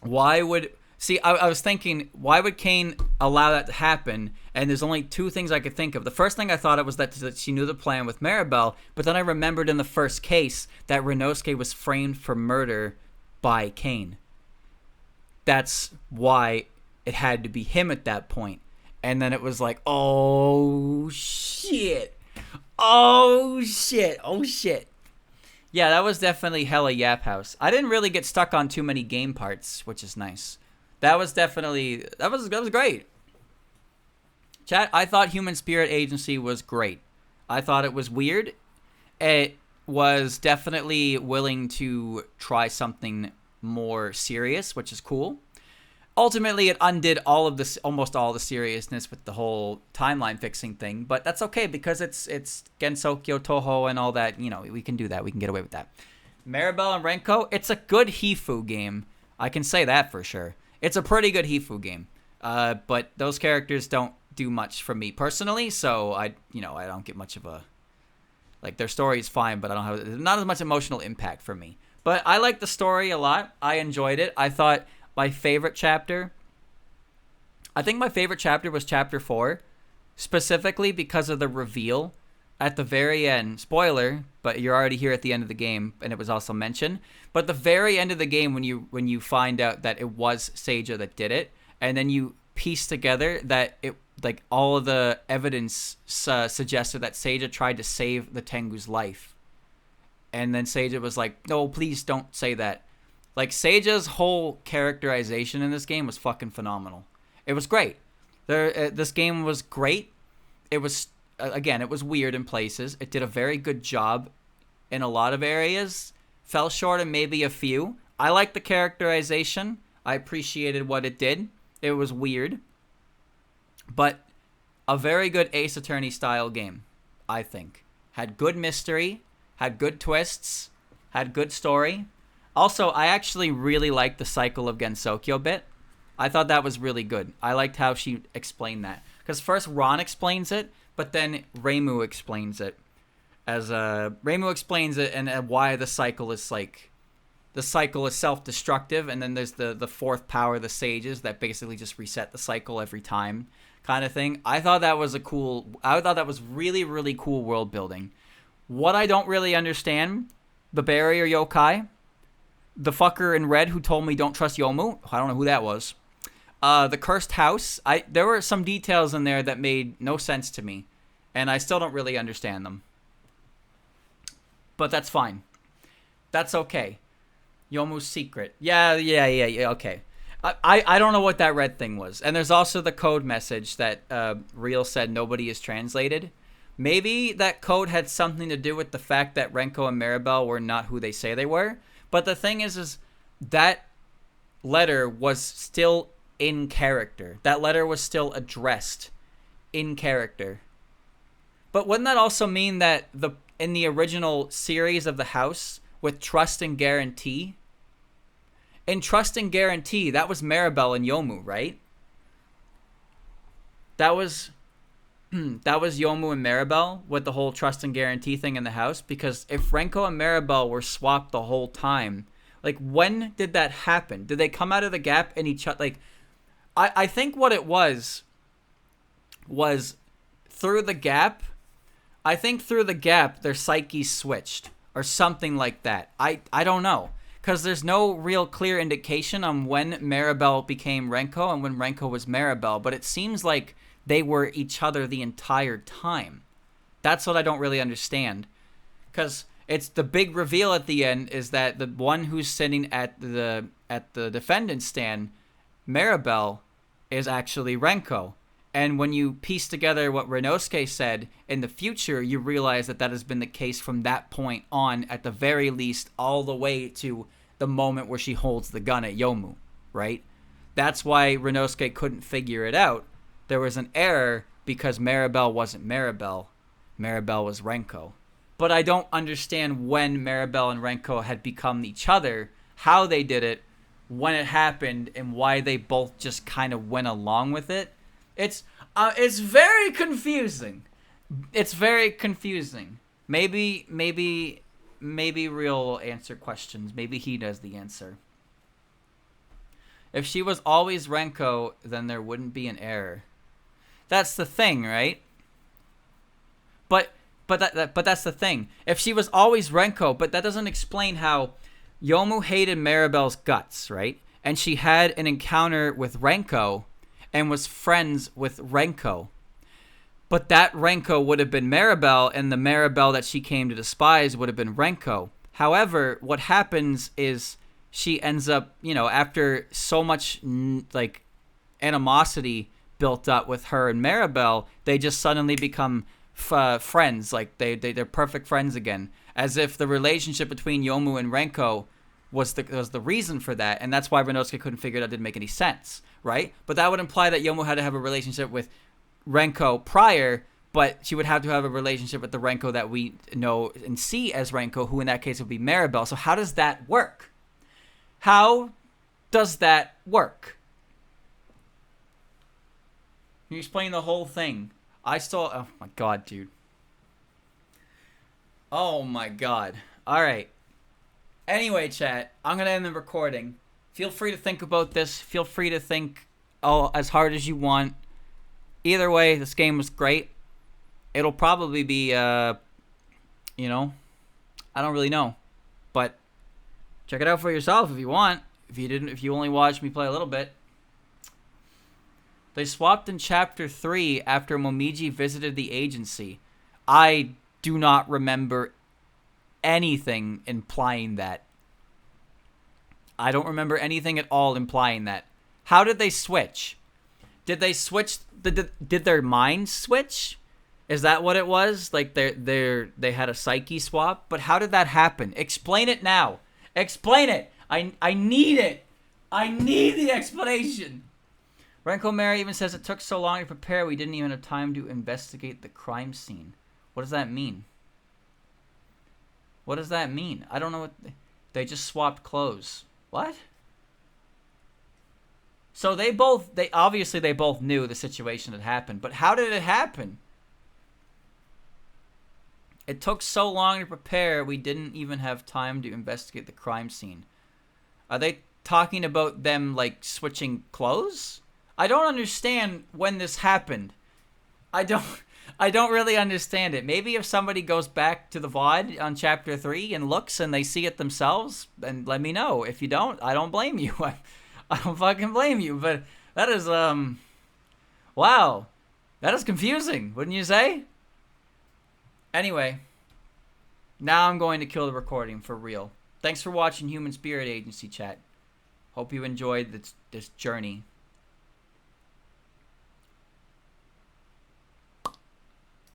Why would... See, I was thinking, why would Kane allow that to happen? And there's only two things I could think of. The first thing I thought it was that she knew the plan with Maribel, but then I remembered in the first case that Renosuke was framed for murder by Kane. That's why it had to be him at that point. And then it was like, oh, shit. Oh, shit. Oh, shit. Yeah, that was definitely hella Yap House. I didn't really get stuck on too many game parts, which is nice. That was definitely... That was great. Chat, I thought Human Spirit Agency was great. I thought it was weird. It was definitely willing to try something more serious, which is cool. Ultimately, it undid all of this, almost all the seriousness with the whole timeline fixing thing, but that's okay because it's Gensokyo Touhou and all that. You know, we can do that. We can get away with that. Maribel and Renko, it's a good Hifu game. I can say that for sure. It's a pretty good Hifu game. But those characters don't do much for me personally, so I don't get much of a... Like, their story is fine, but I don't have... Not as much emotional impact for me. But I like the story a lot. I enjoyed it. I thought my favorite chapter... I think my favorite chapter was Chapter 4. specifically because of the reveal at the very end. Spoiler, but you're already here at the end of the game, and it was also mentioned. But the very end of the game, when you find out that it was Seija that did it, and then you piece together that it, like, all of the evidence suggested that Seija tried to save the Tengu's life, and then Seija was like, "No, please don't say that." Like, Seija's whole characterization in this game was fucking phenomenal. It was great. This game was great. It was, again, it was weird in places. It did a very good job in a lot of areas. Fell short in maybe a few. I liked the characterization. I appreciated what it did. It was weird. But a very good Ace Attorney style game, I think. Had good mystery. Had good twists. Had good story. Also, I actually really liked the cycle of Gensokyo bit. I thought that was really good. I liked how she explained that. Because first Ron explains it, but then Reimu explains it. Reimu explains it and why the cycle is like... The cycle is self-destructive, and then there's the fourth power, the sages, that basically just reset the cycle every time kind of thing. I thought that was really, really cool world building. What I don't really understand, the barrier yokai, the fucker in red who told me don't trust Yomu, I don't know who that was. The cursed house, there were some details in there that made no sense to me, and I still don't really understand them. But that's fine. That's okay. Yomu's secret. Yeah, okay. I don't know what that red thing was. And there's also the code message that Real said nobody is translated. Maybe that code had something to do with the fact that Renko and Maribel were not who they say they were. But the thing is that letter was still in character. That letter was still addressed in character. But wouldn't that also mean that in the original series of the house with Trust and Guarantee, in Trust and Guarantee, that was Maribel and Yomu, right? That was Yomu and Maribel with the whole Trust and Guarantee thing in the house. Because if Renko and Maribel were swapped the whole time, like, when did that happen? Did they come out of the gap and each other? Like, I think what it was through the gap. I think through the gap their psyches switched or something like that. I don't know. Because there's no real clear indication on when Maribel became Renko and when Renko was Maribel. But it seems like they were each other the entire time. That's what I don't really understand. Because it's the big reveal at the end is that the one who's sitting at the defendant's stand, Maribel, is actually Renko. And when you piece together what Renosuke said in the future, you realize that has been the case from that point on, at the very least, all the way to the moment where she holds the gun at Yomu, right? That's why Renosuke couldn't figure it out. There was an error because Maribel wasn't Maribel. Maribel was Renko. But I don't understand when Maribel and Renko had become each other, how they did it, when it happened, and why they both just kind of went along with it. It's very confusing. It's very confusing. Maybe Real will answer questions. Maybe he does the answer. If she was always Renko, then there wouldn't be an error. That's the thing, right? But that's the thing. If she was always Renko, but that doesn't explain how Yomu hated Maribel's guts, right? And she had an encounter with Renko and was friends with Renko. But that Renko would have been Maribel, and the Maribel that she came to despise would have been Renko. However, what happens is she ends up, after so much, animosity built up with her and Maribel, they just suddenly become friends. Like, they're perfect friends again. As if the relationship between Yomu and Renko was the reason for that, and that's why Renosuke couldn't figure it out. Didn't make any sense, right? But that would imply that Yomu had to have a relationship with Renko prior, but she would have to have a relationship with the Renko that we know and see as Renko, who in that case would be Maribel. So how does that work? How does that work? Can you explain the whole thing? Oh my god, dude. Oh my god. Alright. Anyway, chat, I'm going to end the recording. Feel free to think about this. Feel free to think as hard as you want. either way, this game was great. It'll probably be, you know, I don't really know. But check it out for yourself if you want. If you only watched me play a little bit. They swapped in Chapter 3 after Momiji visited the agency. I do not remember anything implying that. I don't remember anything at all implying that. How did they switch? Did they switch? Did their minds switch? Is that what it was? Like they had a psyche swap? But how did that happen? Explain it now. Explain it. I need it. I need the explanation. Renko Mary even says it took so long to prepare we didn't even have time to investigate the crime scene. What does that mean? What does that mean? I don't know what... They just swapped clothes. What? So they obviously they both knew the situation had happened, but how did it happen? It took so long to prepare we didn't even have time to investigate the crime scene. Are they talking about them like switching clothes? I don't understand when this happened. I don't really understand it. Maybe if somebody goes back to the VOD on Chapter 3 and looks and they see it themselves, then let me know. If you don't, I don't blame you. I don't fucking blame you. But that is, wow. That is confusing, wouldn't you say? Anyway, now I'm going to kill the recording for real. Thanks for watching Human Spirit Agency, chat. Hope you enjoyed this journey.